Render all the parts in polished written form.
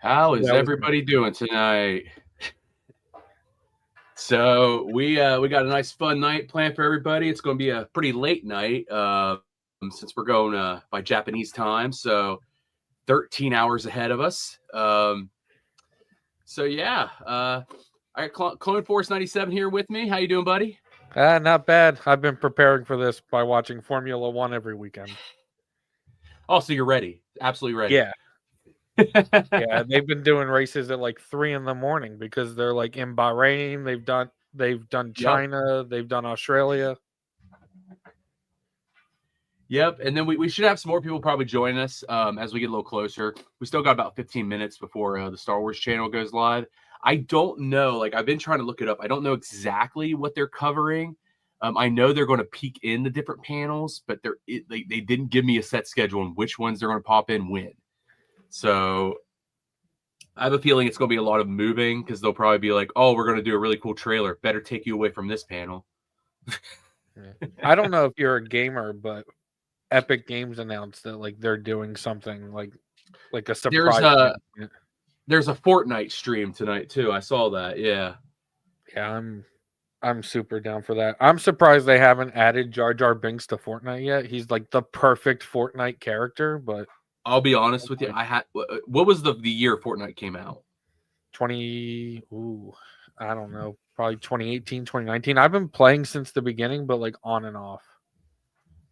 How is That was everybody doing tonight? So we got a nice fun night planned for everybody. It's going to be a pretty late night since we're going by Japanese time, so 13 hours ahead of us. So yeah, I got Clone Force 97 here with me. How you doing, buddy? not bad. I've been preparing for this by watching Formula One every weekend. Oh, so you're ready? Absolutely ready. Yeah. Yeah, they've been doing races at like 3 a.m. because they're like in Bahrain. They've done China. They've done Australia. Yep, and then we should have some more people probably join us as we get a little closer. We still got about 15 minutes before the Star Wars channel goes live. I don't know. Like, I've been trying to look it up. I don't know exactly what they're covering. I know they're going to peek in the different panels, but they didn't give me a set schedule on which ones they're going to pop in when. So I have a feeling it's going to be a lot of moving because they'll probably be like, oh, we're going to do a really cool trailer. Better take you away from this panel. I don't know if you're a gamer, but Epic Games announced that like they're doing something like a surprise. There's a Fortnite stream tonight too. I saw that. Yeah. Yeah, I'm super down for that. I'm surprised they haven't added Jar Jar Binks to Fortnite yet. He's like the perfect Fortnite character, but I'll be honest with you. What was the year Fortnite came out? I don't know. Probably 2018, 2019. I've been playing since the beginning, but like on and off.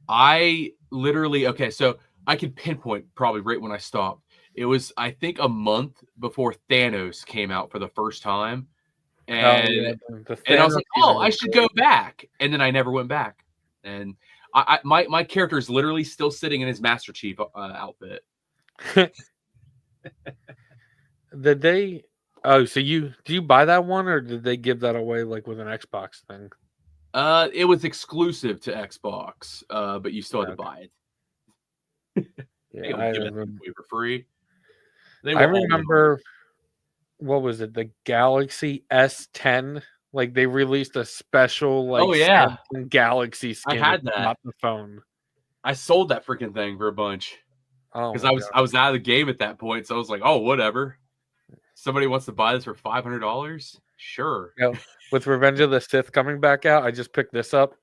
So I could pinpoint probably right when I stopped. It was, I think, a month before Thanos came out for the first time. And, and I was like, oh, I should go back. And then I never went back. And my character is literally still sitting in his Master Chief outfit. Did they? Oh, so do you buy that one, or did they give that away like with an Xbox thing? It was exclusive to Xbox, but you still had to buy it. Yeah, give it away for free. I remember, what was it? The Galaxy S10. Like they released a special Samsung Galaxy skin. I had that. Not the phone. I sold that freaking thing for a bunch. Because I was out of the game at that point, so I was like, oh, whatever. Somebody wants to buy this for $500? Sure. Yeah, with Revenge of the Sith coming back out, I just picked this up.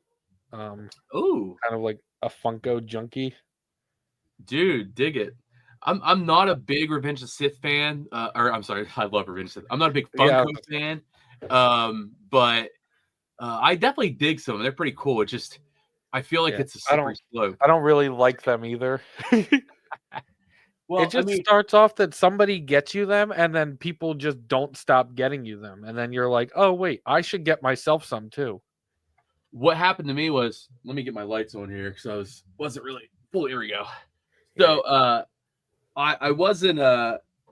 Ooh, kind of like a Funko junkie. Dude, dig it. I'm not a big Revenge of the Sith fan. Or I'm sorry, I love Revenge of the Sith. I'm not a big Funko fan. But I definitely dig some. They're pretty cool. It just, I feel like it's a slippery slope. I don't really like them either. Well, it just starts off that somebody gets you them, and then people just don't stop getting you them, and then you're like, "Oh wait, I should get myself some too." What happened to me was, let me get my lights on here because I wasn't really full. Here we go. So I wasn't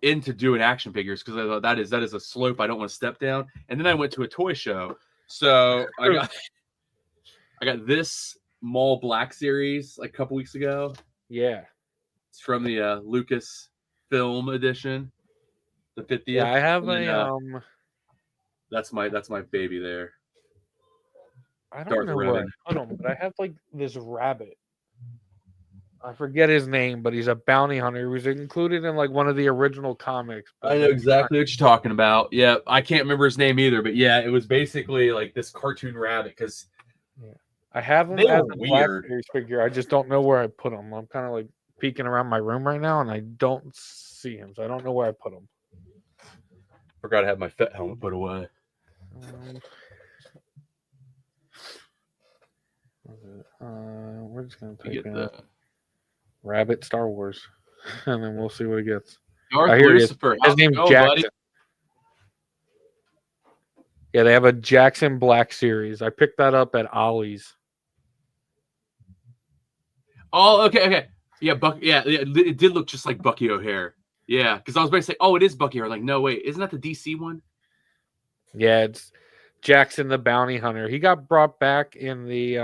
into doing action figures because I thought that is a slope I don't want to step down. And then I went to a toy show, so I got this Mall Black series like a couple weeks ago. Yeah. It's from the Lucas Film edition, the 50th. Yeah, I have That's my baby there. I don't know where I put him, but I have like this rabbit. I forget his name, but he's a bounty hunter. He was included in like one of the original comics. I know exactly what you're talking about. Yeah, I can't remember his name either, but yeah, it was basically like this cartoon rabbit because I have him as a Black Series figure. I just don't know where I put him. I'm kind of like peeking around my room right now, and I don't see him, so I don't know where I put him. Forgot to have my Fett helmet put away. We're just gonna type in Rabbit Star Wars, and then we'll see what he gets. Lucifer. His name's Jackson. Buddy? Yeah, they have a Jackson Black Series. I picked that up at Ollie's. Oh, okay. Yeah, it did look just like Bucky O'Hare. Yeah, because I was about to say, oh, it is Bucky O'Hare. Like, no, wait, isn't that the DC one? Yeah, it's Jackson the Bounty Hunter. He got brought back in the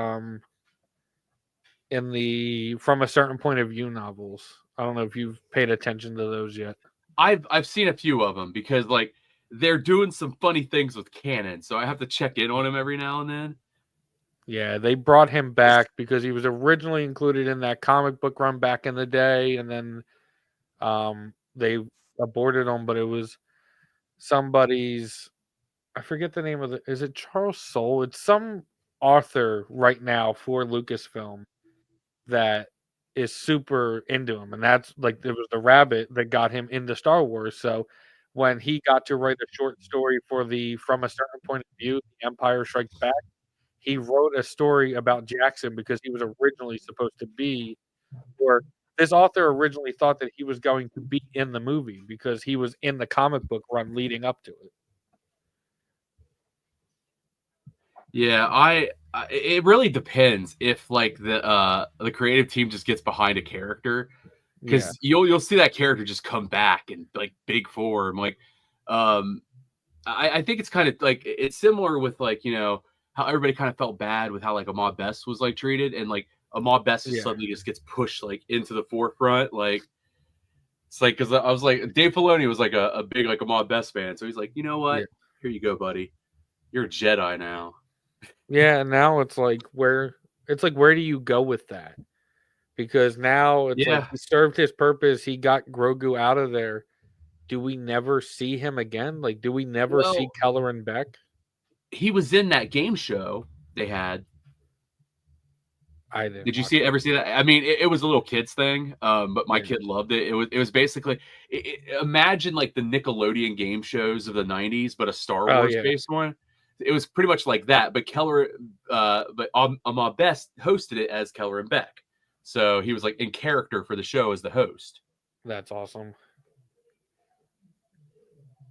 From a Certain Point of View novels. I don't know if you've paid attention to those yet. I've seen a few of them because like they're doing some funny things with canon, so I have to check in on him every now and then. Yeah, they brought him back because he was originally included in that comic book run back in the day, and then they aborted them, but it was somebody's. I forget the name of the. Is it Charles Soule? It's some author right now for Lucasfilm that is super into him, and that's like it was the rabbit that got him into Star Wars. So when he got to write a short story for the From a Certain Point of View, The Empire Strikes Back, he wrote a story about Jackson because he was originally supposed to be, or this author originally thought that he was going to be in the movie because he was in the comic book run leading up to it. Yeah, it really depends if like the creative team just gets behind a character, because you'll see that character just come back in like big form. Like, I think it's kind of like it's similar with like how everybody kind of felt bad with how like Ahmad Best was like treated, and like Ahmad Best just suddenly just gets pushed like into the forefront. Like it's like because I was like Dave Filoni was like a big like Ahmad Best fan, so he's like, you know what, here you go, buddy, you're a Jedi now. Yeah, and now it's like where do you go with that? Because now it's like he served his purpose. He got Grogu out of there. Do we never see him again? Like, do we never see Kelleran Beck? He was in that game show they had. I didn't. Did you ever see that? I mean, it was a little kids thing, but my kid loved it. It was basically imagine like the Nickelodeon game shows of the '90s, but a Star Wars based one. It was pretty much like that, but Ahmad Best hosted it as Kelleran Beck, so he was like in character for the show as the host. That's awesome.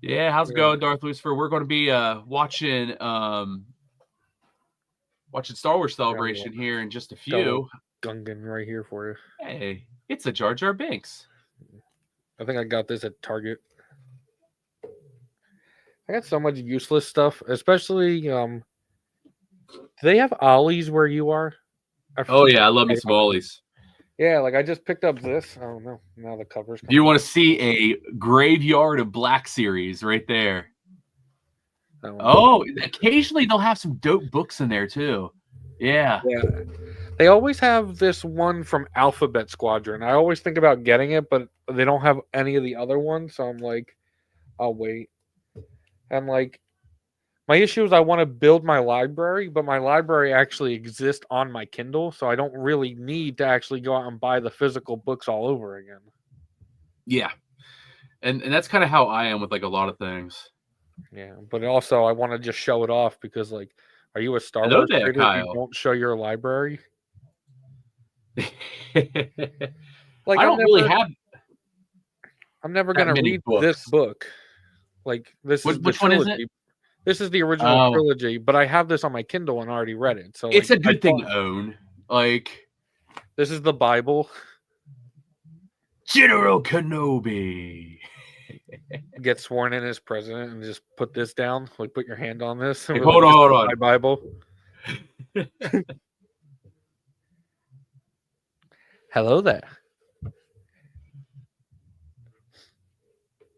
Yeah, how's it going, Darth Lucifer? We're going to be watching Star Wars Celebration here in just a few. Gungan right here for you. Hey, it's a Jar Jar Binks. I think I got this at Target. I got so much useless stuff, especially do they have ollies where you are? Oh yeah, I love me some ollies. Yeah, like I just picked up this. Oh no, now the cover's Do you want to see a Graveyard of Black series right there? Oh, occasionally they'll have some dope books in there too. Yeah. They always have this one from Alphabet Squadron. I always think about getting it, but they don't have any of the other ones, so I'm like, I'll wait. And like, my issue is I want to build my library, but my library actually exists on my Kindle, so I don't really need to actually go out and buy the physical books all over again. Yeah. And that's kind of how I am with like a lot of things. Yeah, but also I want to just show it off because like, are you a Star Wars trader? You don't show your library? Like I don't really have. I'm never going to read this book. Like this is which one is it? This is the original trilogy, but I have this on my Kindle and already read it. So it's a good thing to own. Like this is the Bible. General Kenobi get sworn in as president and just put this down. Like put your hand on this. Hey, hold on. My Bible. Hello there.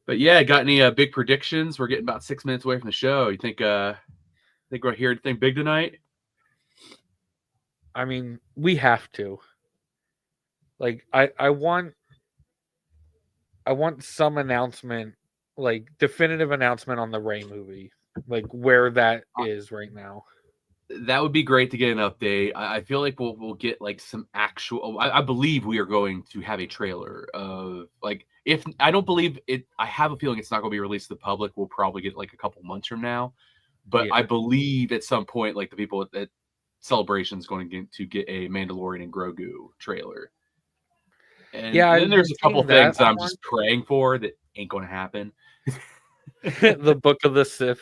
But yeah, got any big predictions? We're getting about 6 minutes away from the show. You think we're here anything big tonight? I mean, we have to. Like, I want some announcement, like definitive announcement on the Rey movie, like where that is right now. That would be great to get an update. I feel like we'll get like some actual. I believe we are going to have a trailer of like. If I don't believe it, I have a feeling it's not going to be released to the public. We'll probably get like a couple months from now, but I believe at some point, like the people at Celebration is going to get a Mandalorian and Grogu trailer. And then there's a couple things that I'm just praying for that ain't going to happen. The Book of the Sith.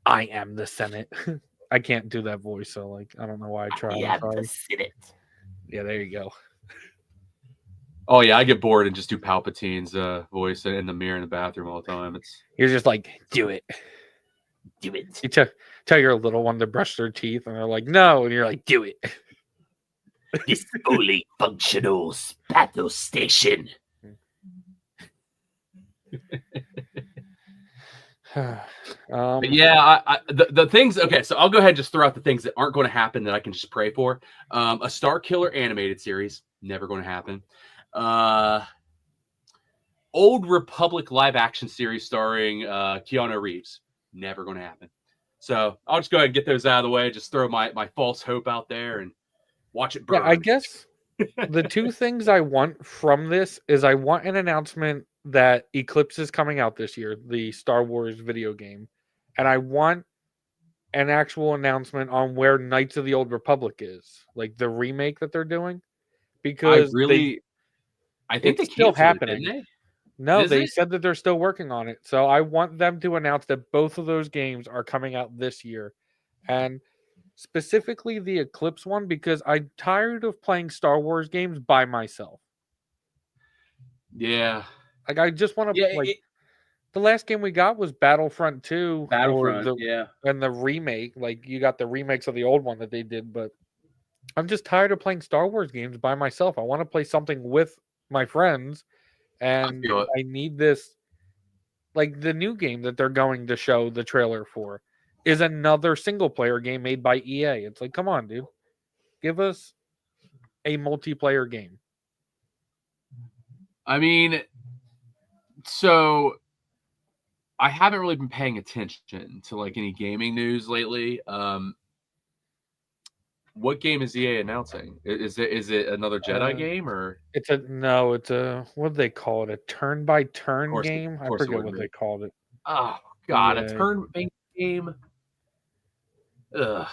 I am the Senate. I can't do that voice, so like I don't know why I tried. I am the Senate. Yeah, there you go. Oh yeah, I get bored and just do Palpatine's voice in the mirror in the bathroom all the time. You're just like, do it. You tell your little one to brush their teeth, and they're like, no, and you're like, do it. This fully functional battle station. But yeah, the things. Okay, so I'll go ahead and just throw out the things that aren't going to happen that I can just pray for. A Star Killer animated series, never going to happen. Old Republic live action series starring Keanu Reeves. Never going to happen. So I'll just go ahead and get those out of the way. Just throw my false hope out there and watch it burn. Yeah, I guess the two things I want from this is I want an announcement that Eclipse is coming out this year, the Star Wars video game, and I want an actual announcement on where Knights of the Old Republic is, like the remake that they're doing, because I think it's still happening. Didn't they? No, they said that they're still working on it. So I want them to announce that both of those games are coming out this year. And specifically the Eclipse one, because I'm tired of playing Star Wars games by myself. Yeah. Like, I just want to, the last game we got was Battlefront 2. Battlefront, And the remake. Like, you got the remakes of the old one that they did, but I'm just tired of playing Star Wars games by myself. I want to play something with my friends. And I need this, like the new game that they're going to show the trailer for is another single player game made by EA. It's like, come on, dude. Give us a multiplayer game. I mean, so I haven't really been paying attention to like any gaming news lately. What game is EA announcing? Is it another Jedi game or? It's a what do they call it? A turn-by-turn game? I forget what they called it. Oh God, a turn-based game. Ugh.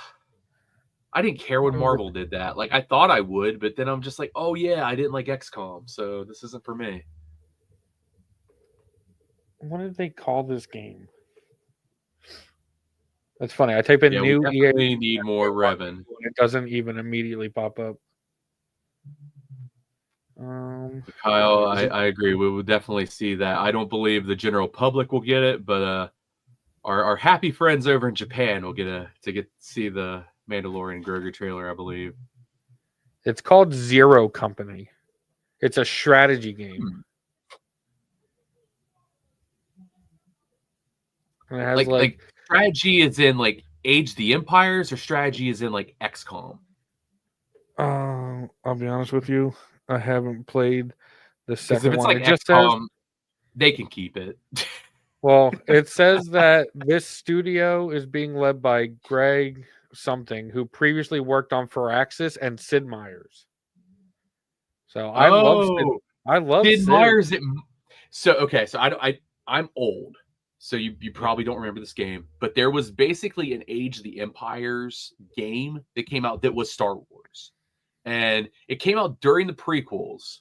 I didn't care when Marvel did that. Like I thought I would, but then I'm just like, oh yeah, I didn't like XCOM, so this isn't for me. What did they call this game? That's funny. I type in new EA. We need more Revan. It doesn't even immediately pop up. Kyle, I agree. We would definitely see that. I don't believe the general public will get it, but our happy friends over in Japan will get to see the Mandalorian Grogu trailer, I believe. It's called Zero Company. It's a strategy game. And it has like strategy is in like Age of the Empires, or strategy is in like XCOM? I'll be honest with you. I haven't played the second if it's one. Like it just XCOM, says they can keep it. Well, it says that this studio is being led by Greg something, who previously worked on Firaxis and Sid Meier's. So I love Sid Meier's. So I'm old. So you probably don't remember this game, but there was basically an Age of the Empires game that came out that was Star Wars. And it came out during the prequels.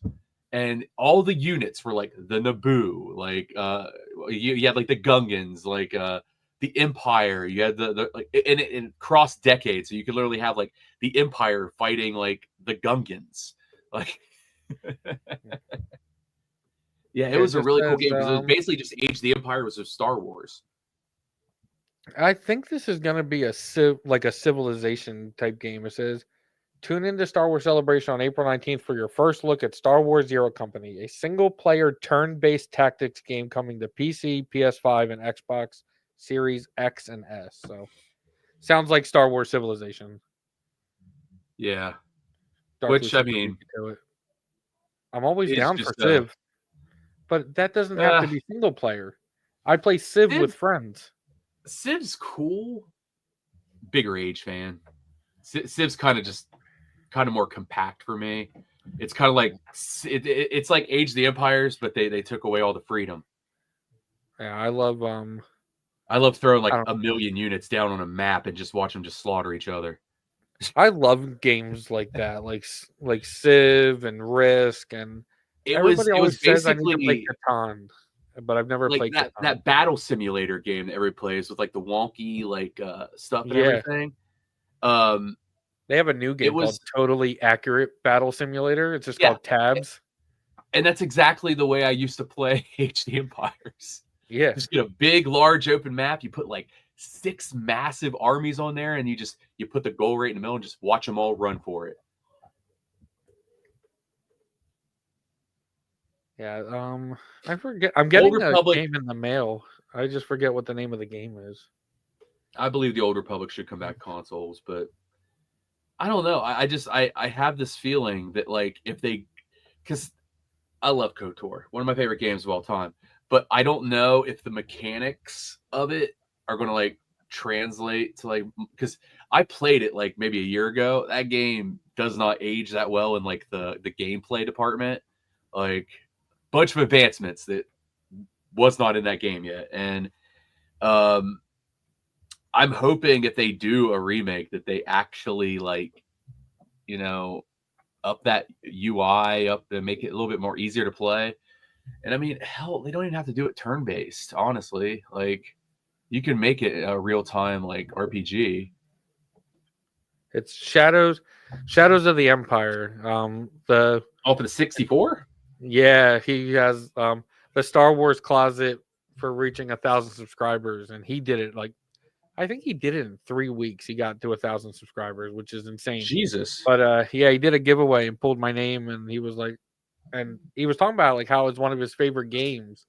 And all the units were like the Naboo, like you had like the Gungans, like the Empire. You had the like, and it crossed decades, so you could literally have like the Empire fighting like the Gungans, like. Yeah, it was a really cool game because it was basically just Age of the Empire was just Star Wars. I think this is going to be a civilization type game. It says, tune into Star Wars Celebration on April 19th for your first look at Star Wars Zero Company, a single-player turn-based tactics game coming to PC, PS5, and Xbox Series X and S. So, sounds like Star Wars Civilization. Yeah. Which, I mean, I'm always down for Civ. But that doesn't have to be single player. I play Civ with friends. Civ's cool. Bigger Age fan. Civ's kind of more compact for me. It's kind of like it's like Age of the Empires, but they took away all the freedom. Yeah, I love throwing like a million units down on a map and just watch them just slaughter each other. I love games like that, like Civ and Risk and. Everybody always says I need to play Catan, but I've never played that. Catan. That battle simulator game that everybody plays with like the wonky stuff and everything. They have a new game called Totally Accurate Battle Simulator. It's just called Tabs. And that's exactly the way I used to play Age of the Empires. Yeah. Just get a big, large open map. You put like 6 massive armies on there, and you put the goal right in the middle and just watch them all run for it. Yeah, I forget. I'm getting a game in the mail. I just forget what the name of the game is. I believe the Old Republic should come back consoles, but I don't know. I have this feeling that like if they, because I love KOTOR, one of my favorite games of all time. But I don't know if the mechanics of it are going to like translate to like, because I played it like maybe a year ago. That game does not age that well in like the gameplay department. Like, bunch of advancements that was not in that game yet, and I'm hoping if they do a remake that they actually like, you know, up that UI, up to make it a little bit more easier to play. And I mean, hell, they don't even have to do it turn based. Honestly, like you can make it a real time like RPG. It's Shadows of the Empire. The for the 64. Yeah, he has the Star Wars closet for reaching 1,000 subscribers, and he did it like I think he did it in 3 weeks. He got to 1,000 subscribers, which is insane. Jesus. But yeah, he did a giveaway and pulled my name, and he was like, and he was talking about like how it's one of his favorite games,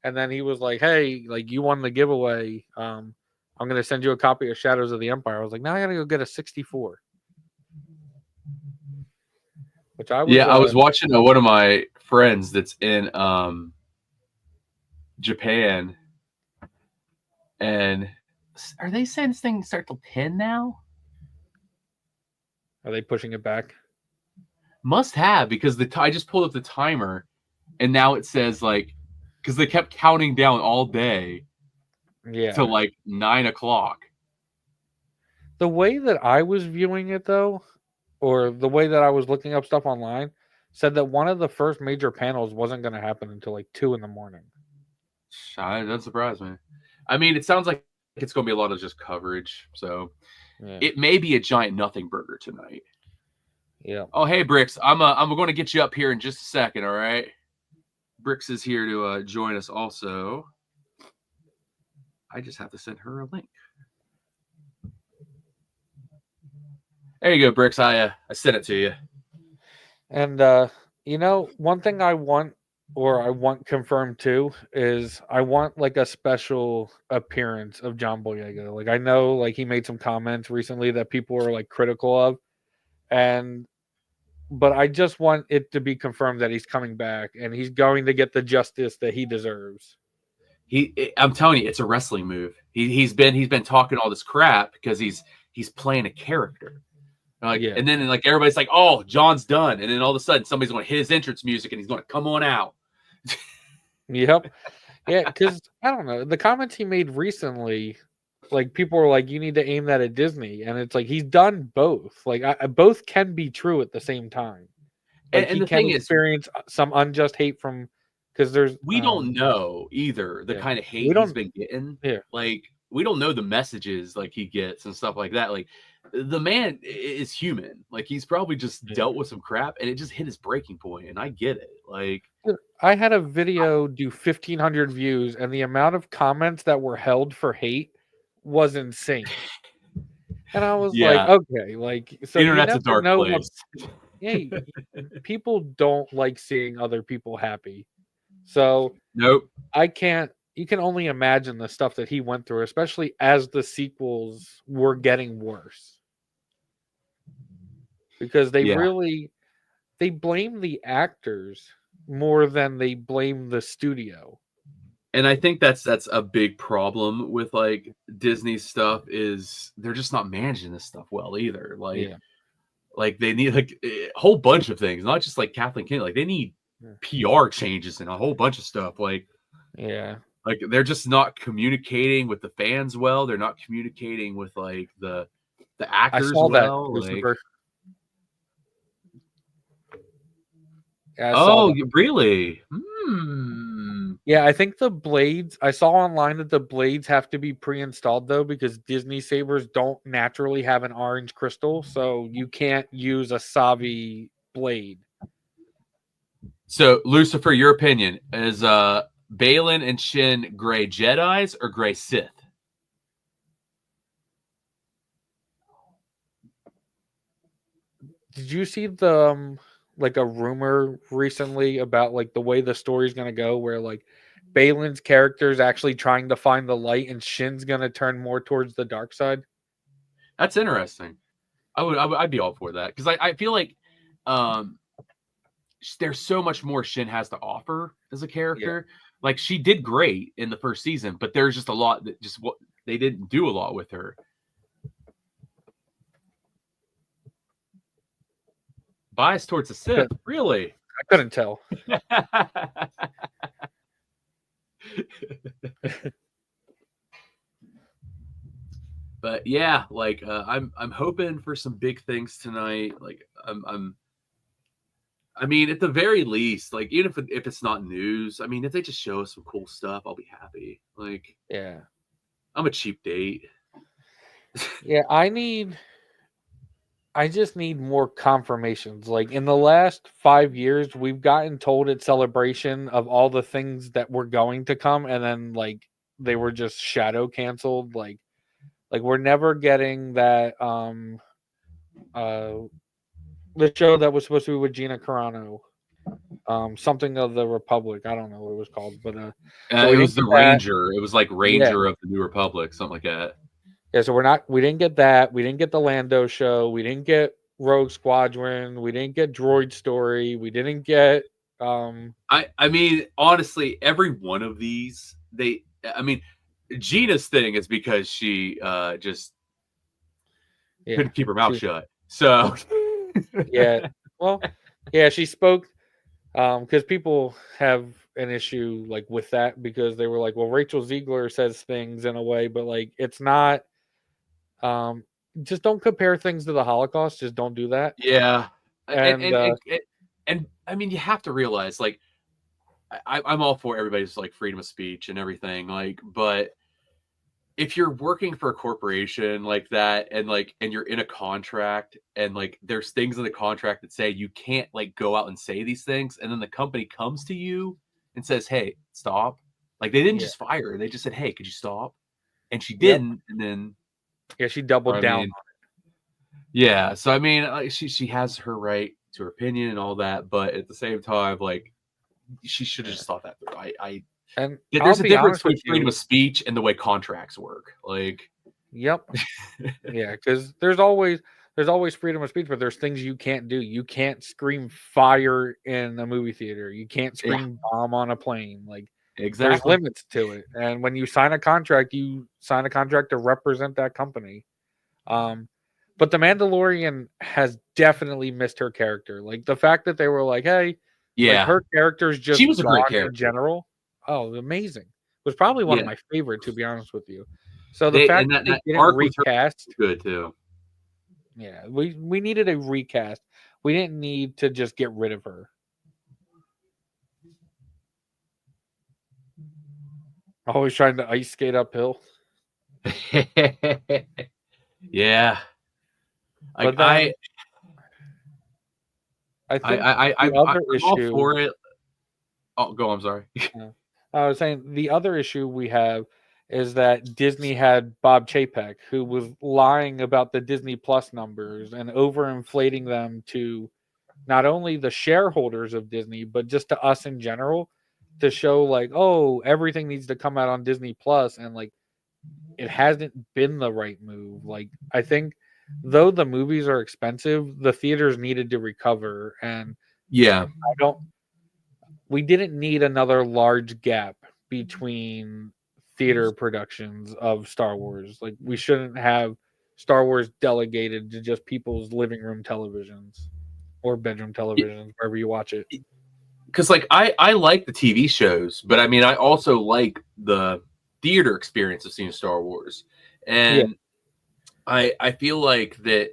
and then he was like, "Hey, like you won the giveaway. I'm gonna send you a copy of Shadows of the Empire." I was like, "Now I gotta go get a 64." Which I was. Yeah, I was watching one of my friends that's in Japan, and are they saying this thing start to pin now? Are they pushing it back? Must have, because I just pulled up the timer, and now it says like, because they kept counting down all day, to like 9 o'clock. The way that I was viewing it, though, or the way that I was looking up stuff online, said that one of the first major panels wasn't going to happen until like 2 a.m. That doesn't surprise me. I mean, it sounds like it's going to be a lot of just coverage, so it may be a giant nothing burger tonight. Yeah. Oh, hey, Bricks. I'm going to get you up here in just a second, all right? Bricks is here to join us also. I just have to send her a link. There you go, Bricks. I sent it to you. And you know, one thing I want confirmed too is I want like a special appearance of John Boyega. Like I know like he made some comments recently that people were like critical of, but I just want it to be confirmed that he's coming back and he's going to get the justice that he deserves. I'm telling you, it's a wrestling move. He's been talking all this crap because he's playing a character. Like, and then like everybody's like, "Oh, John's done," and then all of a sudden somebody's going to hit his entrance music and he's going to come on out. Yep. Yeah, because I don't know, the comments he made recently, like people were like, "You need to aim that at Disney," and it's like he's done both. Like both can be true at the same time. Like, and he can experience some unjust hate from because we don't know either the kind of hate he's been getting. Yeah, like we don't know the messages like he gets and stuff like that. Like the man is human. Like he's probably just dealt with some crap and it just hit his breaking point. And I get it. Like I had a video do 1,500 views and the amount of comments that were held for hate was insane. And I was like, okay, like so internet's a dark place. Hey, people don't like seeing other people happy. So nope. You can only imagine the stuff that he went through, especially as the sequels were getting worse. Because they blame the actors more than they blame the studio. And I think that's a big problem with like Disney stuff is they're just not managing this stuff well either. Like they need like a whole bunch of things, not just like Kathleen Kennedy. Like they need PR changes and a whole bunch of stuff. Like like they're just not communicating with the fans well. They're not communicating with like the actors well. That, really? Yeah, I think the blades. I saw online that the blades have to be pre-installed though, because Disney sabers don't naturally have an orange crystal, so you can't use a Savi blade. So, Lucifer, your opinion is Baylan and Shin gray Jedis or gray Sith? Did you see the like a rumor recently about like the way the story's gonna go, where like Baylan's character is actually trying to find the light and Shin's gonna turn more towards the dark side? That's interesting. I'd be all for that because I feel like there's so much more Shin has to offer as a character. Yeah. Like she did great in the first season, but there's just a lot that just what they didn't do a lot with her. Bias towards the Sith, really? I couldn't tell. But yeah, like I'm hoping for some big things tonight. Like I mean, at the very least, like even if it's not news, I mean, if they just show us some cool stuff, I'll be happy. Like, yeah, I'm a cheap date. Yeah, I just need more confirmations. Like in the last 5 years, we've gotten told at Celebration of all the things that were going to come, and then like they were just shadow canceled. Like we're never getting that the show that was supposed to be with Gina Carano. Something of the Republic. I don't know what it was called, but it was the Ranger. It was like Ranger of the New Republic, something like that. Yeah, so we didn't get that. We didn't get the Lando show. We didn't get Rogue Squadron. We didn't get Droid Story. We didn't get I mean, honestly, every one of these, Gina's thing is because she just couldn't keep her mouth shut. So yeah. Well, yeah, she spoke because people have an issue like with that because they were like, well, Rachel Ziegler says things in a way, but like it's not just don't compare things to the Holocaust. Just don't do that. Yeah. And I mean, you have to realize, like, I'm all for everybody's like freedom of speech and everything, like, but if you're working for a corporation like that and you're in a contract and like there's things in the contract that say you can't like go out and say these things, and then the company comes to you and says, hey, stop. Like they didn't just fire her, they just said, hey, could you stop? And she didn't, and then she doubled down on it. Yeah, so I mean, she has her right to her opinion and all that, but at the same time, like she should have just thought that through. There's a difference between freedom of speech and the way contracts work. Like, yep, yeah, because there's always freedom of speech, but there's things you can't do. You can't scream fire in a movie theater. You can't scream bomb on a plane. Like, exactly, there's limits to it. And when you sign a contract, you sign a contract to represent that company. But the Mandalorian has definitely missed her character. Like the fact that they were like, hey, like her character's just she was a great character in general. Oh, amazing. It was probably one of my favorite, to be honest with you. So the fact that they didn't recast good too. Yeah, we needed a recast. We didn't need to just get rid of her. Always trying to ice skate uphill. Yeah. I think I'm all for it. Oh, go. I'm sorry. I was saying the other issue we have is that Disney had Bob Chapek, who was lying about the Disney Plus numbers and overinflating them to not only the shareholders of Disney, but just to us in general, to show like, oh, everything needs to come out on Disney Plus, and like it hasn't been the right move. Like I think though the movies are expensive, the theaters needed to recover, and we didn't need another large gap between theater productions of Star Wars. Like we shouldn't have Star Wars delegated to just people's living room televisions or bedroom televisions, wherever you watch it. Because like I like the TV shows, but I mean I also like the theater experience of seeing Star Wars. And I feel like that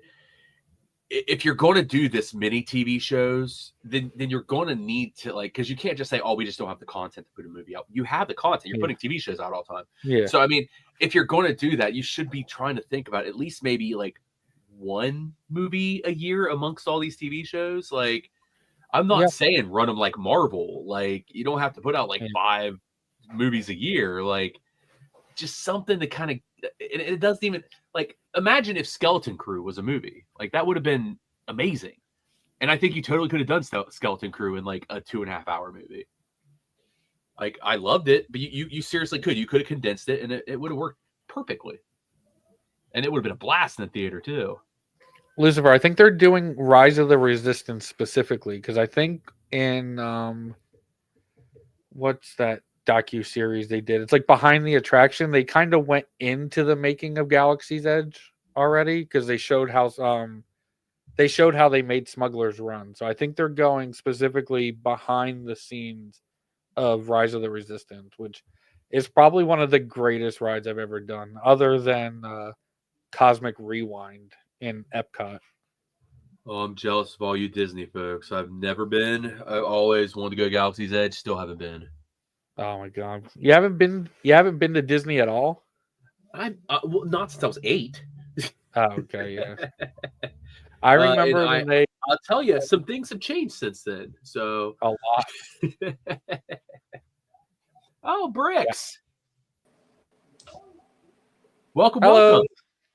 if you're going to do this many TV shows, then you're going to need to like, because you can't just say, oh, we just don't have the content to put a movie out. You have the content. You're putting TV shows out all the time. Yeah. So, I mean, if you're going to do that, you should be trying to think about at least maybe like one movie a year amongst all these TV shows. Like, I'm not saying run them like Marvel. Like, you don't have to put out like 5 movies a year. Like, just something to kind of, it doesn't even, like, imagine if Skeleton Crew was a movie. Like, that would have been amazing. And I think you totally could have done Skeleton Crew in like a 2.5-hour movie. Like, I loved it, but you seriously could. You could have condensed it and it would have worked perfectly. And it would have been a blast in the theater too. Lucifer, I think they're doing Rise of the Resistance specifically because I think in what's that docu-series they did? It's like Behind the Attraction. They kind of went into the making of Galaxy's Edge already because they showed how they made Smuggler's Run. So I think they're going specifically behind the scenes of Rise of the Resistance, which is probably one of the greatest rides I've ever done, other than Cosmic Rewind in Epcot. Oh, I'm jealous of all you Disney folks. I've never been. I always wanted to go to Galaxy's Edge. Still haven't been. Oh my god, you haven't been to Disney at all? Well, not since I was 8. Oh, okay, yeah. I remember when I'll tell you, some things have changed since then. So a lot. Oh, Bricks. Yeah. Welcome, Hello. welcome.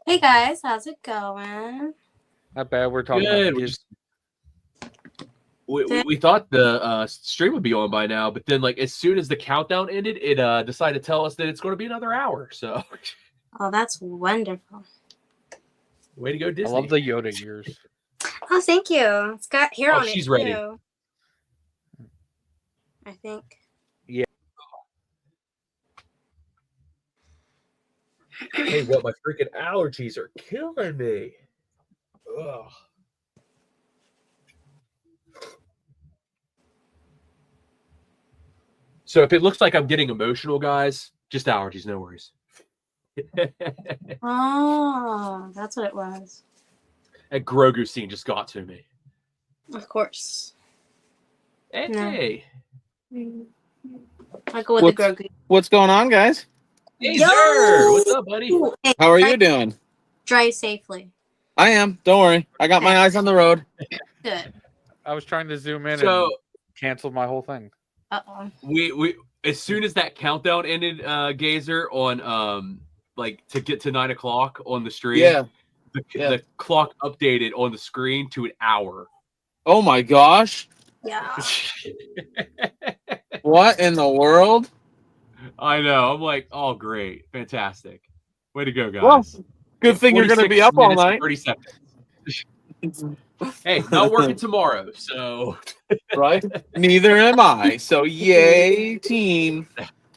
Hey guys, how's it going? Not bad. We're talking about Disney. We thought the stream would be on by now, but then like as soon as the countdown ended, it decided to tell us that it's going to be another hour. So, oh, that's wonderful. Way to go, Disney! I love the Yoda ears. Oh, thank you. It's got hair on it. She's ready. Too. I think. Yeah. Hey, what? My freaking allergies are killing me. Ugh. So if it looks like I'm getting emotional, guys, just allergies, no worries. Oh, that's what it was. That Grogu scene just got to me. Of course. Hey. No. I go with the Grogu. What's going on, guys? Hey, sir. What's up, buddy? Hey, how are you doing? Drive safely. I am. Don't worry. I got my eyes on the road. Good. I was trying to zoom in and canceled my whole thing. Uh-oh. We as soon as that countdown ended, Gazer, on like to get to 9 o'clock on the stream. Yeah. The clock updated on the screen to an hour. Oh my gosh. Yeah. What in the world? I know. I'm like, oh great. Fantastic. Way to go, guys. Well, good thing you're gonna be up all night. 30 seconds. Hey, not working tomorrow, so right? Neither am I. So yay, team.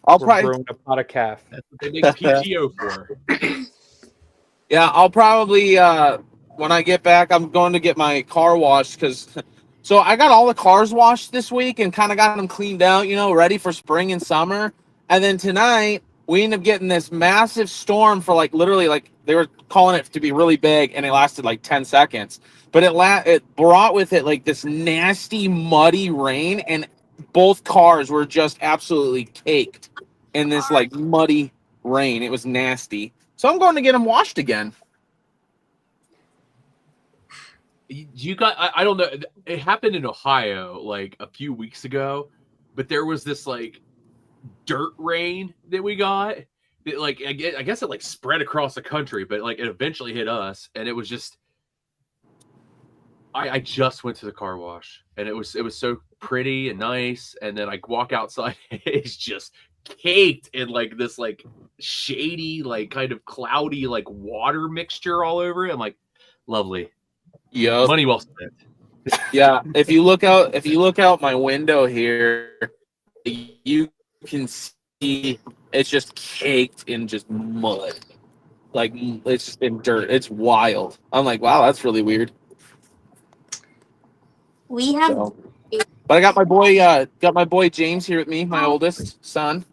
I'll probably brewing a pot of calf. That's what they make PTO for. Yeah, I'll probably when I get back, I'm going to get my car washed because so I got all the cars washed this week and kind of got them cleaned out, you know, ready for spring and summer. And then tonight we ended up getting this massive storm for like literally like they were calling it to be really big and it lasted like 10 seconds. But it brought with it like this nasty muddy rain and both cars were just absolutely caked in this like muddy rain. It was nasty. So I'm going to get them washed again. You got, I don't know. It happened in Ohio like a few weeks ago, but there was this like dirt rain that we got. That, like, I guess it like spread across the country, but like it eventually hit us, and it was just. I just went to the car wash, and it was so pretty and nice, and then I walk outside, it's just caked in like this like shady, like kind of cloudy, like water mixture all over it. I'm like, lovely. Yeah. Money well spent. Yeah. If you look out my window here, you can see it's just caked in just mud. Like it's just in dirt. It's wild. I'm like, wow, that's really weird. We have but I got my boy James here with me, my oldest son.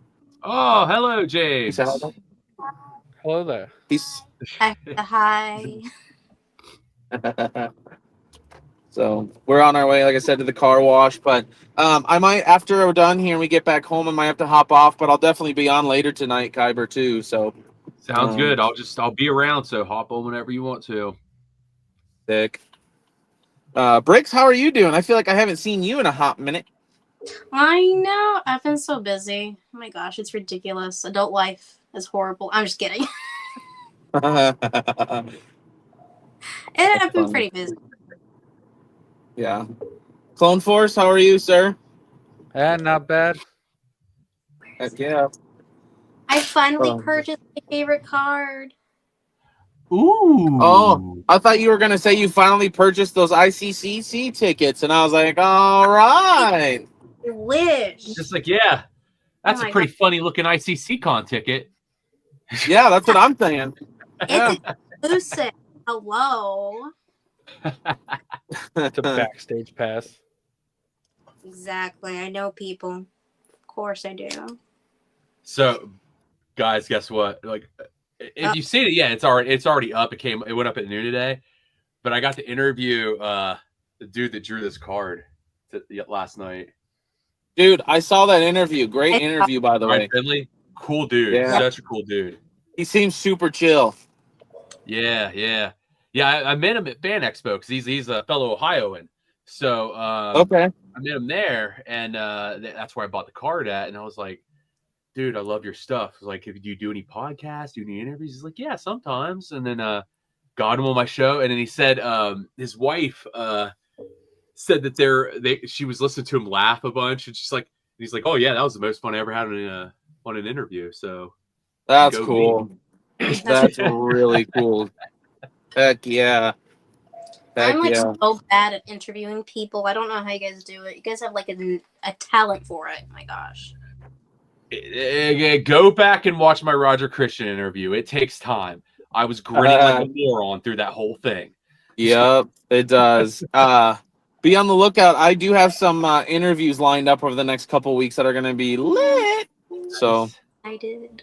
Oh, hello, James. Hello there. He's hi. So we're on our way, like I said, to the car wash. But I might, after we're done here and we get back home, I might have to hop off. But I'll definitely be on later tonight, Kyber, too. So sounds good. I'll be around. So hop on whenever you want to. Sick. Briggs, how are you doing? I feel like I haven't seen you in a hot minute. I know. I've been so busy. Oh my gosh, it's ridiculous. Adult life is horrible. I'm just kidding. I've been pretty busy. Yeah. Clone Force, how are you, sir? Not bad. Heck yeah. I finally purchased my favorite card. Ooh. Oh, I thought you were gonna say you finally purchased those ICCC tickets, and I was like, all right. I wish. Just like, yeah, that's Oh a my pretty funny looking ICC con ticket. Yeah, that's what I'm saying. It's exclusive. Hello. It's a backstage pass. Exactly. I know people. Of course I do. So, guys, guess what? Like, if you've seen it, yeah, it's already up. It went up at noon today. But I got to interview the dude that drew this card last night. Dude, I saw that interview. Great interview, by the Ryan way. Finley, cool dude. Yeah. Such a cool dude. He seems super chill. Yeah. I met him at Fan Expo because he's a fellow Ohioan. So Okay. I met him there, and that's where I bought the card at. And I was like, dude, I love your stuff. I was like, do you do any podcasts? Do any interviews? He's like, yeah, sometimes. And then got him on my show, and then he said his wife said that she was listening to him laugh a bunch, and he's like, oh yeah, that was the most fun I ever had on an interview. So That's go cool. That's really cool. Heck yeah. I'm like so bad at interviewing people. I don't know how you guys do it. You guys have like a talent for it. Oh my gosh. Go back and watch my Roger Christian interview. It takes time. I was grinning like a moron through that whole thing. Yep, it does. Be on the lookout. I do have some interviews lined up over the next couple weeks that are going to be lit. So I did.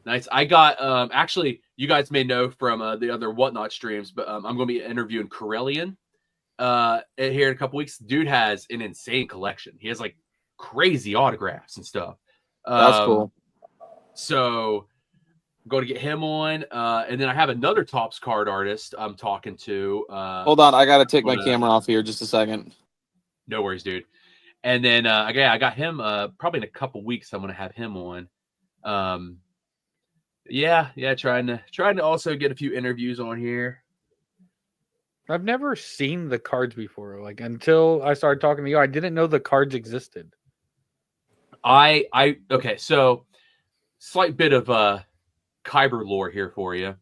Nice. I got actually, you guys may know from the other Whatnot streams, but I'm going to be interviewing Corellian here in a couple weeks. Dude has an insane collection. He has like crazy autographs and stuff. That's cool. So I'm going to get him on, and then I have another Topps card artist I'm talking to. Hold on, I got to take my camera off here just a second. No worries, dude. And then I got him probably in a couple weeks. I'm going to have him on. Yeah, trying to also get a few interviews on here. I've never seen the cards before. Like until I started talking to you, I didn't know the cards existed. Okay, so slight bit of Kyber lore here for you.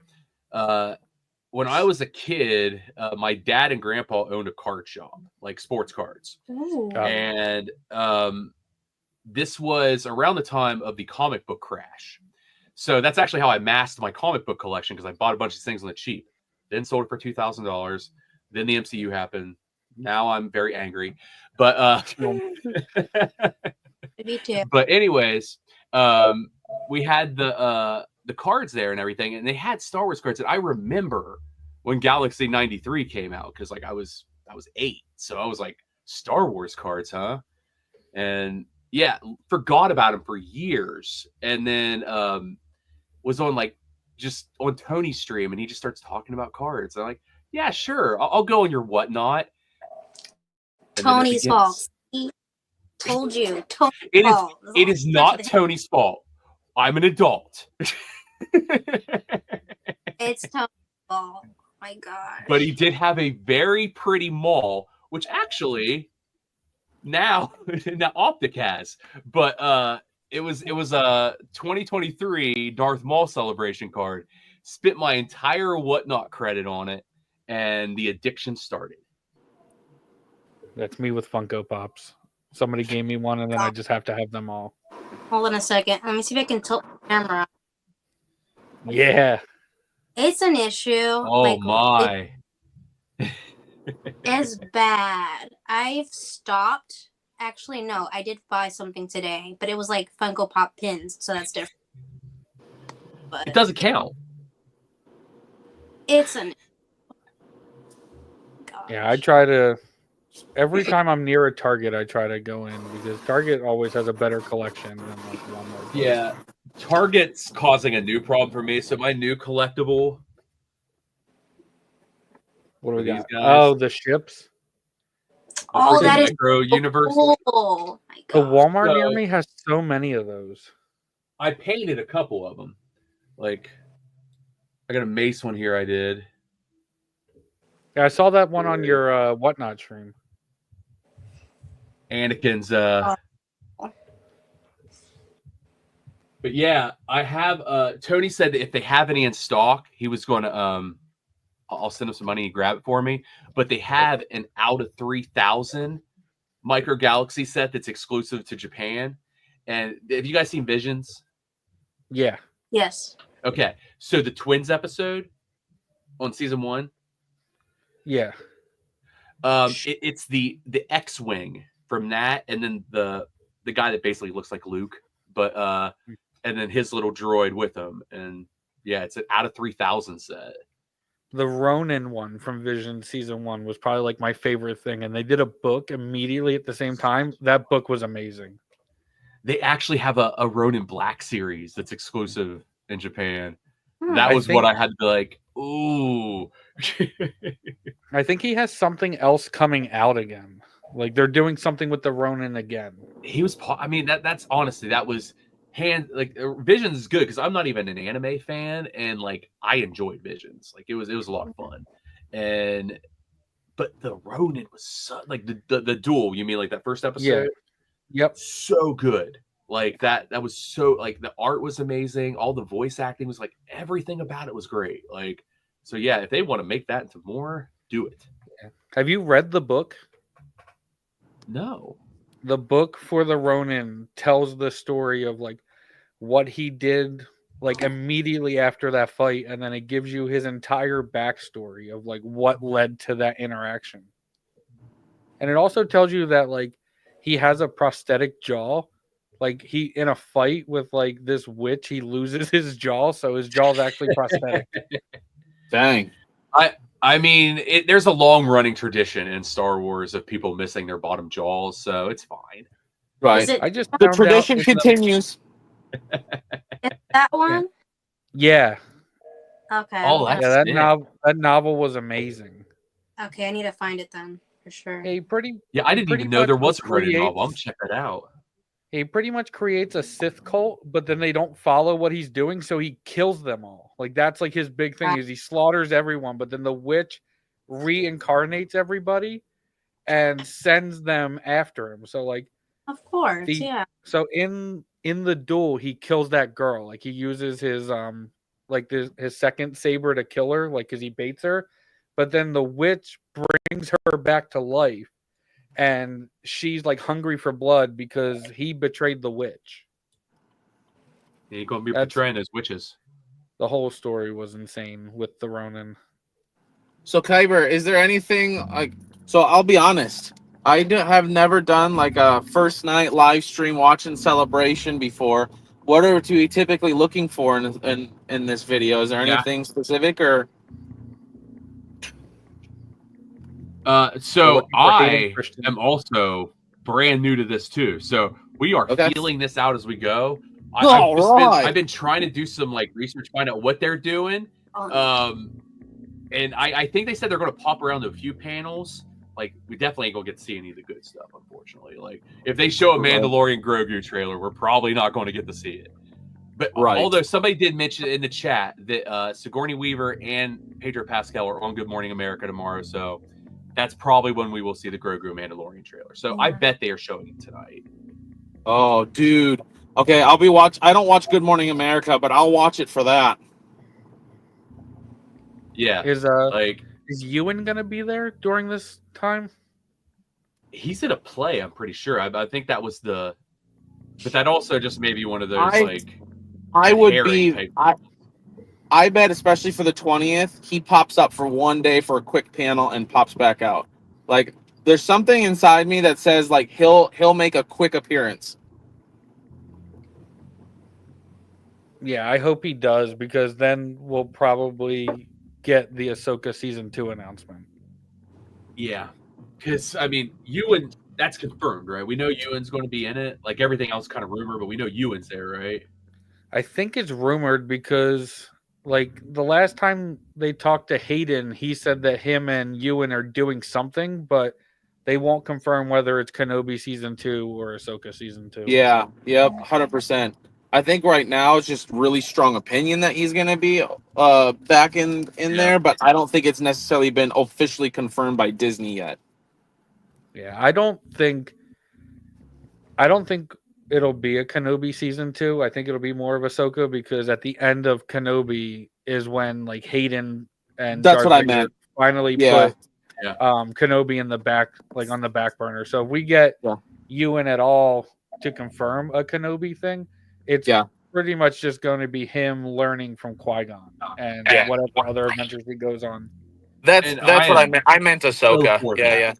When I was a kid, my dad and grandpa owned a card shop, like sports cards. Ooh. And this was around the time of the comic book crash. So that's actually how I masked my comic book collection, because I bought a bunch of things on the cheap, then sold it for $2,000. Then the MCU happened. Now I'm very angry. But Me too. but anyways, we had the cards there and everything, and they had Star Wars cards. And I remember when Galaxy 93 came out, because like I was 8, so I was like, Star Wars cards, huh? And yeah, forgot about him for years, and then was on like just on Tony's stream, and he just starts talking about cards. I'm like, yeah, sure, I'll go on your Whatnot. And Tony's fault. He told you. Tony's fault. It is not Tony's fault. I'm an adult. It's Tony's fault. My God. But he did have a very pretty mall, which actually now Optic has. But it was a 2023 Darth Maul celebration card. Spent my entire Whatnot credit on it, and the addiction started. That's me with Funko Pops. Somebody gave me one, and then I just have to have them all. Hold on a second. Let me see if I can tilt the camera. Yeah. It's an issue. Oh my. It's bad. I've stopped. Actually, no, I did buy something today, but it was like Funko Pop pins, so that's different. But It doesn't count. it's an. Yeah, I try to. Every time I'm near a Target, I try to go in because Target always has a better collection than like Walmart. Yeah. Target's causing a new problem for me. So my new collectible. What do we These got? guys. Oh, the ships. Oh, freaking that is Micro Universe. cool. My The God. Walmart near So- me has so many of those. I painted a couple of them. Like, I got a Mace one here. I did. Yeah, I saw that one on your Whatnot stream. Anakin's But yeah, I have. Tony said that if they have any in stock, he was going to. I'll send him some money and grab it for me. But they have an out of 3,000 Micro Galaxy set that's exclusive to Japan. And have you guys seen Visions? Yeah. Yes. Okay, so the Twins episode on season 1. Yeah. It's the X-wing from that, and then the guy that basically looks like Luke, but and then his little droid with him, and yeah, it's an out of 3,000 set. The Ronin one from Vision season 1 was probably like my favorite thing, and they did a book immediately at the same time. That book was amazing. They actually have a Ronin Black series that's exclusive in Japan. That was what I had to be like, ooh. I think he has something else coming out again. Like they're doing something with the Ronin again. He was, I mean, that's honestly, that was Visions is good because I'm not even an anime fan, and like I enjoyed Visions. Like it was a lot of fun. But the Ronin was so, like the duel, you mean like that first episode? Yeah. Yep. So good. Like that was so, like the art was amazing. All the voice acting was like, everything about it was great. Like, so yeah, if they want to make that into more, do it. Yeah. Have you read the book? No. The book for the Ronin tells the story of like what he did like immediately after that fight, and then it gives you his entire backstory of like what led to that interaction. And it also tells you that like he has a prosthetic jaw. Like he in a fight with like this witch, he loses his jaw, so his jaw is actually prosthetic. Dang. I mean, there's a long running tradition in Star Wars of people missing their bottom jaws, so it's fine. Right. The tradition continues. Is that one? Yeah. Okay. Oh, yeah, that novel was amazing. Okay, I need to find it then for sure. I didn't even know there was a Ronin novel. I'm check that out. He pretty much creates a Sith cult, but then they don't follow what he's doing, so he kills them all. Like that's like his big thing is he slaughters everyone, but then the witch reincarnates everybody and sends them after him. So like, of course, yeah. So in the duel, he kills that girl. Like he uses his his second saber to kill her, like because he baits her. But then the witch brings her back to life. And she's like hungry for blood because he betrayed the witch. You're going to be betraying those witches. The whole story was insane with the Ronin. So Kyber, is there anything like? So I'll be honest, I have never done like a first night live stream watching Celebration before. What are we typically looking for in this video? Is there anything specific or? So I am also brand new to this too. So we are feeling this out as we go. I've been trying to do some like research, find out what they're doing. And I think they said they're going to pop around to a few panels. Like we definitely ain't going to get to see any of the good stuff, unfortunately. Like if they show a Mandalorian Grogu trailer, we're probably not going to get to see it. But although somebody did mention in the chat that Sigourney Weaver and Pedro Pascal are on Good Morning America tomorrow, so that's probably when we will see the Grogu Mandalorian trailer. So I bet they are showing it tonight. Oh, dude. Okay, I don't watch Good Morning America, but I'll watch it for that. Yeah. Is Ewan gonna be there during this time? He's in a play, I'm pretty sure. I think that was but that also just may be one of those I would be. I bet, especially for the 20th, he pops up for one day for a quick panel and pops back out. Like, there's something inside me that says like he'll make a quick appearance. Yeah, I hope he does because then we'll probably get the Ahsoka season 2 announcement. Yeah, because I mean, Ewan, that's confirmed, right? We know Ewan's going to be in it. Like everything else, kind of rumor, but we know Ewan's there, right? I think it's rumored because. Like the last time they talked to Hayden, he said that him and Ewan are doing something, but they won't confirm whether it's Kenobi season 2 or Ahsoka season 2. Yeah, yep, 100%. I think right now it's just really strong opinion that he's gonna be back in there, but I don't think it's necessarily been officially confirmed by Disney yet. Yeah, I don't think it'll be a Kenobi season 2. I think it'll be more of Ahsoka because at the end of Kenobi is when like Hayden and That's Darth what I Vader meant. finally Yeah. put Kenobi in the back, like on the back burner. So if we get Yeah. Ewan at all to confirm a Kenobi thing, it's pretty much just going to be him learning from Qui-Gon and whatever other adventures he goes on. That's what I meant. I meant Ahsoka. Yeah.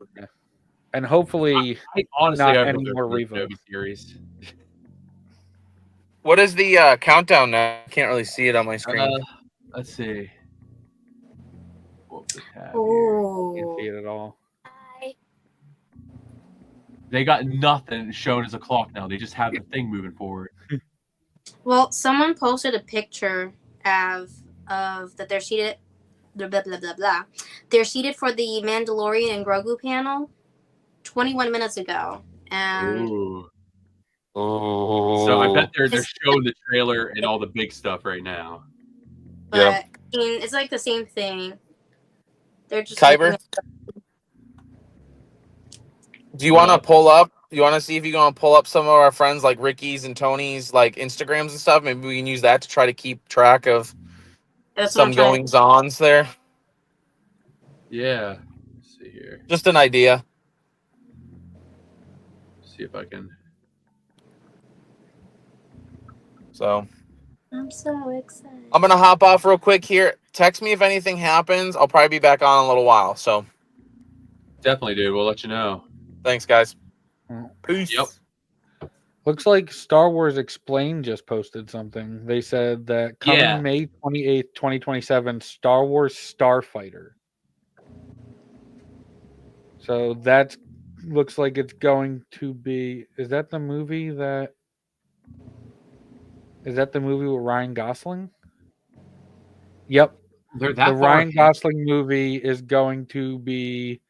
And hopefully, not any more Revo series. What is the countdown now? I can't really see it on my screen. Let's see. What we have here. Can't see it at all. They got nothing shown as a clock now. They just have the thing moving forward. Well, someone posted a picture of that they're seated. Blah blah blah blah. They're seated for the Mandalorian and Grogu panel 21 minutes ago, and so I bet they're showing the trailer and all the big stuff right now. But I mean, it's like the same thing. They're just Kyber, do you want to pull up? You want to see if you're going to pull up some of our friends like Ricky's and Tony's like Instagrams and stuff? Maybe we can use that to try to keep track of some goings-ons there. Yeah. Let's see here. Just an idea. See if I can. So. I'm so excited. I'm going to hop off real quick here. Text me if anything happens. I'll probably be back on in a little while. So. Definitely, dude. We'll let you know. Thanks, guys. Peace. Yep. Looks like Star Wars Explained just posted something. They said that coming May 28th, 2027, Star Wars Starfighter. So that looks like it's going to be. Is that the movie that? Is that the movie with Ryan Gosling? Yep. The Ryan Gosling movie is going to be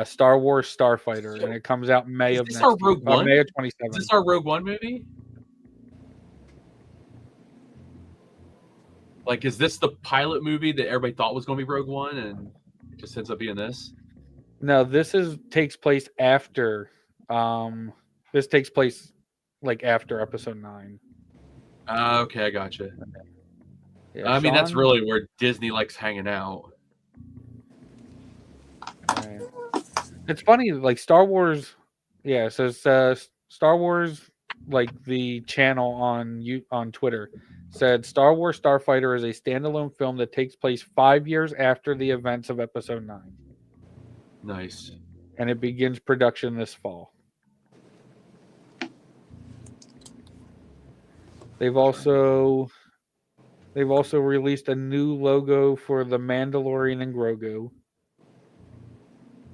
Star Wars Starfighter, and it comes out May of next year. May of 27. Is this our Rogue One movie? Like, is this the pilot movie that everybody thought was going to be Rogue One, and it just ends up being this? No, this takes place after. This takes place like after Episode 9. Okay, I gotcha. Yeah, I mean, that's really where Disney likes hanging out. Right. It's funny, like Star Wars. Yeah, so it's Star Wars, like the channel on Twitter said Star Wars Starfighter is a standalone film that takes place 5 years after the events of Episode 9. Nice. And it begins production this fall. They've also released a new logo for the Mandalorian and Grogu.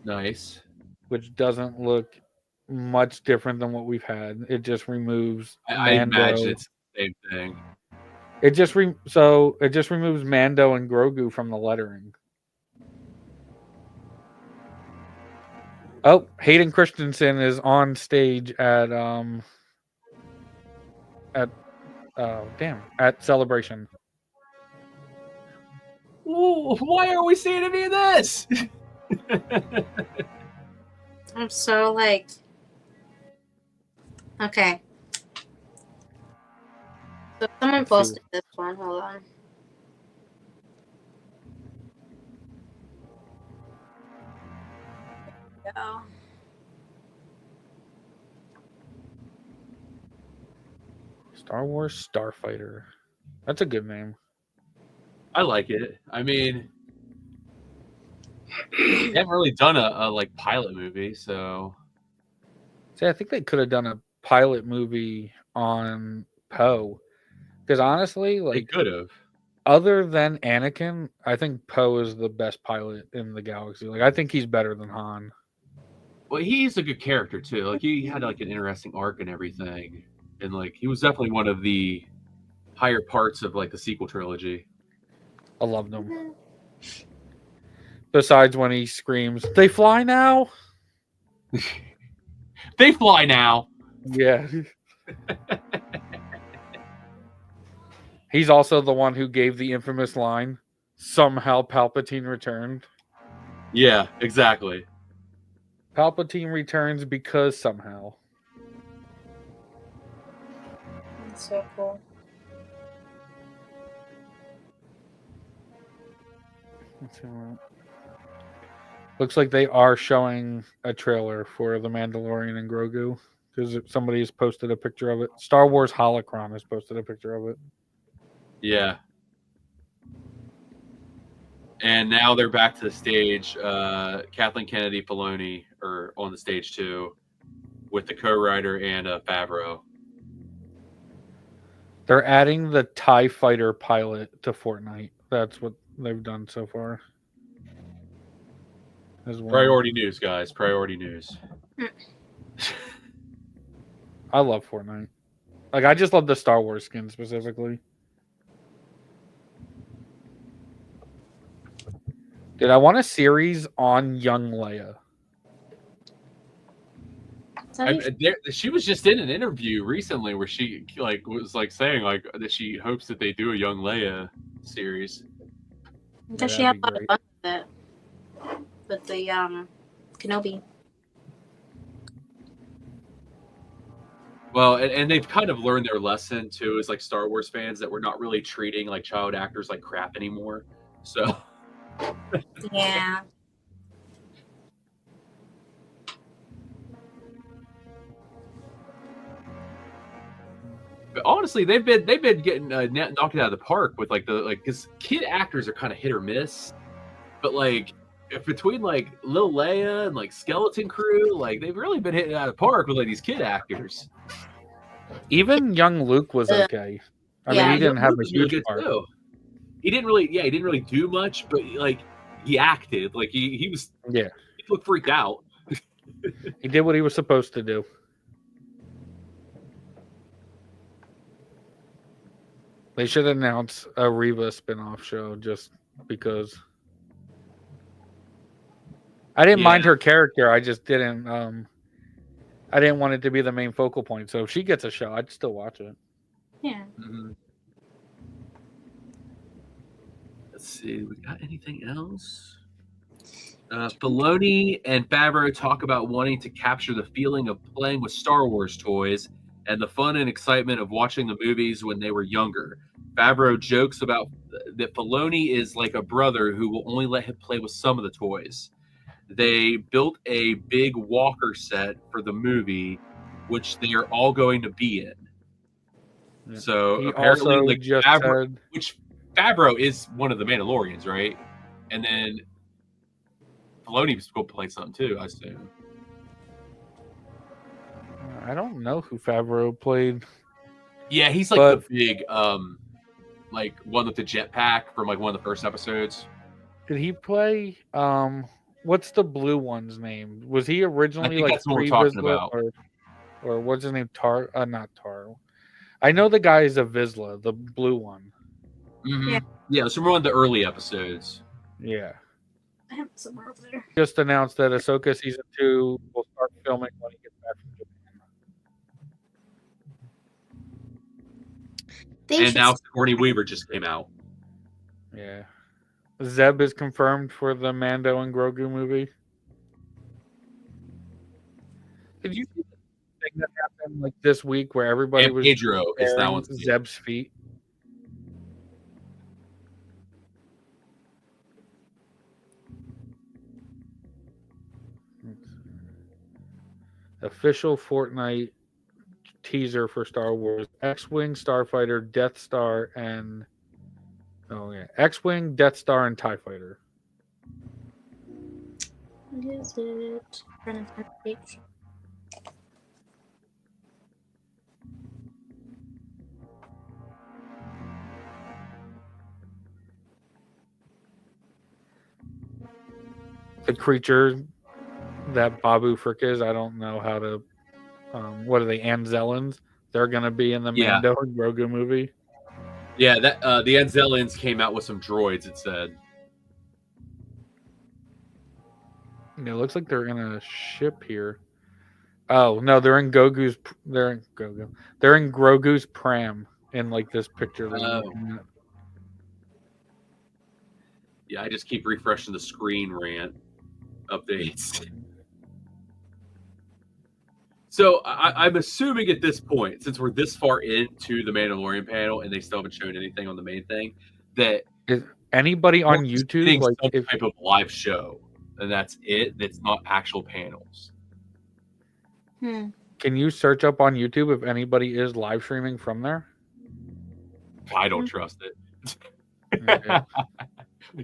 Nice. Which doesn't look much different than what we've had. It just removes I imagine it's the same thing. It just removes Mando and Grogu from the lettering. Oh, Hayden Christensen is on stage at Celebration. Ooh, why are we seeing any of this? I'm so like, okay. So someone posted this one. Hold on. Go. Star Wars Starfighter. That's a good name. I like it. I mean, they haven't really done a like pilot movie, so. See, I think they could have done a pilot movie on Poe, because honestly, like they could have. Other than Anakin, I think Poe is the best pilot in the galaxy. Like, I think he's better than Han. Well, he's a good character too. Like, he had like an interesting arc and everything, and like he was definitely one of the higher parts of like the sequel trilogy. I loved him. Besides when he screams, "They fly now!" They fly now. Yeah. He's also the one who gave the infamous line, "Somehow Palpatine returned." Yeah, exactly. Palpatine returns because somehow. That's so cool. Looks like they are showing a trailer for The Mandalorian and Grogu because somebody has posted a picture of it. Star Wars Holocron has posted a picture of it. Yeah. And now they're back to the stage. Kathleen Kennedy, Filoni are on the stage too, with the co-writer and Favreau. They're adding the TIE Fighter pilot to Fortnite. That's what they've done so far. As well. Priority news, guys. Priority news. I love Fortnite. Like, I just love the Star Wars skin specifically. Dude, I want a series on young Leia. She was just in an interview recently where she was saying that she hopes that they do a young Leia series. Because she had a lot of fun with it. With the Kenobi. Well, and they've kind of learned their lesson too, as like Star Wars fans, that we're not really treating like child actors like crap anymore. So yeah. But honestly, they've been getting knocked out of the park with because kid actors are kind of hit or miss, but like between like Lil Leia and like Skeleton Crew, like they've really been hitting out of the park with like these kid actors. Even young Luke was okay. I mean, he didn't have a huge part. Too. He didn't really do much, but like he acted like he was. Yeah, he looked freaked out. He did what he was supposed to do. They should announce a Reva spinoff show just because. I didn't mind her character. I just didn't. I didn't want it to be the main focal point. So if she gets a show, I'd still watch it. Yeah. Mm-hmm. Let's see. We got anything else? Filoni and Favreau talk about wanting to capture the feeling of playing with Star Wars toys and the fun and excitement of watching the movies when they were younger. Favreau jokes about that Filoni is like a brother who will only let him play with some of the toys. They built a big walker set for the movie, which they are all going to be in. Yeah. So he apparently, like Favreau is one of the Mandalorians, right? And then Filoni's going to play something too, I assume. I don't know who Favreau played. Yeah, he's like the big, like one with the jetpack from like one of the first episodes. Did he play? What's the blue one's name? Was he originally like that's what we're talking about, or what's his name? Not Tar. I know the guy is a Vizsla, the blue one. Mm-hmm. Yeah, it's from one of the early episodes. Yeah. I have somewhere over there. Just announced that Ahsoka season 2 will start filming when he gets back from Japan. And now Sigourney Weaver just came out. Yeah. Zeb is confirmed for the Mando and Grogu movie. Did you see the thing that happened like this week where everybody was Pedro is that one Zeb's feet? Official Fortnite teaser for Star Wars: X-Wing, Starfighter, Death Star, and X-Wing, Death Star, and TIE Fighter. What is it? Page. The creature that Babu Frick is, I don't know how to. What are they? Anzellans? They're going to be in the Mando and Grogu movie. Yeah, that the Anzellans came out with some droids. It said. It looks like they're in a ship here. Oh no, they're in Grogu's. They're in Grogu's pram in like this picture. Yeah, I just keep refreshing the screen rant updates. So I'm assuming at this point, since we're this far into the Mandalorian panel and they still haven't shown anything on the main thing, that is anybody on we're just YouTube getting like some if type of live show, and that's it. That's not actual panels. can you search up on YouTube if anybody is live streaming from there? I don't trust it. Okay.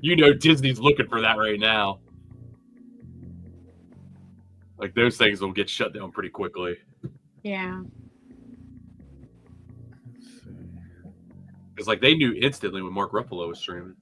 You know, Disney's looking for that right now. Like those things will get shut down pretty quickly. Yeah. Let's see. Because like they knew instantly when Mark Ruffalo was streaming.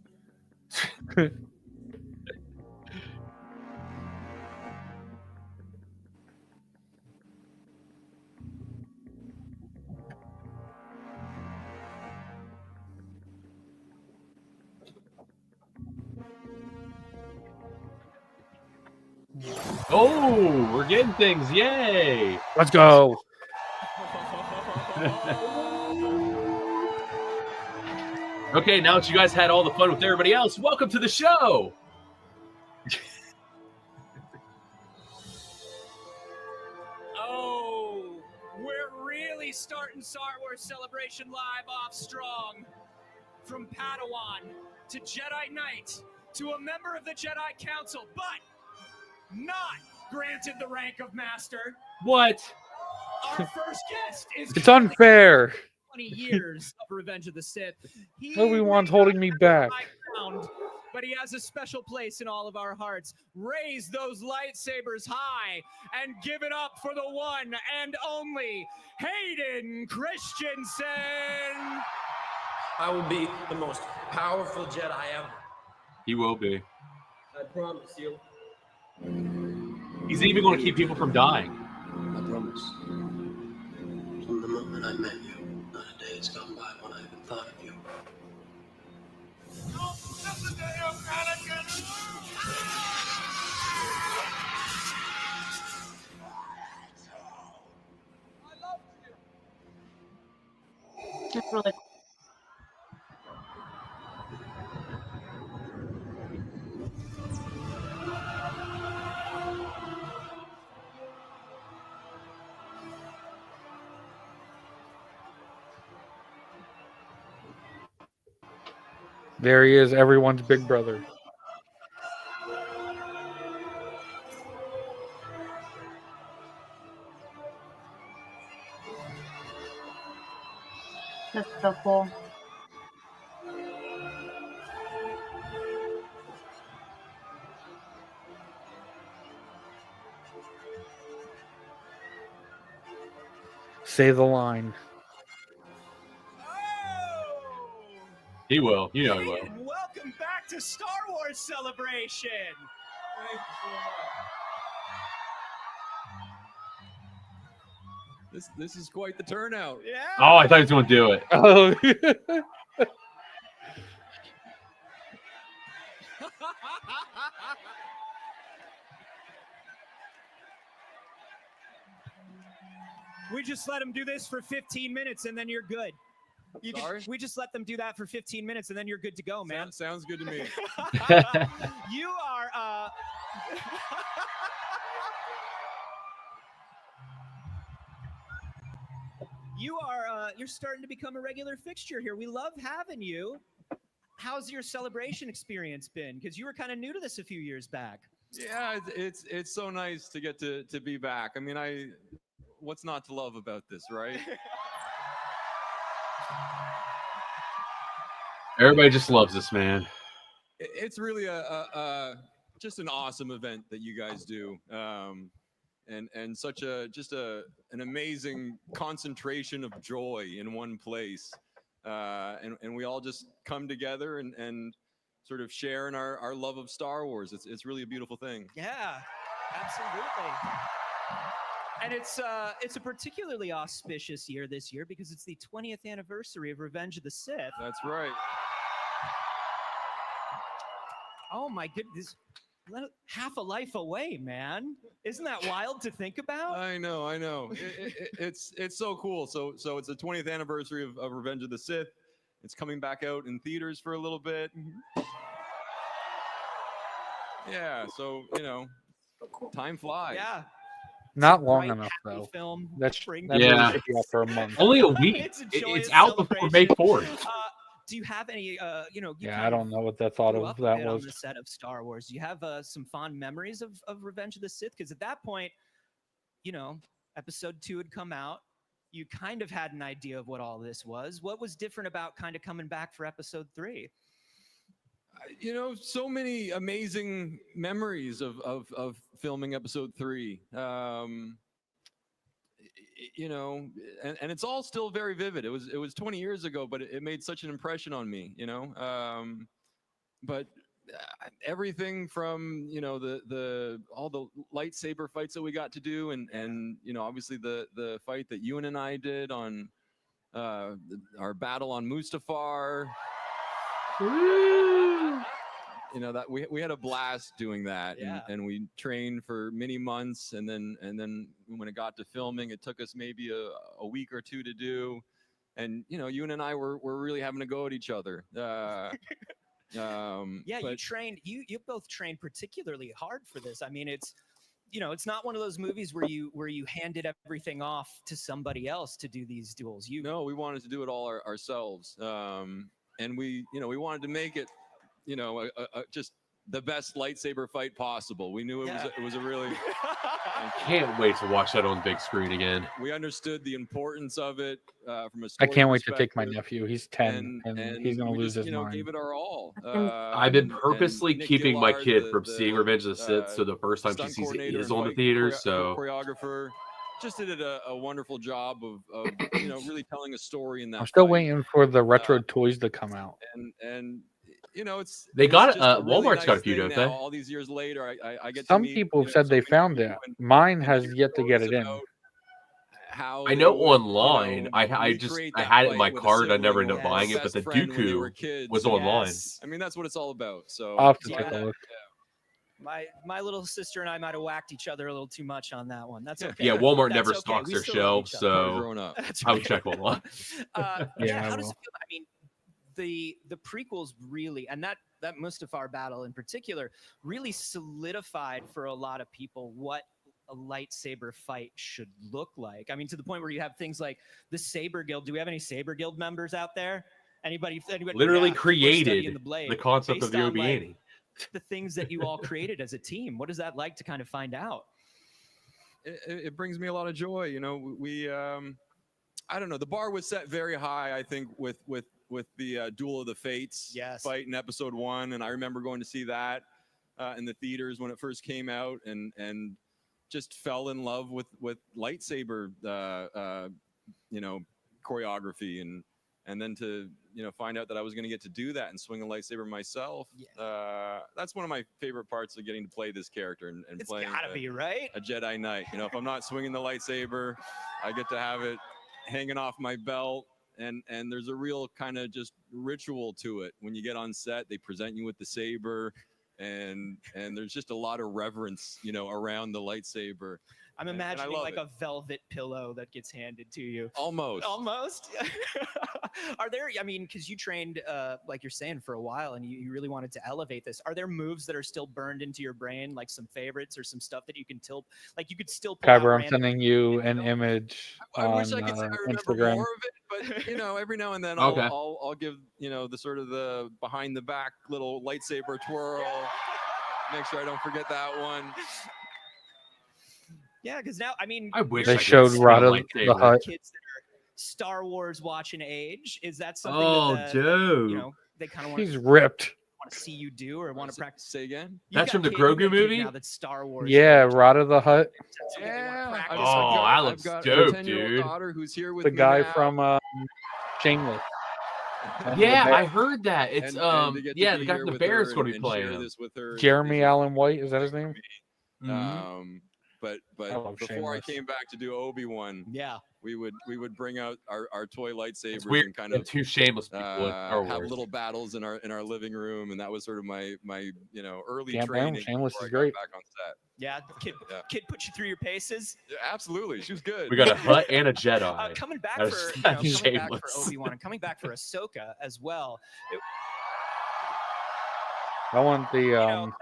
Oh, we're getting things! Yay! Let's go. Okay, now that you guys had all the fun with everybody else, welcome to the show. Oh, we're really starting Star Wars Celebration Live off strong. From Padawan to Jedi Knight to a member of the Jedi Council, but not granted the rank of Master. What? Our first guest is It's unfair. 20 years of Revenge of the Sith. He Obi-Wan's may holding me not back. have high ground, but he has a special place in all of our hearts. Raise those lightsabers high and give it up for the one and only Hayden Christensen. I will be the most powerful Jedi ever. He will be. I promise you. He's even going to keep people from dying. I promise. From the moment I met you, not a day has gone by when I even thought of you. That's really cool. There he is, everyone's big brother. That's so cool. Say the line. He will. You know he will. Hayden, welcome back to Star Wars Celebration. Thank you so much. This is quite the turnout. Yeah. Oh, I thought he was going to do it. Oh, We just let them do this for 15 minutes and then you're good. Sorry? We just let them do that for 15 minutes and then you're good to go, man. Sounds good to me. You are you're starting to become a regular fixture here. We love having you. How's your celebration experience been? Because you were kind of new to this a few years back. Yeah, it's so nice to get to be back. I mean, what's not to love about this, right? Everybody just loves this man. It's really a just an awesome event that you guys do, and such an amazing concentration of joy in one place, and we all just come together and sort of share in our love of Star Wars. It's really a beautiful thing. Yeah, absolutely. And it's a particularly auspicious year this year because it's the 20th anniversary of Revenge of the Sith. That's right. Oh my goodness. Half a life away, man. Isn't that wild to think about? I know. It's so cool. So it's the 20th anniversary of Revenge of the Sith. It's coming back out in theaters for a little bit. Yeah, so time flies. Yeah. Not long bright, enough happy though. Film. That's Bring that Yeah. movie should be out for a month. Only a week. It's a It's joyous out before May celebration. 4th. Do you have any? You Yeah, kind I don't know what the thought grew of up a that bit on was. the set of Star Wars. Do you have some fond memories of Revenge of the Sith? Because at that point, Episode 2 had come out. You kind of had an idea of what all this was. What was different about kind of coming back for Episode 3? So many amazing memories of filming Episode 3. And it's all still very vivid. It was 20 years ago, but it made such an impression on me. But everything from all the lightsaber fights that we got to do, and obviously the fight that Ewan and I did on our battle on Mustafar. That we had a blast doing that. Yeah. and we trained for many months, and then when it got to filming, it took us maybe a week or two to do. And Ewan and I were really having to go at each other. You trained. You both trained particularly hard for this. I mean, it's not one of those movies where you handed everything off to somebody else to do these duels. No, we wanted to do it all ourselves, and we wanted to make it just the best lightsaber fight possible. We knew it was a really. I can't wait to watch that on big screen again. We understood the importance of it from a. I can't wait to take my perspective. nephew. He's 10, and he's gonna we lose just, his mind. gave it our all. I've been and purposely Nick keeping my Gillard, kid from seeing Revenge of the Sith, so the first time she stunt sees it coordinator is and on the fight theater. So choreographer just did a wonderful job of really telling a story in that. I'm still fight. waiting for the retro toys to come out. And it's They got it's just a really Walmart's got a nice few, thing don't now. they? All these years later, I get Some to meet, people have so said they many found people it. and Mine hear has yet to get stories it in. about how I know they would, online. I recreate I that had it in my fight with a card. I never sibling ended up or a buying it, but best the friend when they were Dooku kids. was online. Yes. I mean, that's what it's all about. So I'll have to Yeah. take a look. My little sister and I might have whacked each other a little too much on that one. That's Yeah. okay. Yeah, Walmart That's never okay. stocks We their still love shelves, each other. Probably so growing up. That's I would okay. check online. Yeah, how I does will. it feel? I mean, the prequels really, and that Mustafar battle in particular, really solidified for a lot of people what a lightsaber fight should look like. I mean, to the point where you have things like the Saber Guild. Do we have any Saber Guild members out there? Anybody Literally yeah, people created studying the blade the concept of based the on, like, Obiani. the things that you all created as a team. What is that like to kind of find out? It brings me a lot of joy. We I don't know. The bar was set very high, I think, with the Duel of the Fates Yes. fight in Episode 1, and I remember going to see that in the theaters when it first came out, and just fell in love with lightsaber, choreography, and then to find out that I was going to get to do that and swing a lightsaber myself. Yeah. That's one of my favorite parts of getting to play this character and It's playing gotta be, right? a Jedi Knight. If I'm not swinging the lightsaber, I get to have it hanging off my belt, and there's a real kind of just ritual to it. When you get on set, they present you with the saber, and there's just a lot of reverence, around the lightsaber. I'm And I imagining love like it. a velvet pillow that gets handed to you. Almost. Almost. Are there, I mean, because you trained, like you're saying, for a while, and you really wanted to elevate this. Are there moves that are still burned into your brain, like some favorites or some stuff that you can like you could still pull out Kyber, I'm random- sending you an image I on wish I could say I remember Instagram. more of it, but every now and then Okay. I'll give the sort of the behind the back little lightsaber twirl. Make sure I don't forget that one. Yeah, because now, I mean, I wish They I could showed see a Rada lightsaber. the Hutt. kids that are Star Wars watching age. Is that something Oh, that dude. they kind of want He's ripped. to see you do or want to practice? Say again. You've That's got from the kid- you've got Grogu a kid movie? Now that's Star Wars. Yeah, age. Rada the Hutt, That's something they wanna Yeah. practice. Oh, that looks got dope, a 10-year-old dude. daughter who's here with the me guy now. from Shameless. Yeah, the I heard that. It's And to get to yeah, be the guy here from the with Bears her going to be and playing share him. this with her Jeremy is Allen White, is that his name? Mhm. But love before I Shameless. came back to do Obi-Wan, Yeah. we would bring out our toy lightsabers It's weird. and kind Kind of two shameless people in Star have Wars. little battles in our living room, and that was sort of my early Damn, training. Shameless before is I got great. Back on set. Yeah. Yeah. Kid put you through your paces. Yeah, absolutely, she was good. We got a Hutt and a Jedi. Coming back That for is- coming that's back for shameless. Obi-Wan and coming back for Ahsoka as well. I want the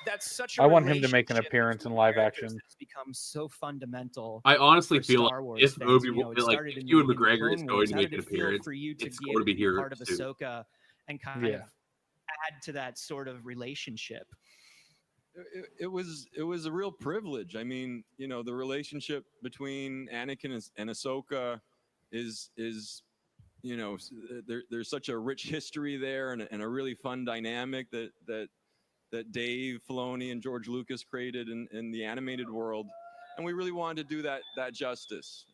that's such a I want him to make an relationship appearance in between live characters action. that's become so fundamental. I honestly for feel Star like Wars if fans. Obi You know, Wan, it like started if in Ewan the McGregor is Clone going Wars. to How make did an it feel appearance, for you to it's be going able to be to be part of Heroes too. Ahsoka and kind Yeah. of add to that sort of relationship? It was a real privilege. I mean, you know, the relationship between Anakin and Ahsoka is you know, there's such a rich history there and a really fun dynamic that Dave Filoni and George Lucas created in the animated world, and we really wanted to do that justice.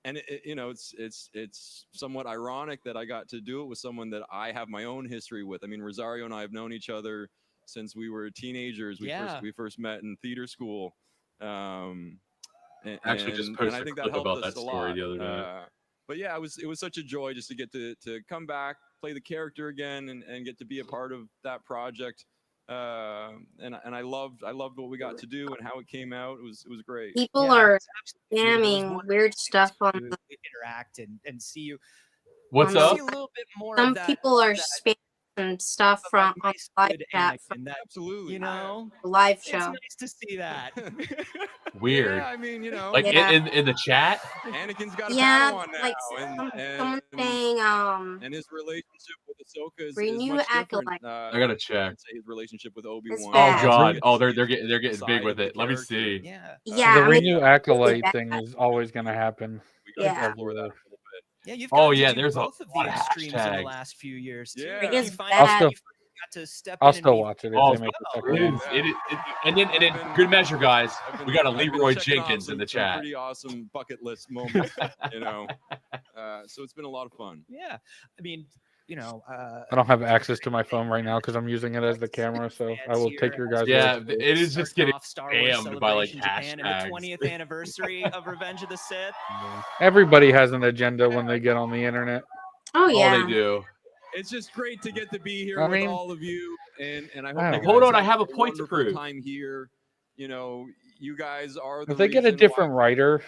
And you know, it's somewhat ironic that I got to do it with someone that I have my own history with. I mean, Rosario and I have known each other since we were teenagers. We first met in theater school. Actually, just and posted I a think that clip helped about us that a story lot. the other day. But yeah, it was such a joy just to get to come back, play the character again, and get to be a part of that project. And I loved what we got to do and how it came out. It was great. People Yeah, are it's absolutely beautiful. It was spamming wonderful weird to stuff on to the. interact and see you. What's on up? See a little bit more Some of that. people are that spamming stuff of from that on nice, live good chat from Anakin. That Absolutely. you know, the live it's show. nice to see that. Weird. Yeah, I mean, you know, Like Yeah. in the chat. Anakin's got a Yeah, Padawan now, like someone saying and his relationship with Ahsoka is Renew much different. Acolyte. I gotta check. I'd say his relationship with Obi It's Wan. Oh bad. God. Oh, they're getting big with it. Let me see. Yeah. Yeah, The I mean, Renew Acolyte bad. thing is always going to happen. We got to Yeah. explore that a little bit. Yeah, you've Oh, gotten yeah, to do there's a both of lot the of extremes in the hashtags. last few years too. Yeah. It gets You find I'll out still- you got to step I'll in still and be watch it if Oh, they make the well. second It one. is. And then good measure, guys. We got a I've been Leroy checking off Jenkins in the some chat. pretty awesome bucket list moments, you know. So it's been a lot of fun. Yeah, I mean, you know, I don't have access to my phone right now because I'm using it as the camera, so I will take your guys' Yeah, word for it. it is just getting off Star Wars spammed by like Celebration Japan and the hashtags. 20th anniversary of Revenge of the Sith. Everybody has an agenda when they get on the internet. Oh Oh, yeah. they do. It's just great to get to be here I with mean- all of you, and I Wow. hope you Hold guys on, I have a point to wonderful prove. time here. You know, you guys are the If they get a reason different why writer,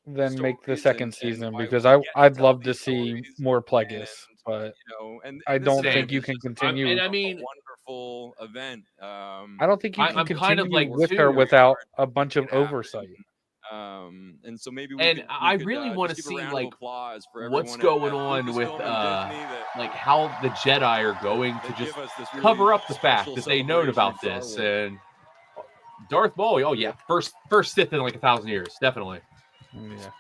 then make the stories second and season why because we get to I'd tell love to these see stories. more Plagueis, And, but you know, and I this don't event think you is can just a continue. And I mean, wonderful event. I don't think you can I'm continue kind of like, with her too, without a bunch of it happen. oversight. And so maybe we And could, I could, really just wanna give a see, round of like, applause for what's everyone going at on with, Lucasfilm and Disney that like how the Jedi are going to give just us this really cover up the fact special that they known celebration about of Star this. Wars. And Darth Maul, oh yeah, first Sith in like 1,000 years, definitely. Yeah.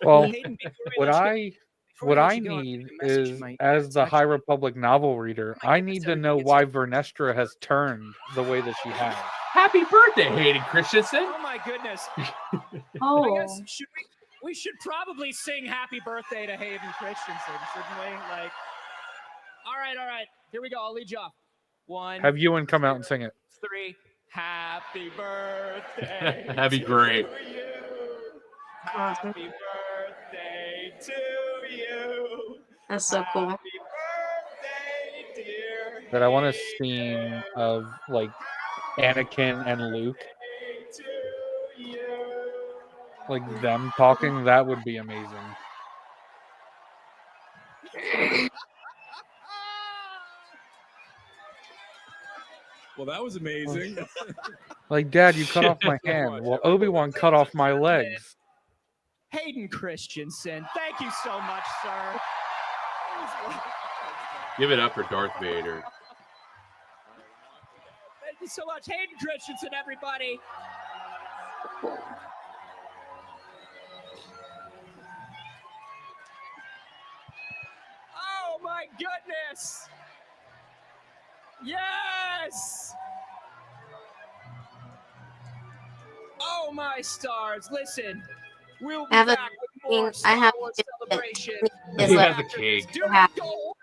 Well, Hayden, before we what let you go- before we what let I you go, need make a message is, in my as ears. the High Actually, Republic novel reader, my I goodness, need to everybody know gets- why Vernestra has turned the way that she has. Happy birthday, Hayden Christensen. Oh my goodness! I Oh. guess we should probably sing "Happy Birthday" to Hayden Christensen, shouldn't we? Like, all right, here we go. I'll lead you off. 1, Have Ewan come out and sing it. 3. Happy birthday. That'd be great. To you. Happy birthday to you. That's so cool. Happy birthday, dear. That I want a scene of like Anakin and Luke, To you. like them talking. That would be amazing. Well, that was amazing. Like, Dad, you cut off my so hand. much. Well, Obi-Wan cut off my legs. Hayden Christensen, thank you so much, sir. Give it up for Darth Vader. Thank you so much, Hayden Christensen, everybody. Oh my goodness! Yes! Oh my stars! Listen, we'll be I have a back with more thing- Star I have Wars to- celebration. It's He like- has a cake. Do Yeah. it, go!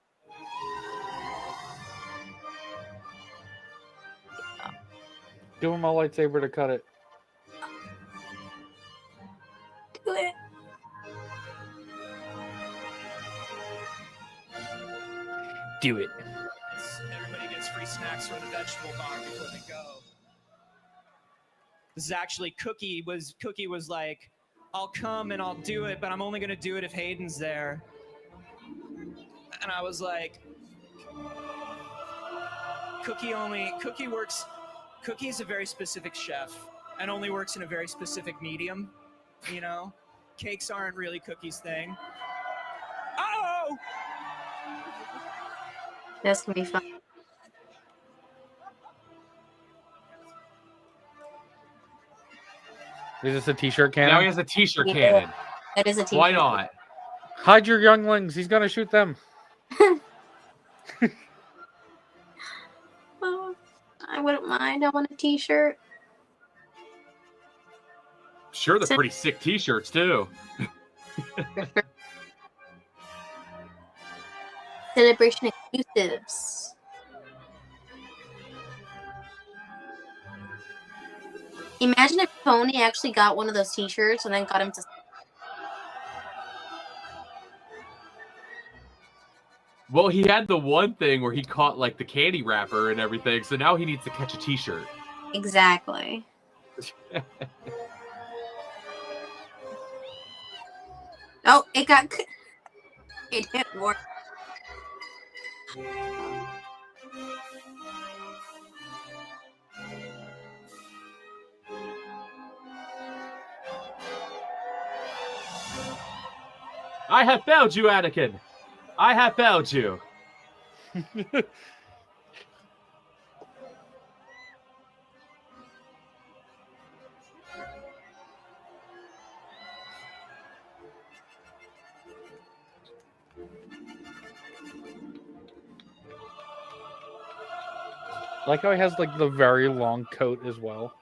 Give him a lightsaber to cut it. Do it. Do it. Everybody gets free snacks from the vegetable bar before they go. This is actually Cookie was like, I'll come and I'll do it, but I'm only gonna do it if Hayden's there. And I was like, Cookie works. Cookie is a very specific chef and only works in a very specific medium. You know, cakes aren't really Cookie's thing. Oh! This can be fun. Is this a t-shirt cannon? Now he has a t-shirt Yeah. cannon. That is a t-shirt. Why not? Hide your younglings. He's gonna shoot them. Oh, I wouldn't mind. I want a t-shirt. Sure, they're pretty sick t-shirts too. Celebration exclusives. Imagine if Tony actually got one of those t-shirts and then got him to. Well, he had the one thing where he caught like the candy wrapper and everything, so now he needs to catch a t-shirt. Exactly. Oh, it got. It hit more. I have failed you, Anakin. I have failed you. Like how he has like the very long coat as well.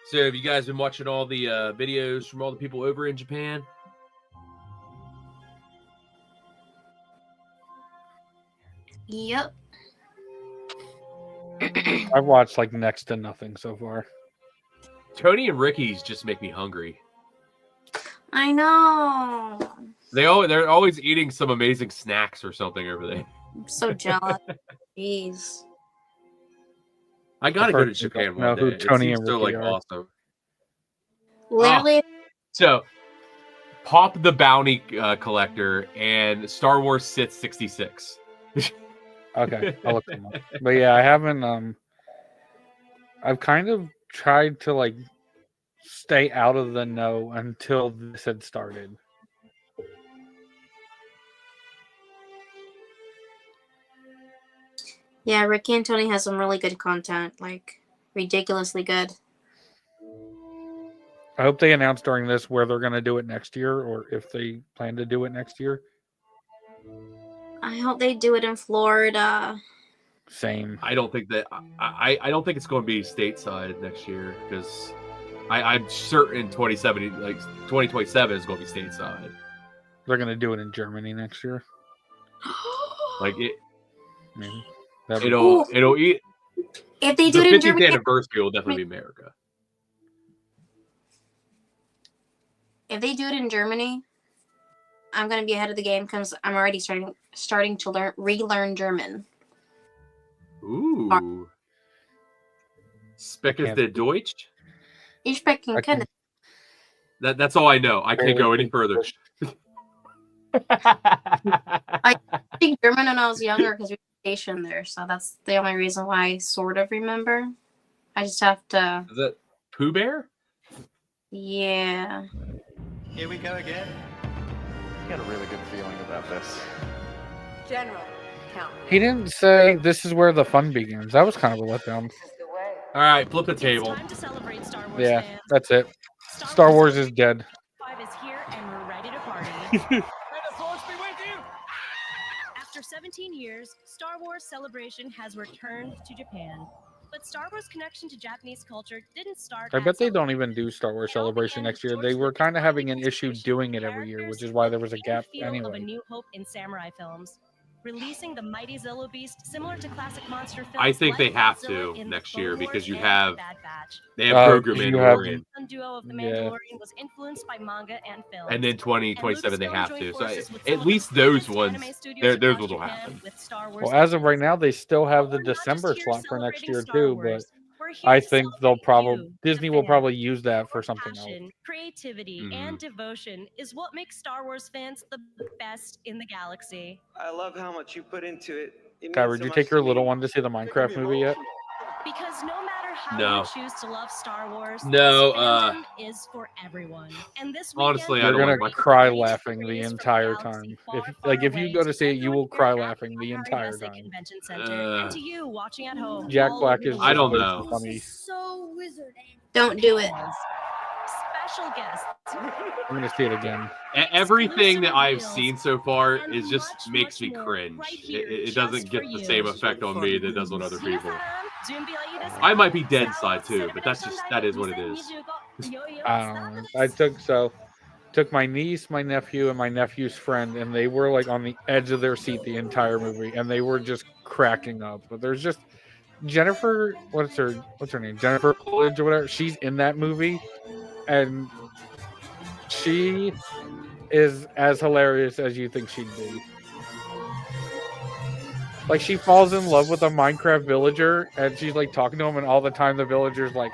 So have you guys been watching all the videos from all the people over in Japan? Yep. I've watched like next to nothing so far. Tony and Ricky's just make me hungry. I know. They're always eating some amazing snacks or something over there. I'm so jealous. Jeez. I gotta go to First, you Japan don't know one who day. It Tony seems and so Ricky like are. awesome. Literally, So, Pop the Bounty Collector and Star Wars Sith 66. Okay, I'll look them up. But yeah, I haven't. I've kind of tried to like stay out of the know until this had started. yeah, Ricky and Tony has some really good content, like ridiculously good. I hope they announce during this where they're going to do it next year, or if they plan to do it next year. I hope they do it in Florida. Same. I don't think that I don't think it's going to be stateside next year because I'm certain 2027 is going to be stateside. They're going to do it in Germany next year. Like it, Maybe. it'll eat. If they do The it in 50th Germany, anniversary will definitely be America. if they do it in Germany, I'm gonna be ahead of the game because I'm already starting to relearn German. Ooh. Sprechen Sie Deutsch? Ich spreche I can- That's all I know. I can't go any further. I speak German when I was younger because we were stationed there, so that's the only reason why I sort of remember. I just have to, Is that Pooh Bear? yeah. Here we go again. I got a really good feeling about this. General, count. He didn't say this is where the fun begins. That was kind of a letdown. All right, flip the table. It's time to celebrate Star Wars Yeah, fans. that's it. Star Wars is dead. 5 is here and we're ready to party. May the force be with you. After 17 years, Star Wars Celebration has returned to Japan. But Star Wars' connection to Japanese culture didn't start. I bet they don't even do Star Wars Celebration next year. They were kind of having an issue doing it every year, which is why there was a gap Of A anyway. New Hope in samurai films. Releasing the mighty Zillo Beast, similar to classic monster films. I think they like have Godzilla to in next Clone year Wars because you and have Bad Batch. they have Grogu you have- Mandalorian, The duo of the Yeah. Mandalorian was influenced by manga and film. and then 2027 they Lucasfilm have joined to. So forces with some at of least the those biggest ones, anime studios those across will Japan happen. with Star Wars Well, as of right fans. now, they still have the We're not December just here slot for next celebrating year Star too, but Wars. We're here I to think they'll celebrate probably you, Disney the will fan. probably use that for Your something else. passion, creativity, Mhm. and devotion is what makes Star Wars fans the best in the galaxy. I love how much you put into it. It Kyra, means did so you much take to your me. little one to see the Minecraft movie yet? Because no matter how No. you choose to love Star Wars, No, this fandom is for everyone. And this honestly, weekend, I You're don't gonna like my cry great laughing the stories from entire galaxy time. far, If far if you away go to see it, everyone you will here cry at laughing the Harry entire Messe time. Convention Center, and to you watching at home. Jack all Black over is the I don't world. know. funny. So wizarding. Don't do it. Special guests. I'm gonna see it again. Everything that I've reveals, seen so far and is just much, makes much me more cringe. right here, It just doesn't for get the you. same effect on me that it does on other people. 準備はいいですか？I might be dead side too, but that is what it is. I don't know. I took my niece, my nephew, and my nephew's friend, and they were like on the edge of their seat the entire movie, and they were just cracking up. But there's just Jennifer, what's her name? Jennifer Coolidge or whatever. She's in that movie, and she is as hilarious as you think she'd be. Like, she falls in love with a Minecraft villager, and she's like talking to him, and all the time the villager's like,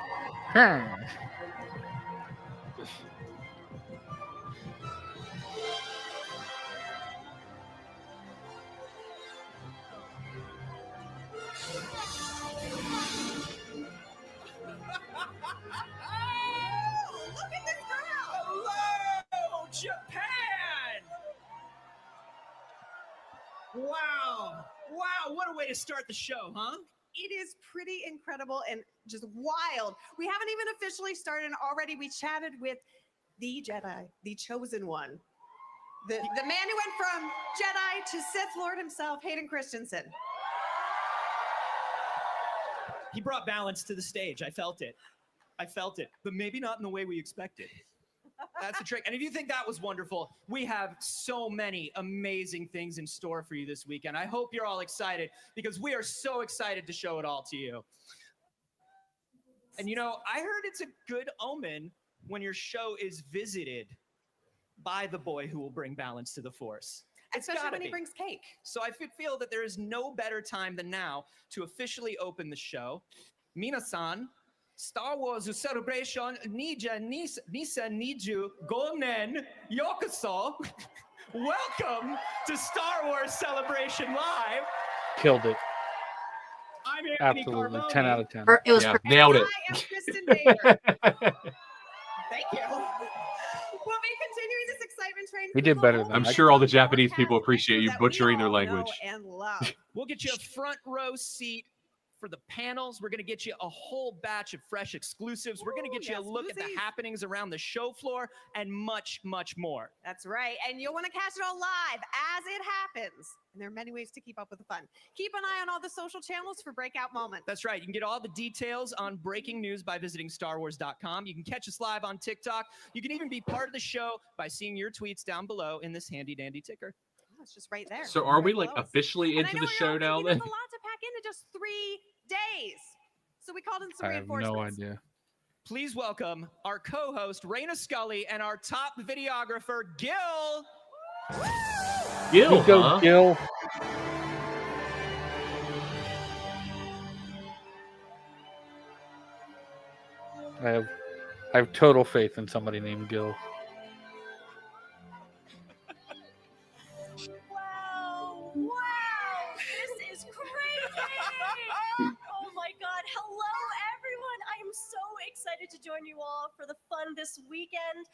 Look at this girl! Hello, Japan! Wow. Wow, what a way to start the show, huh? It is pretty incredible and just wild. We haven't even officially started, and already we chatted with the Jedi, the chosen one, the man who went from Jedi to Sith Lord himself, Hayden Christensen. He brought balance to the stage. I felt it. But maybe not in the way we expected. That's the trick. And if you think that was wonderful, we have so many amazing things in store for you this weekend. I hope you're all excited because we are so excited to show it all to you. And you know, I heard it's a good omen when your show is visited by the boy who will bring balance to the Force. It's Especially gotta when he be. brings cake. So I feel that there is no better time than now to officially open the show. Minasan, Star Wars Celebration Nija Nisa Niju Gonen Yokoso. Welcome to Star Wars Celebration Live. killed it. I'm Anthony Absolutely. Carboni. 10 out of 10. It was Yeah, perfect. nailed it. I am Kristen Bader. Thank you. We'll be continuing this excitement train. He through did the better whole than I'm I sure all the broadcast Japanese people and appreciate you that we butchering their all know language. And love. We'll get you a front row seat for the panels. We're going to get you a whole batch of fresh exclusives. We're going to Ooh, get you a yes, look at the exclusives. happenings around the show floor and much, much more. That's right. And you'll want to catch it all live as it happens. And there are many ways to keep up with the fun. Keep an eye on all the social channels for breakout moments. That's right. You can get all the details on breaking news by visiting starwars.com. You can catch us live on TikTok. You can even be part of the show by seeing your tweets down below in this handy dandy ticker. Oh, it's just right there. So are we Right like below us. officially And I into know the what show you're all now thinking, then? There's a lot to pack into just 3 days. So we called in some I have no reinforcements. idea. Please welcome our co-host, Raina Scully, and our top videographer, Gil. Gil, Nico huh? Gil. I have total faith in somebody named Gil. Wow! Wow! This is crazy! Oh my God! Hello, everyone! I am so excited to join you all for the fun this weekend,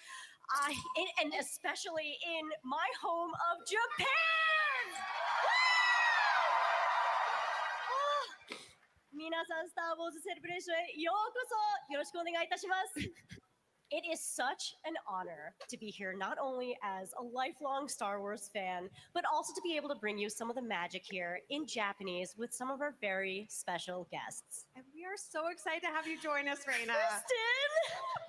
and especially in my home of Japan. Woo! 皆さん、スター・ウォーズ・セレブレーションへようこそよろしくお願いいたします。It is such an honor to be here, not only as a lifelong Star Wars fan, but also to be able to bring you some of the magic here in Japanese with some of our very special guests. And we are so excited to have you join us, Raina.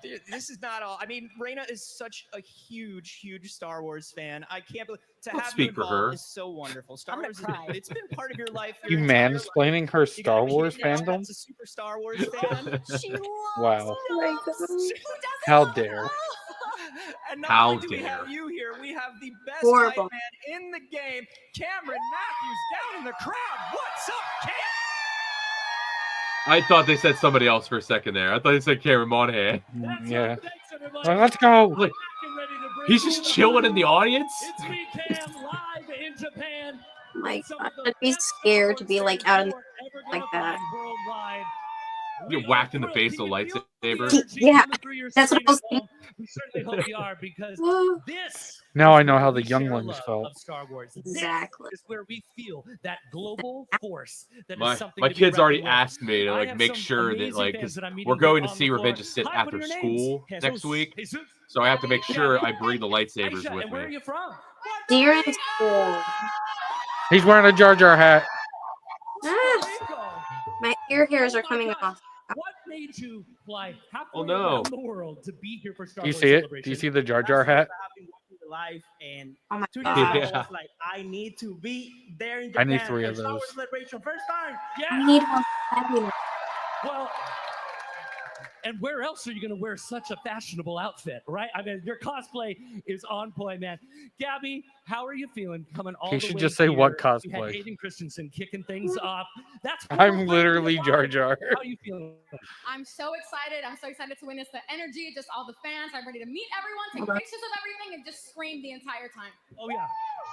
Kristen! This is not all. I mean, Raina is such a huge Star Wars fan. I can't believe to Don't have speak you for involved her. is so wonderful. Star I'm gonna Wars, cry. it's been part of your life. You your entire life. mansplaining her You Star gotta be Wars here now. fandom? That's a super Star Wars fan. She loves Wow. my Knobs. God. Who doesn't How love dare. Knobs? And not How only do we have dare. you here, we have the best Horrible. hype man in the game, Cameron Matthews, down in the crowd. What's up, Cam? I thought they said somebody else for a second there. I thought they said Cameron Monahan. Yeah. Well, let's go. Like, he's just chilling in the audience. It's me, Cam, live in Japan. My God, I'd be scared to be like out in like that. You get whacked in the face with a lightsaber. Yeah, that's what I was thinking. We certainly hope you are, because Whoa. this Now is I know where how we the share younglings love felt. of Star Wars. Exactly. This is where we feel that global force. That My is something my to be kids already reckoned with. asked me to I like have make some sure that amazing like fans 'cause that I'm meeting we're going to on see the Revenge floor. of Sith Hi, what after are your names? school Jesus. next week, Jesus. so I have to make sure Gabby. I bring the lightsabers Aisha, with and where are me. you from? Deer in school. He's wearing a Jar Jar hat. Ah, my ear hairs are coming off. What made you fly halfway Oh, no. around the world to be here for Star Do you Wars see it? Celebration? Do you see the Jar Jar hat? Live and Oh my 2 days God. ago, I Yeah. was like, I need to be there in I Japan. need 3 for of Star Wars those. Celebration first time. I need one. Fabulous. Well, and where else are you going to wear such a fashionable outfit, right? I mean, your cosplay is on point, man. Gabby, how are you feeling coming all He the should way just say what here? We had cosplay. Hayden Christensen kicking things off. That's I'm literally Jar Jar. How are you feeling? I'm so excited. I'm so excited to witness the energy, just all the fans. I'm ready to meet everyone, take pictures of everything, and just scream the entire time. Oh, yeah.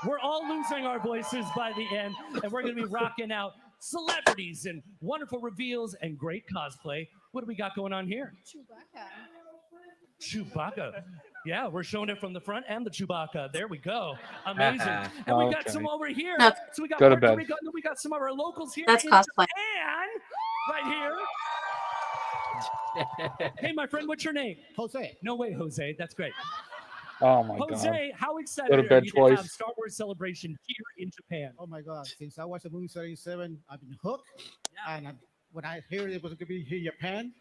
We're all losing our voices by the end, and we're going to be rocking out celebrities and wonderful reveals and great cosplay. What do we got going on here? Chewbacca. Yeah, we're showing it from the front and the Chewbacca. There we go. Amazing. And we got Okay. some over here. No. So we got Go to Puerto bed. Rico, and we got some of our locals here. That's in cosplay. Japan, right here. Hey, my friend, what's your name? Jose. No way, Jose. That's great. Oh my god. Jose, how excited Go to are bed you to have twice. Star Wars Celebration here in Japan? Oh my God. Since I watched the movie 77, I've been hooked. And when I heard it was going to be here in Japan,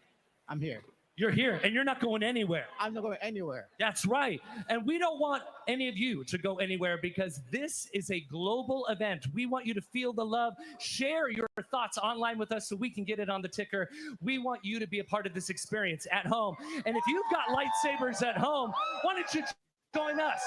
I'm here. You're here, and you're not going anywhere. I'm not going anywhere. That's right. And we don't want any of you to go anywhere because this is a global event. We want you to feel the love, share your thoughts online with us so we can get it on the ticker. We want you to be a part of this experience at home. And if you've got lightsabers at home, why don't you join us?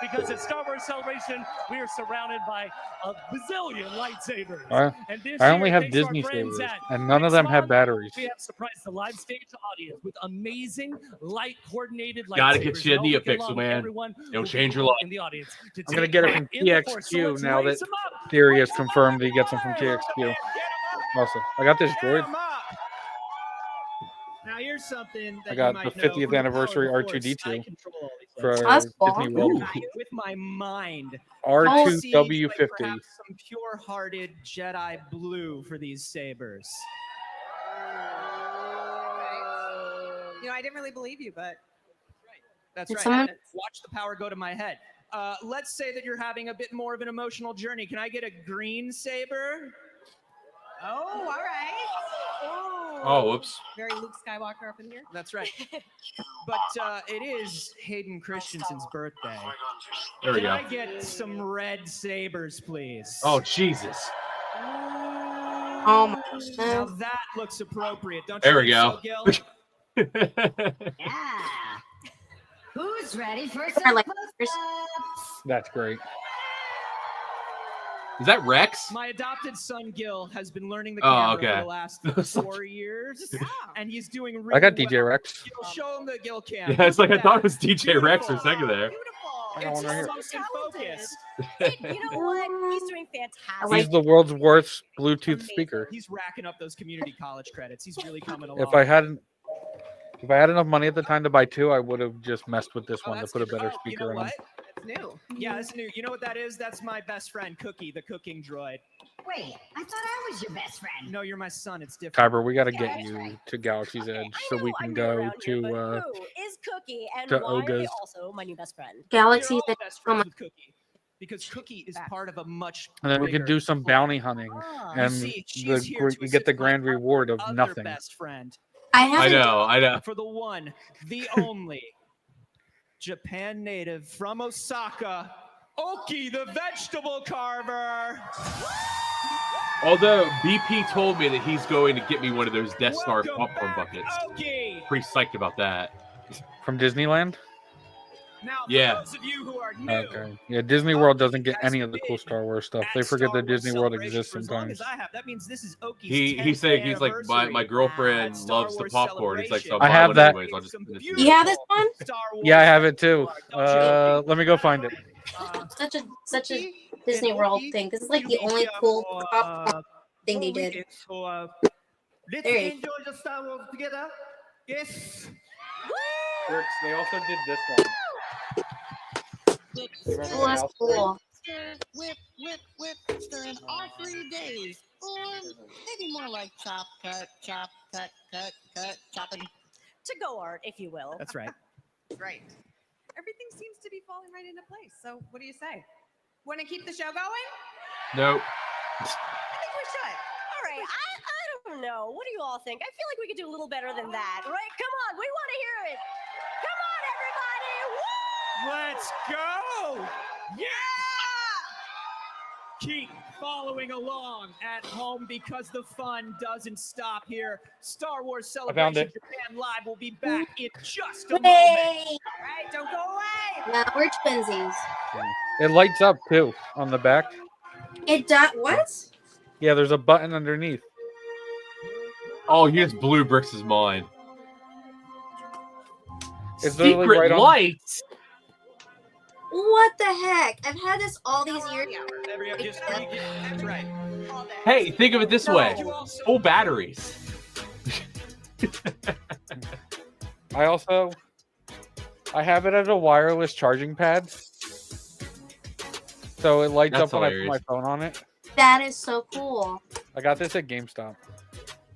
Because at Star Wars Celebration, we are surrounded by a bazillion lightsabers. And this I only year, have thanks to our Disney friends sabers, at and none of them have Rexon, batteries. We have surprised the live stage audience with amazing light coordinated lightsabers. Gotta get you a And all week Neopixel, long, man. everyone It'll will be change your there life. in the audience to I'm gonna take get it part from in the Force. So TXQ let's now that raise 'em up. Theory has confirmed he gets them from TXQ. Also, I got this droid. Now here's something that I got you the might know 50th from the power anniversary of the Force. R2D2 I control all these for lightsabers. That's cool. Disney World. With my mind. R2W50. Perhaps some pure-hearted Jedi blue for these sabers. You know, I didn't really believe you, but That's Did right. someone- Watch the power go to my head. Let's say that you're having a bit more of an emotional journey. Can I get a green saber? oh, all right. Oh, whoops. Very Luke Skywalker up in here. That's right. But it is Hayden Christensen's birthday. There we Can go. I get some red sabers, please? Oh, Jesus. Oh my Now God. that looks appropriate, don't There you we think go. so, Gil? Yeah. Who's ready for Our some lightsabers. That's great. Is that Rex? My adopted son Gil has been learning the Oh, camera okay. for the last 4 years, and he's doing really I got DJ well. Rex. Gil, show him the Gil cam. Yeah, it's like I Look at thought that. it was DJ Rex for a second there. I got It's one right here. just so focused. You know what? He's doing fantastic. He's the world's worst Bluetooth Amazing. speaker. He's racking up those community college credits. He's really coming along. If I had enough money at the time to buy 2, I would have just messed with this one to that's put a good. better Oh, speaker you know in. what? It's new. Yeah, that's new. You know what that is? That's my best friend Cookie, the cooking droid. Wait, I thought I was your best friend. No, you're my son. It's different. Kyber, we got to get you to Galaxy's Edge so we can go to Who is Cookie and to why are they Oga's. also my new best friend? Galaxy. You're all best friends with Cookie because Cookie is part of a much And then we can bigger do some bounty hunting, You and see, she's here to you get the assist grand my reward of other nothing. best friend. I know. For the one, the only Japan native from Osaka, Oki the vegetable carver. Although BP told me that he's going to get me one of those Death Star popcorn buckets. Oki. Pretty psyched about that. From Disneyland? Now, for Yeah. those of you who are new, Okay. Yeah, Disney World doesn't get any of the cool Star Wars stuff. They forget that Disney World exists for as long sometimes. as I have, that means this is Oki's He 10th said he's like my anniversary girlfriend Star loves the Wars popcorn. He's like, so I'll I buy have one that. anyways. I'll just You have this one? Yeah, I have it too. Let me go find it. Such a Disney World thing. This is like the only cool popcorn thing they did. So let's There you enjoy the Star Wars together. Yes. They also did this one. Oh, that's cool. Whip, stirring all 3 days. Or maybe more like chop, cut, chopping. To go art, if you will. That's right. Right. Everything seems to be falling right into place. So what do you say? Want to keep the show going? Nope. I think we should. All right, I don't know. What do you all think? I feel like we could do a little better than that, right? Come on, we want to hear it. Come on, everybody! Woo! Let's go! Yeah! Keep following along at home because the fun doesn't stop here. Star Wars found Celebration it. Japan Live will be back in just a Yay! moment. All right, don't go away. Now we're twinsies. It lights up too on the back. It does. What? Yeah, there's a button underneath. Oh, he just blew Bricks' mind. It's literally Secret right on- lights. What the heck? I've had this all these years. That's right. Hey, think of it this way: full batteries. I have it as a wireless charging pad. So it lights That's up when I put hilarious. my phone on it. That is so cool. I got this at GameStop.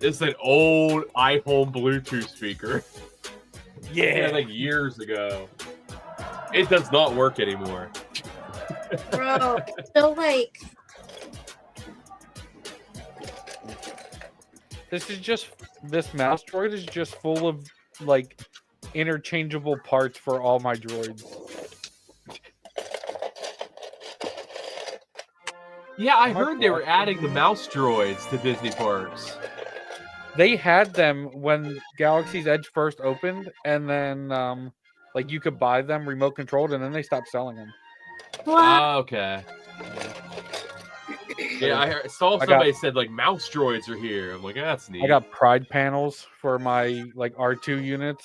It's an old iPhone Bluetooth speaker. Yeah. Like years ago. It does not work anymore. Bro, so like This mouse droid is just full of like interchangeable parts for all my droids. Yeah, I heard they were adding the mouse droids to Disney parks. They had them when Galaxy's Edge first opened, and then like you could buy them remote controlled, and then they stopped selling them. Oh, okay. Yeah, I saw somebody said like mouse droids are here. I'm like, that's neat. I got pride panels for my like R2 units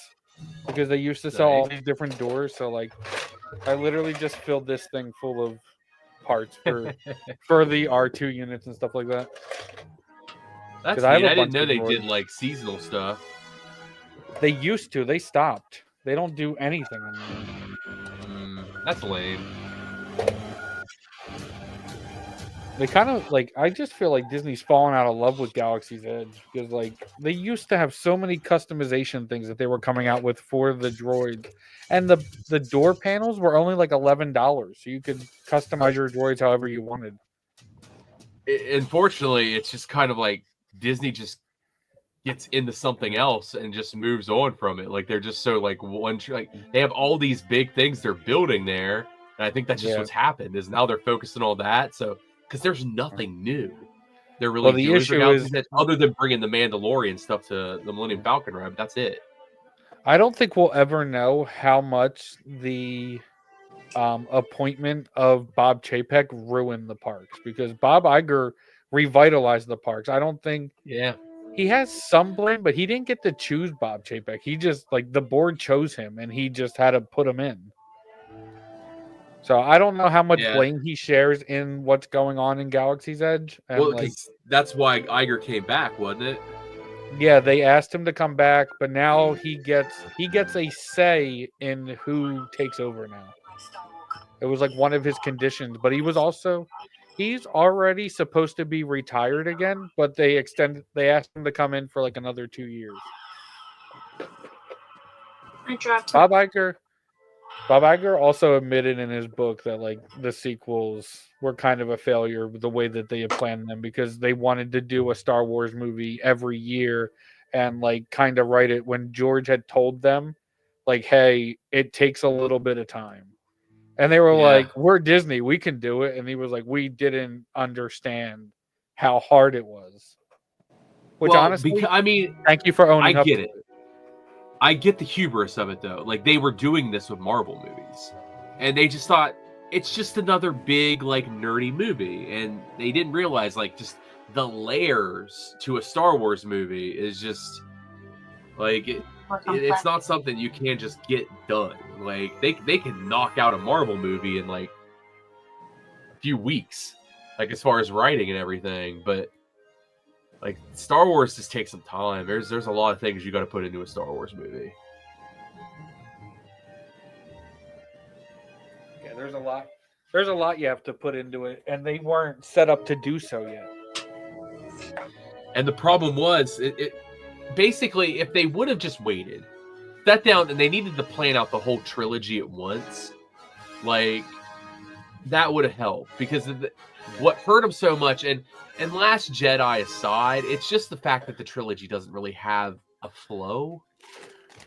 because they used to sell all Nice. these different doors. So like, I literally just filled this thing full of parts for the R2 units and stuff like that. That's 'Cause I have neat. a I didn't bunch know of they droids. did like seasonal stuff. They used to. They stopped. They don't do anything anymore. That's lame. They kind of like. I just feel like Disney's fallen out of love with Galaxy's Edge because like they used to have so many customization things that they were coming out with for the droids, and the door panels were only like $11, so you could customize your droids however you wanted. Unfortunately, it's just kind of like Disney just gets into something else and just moves on from it. Like they're just so like like they have all these big things they're building there, and I think that's just Yeah. what's happened is now they're focusing on that. So because there's nothing new they're really Well, the doing for issue Galaxy's is- Edge other than bringing the Mandalorian stuff to the Millennium Falcon ride. But that's it. I don't think we'll ever know how much the appointment of Bob Chapek ruined the parks because Bob Iger revitalized the parks. I don't think he has some blame, but he didn't get to choose Bob Chapek. He just like the board chose him and he just had to put him in. So I don't know how much Yeah. blame he shares in what's going on in Galaxy's Edge. And Well, like, 'cause that's why Iger came back, wasn't it? yeah, they asked him to come back, but now he gets a say in who takes over now. It was like one of his conditions, but he He's already supposed to be retired again, but they asked him to come in for like another 2 years. I dropped Bob Iger also admitted in his book that like the sequels were kind of a failure the way that they had planned them, because they wanted to do a Star Wars movie every year and like kind of write it when George had told them like, hey, it takes a little bit of time. And they were like, we're Disney, we can do it. And he was like, we didn't understand how hard it was. Which honestly, I mean, thank you for owning I up get to it. I get the hubris of it though. Like they were doing this with Marvel movies, and they just thought it's just another big like nerdy movie, and they didn't realize like just the layers to a Star Wars movie is just like it's not something you can just get done. Like they can knock out a Marvel movie in like a few weeks, like as far as writing and everything, but like Star Wars just takes some time. There's a lot of things you got to put into a Star Wars movie. Yeah, there's a lot. There's a lot you have to put into it, and they weren't set up to do so yet. And the problem was, it basically, if they would have just waited, sat down, and they needed to plan out the whole trilogy at once, like that would have helped. Because what hurt them so much, and Last Jedi aside, it's just the fact that the trilogy doesn't really have a flow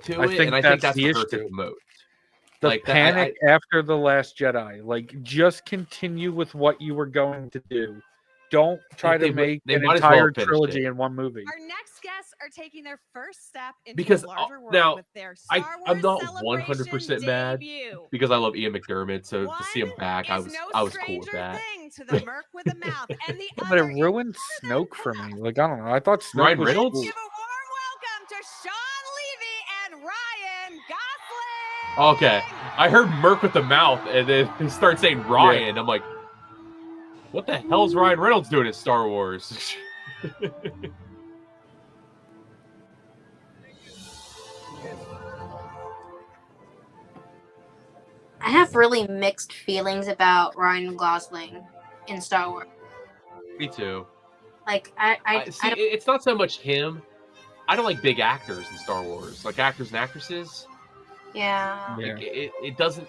to it, and I think that's what hurts it the most. The like panic after The Last Jedi, like just continue with what you were going to do. Don't try to make an entire trilogy in one movie. Our next guests are taking their first step into Because a larger world now with their Star I'm not Wars 100% mad debut. because I love Ian McDermott, so to see him back, I was cool with that. To the Merc with a mouth and the But it ruined Snoke for me. Like I don't know. I thought Snoke Ryan was Reynolds? cool. Give a warm welcome to Sean Levy and Ryan Gosling. Okay, I heard Merc with the mouth, and then he started saying Ryan. I'm like, what the hell is Ryan Reynolds doing in Star Wars? I have really mixed feelings about Ryan Gosling in Star Wars. Me too. Like I See, it's not so much him. I don't like big actors in Star Wars, like actors and actresses. Yeah. Like, it doesn't.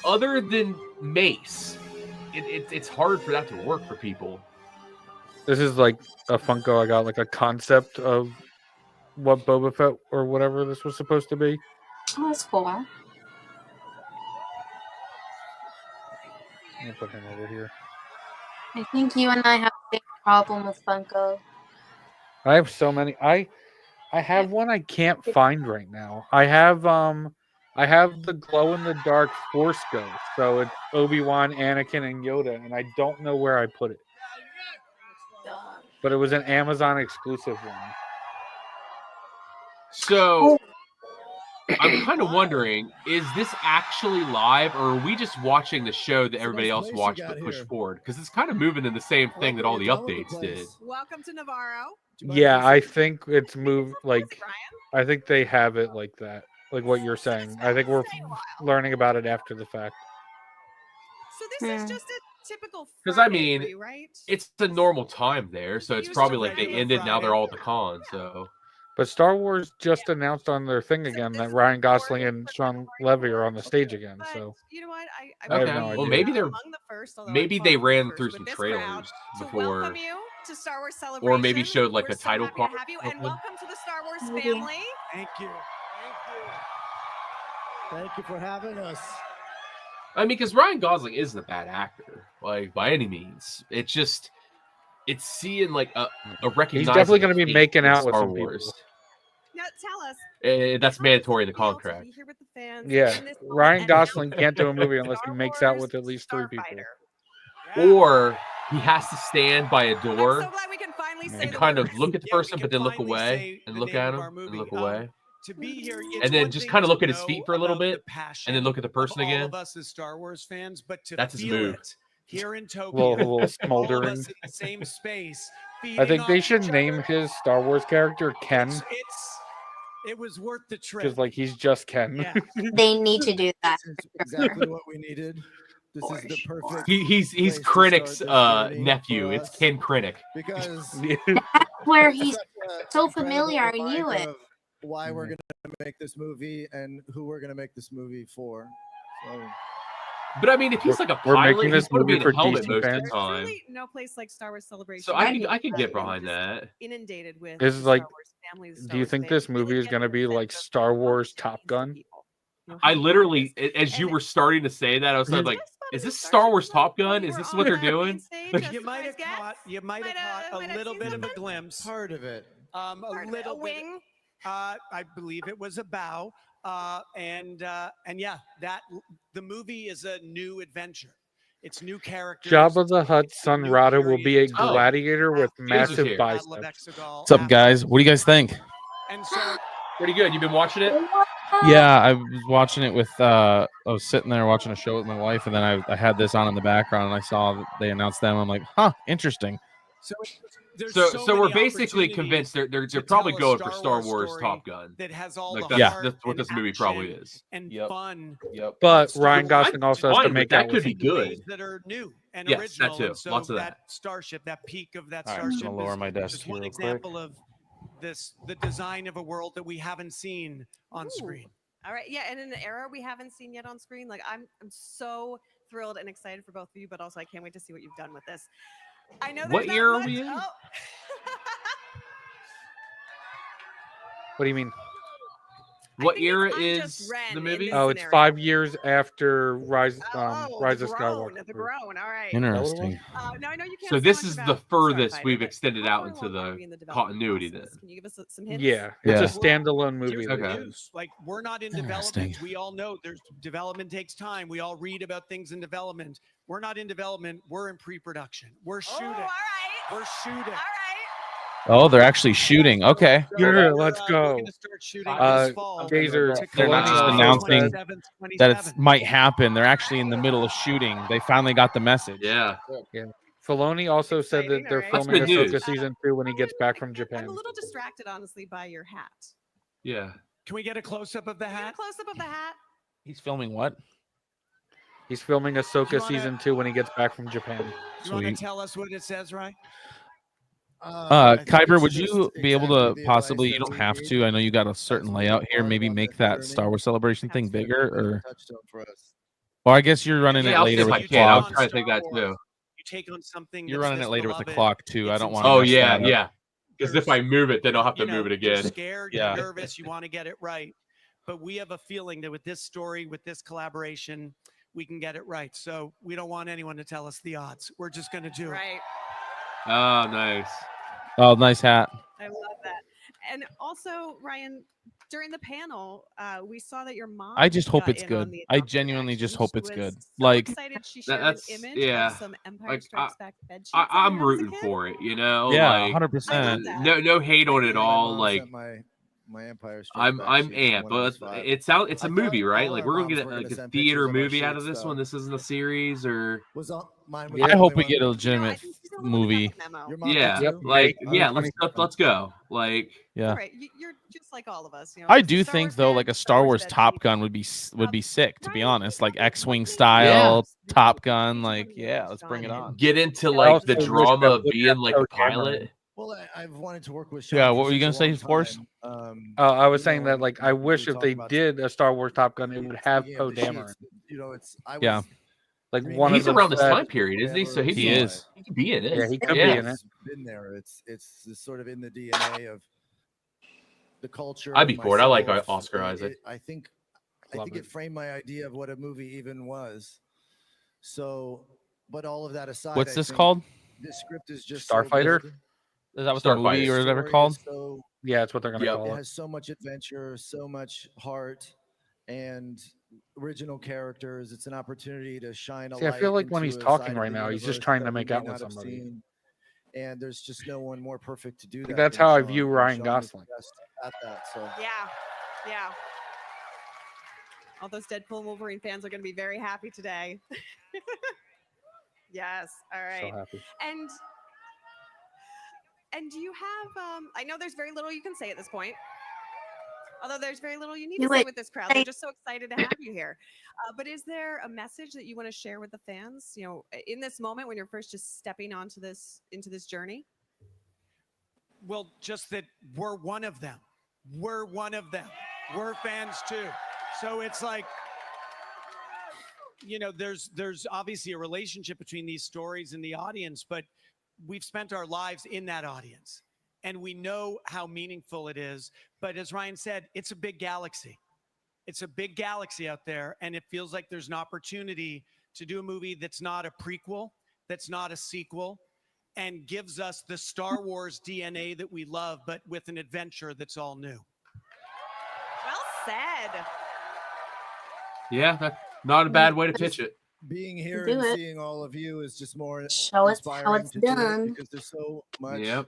Other than Mace, it's hard for that to work for people. This is like a Funko I got, like a concept of what Boba Fett or whatever this was supposed to be. Oh, that's cool. I'm gonna put him over here. I think you and I have a big problem with Funko. I have so many. I have one I can't find right now. I have the glow in the dark Force Ghost. So it's Obi-Wan, Anakin, and Yoda, and I don't know where I put it. But it was an Amazon exclusive one. So I'm kind of wondering, is this actually live, or are we just watching the show that everybody else watched but pushed forward? Because it's kind of moving in the same thing that all the updates did. Welcome to Navarro. Yeah, I think it's moved. Like, I think they have it like that, like what you're saying. I think we're learning about it after the fact. So this is just a typical Because I Friday mean, free, right? it's the normal time there, so it's probably like they ended. Now they're all at the con. So, But Star Wars just announced on their thing again that Ryan Gosling and Sean Levy are on the stage again. So you know what? I have okay. no idea. Well, maybe they're among the first, although maybe I'm they far ran first through with some this trailers crowd to before, welcome you to Star Wars Celebration. or maybe showed like We're a so title happy card. to have you, and welcome to the Star Wars Maybe. family. Thank you. Thank you for having us. I mean, because Ryan Gosling isn't a bad actor, like by any means. It's just it's seeing like a recognizable. he's definitely going to be face making in out with Star some Wars. people. Now tell us. That's mandatory in the contract. Be here with the fans Yeah, in this Ryan moment. Gosling can't do a movie unless he makes out with at least 3 people. Or he has to stand by a door So glad we can finally say and the kind of words. look at the Yeah, we person, can but then look finally away say and the look name at of him our and movie. look away. To be here, it's And then one just thing kind of to look at his know feet for a little about the bit, passion and then look at the of person all again. of us as Star Wars fans, but to That's his feel move. it here in A Tokyo, little all of smoldering. us in the same space. I think they feeding should off each name other. his Star Wars character Ken, It was worth the trip. because like he's just Ken. Yeah. They need to do that. This is exactly what we needed. This is the perfect. He's place to Krennic's start this journey nephew. for It's us, Ken Krennic. because That's where it's he's such a so incredible familiar. I knew reminder it. of why we're gonna make this movie and who we're gonna make this movie for. So. But I mean, if he's like a We're pilot, making he's this going to be movie in a for helmet DC most of fans. the time. Truly no place like Star Wars Celebration. So I can get behind just that. Inundated with This is Star like, Wars families, Star do you Wars think fans, this movie really is going to getting be a like sense of Star what Wars it Top means to Gun? people. You know, I how to literally, this. as you And were starting to say that, I was like, is this Star Wars Top Gun? Is this what they're doing? You might have caught. You might have caught a little bit of a glimpse. Part of it. A little bit. wing. I believe it was a bow. And yeah, the movie is a new adventure. It's new characters. Jabba the Hutt's son new Rada will be a period of time. gladiator with massive here. biceps. What's up, guys? What do you guys think? And so Pretty good. You've been watching it? Yeah, I was watching it with. I was sitting there watching a show with my wife, and then I had this on in the background, and I saw that they announced them. I'm like, huh, interesting. So we're basically convinced they're probably going for Star Wars Top Gun. That has all Like the that's, heart that's what and this movie probably action is. and Yep. fun. Yep. But Ryan Gosling also has to Fine, make but out that with could be him. good. That are new and Yes, original. that too. And so Lots of that. starship, that peak of that All right, I'm just starship, gonna lower my desk is here one real quick. example of the design of a world that we haven't seen on screen. All right, yeah, and in an era we haven't seen yet on screen. Like I'm so thrilled and excited for both of you, but also I can't wait to see what you've done with this. I know. What there's not year are much- we in? Oh. What do you mean? What era I'm is just Ren the in movie? this Oh, it's scenario. 5 years after Rise of The Skywalker. grown. All right. Interesting. No, I know you can't. So say this much is the about furthest Starfighter, we've but extended how out far into along are the we in development continuity then. process? Can you give us some hints? Yeah, Yeah. it's a standalone movie. Okay. Like we're not in development. We all know there's development takes time. We all read about things in development. We're not in development. We're in pre-production. We're shooting. All right. We're shooting. All right. Oh, they're actually shooting. Okay. Yeah, let's We're go. going to start shooting Uh, this fall. Gazer, They're not just Filoni announcing said- that it might happen. They're actually in the middle of shooting. They finally got the message. Yeah. Yeah. Filoni also said that they're Exciting, filming alright. That's good Ahsoka news. season 2 when he gets back from I'm Japan. a little distracted, honestly, by your hat. Yeah. Can we get a close up of the Can we get a hat? close up of the hat? He's filming what? He's filming Ahsoka You wanna- season 2 when he gets back from Japan. You want to Sweet. tell us what it says, right? I think Kyber, it's would just you be able exactly to the advice possibly? You that don't we have need. to. I know you got a certain That's layout really here. far Maybe along make this that journey. Star Wars Celebration thing It's been a bigger, really or touchstone for us. well, I guess you're running Yeah, it I'll see later if with I the can. I'll clock. try to think that too. You take on something. You're that's running it this later with the beloved, clock too. I it's don't want. Oh mess yeah, that up. yeah. Because if I move it, then I'll have to you know, move it You're again. scared, Yeah. you're nervous, you want to get it right. But we have a feeling that with this story, with this collaboration, we can get it right. So we don't want anyone to tell us the odds. We're just going to do it. Right. Oh, nice. Oh, nice hat. I love that. And also, Ryan, during the panel, we saw that your mom. I just hope got it's in good. on the I adoption genuinely action. just hope She it's was good. so Like excited. She shared That's an image yeah. of some Empire Like, Strikes Back bed sheets. that I'm her house rooting again. for it. You know. yeah, Like, 100%. no hate on it at My all. mom Like sent my Empire Strikes I'm Back sheets amped, when I was but 5. it's I a movie, thought right? all Like our we're gonna moms get were like gonna a send theater pictures of our movie out of sheets, this though. one. This isn't a series, or Was mine was I the hope only we one? get a legitimate movie. Your mom did yeah, too? like May yeah. 27th. Let's go. Like Yeah. All right, you're just like all of us. You know, I it's a do Star think Wars though, fan, like a Star Star Wars bed Top sheet. Gun would be sick, to be honest. Like X-wing Yeah. style Top Gun. Like yeah, let's bring it on. get into I like also the wish drama that of would being have like a Poe Dameron. pilot. Well, I've wanted to work with Yeah, Sean what for were you such gonna a say, long Forrest? time. I was You saying know, that like I we wish if talk they about did a Star Wars Top Gun, it would have speaking Poe of the Dameron. sheets, you know, I Yeah. was Like I mean, one He's of the around this best- time period, isn't he? So whatever He saw is. it. He could be in it. Yeah, he could Yeah. be in it. It's been there. It's sort of in the DNA of the culture. I'd be for it. I like myself. Oscar Isaac. I think Love it it. framed my idea of what a movie even was. So, but all of that aside, What's I this think called? This script is just so Starfighter? good. Is that what the movie Starfighter. or whatever Story called? is so Yeah, that's what they're gonna Yep. call it it. has so much adventure, so much heart, and original characters. It's an opportunity to shine a See, I light feel like when into he's a talking side of right the now, he's just universe trying that to we make may out with not have somebody. seen. And there's just no one more perfect to do that. Like, that's than how I Sean, view and Ryan Sean is Gosling. best at that. So Yeah. All those Deadpool and Wolverine fans are going to be very happy today. Yes. All right. So happy. And do you have? I know there's very little you can say at this point. Although there's very little you need You to say would with this crowd. They're just so excited to have you here. But is there a message that you want to share with the fans? You know, in this moment when you're first just stepping into this journey? Well, just that we're one of them. We're one of them. We're fans too. So it's like, you know, there's obviously a relationship between these stories and the audience, but we've spent our lives in that audience and we know how meaningful it is. But as Ryan said, it's a big galaxy. It's a big galaxy out there. And it feels like there's an opportunity to do a movie that's not a prequel, that's not a sequel, and gives us the Star Wars DNA that we love, but with an adventure that's all new. Well said. Yeah, that's not a bad way to pitch it. Being here Do and it. seeing all of you is just more Show us how inspiring it's to do it done. because there's so much Yep.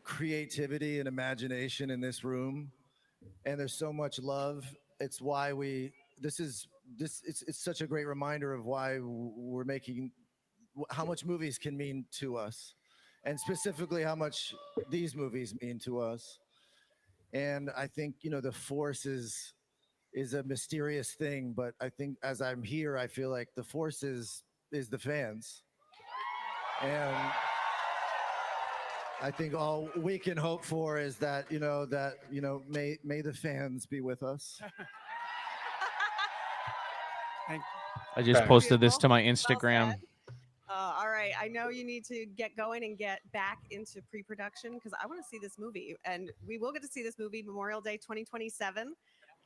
creativity and imagination in this room, and there's so much love. It's why it's such a great reminder of why we're making, how much movies can mean to us, and specifically how much these movies mean to us. And I think, you know, the Force is a mysterious thing, but I think as I'm here, I feel like the Force is the fans. And I think all we can hope for is that, may the fans be with us. I just posted this to my Instagram. All right. I know you need to get going and get back into pre-production because I want to see this movie. And we will get to see this movie Memorial Day 2027.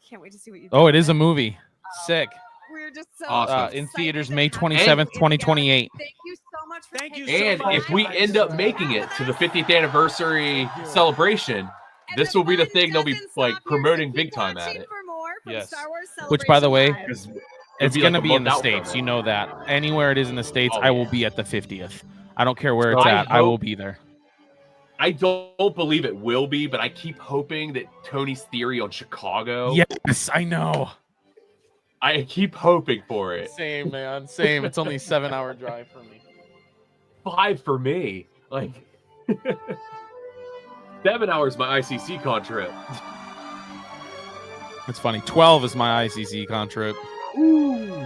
Can't wait to see what you do. Oh, it is a movie. Sick. We're just so In excited theaters to May have you 27th, together. 2028. Thank you so much for Thank you taking so And much. if we end up making it to the 50th anniversary celebration, this will be the thing they'll be like promoting big time at it. for more from Yes. Star Wars Which, by the way, Celebration Live. it's be going like to a be in month the out from States. it. You know that. Anywhere it is in the States, Oh, I will yeah. be at the 50th. I don't care where it's I at. I will hope- be there. I don't believe it will be, but I keep hoping that Tony's theory on Chicago. Yes, I know. I keep hoping for it. Same, man. Same. It's only a 7-hour drive for me. 5 for me. Like 7 hours my ICC con trip. It's funny. 12 is my ICC con trip. Ooh.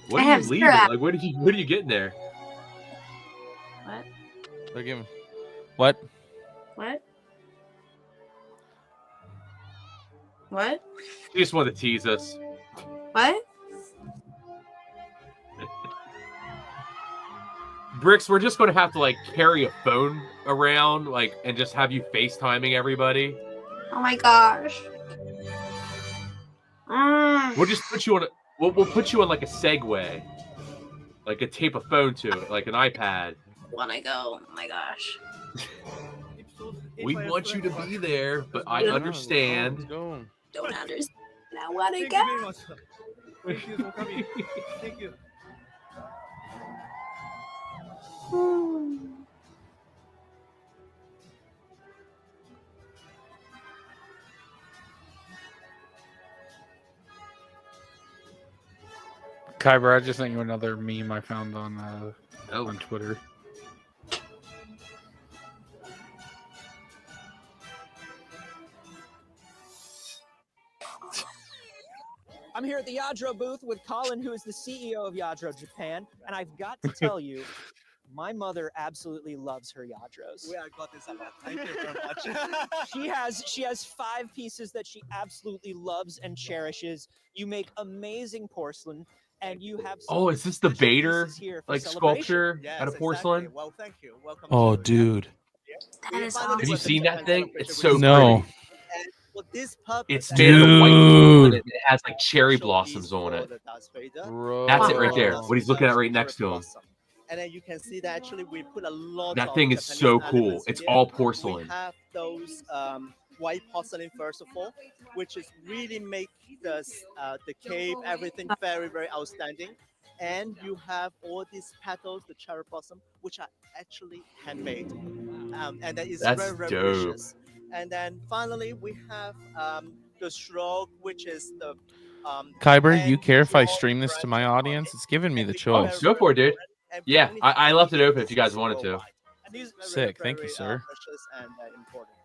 What I are have you leaving? zero. Like what are you getting there? What? They're giving. What? What? What? You just want to tease us. What? Bricks, we're just going to have to like carry a phone around, like, and just have you FaceTiming everybody. Oh my gosh. Mm. We'll just put you on we'll put you on like a Segway, like a tape a phone to it, like an iPad. Wanna go? Oh my gosh. We want you to be there, but I understand. Don't understand. I wanna Thank go. you very much. Thank you for coming. Thank you. Kyber, I just sent you another meme I found on Twitter. I'm here at the Yadro booth with Colin, who is the CEO of Yadro Japan, and I've got to tell you, my mother absolutely loves her Yadros. Yeah, I got this a lot. Thank you very much. She has 5 pieces that she absolutely loves and cherishes. You make amazing porcelain, and you have some Oh, is this the Bader here for like celebration. sculpture out of porcelain? Well, thank you. Welcome. Oh, dude. That is Have you seen that thing? It's so No. pretty. Well, this puppet It's made of white porcelain and it has like cherry blossoms on it. Bro. That's it right there. What he's looking at right next to him. And then you can see that actually we put a lot That of thing is Japanese so cool. elements It's here. all porcelain. We have those white porcelain first of all, which is really make the cave everything very, very outstanding. And you have all these petals, the cherry blossom, which are actually handmade. And that is That's very, very dope. precious. And then finally we have the stroke, which is the Kyber, you care if I stream this to my audience? It's giving me the Oh, choice. go for it, dude. Yeah, I left it open if you guys wanted to. And these are very, Sick. Thank you, very, sir. precious and important.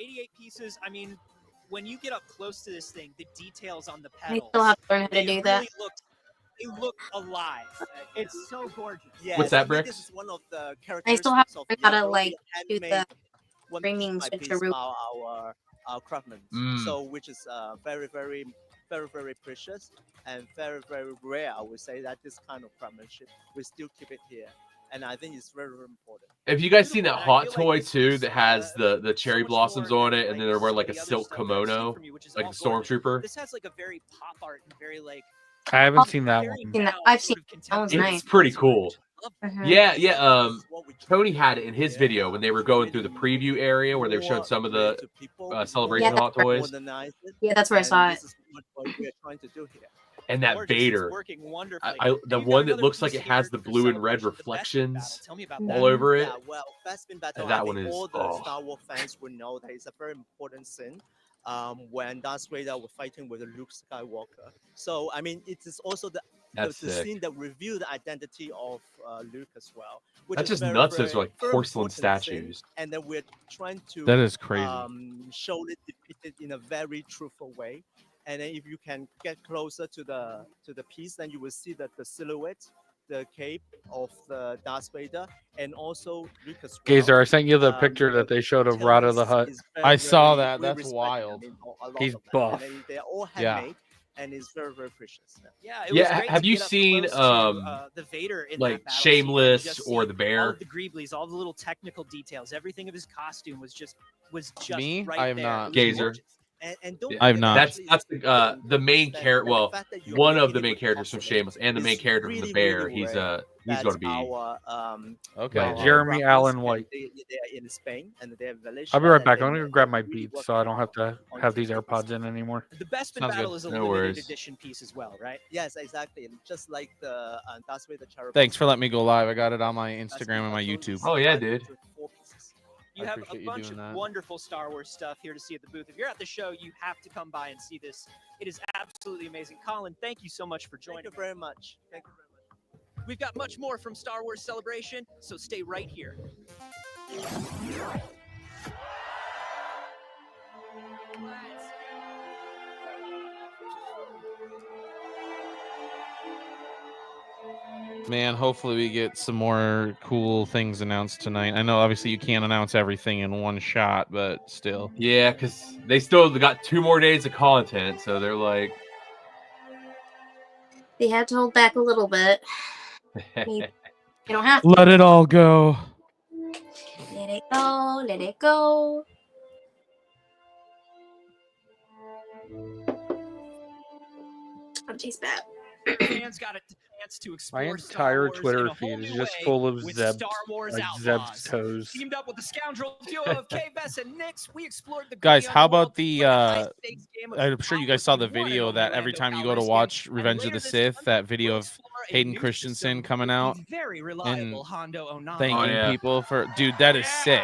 88 pieces. I mean, when you get up close to this thing, the details on the I pedals. still have to learn how to they do that. really they look alive. It's so gorgeous. Yeah, What's that, I think Bricks? This is one of the I still have characteristics to of learn how to Yadro, like do the handmade framing by piece switcheroo. by our craftsmen. Mm. So which is very precious and very rare. I would say that this kind of craftsmanship we still keep it here, and I think it's very important. Have you guys seen that hot toy too that has the cherry blossoms on it, and then they're wearing like a silk kimono, like the stormtrooper? This has like a very pop art and very like. I haven't seen that one. I've seen that one's It's nice. pretty cool. Mhm. Yeah. Tony had it in his video when they were going through the preview area where they were showing some of the celebration Yeah, hot toys. Yeah, that's where I saw it. This is what we are trying to do here. And that Gorgeous. It's Vader, working wonderfully. the one that looks like it has the blue and red reflections Tell me about all that. over it. Yeah, well, Bespin Battle. And that I one think is- all the oh. Star Wars fans will know that it's a very important scene. When Darth Vader was fighting with Luke Skywalker. So I mean, it is also the That's sick. scene that revealed the identity of Luke as well. Which That's is just very, nuts. Those are very, like very porcelain important scene, statues. and then we're trying to That is crazy. show it depicted in a very truthful way. And then if you can get closer to the piece, then you will see that the silhouette, the cape of the Darth Vader, and also Luke as well. Gazer, I sent you the picture that they showed of Rada the Hutt. I saw that. That's wild. He's buff. They're all Yeah. handmade, and it's very precious. Yeah, it was Yeah, great have to you get up seen close to, the Vader in like that battle scene and Shameless just or see the all Bear? of the Greeblies, all the little technical details, everything of his costume was just Me? right I have there. not. It was Gazer. gorgeous. And don't I've forget not. That's the main character. Well, one of the main characters from Shameless and the main It's character from the really, Bear. really He's rare he's going to be. our, Okay. Wow. Jeremy rappers, Allen and White. They're in Spain and they're Valencia. I'll be right and back. then I'm gonna grab my really beats so I don't have to have these AirPods in anymore. The Bespin Sounds Battle good. is a No limited worries. edition piece as well, right? Yes, exactly. Just like the Darth Vader cherub. Thanks for letting me go live. I got it on my Instagram and my YouTube. Oh yeah, dude. You I have a appreciate you bunch doing of that. wonderful Star Wars stuff here to see at the booth. If you're at the show, you have to come by and see this. It is absolutely amazing. Colin, thank you so much for joining. Thank you very much. Thank you very much. We've got much more from Star Wars Celebration, so stay right here. Man, hopefully we get some more cool things announced tonight. I know obviously you can't announce everything in one shot, but still. Yeah, because they still got 2 more days of content, so they're like. They had to hold back a little bit. You don't have to. Let it all go. Let it go. Let it go. Oh, geez, bad. Fans got a chance to explore My Star entire Wars in Twitter a whole feed is new just way full of with Zeb, Star Wars like Outlaws. Zeb's toes. Teamed up with the scoundrel duo of K-Bess and Nix, we explored the Guys, gritty how underworld about the high-stakes game of I'm sure you guys saw the video that every time you go to watch Revenge of the Sith, that video of Hayden Christensen coming out very and reliable Hondo Onan. thanking Oh, yeah. people for dude, that is sick.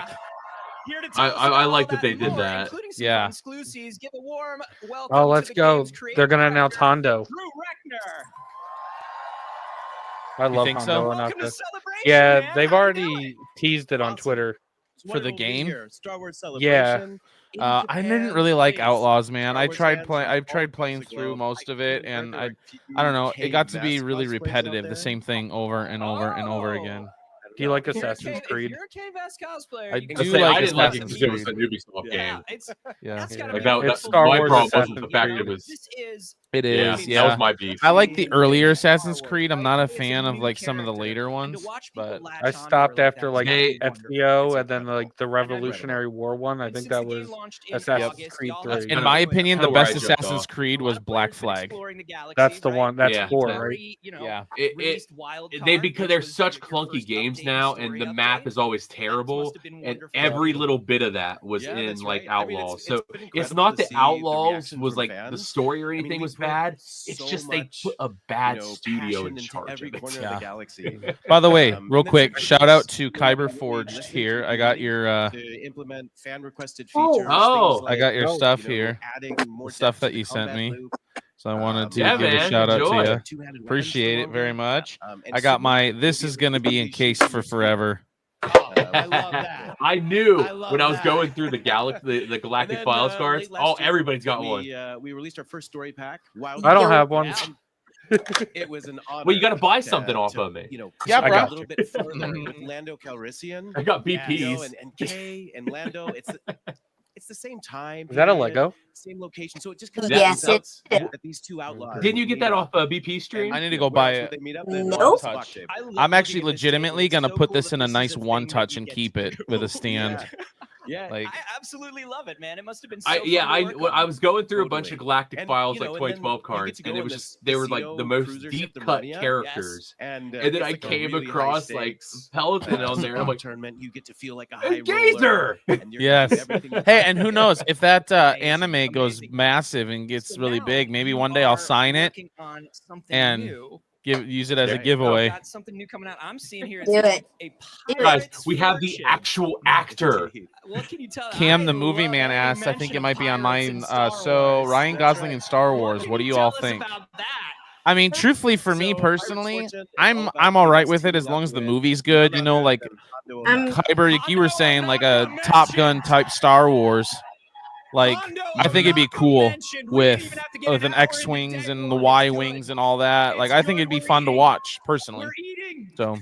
Here to tell us I all like that about they and did more, that. including some Yeah. fun exclusives. Give a warm welcome Oh, to let's the go. game's creative They're gonna announce director, Hondo. Drew Reckner. I love think Hondo so? and Welcome to Octa. Celebration, Yeah, man. they've How you already doing? teased it on Twitter. For the game? Star Wars Yeah. Celebration. in I didn't Japan, really like please. Outlaws, man. Star I Wars tried fans playing. from I've tried all playing across the through globe. most of it, and There I are don't know. It got to be K-Vest really cosplays out repetitive. The there. same thing over and over and over again. Do you like If you're a Assassin's K- Creed? If you're a K-Vest cosplayer, I you can do go like I didn't like it Assassin's because it was a Creed. Ubisoft Yeah, game. it's Yeah. that's gotta Like be that, a that's beautiful Star my Wars problem Assassin's wasn't the fact Creed. it was. This is It Yeah, is. that was Yeah. my beef. I like the earlier Assassin's Star Wars, Creed. I'm right? not a It's a fan of new like some of the character, later and ones, to watch people but latch I onto her stopped like after that like is Hey, wonderful. FBO It's and then incredible. like the Revolutionary War one. I And think since that the game was launched in Assassin's August, Creed y'all have 3. been in my enjoying opinion, Kinda the where best I jumped Assassin's off. Creed A was lot of Black players been Flag. exploring the galaxy, That's the right? one. That's Yeah. 4, right? Very, you know, Yeah. released Wild They Card, because which they're was such your clunky first games update now, story and the map update. is always That terrible. must have been And wonderful. every little bit of that was Yeah, in that's like right. I mean, Outlaws. it's So been it's incredible not to that see the Outlaws reaction was from like the fans. story or I mean, anything we was put bad. It's so just they much, put a bad you know, studio passion in into charge every of it. corner of Yeah. the galaxy. By the way, And real then quick, sometimes shout out just, to you know, Kyber really Forged listen here. to I got the your to implement fan requested Oh. features. Oh. things I got like, your Oh, stuff you know, here. adding more The stuff depth to that the you sent combat me. loop. So I wanted to Yeah, give a man, shout out to enjoy. you. Two-handed weapons for Appreciate it very longer. much. And I got soon my you'll this be is able gonna to be unleash encased for your forever. Oh, I love that. I knew I love when I was that. going through the Galactic And then, Files cards. late last Oh, year, everybody's got one. we released our first story pack. Wild I don't Card. have one. And it was an honor. Well, you got to buy to- something off to, of me. You know, Yeah, push bro. a little bit further with Lando Calrissian. I got You know, BPs. and Kay and Lando. It's the same time. Is that a period, Lego? Same location. So it just kind of Yes, out it- that these two outlaws. Didn't you get meet that up. off BP stream? I need to You go know, where buy else would it. they meet up? Nope. One touch. I'm actually legitimately gonna put this in a nice one touch and keep it with a stand. Yeah, Like- I absolutely love it, man. It must have been so I was going through a bunch of Galactic And, Files you know, like and then 2012 you cards, get to and go it in was this just they were like Casino the most cruiser deep ship, the cut Millennia. characters. And, And then it's I like a came really across high like stakes, Peloton on there. I'm like, tournament. You get to feel like a "Hey, high Gazer!" roller. And you're Yes. doing everything you Hey, can and who to- knows if that Amazing, anime goes amazing. massive and gets really now big, maybe you one day I'll are sign it working on something and new. use it as a Right. giveaway. Got something new coming out. I'm seeing here. Do it. A Do it. guys, Pirate's we have the Fortune. actual actor. What can you tell? Cam, I the movie love man, every asked. I think mention it of might be on pirates in mine. Star So Wars. Ryan That's Gosling right. in Star What Wars. can What do you you all tell us think? about that? I mean, truthfully, for me So, Pirate's personally, Fortune is all I'm about I'm all right with it teaming as long up as the with movie's good. You none know, other like than Hondo I'm- Ohnaka. Kyber, you were saying, like a Top Gun type Star Wars. Like I think it'd be cool with an X wings and the Y wings and all that. Like I think it'd be fun to watch personally. We're eating. So,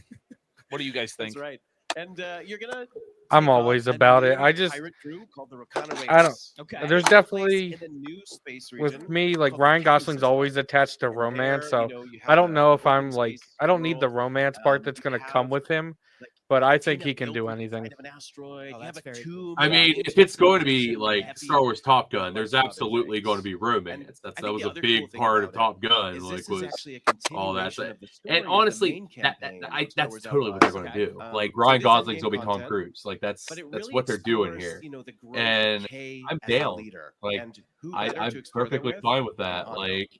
what do you guys think? That's right. And you're gonna. I'm take on always a about it. new I just- pirate crew called the Rakana Raiders. I don't- Okay. There's It takes place definitely in a new space with region me like called the Ryan Kansas Gosling's always System. attached to And romance, there, so you know, you I don't have know if open I'm like space I don't need the world. romance part that's You gonna have, come with him, like, but I a think team he that can built do inside anything. of an asteroid. Oh, You have that's a very tomb. I that mean, is if it's going to rich be and like heavy. Star Wars Top Gun, Like there's other absolutely going to be things. romance. I That think was the a other big cool thing part of about Top it Gun. is Like this is was actually a all that. continuation of the story And of the honestly, main that campaign of that's Star Wars totally what they're going Outlaws. to do. Okay. Like So Ryan it is in-game Gosling's going to be Tom content, Cruise. Like that's but it that's really what they're doing explores, here. you know, the growth And of Kay I'm as a down. leader, Like and who I'm better to explore that perfectly with fine with than that. Hondo. Like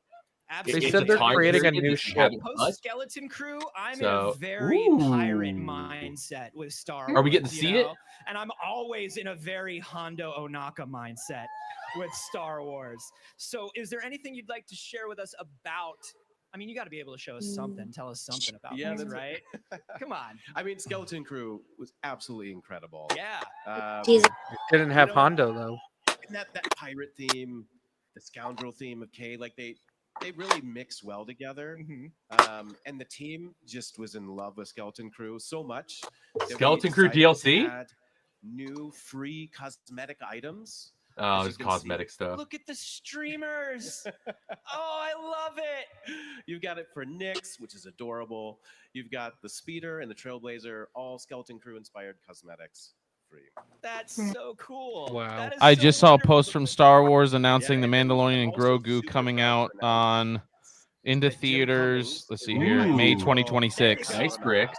They it's said a they're time creating a period new that you ship. haven't Post touched. Skeleton Crew, I'm in So, a very pirate ooh. mindset with Star Are Wars. we getting to you see it? know? And I'm always in a very Hondo Ohnaka mindset with Star Wars. So, is there anything you'd like to share with us about? I mean, you got to be able to show us something, tell us something about Yeah, this, that's right? Come on. I mean, Skeleton Crew was absolutely incredible. Yeah. Jesus. Didn't have you know, Hondo though. and that pirate theme, the scoundrel theme of Kay, like they really mix well together. And the team just was in love with Skeleton Crew so much. that we Skeleton Crew decided to DLC? add new free cosmetic items. Oh, As there's you can see. cosmetic stuff. Look at the streamers. Oh, I love it. You've got it for Nyx, which is adorable. You've got the Speeder and the Trailblazer, all Skeleton Crew inspired cosmetics free. That's so cool. Wow. That is I so just saw a wonderful. post from Star Wars announcing Yeah, The and Mandalorian and also Grogu super coming proud to out announce on into that Jim theaters. Cummings Let's is see the here, May next 2026. Nice, Brick.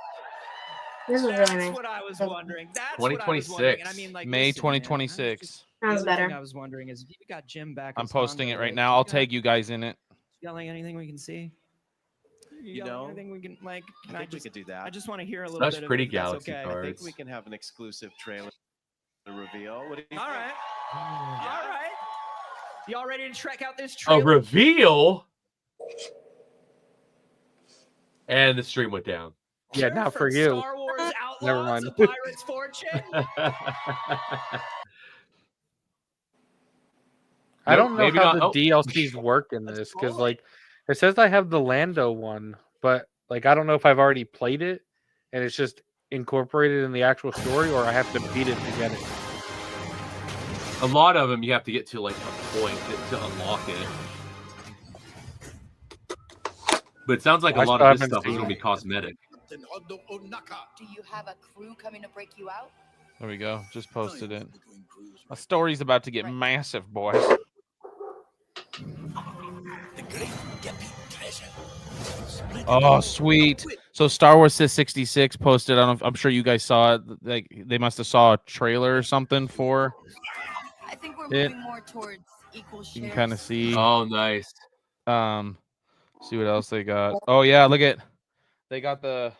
This is really That's nice. what I was wondering. That's what I was 2026. wondering. And I mean, like, May listen, man, 2026. the Sounds other better. thing I was wondering is if you got Jim back. I'm as posting Hondo, it right like, now. you I'll got- tag you guys in it. Yelling anything we can see. You Yelling know, anything we can like. I Can I think we just? could do that. I just want to hear a little Such bit pretty of it. if that's Galaxy okay. I think cards. we can have an exclusive trailer to reveal. What do you All think? right. All right. Y'all ready to check out this A trailer? reveal. And the stream went down. Yeah, not for From you. Star Wars Outlaws, Never mind. A Pirate's Fortune. I don't know maybe how not. the Oh. DLCs work in this because like it says I have the Lando one, but like I don't know if I've already played it and it's just incorporated in the actual story or I have to beat it to get it. A lot of them you have to get to like a point to unlock it. But it sounds like I a lot still of this haven't stuff is seen going to be it. cosmetic. Do you have a crew coming to break you out? There we go. Just posted it. A story's about to get massive, boys. Oh, sweet. So Star Wars says 66 posted. I don't know I'm sure you guys saw it. Like they must have saw a trailer or something for I think we're it. moving more towards equal shares. You can kind of see. Oh, nice. See what else they got. Oh yeah, look at they got the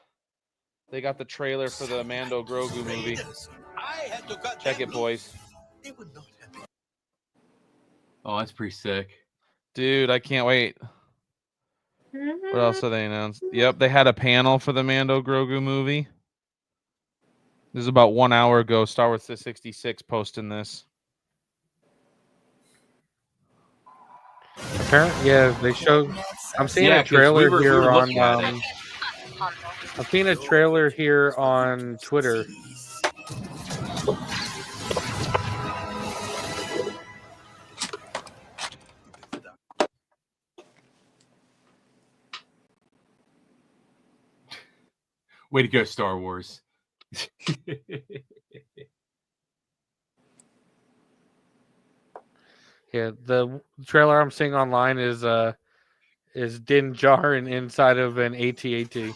trailer for the Mando Grogu movie. Check it, boys. Oh, that's pretty sick. Dude, I can't wait. What else have they announced? Yep, they had a panel for the Mando Grogu movie. This is about 1 hour ago. Star Wars 66 posting this. Apparently, yeah, they showed. I'm seeing Yeah, a 'cause we trailer were here on. looking at it. I'm seeing a trailer here on Twitter. Way to go, Star Wars. Yeah, the trailer I'm seeing online is Din Djarin inside of an AT-AT.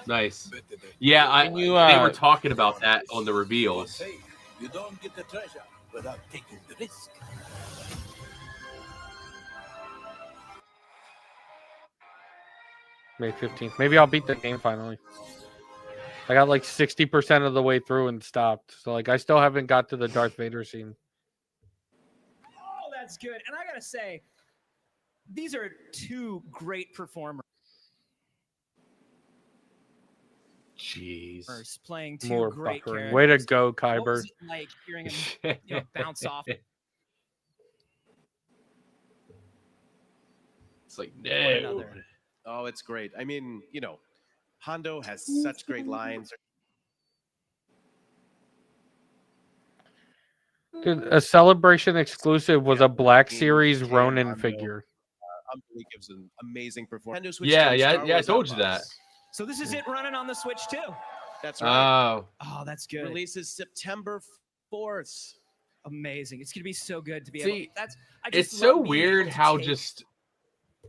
Nice. Yeah, you, they were talking about that on the reveals. You don't get the treasure without taking the risk. May 15th. Maybe I'll beat the game finally. I got like 60% of the way through and stopped. So like I still haven't got to the Darth Vader scene. Oh, that's good. And I gotta say, these are two great performers. Jeez. Playing two More great buffering. characters. Way to go, What Kyber. was it like hearing him bounce off? It's like, One no. another. Oh, it's great. I mean, you know, Hondo has such great lines. Dude, a Celebration exclusive was a Black Series Ronin figure. He gives an amazing performance. Yeah, I told you that. So this is it running on the Switch too. That's right. Oh. Oh, that's good. Releases September 4th. Amazing. It's gonna be so good to be See, able. I just it's so love being weird able to how take just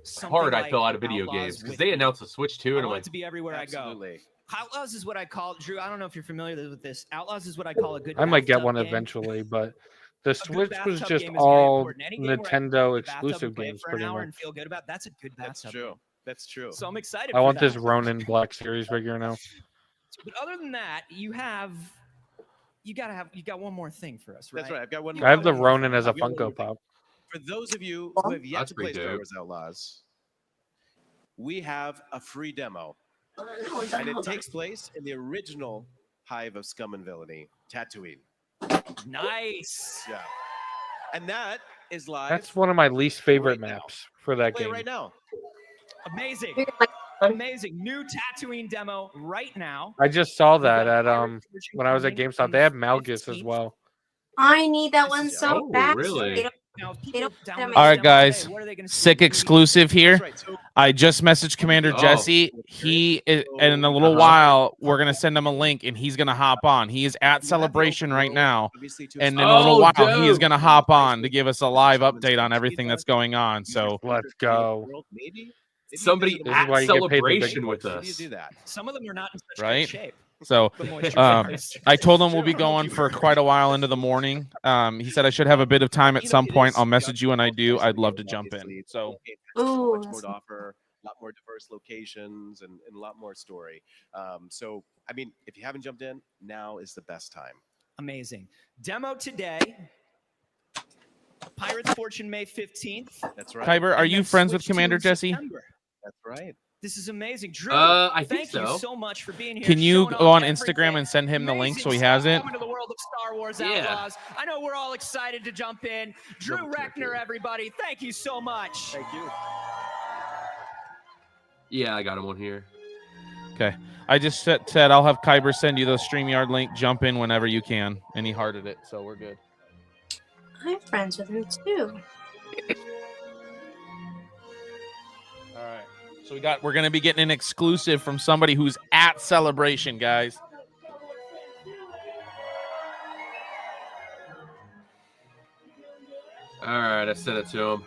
something hard I like feel out of video Outlaws games because with they me. announced the Switch 2 I and I'm want like, it to be everywhere Absolutely. I go. Outlaws is what I call Drew. I don't know if you're familiar with this. Outlaws is what I call a good. I might get bathtub one game. eventually, but the Switch was bathtub just game is very all important. Any game where I can Nintendo get in the bathtub and exclusive play it games, for an pretty hour much. and feel good about. That's a good That's bathtub. true. That's true. So I'm excited. I for want that. this Ronin Black Series figure now. But other than that, you got one more thing for us, right? That's right. I've got one. I have the more Ronin thing. as a I've got one more Funko thing. Pop. For those of you who have yet That's to play pretty Star dope. Wars Outlaws, we have a free demo, and it takes place in the original Hive of Scum and Villainy, Tatooine. Nice. Yeah, and that is live. That's one of my least favorite right now. maps for that Play game. right now. Amazing. Amazing. New Tatooine demo right now. I just saw that at when I was at GameStop. They have Malgus as well. I need that one so Oh, bad. really? They don't, Now, if they people don't put them All in- right, guys. what are they gonna see? Sick exclusive here. That's right. So I just messaged Commander Oh. Jesse. He is, and in a little while we're gonna send him a link, and he's gonna hop on. He is at Celebration right now, obviously, to and in a Oh, little while he is dope. gonna hop on to give us a live update on everything that's going on. So Let's go. maybe Somebody Maybe This is at why you get paid the big Celebration with bucks. how do you us. do that? Some of them are not in such Right? good shape. So The moisturizer. I told him we'll be going for quite a while into the morning. He said I should have a bit of time at You know, some it point. is I'll message you when I do. obviously I'd love to jump obviously, in. So Ooh, much more that's- to offer, a lot more diverse locations, and a lot more story. So, I mean, if you haven't jumped in, now is the best time. Amazing. Demo today. Pirates Fortune May 15th. That's right. Kyber, are And you then friends with Switch 2 Commander in Jesse? September. That's right. This is amazing. Drew, I think thank you so. so much for being here. Can you showing go off on Instagram everything. and send him the link so he Amazing has stuff it? coming to the world of Star Wars Yeah. Outlaws. I know we're all excited to jump in. Drew Reckner, everybody, thank you so much. Thank you. Yeah, I got him on here. Okay. I just said I'll have Kyber send you the StreamYard link. Jump in whenever you can. And he hearted it, so we're good. I'm friends with him too. All right. So we're gonna be getting an exclusive from somebody who's at Celebration, guys. All right, I sent it to him.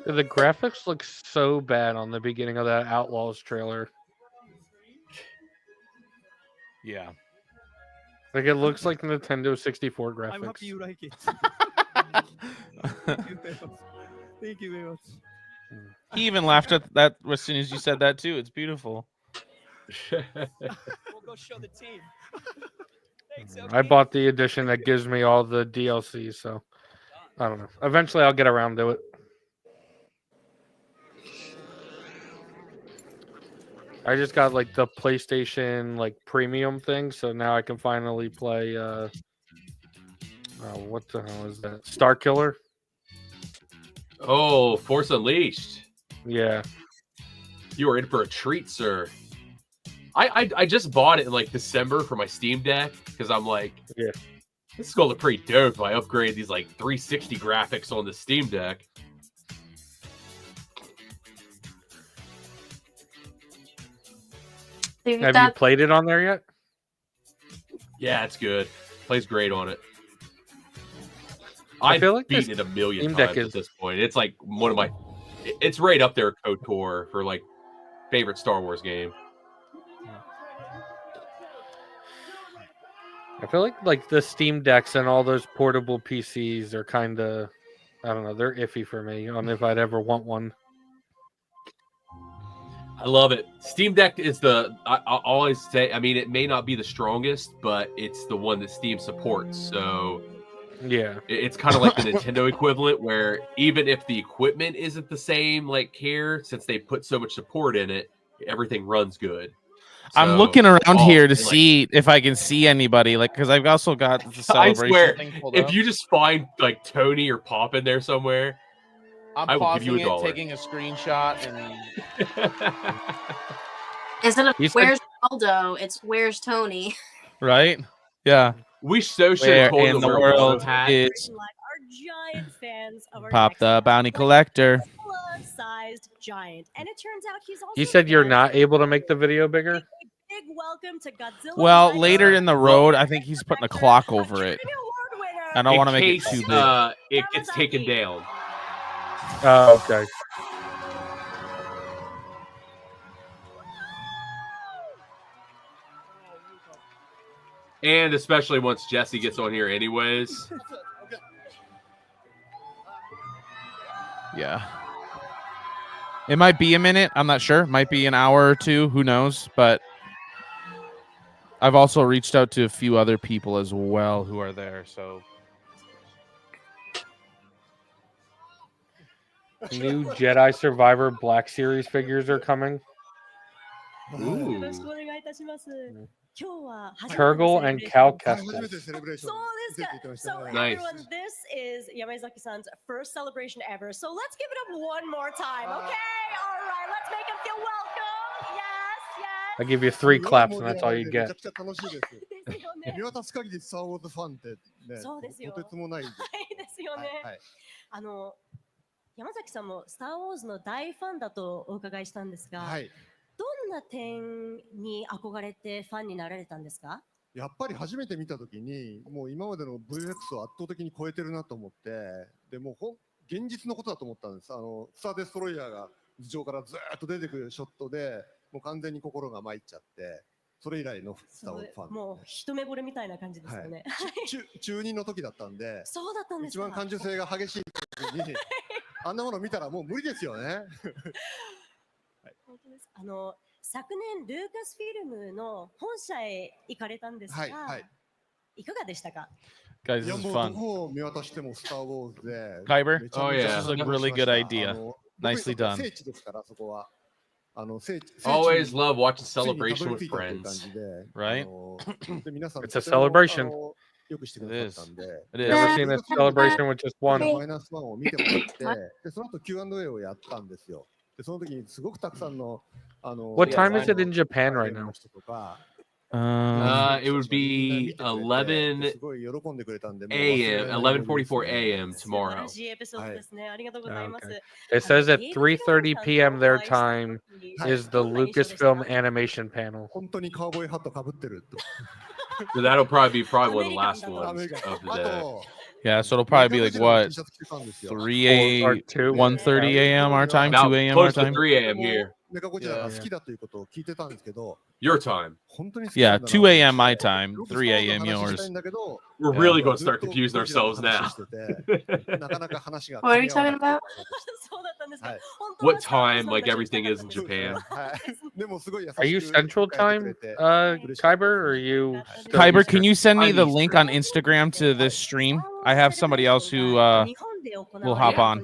The graphics look so bad on the beginning of that Outlaws trailer. Yeah. Like it looks like Nintendo 64 graphics. I hope you like it. Thank you very much. He even laughed at that as soon as you said that too. It's beautiful. We'll go show the team. Thanks, I bought the edition that gives me all the DLC, so I don't know. Eventually I'll get around to it. I just got like the PlayStation like premium thing, so now I can finally play. What the hell is that? Star Killer. Oh, Force Unleashed. Yeah. You are in for a treat, sir. I just bought it in like December for my Steam Deck because I'm like, yeah, this is gonna look pretty dope if I upgrade these like 360 graphics on the Steam Deck. Have you played it on there yet? Yeah, it's good. Plays great on it. I I've feel like beaten this it a million Steam Deck times is- at this point. It's like one of my. It's right up there, KOTOR, for like favorite Star Wars game. I feel like the Steam Decks and all those portable PCs are kind of, I don't know, they're iffy for me on if I'd ever want one. I love it. Steam Deck is I always say, I mean, it may not be the strongest, but it's the one that Steam supports. So yeah, it's kind of like the Nintendo equivalent, where even if the equipment isn't the same, like here, since they put so much support in it, everything runs good. I'm So, looking around here to and, like, see if I can see anybody, like, because I've also got the I celebration swear, thing pulled if up. you just find like Tony or Pop in there somewhere, I'm I will give you pausing $1. it, taking a screenshot, and Instead of You said- where's Waldo, it's where's Tony. right? Yeah. We so should Where have told in them the where world Waldo hat. is Are giant fans of our Pop the Bounty Collector? sized giant, and it turns out he's also You said you're not able to make the video bigger? big welcome to Godzilla. Well, later in the road, I think he's putting a clock over it. I don't In want to make it case, too big. It gets taken down. Oh, okay. And especially once Jesse gets on here anyways. Yeah. It might be a minute. I'm not sure. Might be an hour or two. Who knows? But I've also reached out to a few other people as well who are there. So New Jedi Survivor Black Series figures are coming. Ooh. Turgle and Cal Kestis. So Nice. everyone, this is Yamazaki-san's first celebration ever. So let's give it up one more time, okay? All right, let's make him feel welcome. Yes, I give you 3 claps and that's all you get. 見渡す限りスター・ウォーズファンってね、そうですよ。とてつもないんで。はいですよね。はい山崎さんもスター・ウォーズの大ファンだとお伺いしたんですが、はいどんな点に憧れてファンになられたんですか？やっぱり初めて見たときに、もう今までの VX を圧倒的に超えてるなと思って、でもう現実のことだと思ったんです。スター・デストロイヤーが頭上からずーっと出てくるショットで、もう完全に心が参っちゃって、それ以来のスター・ウォーズファン。もう一目惚れみたいな感じですよね。中2の時だったんで、そうだったんですか。一番感受性が激しい時に、あんなもの見たらもう無理ですよね。本当です。昨年ルーカスフィルムの本社へ行かれたんですが、はいはいいかがでしたか？ guys, いや this も is うど fun. こを見渡してもスター・ウォーズで。 Kyber? めちゃめ Oh, ち yeah. ゃ This is a 感動 really しまし good た。 idea. 僕にと Nicely って done. 聖地ですからそこは。聖地 Always に love watching ついに Celebration たどり着 with いたっていう感 friends. じで、Right? で皆さん It's a とても celebration. よくしてくださったんで、 It is. Never seen a celebration with just マ one. イナス1を見てもらって、でその後 Q&A をやったんですよ。でその時にすごくたくさんのWhat time is it in Japan right now? It would be 11 a.m. 11:44 a.m. 素晴 tomorrow. らしいエピソードですね。ありがとうございます。 It says at 3:30 p.m. their time is the Lucasfilm animation panel. 本当にカウボーイハットかぶってると。 So that'll probably be one of the last ones of the day. Yeah, so it'll probably be like what? 3 a 1:30 a.m. our time, About 2 a.m. our close to time. 3 a.m. here. メカゴジラが好きだということを聞いてたんですけど、 Your time. 本当に好きな Yeah, んだな 2 a.m. my time, 3 a.m. 話したい yours. んだけど We're really going to start confusing ourselves now. なかなか話が What are you talking about? そうだったんですか。 What time, like everything is in Japan. でもすごい優しく Are you Central Time, Kyber, or are you? Kyber, can you send me the link on Instagram to this stream? I have somebody else who will hop on.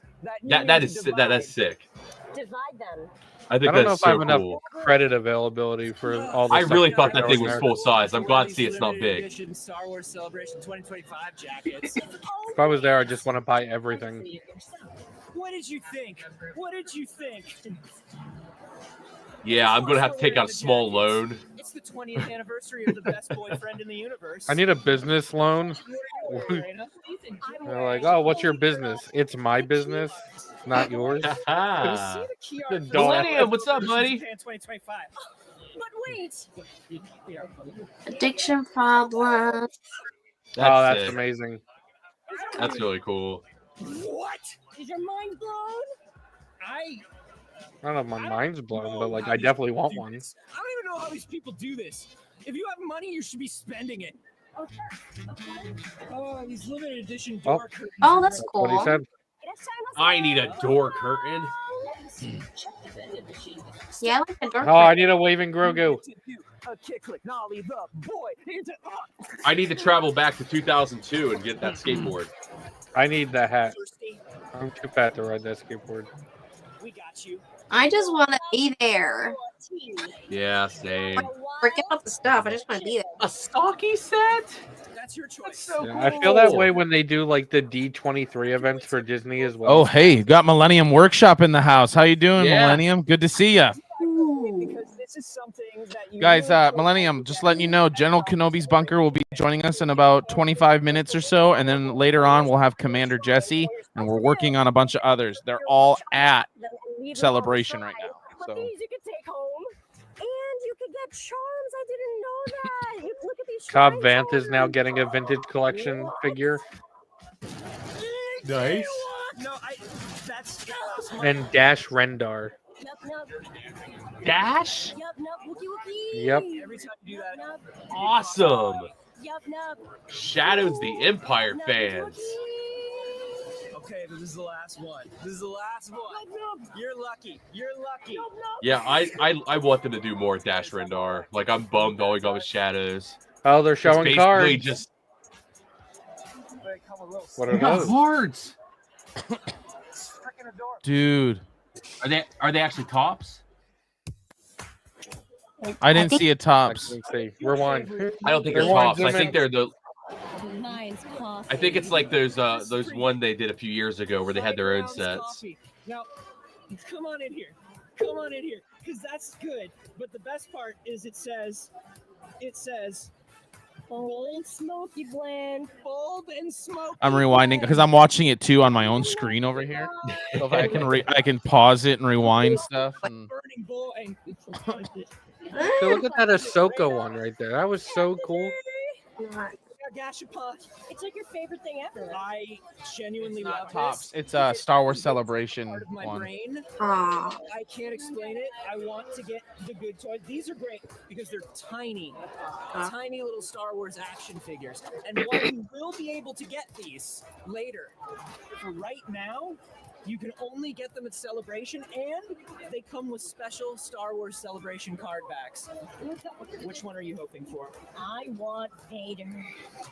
That's sick. Divide them. I think don't know that's if I have so enough cool. credit availability for all the I stuff really that thought that goes thing was there. full size. I'm glad to see it's not Limited big. edition Star Wars Celebration 2025 jackets. If I was there, I just want to buy everything. What did you think? What did you think? Yeah, I'm gonna have to take out a small loan. It's the 20th anniversary of the best boyfriend in the universe. I need a business loan. They're like, oh, what's your business? It's my business, not yours. Millennium, what's up, buddy? 2025. But wait, Addiction problem. That's sick. amazing. That's really cool. What? is your mind blown? I I don't know if my mind's blown, but like I definitely want one. I don't even know how these people do this. If you have money, you should be spending it. Oh, these limited edition door curtains. Oh, that's What he cool. said. I need a door curtain. Yeah, I like the door. Oh, I need a waving Grogu. A kick click, nollie the boy. I need to travel back to 2002 and get that skateboard. I need the hat. I'm too fat to ride that skateboard. We got you. I just want to be there. Yeah, same. Forget about the stuff. I just want to be there. A stocky set? That's your choice. So Yeah, I feel that way when they do like the D23 events for Disney as well. Oh, hey, got Millennium Workshop in the house. How you doing, Yeah. Millennium? Good to see ya. Because this is something that you Guys, Millennium, just letting you know, General Kenobi's bunker will be joining us in about 25 minutes or so, and then later on we'll have Commander Jesse, and we're working on a bunch of others. They're all at Celebration right now. So These you could take home, and you could get charms. I didn't know that. You look at these. Cobb shrine Vanth is now charms. getting a vintage collection figure, Nice. No, that's and Dash Rendar. Yup, yup. Dash? Yup, yup. Wookie wookie. Yep. Every time you do that, Yup, Awesome. yup, yup. Shadows the Empire fans. okay, this is the last one. This is the last one. You're lucky. You're lucky. Yeah, I want them to do more Dash Rendar. Like, I'm bummed all we got was Shadows. Oh, they're It's showing basically cards. just What we are got those? cards. dude, Are they actually tops? I didn't see a tops. Let's see. Rewind. I don't think they're Rewind, tops. I zoom think in. they're the. Mine's coffee. I think it's like those one they did a few years ago where they had their own sets. Coffee. Now, come on in here. Come on in here, because that's good. But the best part is it says, Bold, smoky blend. bold and smoky. I'm rewinding because I'm watching it too on my own screen over here. So if I can I can pause it and rewind stuff. And... Burning bull and So look at that Ahsoka one right there. That was so cool. Gashapon. It's like your favorite thing ever. I genuinely love Tops. this. It's a Star Wars Celebration Part of my one. brain. Aw. I can't explain it. I want to get the good toys. These are great because they're tiny, tiny little Star Wars action figures. And while you will be able to get these later, for right now, you can only get them at Celebration, and they come with special Star Wars Celebration card backs. Which one are you hoping for? I want Vader.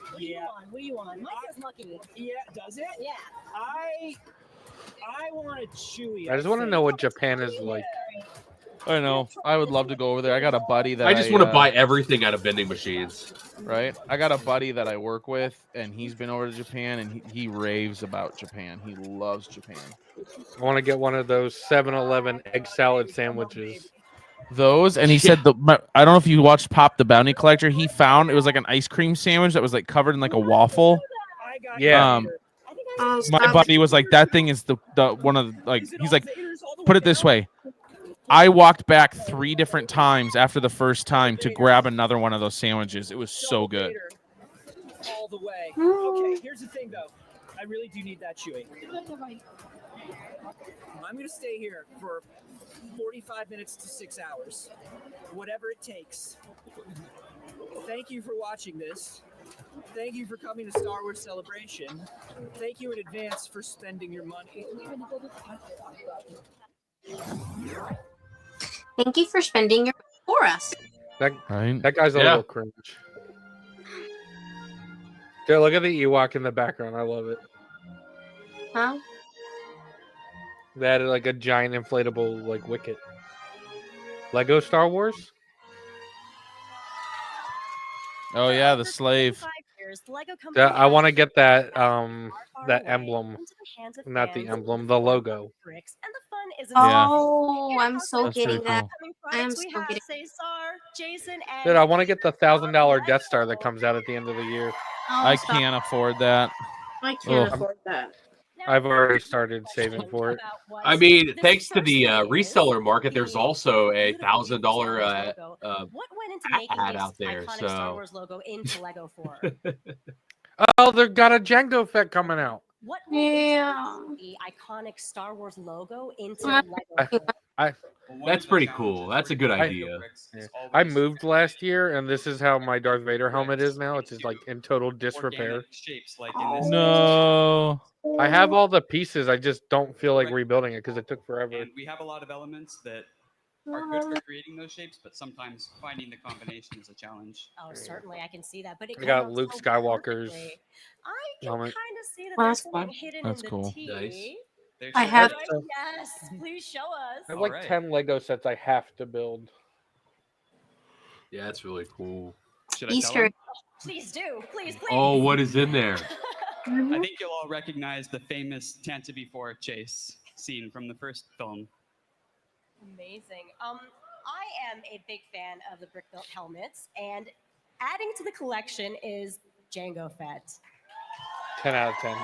What do you Yeah. want? What do you want? Mine says Lucky. Yeah, does it? Yeah. I want a Chewie. I just want to know what Japan is like. I know. I would love to go over there. I got a buddy that I just want to buy everything out of vending machines. Right. I got a buddy that I work with, and he's been over to Japan, and he raves about Japan. He loves Japan. I want to get one of those 7-Eleven egg salad sandwiches. Those, and he said I don't know if you watched Pop the Bounty Collector. He found it was like an ice cream sandwich that was like covered in like a waffle. Yeah. My buddy was like, that thing is the one of the, like, he's like, put it this way. I walked back 3 different times after the first time to grab another one of those sandwiches. It was so good. All the way. Okay, here's the thing though. I really do need that Chewie. I'm going to stay here for 45 minutes to 6 hours. Whatever it takes. Thank you for watching this. Thank you for coming to Star Wars Celebration. Thank you in advance for spending your money. Thank you for spending your money for us. That guy's a Yeah. little cringe. Dude, look at the Ewok in the background. I love it. Huh? They added like a giant inflatable like wicket. Lego Star Wars. Oh yeah, the slave. I want to get that that emblem, not the emblem, the logo. Oh, I'm so That's getting pretty that. cool. I am so We have getting. Cesar, Jason, and Dude, I want to get the $1,000 Death Star that comes out at the end of the year. I can't afford that. I can't Ugh. afford that. I've already started saving for it. I mean, thanks to the reseller market, there's also a $1,000 ad out there. iconic Star So Wars logo into Lego for? Oh, they've got a Jango Fett coming out. What Yeah. the iconic Star Wars logo into I- Lego? that's pretty cool. That's a good idea. I moved last year, and this is how my Darth Vader helmet is now. It's just like in total disrepair. Shapes like in this. No. I have all the pieces. I just don't feel like rebuilding it because it took forever. And we have a lot of elements that are good for creating those shapes, but sometimes finding the combination is a challenge. Oh, certainly, I can see that. But it I came got out Luke so Skywalker's perfectly. I can helmet. kind of see that Well, there's that's something fun. hidden That's in the cool. tea. Nice. There I should have. be- Yes, please show us. I have like Alright. 10 Lego sets I have to build. Yeah, that's really cool. Should I tell Easter. them? Please do, please. Oh, what is in there? I think you'll all recognize the famous Tantive 4 chase scene from the first film. Amazing. I am a big fan of the brick built helmets, and adding to the collection is Jango Fett. 10 out of 10.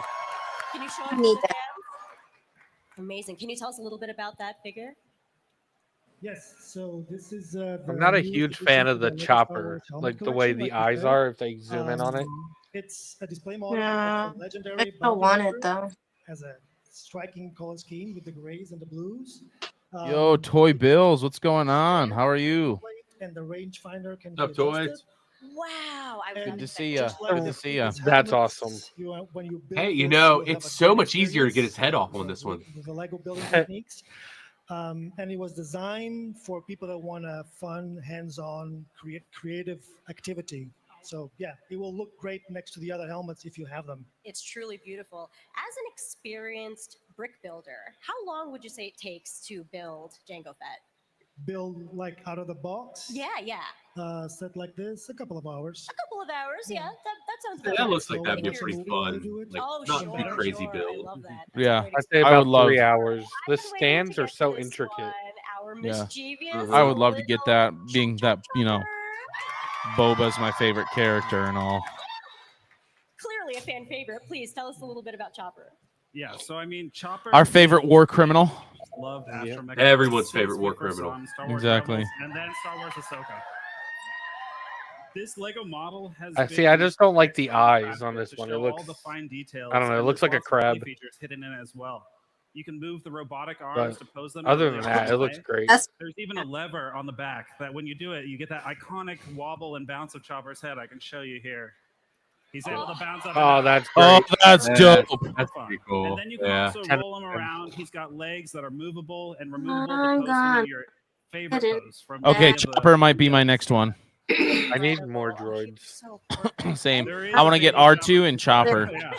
Can you show I us need the that. fans? Amazing. Can you tell us a little bit about that figure? Yes, so this is. I'm not a huge fan of the chopper, like the way the eyes are if they zoom in on it. It's a display model Yeah. of the legendary. I still Bounty want Hunter. it though. Has a striking color scheme with the grays and the blues. Yo, Toy Bills, what's going on? How are you? And the rangefinder can Up, be Toy? adjusted. Wow. I Good love to that. see ya. Just like Good to the see ya. previous That's helmets, awesome. when you build Hey, you this, know, you'll have it's a so great much easier to get his experience, head off on this one. with the Lego building techniques. And it was designed for people that want a fun, hands-on, creative activity. So yeah, it will look great next to the other helmets if you have them. It's truly beautiful. As an experienced brick builder, how long would you say it takes to build Jango Fett? Build like out of the box. Yeah. Set like this, a couple of hours. A couple of hours. Yeah, that sounds Yeah, about that right. looks like that'd be a If pretty you're- fun, like Oh, not sure, too crazy sure. I build. love that. Yeah, I'd say I about would love. 3 hours. The I've been waiting to stands are get so to this intricate. one. Our Yeah. mischievous I would love to get little that, being that, Boba's my favorite character and all. Clearly a fan favorite. Please tell us a little bit about Chopper. Yeah, so I mean, Chopper. Our favorite war criminal. Loved Astromech Everyone's since favorite we war first saw criminal. him in Star Wars Exactly. Rebels, and then Star Wars Ahsoka. This Lego model has. I see. I just don't like the eyes on this one. It all looks. the fine details. I don't know. It and looks there's like a lots of play crab. Features hidden in it as well. You can move the robotic arms But to pose them. other in than really that, it cool looks way. great. There's even a lever on the back that when you do it, you get that iconic wobble and bounce of Chopper's head. I can show you here. He's able to bounce up. Oh, and down. that's Oh, great. that's dope. That's pretty cool. And then you can Yeah. also roll him around. He's got legs that are movable and removable Oh, to pose him God. in your favorite I did. pose. From Okay, any of the- Chopper might be my next one. I need more droids. Same. There is I want to a get baby R2 and Chopper. Yeah.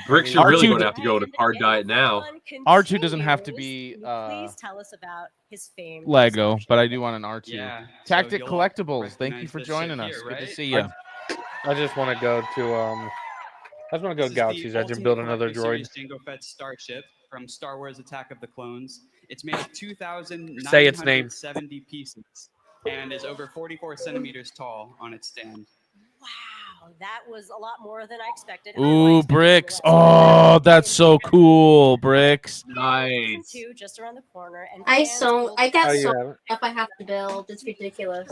Bricks are really R2 going to have to go on a hard diet now. R2 doesn't have to be Please tell us about his fame. Lego, but I do want an R2. Yeah, Tactic so you'll Collectibles. Thank you recognize for this joining ship us. here, Good to right? see you. I just want to go to I just want to go This is the Galaxy's Edge and Ultimate build another Collector droid. Series Jango Fett starship from Star Wars: Attack of the Clones. It's made of 2,970 Say its name. pieces and is over 44 centimeters tall on its stand. Wow, that was a lot more than I expected. Ooh, bricks. Oh, that's so cool, bricks. Nice. Two just around the corner, and I fans so will I got Oh, so yeah. much stuff I have to build. It's ridiculous.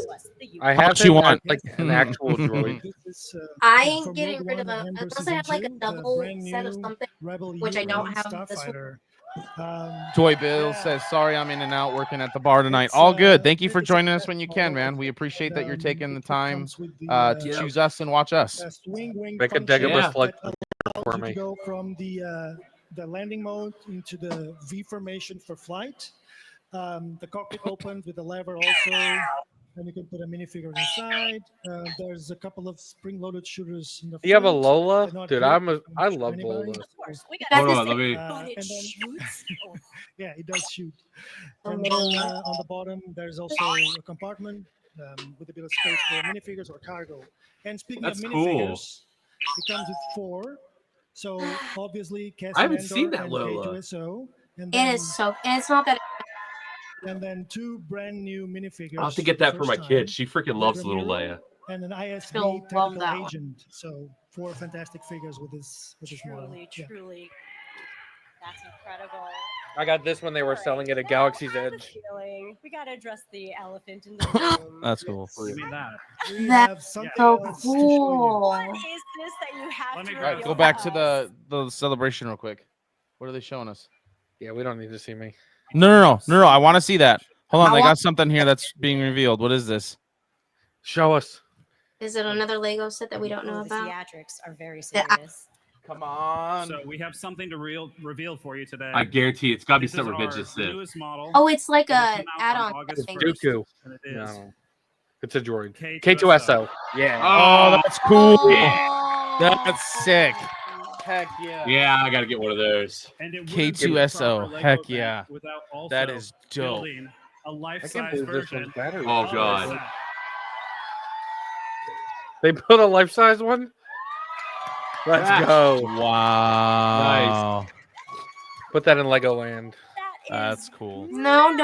I How have much you him as, want? like an actual droid. This is, I ain't from getting Rogue rid of One a and unless versus I have like a Engine, the double brand set of new something, Rebel which I don't Union have this one. Starfighter. Toy Bill says, sorry, I'm in and out working at the bar tonight. All good. Thank you for joining us when you can, man. We appreciate that you're taking the time to choose us and watch us. Swing wing Make a function Dagobah that select allows for you to me. go from the landing mode into the V formation for flight. The cockpit opens with the lever also and you can put a minifigure inside. There's a couple of spring-loaded shooters in the Do you have a front. Lola? They're not Dude, here I to love anybody. Lola. Of course, we Hold on, let me. But it and then- shoots. Oh, Yeah, it does shoot. Oh, And man. then on the bottom, there's also a compartment with a bit of space for minifigures or cargo. And speaking That's of cool. minifigures, it comes with 4. So obviously, Cassian I haven't Andor seen that and Lola. K2SO. And It then, is so, and it's not that. and then 2 brand new minifigures. I'll have to get that for my first kid. time. She freaking loves little Ramiro Leia. And an ISB Still love technical that one. agent. So 4 fantastic figures with this model. truly, Yeah. truly. That's incredible. I got this when they were All right. selling it at Well, Galaxy's I have a Edge. feeling we got to address the elephant in the room. That's cool. What do you mean that? We have That's something so else to show you. cool. What is this that you have Let to me All right, reveal go back to to us? the celebration real quick. What are they showing us? Yeah, we don't need to see me. No. I want to see that. Hold on, I they want- got something here that's being revealed. What is this? Show us. Is it another Lego set that we don't know Oh, the about? theatrics are very Yeah, I- serious. Come on. So we have something to reveal for you today. I guarantee it's got to be This is some our Revenge of Sith. newest model. Oh, it's like It'll a come out on add-on August thing. 1st, Dooku. and it is No. It's a droid. K2SO. K2SO. Yeah. Oh, that's cool. Oh, That's sick. Heck yeah. Yeah, I got to get one of those. And it wouldn't be a K2SO. proper Lego Heck event yeah. without also That is dope. building a I can't life-size believe this version. one's battery. Oh, of the God. set. They put a life-size one? Let's Ah. go. Wow. Put that in Legoland. That's cool. No.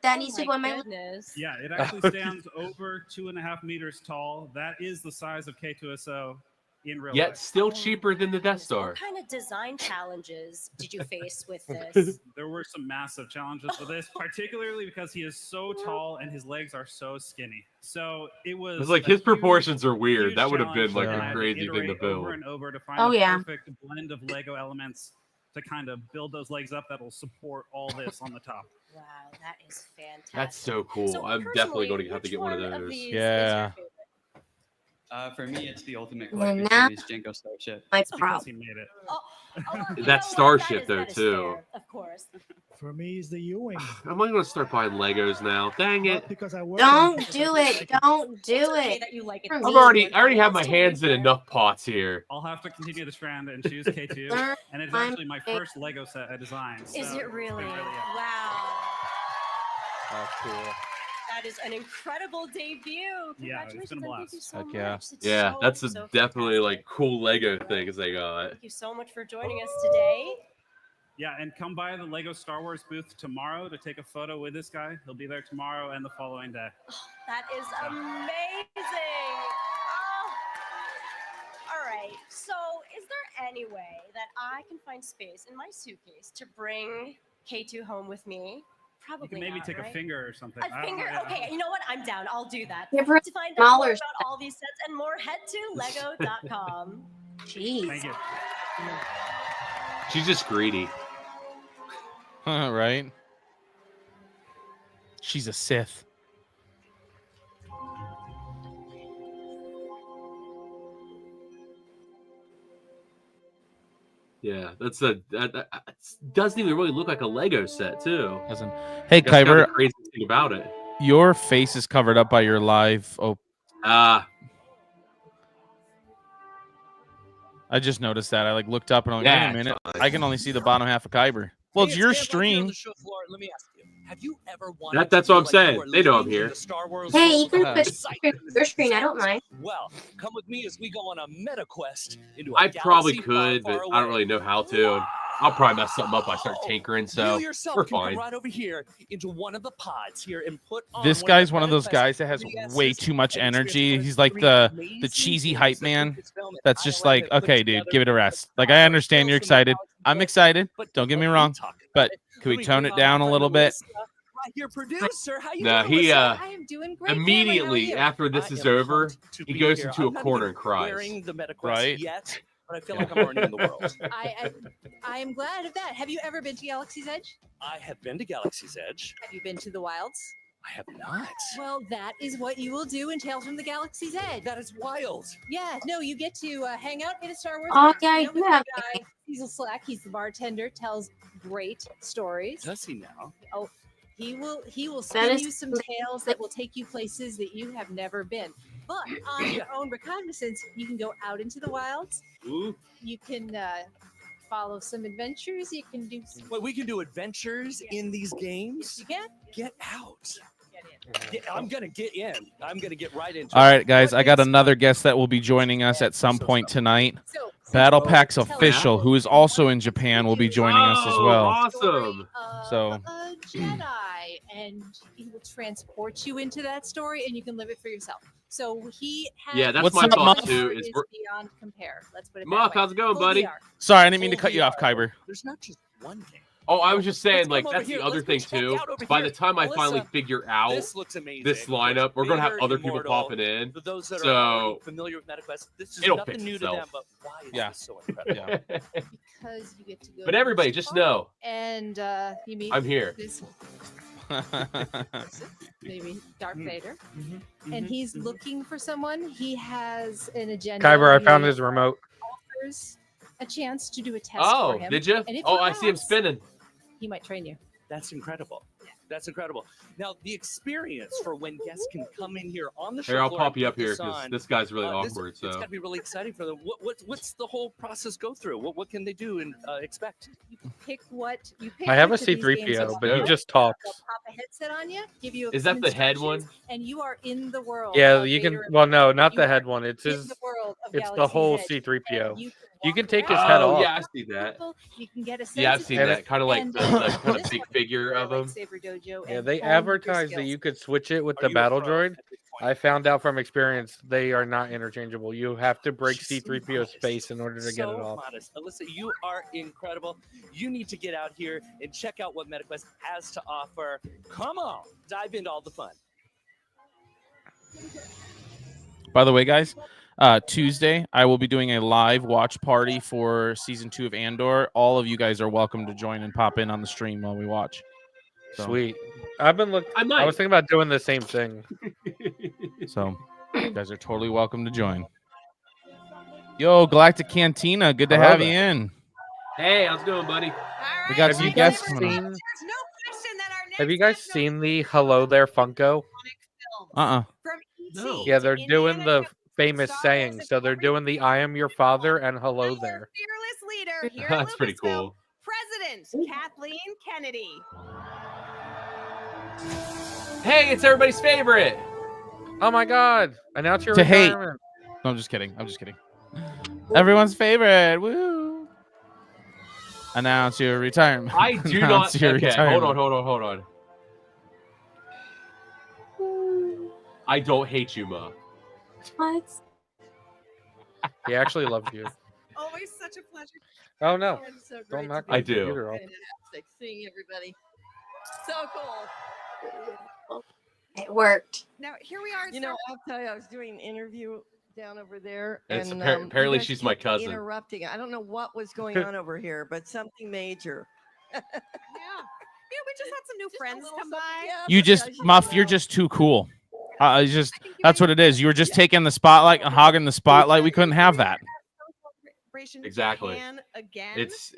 That needs to go in my. Goodness. Yeah, it actually stands over 2.5 meters tall. That is the size of K2SO in real Yet life. still cheaper than the Death Star. What kind of design challenges did you face with this? There were some massive challenges with this, particularly because he is so tall and his legs are so skinny. So it was. It's like a his huge- proportions are weird. huge That would have been challenge, like and I a had crazy thing to iterate build. Over and over to find Oh, the yeah. perfect blend of Lego elements to kind of build those legs up that'll support all this on the top. Wow, that is fantastic. That's so cool. So I'm definitely personally, going to have to which get one of one those. these is Yeah. your favorite? For me, it's the Ultimate Well, Collector now- Series Jango Starship. My Because problem. he made it. Oh, you know That what? Starship, that though, is too. fair, of course. For me, is the Ewing. Am I going to start buying Legos now? Dang it. Not because I work on Don't do it. Don't do It's okay it. that you like it. I'm I already have my hands in enough pots here. I'll have to continue this trend and choose K2. Learn And it's I'm actually my a- first Lego set I designed. Is so it really? is. Wow. That's cool. That is an incredible debut. Yeah, it's Congratulations been a and thank blast. you so Heck much. yeah. It's Yeah, so, that's a so definitely fantastic. like cool Lego things they got. Thank you so much for joining us today. Yeah, and come by the Lego Star Wars booth tomorrow to take a photo with this guy. He'll be there tomorrow and the following day. That is amazing. Oh. All right. So, is there any way that I can find space in my suitcase to bring K2 home with me? Probably You can maybe not, take right? a finger or something. A I don't finger? know, yeah. Okay, you know what? I'm down. I'll do that. Yeah, bring To find out more smaller about all these sets and more, head to lego.com. Jeez. Thank you. She's just greedy. Right? She's a Sith. Yeah, that's a that doesn't even really look like a Lego set too. Doesn't. Hey, That's kind of Kyber, the crazy thing about it. your face is covered up by your live. Oh, Ah, I just noticed that. I like looked up and I'm like, Yeah, wait a minute. I can only see the bottom half of Kyber. Well, it's your stream. Let me ask you: have you ever wanted that's to what I'm feel like you saying. were They know I'm living in here. the Star Wars Hey, you world can of put excitement your screen. I don't mind. Well, come with me as we go on a meta quest into a I probably galaxy far, could, far but away. I don't really know how to. And I'll probably mess something up. If I start tinkering, so you yourself we're can come fine. right over here into one of the pods here and put on This one guy's the one of those Meta guys Quest that has 3Ss way too much and energy. experience He's one like of the amazing cheesy games hype that man. Lucasfilm and That's just iOS like, have put okay, dude, together give it a with rest. Like, I understand you're excited. I'm excited. Don't get me wrong, but can we tone it down a little bit? Your producer, how you No, doing? he I am doing great. immediately after this is over, he goes into a corner and cries. Wearing the MetaQuest Right? yet, but I feel like I'm already in the world. I am glad of that. Have you ever been to Galaxy's Edge? I have been to Galaxy's Edge. Have you been to the Wilds? I have not. Well, that is what you will do in Tales from the Galaxy's Edge. That is wild. Yeah, no, you get to hang out in a Star Wars. Oh, bar, yeah, hang you out with have the guy, Cecil Slack. He's the bartender. Tells great stories. Does he now? Oh, He will That spin is you some tales that will take you places that you have never been. But on your own recognizance, you can go out into the wilds. Ooh. You can follow some adventures. You can do some. Wait, we can do adventures in these games? You can. Get out. Yeah, I'm going to get in. I'm going to get right into All it. right, guys. What I got is- another guest that will be joining us at some point tonight. Battle Pack's official, who is also in Japan, will be joining us as well. Awesome. So A Jedi, and he will transport you into that story, and you can live it for yourself. So he has. Yeah, that's What's my up, thought Muff? too. Is Is we're- beyond compare. Let's put it Muff, that way. how's it going, Full buddy? VR. sorry, I didn't mean to cut you off, Kyber. There's not just one game. Oh, I was just saying, Let's like come over that's here. the other Let's thing check too. out over By here. the time I finally Alyssa, figure out this looks amazing. this Of course, lineup, we're gonna have bigger, other people immortal. popping in. For those that are So already familiar with MetaQuest, this is it'll nothing fix new itself. to them, but why is Yeah. this so incredible? Because you get to go. But to everybody, this just party, know. And you meet. I'm here. This maybe Darth Vader, Mm-hmm. and he's looking for someone. He has an agenda. Kyber, I found He his remote. offers a chance to do a test Oh, for him. did you? And if Oh, you I see him pass, spinning. He might train you. That's incredible. That's incredible. Now, the experience for when guests can come in here on the show Here, I'll floor pop and you up put here this because on, this guy's really this- awkward. It's So got to be really exciting for them. What's the whole process go through? What can they do and expect? Pick what you pick. I have a which of these games you C3PO, but he want. just talks. They'll pop a headset on you, give you. Is that some the head instructions, one? And you are in the world. Yeah, of you can. Vader and Well, no, not You the are head one. It's in his. the world of It's the Galaxy's whole Edge, C3PO. and you You can walk take his around. head Oh off. yeah, I see that. You can get a sense Yeah, I've of seen it. that. Kind of like And, the kind of this big one, figure of him. Lightsaber Dojo Yeah, and they hone your advertised that skills. you could switch it with Are the you a battle pro droid. at this point? I found out from experience they are not interchangeable. You have to break She's so C3PO modest. space in order to get it So off. modest. Alyssa, you are incredible. You need to get out here and check out what MetaQuest has to offer. Come on, dive into all the fun. By the way, guys, Tuesday I will be doing a live watch party for season 2 of Andor. All of you guys are welcome to join and pop in on the stream while we watch. So, Sweet. I've been looking. I I might. was thinking about doing the same thing. So you guys are totally welcome to join. Yo, Galactic Cantina, good to Hello have you there. in. Hey, how's it going, buddy? We got Have some you guys guests coming up. seen? There's no question that our next Have you guys episode seen the Hello There Funko? films Uh-uh. from E.T. No. Yeah, to they're doing Indiana the Jones, famous Star Wars, saying. and So they're doing the "I am your father" and "Hello our there." fearless leader here That's at pretty Lucasfilm, cool. President Kathleen Kennedy. Hey, it's everybody's favorite. Oh my God! Announce your To hate. retirement. No, I'm just kidding. I'm just kidding. Everyone's favorite. Woo. Announce your retirement. I do Announce not. your Okay, retirement. hold on. I don't hate you, Ma. What? He actually loves you. Always such a pleasure. Oh no! Oh, it's so Don't great knock to my I do. computer off. Fantastic seeing everybody. So cool. It worked. Now here we are. You know, I'll tell you, I was doing an interview down over there, It's and appar- you apparently guys she's my kept cousin. Interrupting. I don't know what was going on over here, but something major. Yeah. Yeah, we just had some new friends come by. You just, Muff, you're just too cool. That's what it is. You were just taking the spotlight and hogging the spotlight. We couldn't have that. Celebration Exactly. Japan again. It's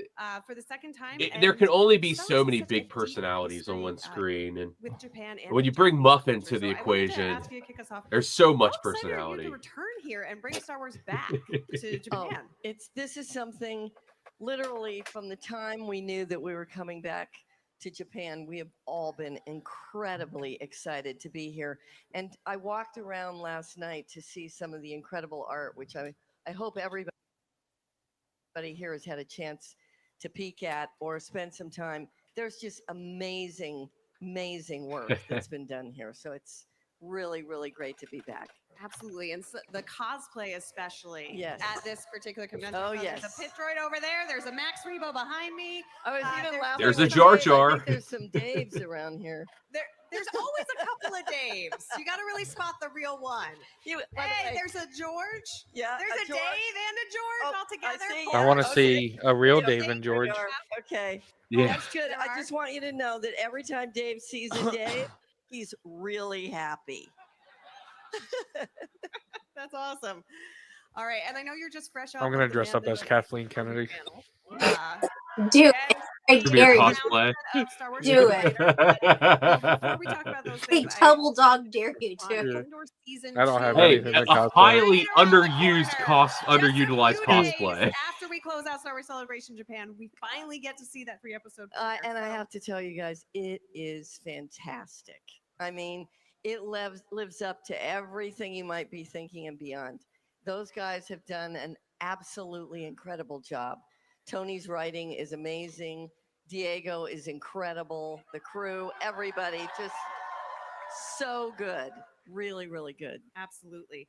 for the second time. there and can only be Star so Wars many has such a big deep personalities on history, one screen, and with Japan and when you with bring Japanese Muff culture. into the So I wanted to equation, ask you to kick us off. there's so much How excited are you personality. to return here and bring Star Wars back to Oh, Japan. this is something literally from the time we knew that we were coming back to Japan, we have all been incredibly excited to be here. And I walked around last night to see some of the incredible art, which I hope everybody here has had a chance to peek at or spend some time. There's just amazing work that's been done here. So it's really, really great to be back. Absolutely, and so the cosplay especially Yes. at this particular convention. Oh, So yes. There's a pit droid over there. There's a Max Rebo behind me. I was even laughing. There's a with Jar Dave. I Jar. think there's some Daves around here. There's always a couple of Daves. You got to really spot the real one. By the Hey, way- there's a George. Yeah, There's a a George. Dave and a George all together. I want to see a real Dave and George. Okay. Yeah. That's good. I just want you to know that every time Dave sees a Dave, he's really happy. That's awesome. All right, and I know you're just fresh off. I'm gonna of the dress up Mandalorian as Kathleen Kennedy. panel. Dude, dare you. cosplay. Do it. Before we talk about those I things, double dog dare you on to. Andor season I don't have 2, Hey, anything to a cosplay. highly underutilized cosplay. after we close out Star Wars Celebration Japan, we finally get to see that 3-episode. And I have to tell you guys, it is fantastic. I mean, it lives up to everything you might be thinking and beyond. Those guys have done an absolutely incredible job. Tony's writing is amazing. Diego is incredible. The crew, everybody, just so good. Really, really good. Absolutely.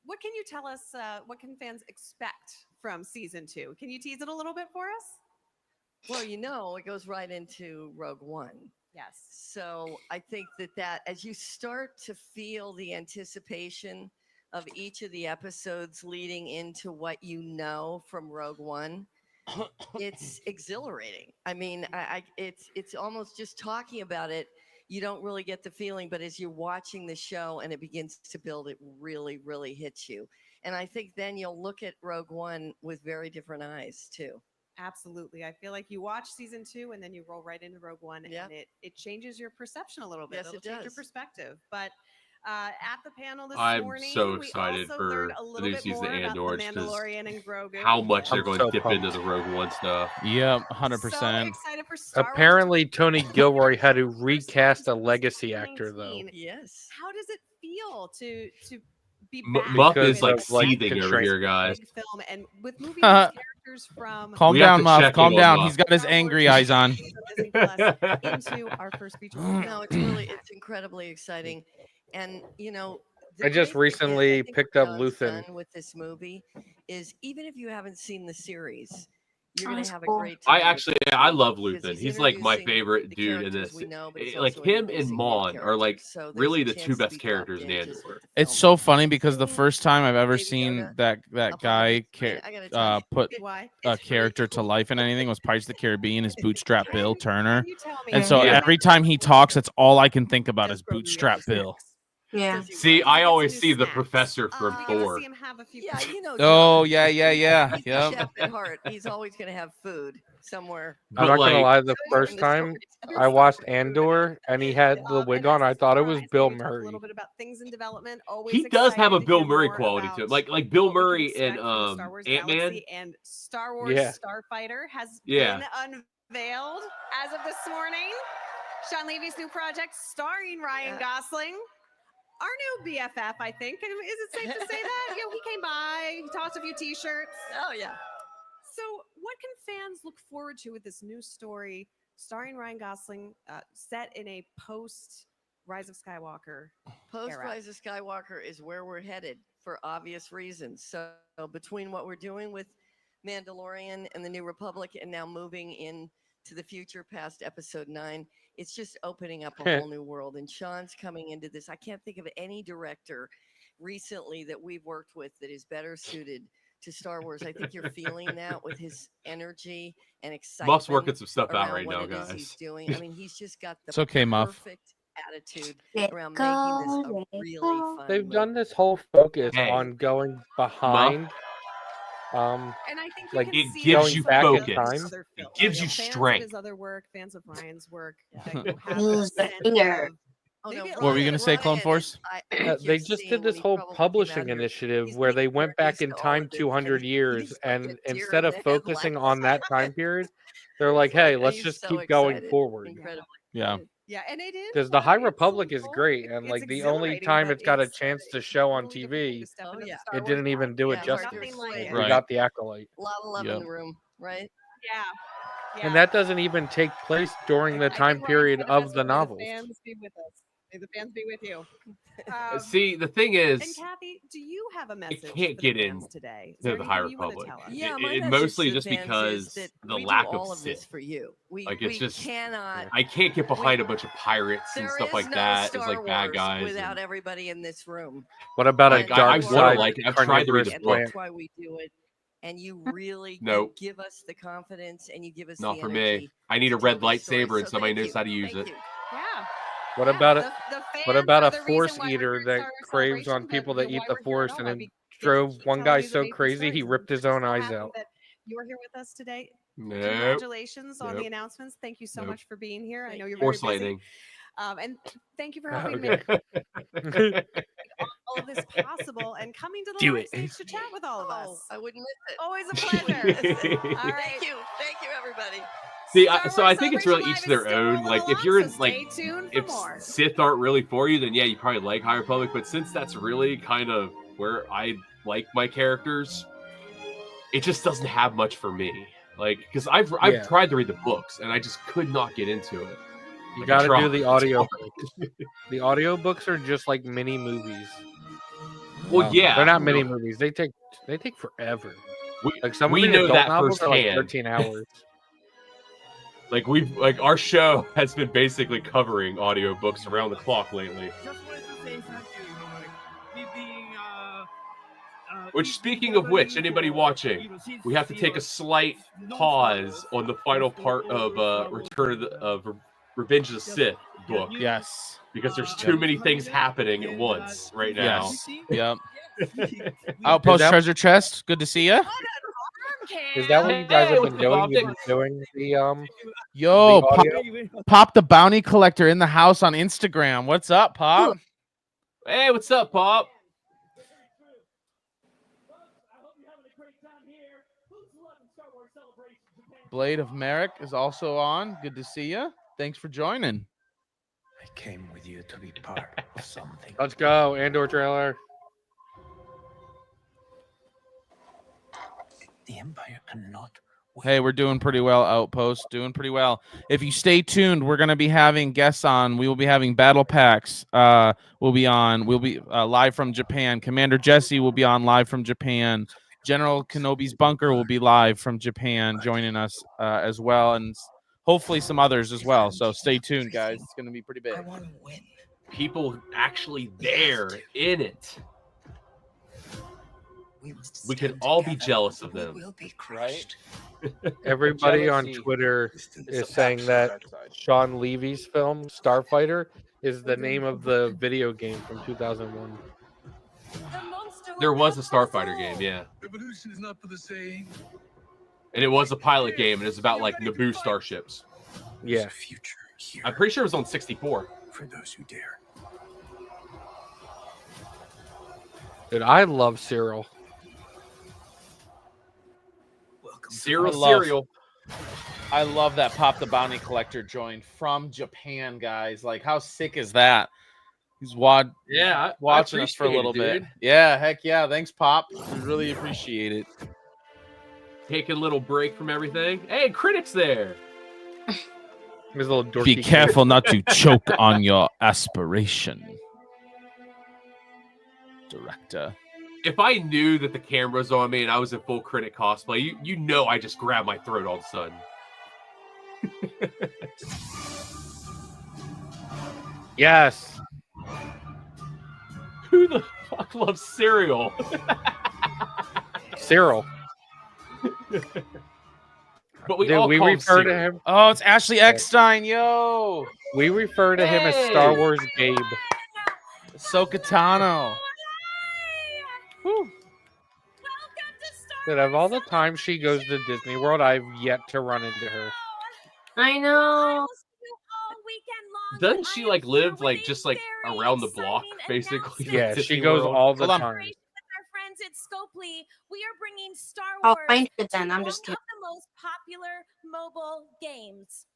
What can you tell us? What can fans expect from season 2? Can you tease it a little bit for us? Well, it goes right into Rogue One. Yes. So I think that as you start to feel the anticipation of each of the episodes leading into what you know from Rogue One, it's exhilarating. I mean, it's almost just talking about it. You don't really get the feeling, but as you're watching the show and it begins to build, it really, really hits you. And I think then you'll look at Rogue One with very different eyes too. Absolutely. I feel like you watch season 2 and then you roll right into Rogue One, and it changes your perception a little bit. Yes, It'll it change your does. perspective. But at the panel this I'm morning, so we excited also for learned a the little new bit season more of about Andor the just Mandalorian and Grogu. how much they're I'm going so to dip pumped. into the Rogue One stuff. Yep, So 100%. excited for Star Wars. Apparently, Tony Gilroy had to recast a legacy actor, though. 2019. Yes. How does it feel to be M- back Muff Because is like of, like, seething over constraints. here, guys. big film and with moving these characters from Calm We have down, to Muff. check Calm in on down. Muff. He's got his angry eyes on. Disney Plus into our first feature film. No, it's incredibly exciting. And the I just great thing is, recently I think picked what up John's Luthen. done with this movie is even if you haven't seen the series, you're Oh, going that's to have cool. a great time. I love because Luthen. He's He's like my introducing favorite the dude in characters this. we know, but he's Like also him and introducing new Mon are like characters. So there's really a the chance two to best be dropped characters in into Andor. the It's film. so funny because the first time I've ever Baby seen Yoda, that guy I gotta tell you, put Why? a character to life in anything was Pirates of the Caribbean is Bootstrap Bill Turner. You tell me. And so Yeah. every time he talks, that's all I can think about is Bootstrap Bill. Yeah. See, I always see the professor from We got to Thor. see him have a few. Yeah, Oh, yeah. He's a Yep. chef at heart. He's always going to have food somewhere. I'm But, not gonna like- lie. The So first in the time stories. I watched Andor and he had the wig on, I thought it was Surprise. Bill We talked Murray. A little bit about things in development. Always He does have a excited to Bill hear Murray more quality about to him. Like Bill what we can Murray expect and from the Star Wars Ant-Man. Galaxy, and Star Wars Yeah. Starfighter has Yeah. been unveiled as of this morning. Sean Levy's new project starring Ryan Gosling. Our new BFF, I think. Is it safe to say that? He came by, he tossed a few t-shirts. Oh, yeah. So what can fans look forward to with this new story starring Ryan Gosling, set in a post Rise of Skywalker Post era? Rise of Skywalker is where we're headed for obvious reasons. So between what we're doing with Mandalorian and the New Republic and now moving in to the future past episode 9, it's just opening up a whole new world. And Sean's coming into this. I can't think of any director recently that we've worked with that is better suited to Star Wars. I think you're feeling that with his energy and excitement. Muff's working some stuff out around right what now, it is he's guys. doing. I mean, he's just got the It's okay, Muff. perfect attitude Let around go, making this let a really go. fun They've movie. done this whole focus Hey. on going behind. And I think you Like, can it see gives in you some of his focus. other It films. gives you Fans of strength. his other work, fans of Ryan's work, that you have Use a the sense finger. of- Oh, no, maybe What were you Ryan- gonna say, Clone Ryan Force? is- I They think you're just seeing did when this he whole probably came publishing out here, initiative he's where like they went back introduced in to all time of this, 200 and years, he's like and a deer instead in of the focusing headlights. on that time period, they're like, "Hey, let's He's just so keep going excited. forward." Incredibly. Yeah. Yeah, and it is Because the fun. High It's Republic is playful. great, and It's like the only exhilarating, time but it's got a it's chance to show on totally different thing TV, to step Oh, into yeah. the Star it Wars didn't even do it Yeah, justice. nothing like Right. it. We got the accolade. A lot of love Yep. in the room, right? Yeah. And that doesn't even take place during the I think time Ryan period said it of best, the may novels. fans be with us. May the fans be with you. See, the thing And is, Kathy, do you have a message can't for get the fans in today? Is to there the High anything you wanna Republic. tell us? Yeah, It- my it message mostly to the just fans is because that the we do lack all of of this Sith. for you. We Like it's we just cannot. I can't get behind a bunch of pirates and There stuff is like no that. Star It's like bad Wars guys. without and- everybody in this room. What about a Like, I dark wanna side like it. I've tried to read carnivorous the And book. that's why we do it. And you really Nope. give us the confidence and you give us Not the for energy. me. I need a to red tell these stories. lightsaber and So somebody thank knows how to use Thank it. you. Yeah. What about The it? fans What about are a the reason force why we're eater doing that Star Wars craves on Celebration, people but, that eat why the we're here force at and all. then We get to drove keep one telling guy these so amazing crazy he stories, and ripped his we're own so eyes happy out? that you are here with us today. Nope. Congratulations on the Nope. announcements. Thank you so Nope. much for being here. I know you're Force very busy. lightning. And thank you for helping Okay. make all of this possible and coming to the Do live it. stage to chat with all of us. I wouldn't miss it. Always a pleasure. All right. Thank you, everybody. See, so I think it's really each to their own. Like, if you're in, like, tuned if Sith aren't really for you, then yeah, you probably like High Republic. But since that's really kind of where I like my characters, it just doesn't have much for me. Like, because I've Yeah. tried to read the books and I just could not get into it. You Like, I got to do tried. the audio books. The audio books are just like mini movies. Well, yeah, they're not mini movies. They take forever. Like some we of the know adult that novels are like firsthand. 13 hours. Like our show has been basically covering audiobooks around the clock lately. Which, speaking of which, anybody watching, we have to take a slight pause on the final part of Return of Revenge of the Sith book. Yes. Because there's too many things happening at once right now. Yes. Yep. Outpost treasure chest. Good to see you. Is that what you guys Hey, have what's been up, doing? You've Bob? been doing the Yo, the pop, audio? Pop the bounty collector in the house on Instagram. What's up, Pop? Hey, what's up, Pop? Blade of Merrick is also on. Good to see you. Thanks for joining. I came with you to be part of something. Let's go, Andor trailer. The Empire cannot. Hey, we're doing pretty well, Outpost. Doing pretty well. If you stay tuned, we're going to be having guests on. We will be having Battle Packs. We'll be live from Japan. Commander Jesse will be on live from Japan. General Kenobi's Bunker will be live from Japan, joining us as well, and hopefully some others as well. So stay tuned, guys. It's going to be pretty big. People actually there in it. We can all be jealous of them, right? Everybody on Jealousy. Twitter is saying that Sean Levy's film Starfighter is the name of the video game from 2001. There was a Starfighter game, yeah. Revolution is not for the same. And it was a pilot game, and it's about like Naboo starships. Yeah. I'm pretty sure it was on 64. For those who dare. Dude, I love Cyril. Cereal. I love that Pop the Bounty Collector joined from Japan, guys. Like, how sick is that? He's watching us for a little bit. Yeah, heck yeah. Thanks, Pop. We really appreciate it. Take a little break from everything. Hey, Critic's there. His little dorky Be careful not to choke on your aspiration. Director. If I knew that the camera's on me and I was in full Critic cosplay, you know I just grabbed my throat all of a sudden. Yes. Who the fuck loves cereal? Cyril. But we Dude, all we call him refer to Cyril. him. Oh, it's Ashley Eckstein, yo. We refer to him as Star Hey. Wars Gabe. Ahsoka Tano. Dude, of all the times she goes to Disney World, I've yet to run into her. I know. Doesn't she like live like just like around the block, basically? Yeah, Disney she goes World? all the Hold on. time. Our friends at Scopely, we are bringing Star I'll Wars find it then. to I'm just one kidding. of the most popular mobile games.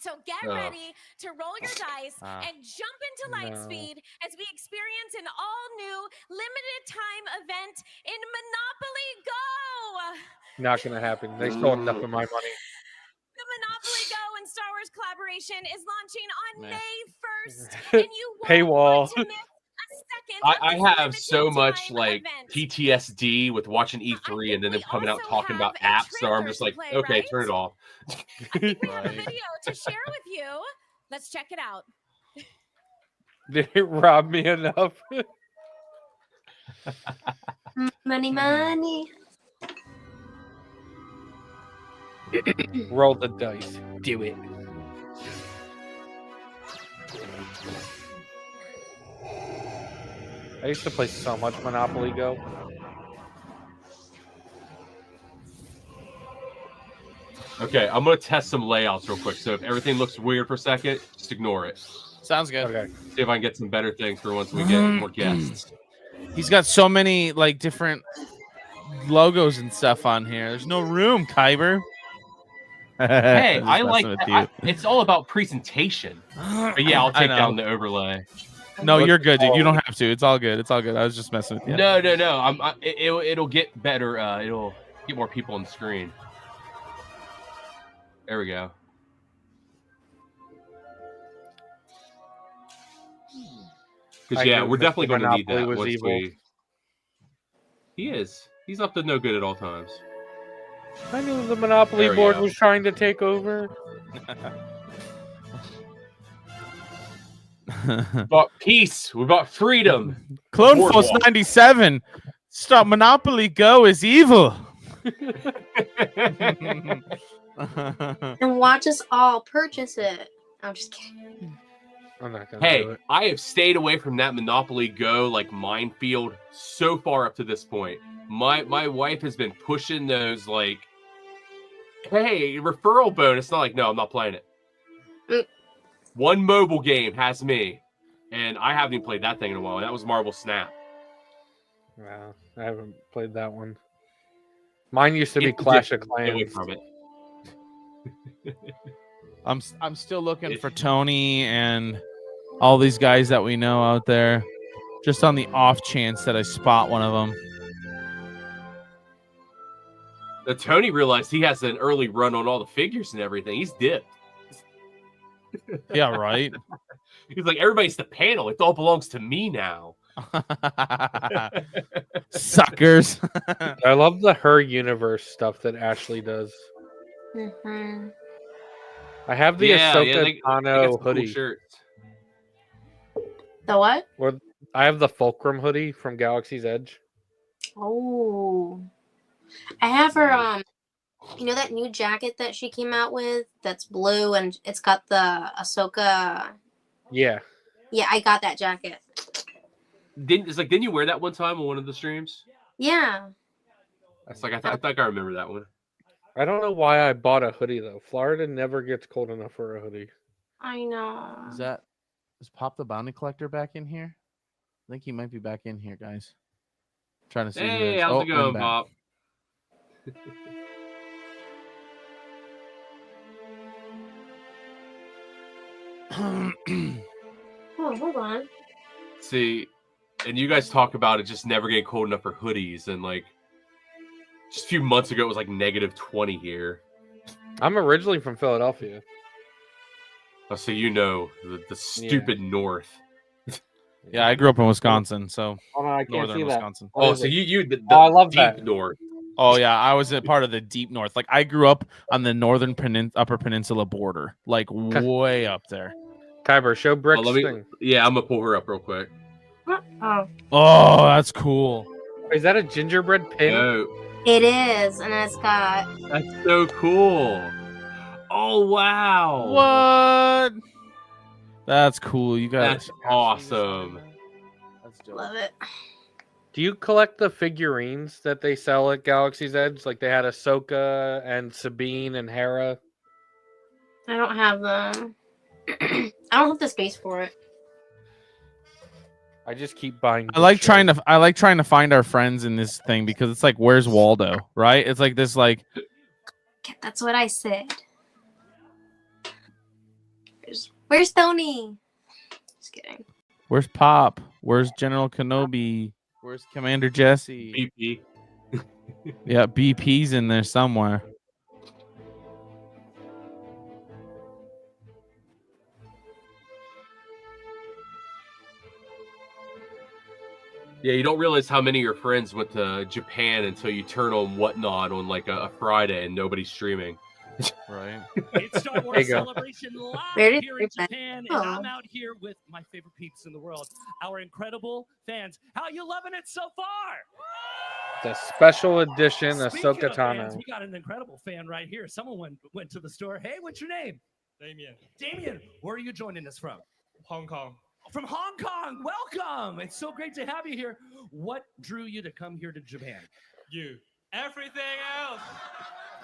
So get Oh. ready to roll your dice Ah. and jump into No. Lightspeed as we experience an all-new limited time event in Monopoly Go. Not gonna happen. They stole enough of my money. The Monopoly Go and Star Wars collaboration is launching on Man. May 1st, and you won't Paywall. want to miss a second of I this have limited so much time like event. PTSD with watching E3 and then them coming out talking about apps. So I'm just like, play, okay, right? turn it off. We have a video to share with you. Let's check it out. Did it rob me enough? Money, money. Roll the dice. Do it. I used to play so much Monopoly Go. Okay, I'm gonna test some layouts real quick. So if everything looks weird for a second, just ignore it. Sounds good. Okay. See if I can get some better things for once we get more guests. He's got so many like different logos and stuff on here. There's no room, Kyber. Hey, Just I like. messing with you. It's all about presentation. But yeah, I'll I take know. down the overlay. No, you're good, dude. You don't have to. It's all good. It's all good. I was just messing with you. No. It'll get better. It'll get more people on the screen. There we go. Because yeah, we're definitely going to need that was once evil. He is. He's up to no good at all times. I knew the Monopoly There we board go. was trying to take over. We bought peace. We bought freedom. Clone Boardwalk. Force 97. Stop Monopoly Go is evil. And watch us all purchase it. I'm just kidding. I'm not gonna do Hey, it. I have stayed away from that Monopoly Go like minefield so far up to this point. My wife has been pushing those like, hey, referral bonus. Not like, no, I'm not playing it. Mm. One mobile game has me, and I haven't even played that thing in a while. That was Marble Snap. Wow, I haven't played that one. Mine used to be It's Clash of different. Stay away Clans. from it. I'm still looking for Tony and all these guys that we know out there, just on the off chance that I spot one of them. The Tony realized he has an early run on all the figures and everything. He's dipped. Yeah, right. He's like, everybody's the panel. It all belongs to me now. Suckers. I love the Her Universe stuff that Ashley does. Mhm. I have the Ahsoka they got Tano some cool hoodie. shirts. The what? Or I have the Fulcrum hoodie from Galaxy's Edge. Oh, I have her. You know that new jacket that she came out with? That's blue and it's got the Ahsoka. Yeah. Yeah, I got that jacket. Didn't you wear that one time on one of the streams? Yeah. That's like I think I remember that one. I don't know why I bought a hoodie though. Florida never gets cold enough for a hoodie. I know. Is Pop the Bounty Collector back in here? I think he might be back in here, guys. Trying to see. who Hey, is. how's Oh, it going, I'm back. Bob? Oh, hold on. See, and you guys talk about it just never getting cold enough for hoodies, and like just a few months ago it was like -20 here. I'm originally from Philadelphia. Oh, so you know the stupid North. Yeah, I grew up in Wisconsin, so Oh, no, I can't northern see that. Wisconsin. What Oh, is so it? you the Oh, I love deep that. North. Oh yeah, I was a part of the deep north. Like I grew up on the northern upper peninsula border, like way up there. Kyber, show Brick's Oh, let me. thing. Yeah, I'm gonna pull her up real quick. Oh, Oh, that's cool. Is that a gingerbread pin? No, it is, and it's got. that's so cool. Oh wow! What? That's cool. You guys. That's awesome. That's dope. Love it. Do you collect the figurines that they sell at Galaxy's Edge? Like they had Ahsoka and Sabine and Hera. I don't have them. I don't have the space for it. I just keep buying. I like trying to find our friends in this thing because it's like, where's Waldo? Right? It's like this, like. That's what I said. Where's Tony? Just kidding. Where's Pop? Where's General Kenobi? Where's Commander Jesse? BP. Yeah, BP's in there somewhere. Yeah, you don't realize how many of your friends went to Japan until you turn on Whatnot on like a Friday and nobody's streaming. Right. It's Star There Wars you go. Celebration live Where did here in they- Japan, Oh. and I'm out here with my favorite peeps in the world, our incredible fans. How you loving it so far? The special edition Speaking Ahsoka of fans, Tano. we got an incredible fan right here. Someone went to the store. Hey, what's your name? Damien, Damien. Where are you joining us from? Hong Kong. From Hong Kong. Welcome. It's so great to have you here. What drew you to come here to Japan? You. Everything else.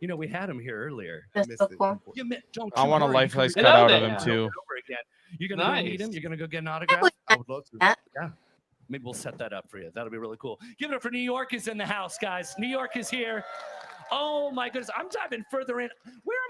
You know, we had him here earlier. That's so cool. Don't I you want a worry, life you can size read cutout it of him too. over again. You're gonna go meet Nice. him. You're gonna go get an autograph. I would love to. Yeah. Maybe we'll set that up for you. That'll be really cool. Give it up for New York is in the house, guys. New York is here. Oh my goodness. I'm diving further in. Where am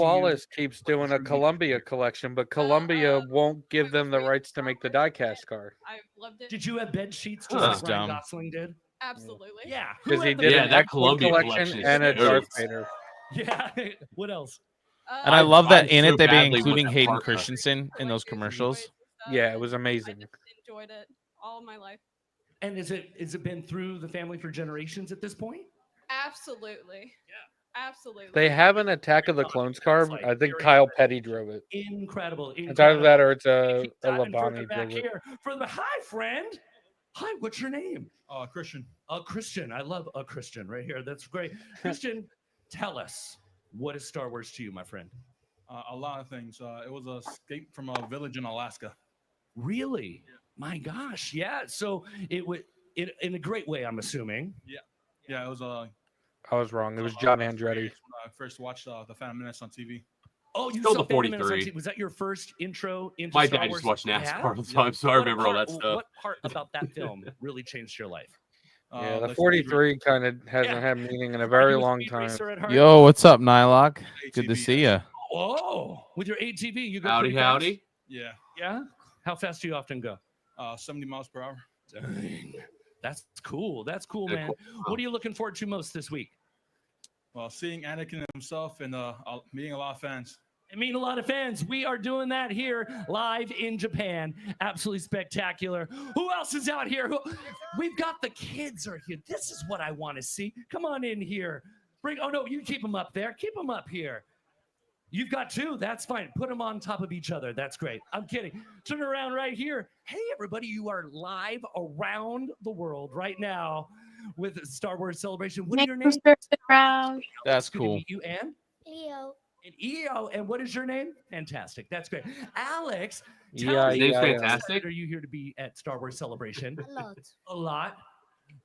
you. Wallace keeps doing a Columbia collection, but Columbia won't give them the rights to make the diecast card. I loved it. Did you have bed sheets just That's like Ryan dumb. Gosling did? Absolutely. Yeah. Because he had the did Yeah, an that X-Wing Columbia collection collection is and a Darth nuts. Vader. Yeah. What else? And I love that in so it they'd be badly including with that Hayden parka. Christensen in those commercials. Yeah, it was amazing. Enjoyed it all my life. And is it been through the family for generations at this point? Absolutely. Yeah. Absolutely. They have an Attack of the Clones car. I think Kyle Petty drove it. Incredible. It's either that or it's a Diving Labani further back drove it. here for the hi friend. Hi, what's your name? Christian. Christian. I love a Christian right here. That's great. Christian, tell us, what is Star Wars to you, my friend? A lot of things. It was an escape from a village in Alaska. Really? My gosh, yeah. So it would in a great way, I'm assuming. Yeah, it was I was wrong. It was John Andretti. when I first watched the Phantom Menace on TV. Oh, you Still saw the Phantom Menace on 43. TV. Was that your first intro into My Star dad Wars? just watched NASCAR Yeah? all the time, so I remember all that stuff. What part about that film really changed your life? Yeah, the 43 kind of hasn't had meaning in a very long time. Yo, what's up, Nylock? Good to see you. Oh, with your ATV, you go Howdy, pretty fast? howdy. Yeah. Yeah? How fast do you often go? 70 miles per hour. Dang. That's cool. That's cool, Yeah, man. cool. What are you looking forward to most this week? Well, seeing Anakin himself and meeting a lot of fans. I mean, a lot of fans. We are doing that here live in Japan. Absolutely spectacular. Who else is out here? We've got the kids are here. This is what I want to see. Come on in here. Oh, no, you keep them up there. Keep them up here. You've got two. That's fine. Put them on top of each other. That's great. I'm kidding. Turn around right here. Hey, everybody. You are live around the world right now with Star Wars Celebration. What are your names? That's Good to cool. meet you, Ann. Leo. And EO. And what is your name? Fantastic. That's great. Alex, Yeah, tell me, His name's how fantastic? excited are you here to be at Star Wars Celebration? A lot. A lot.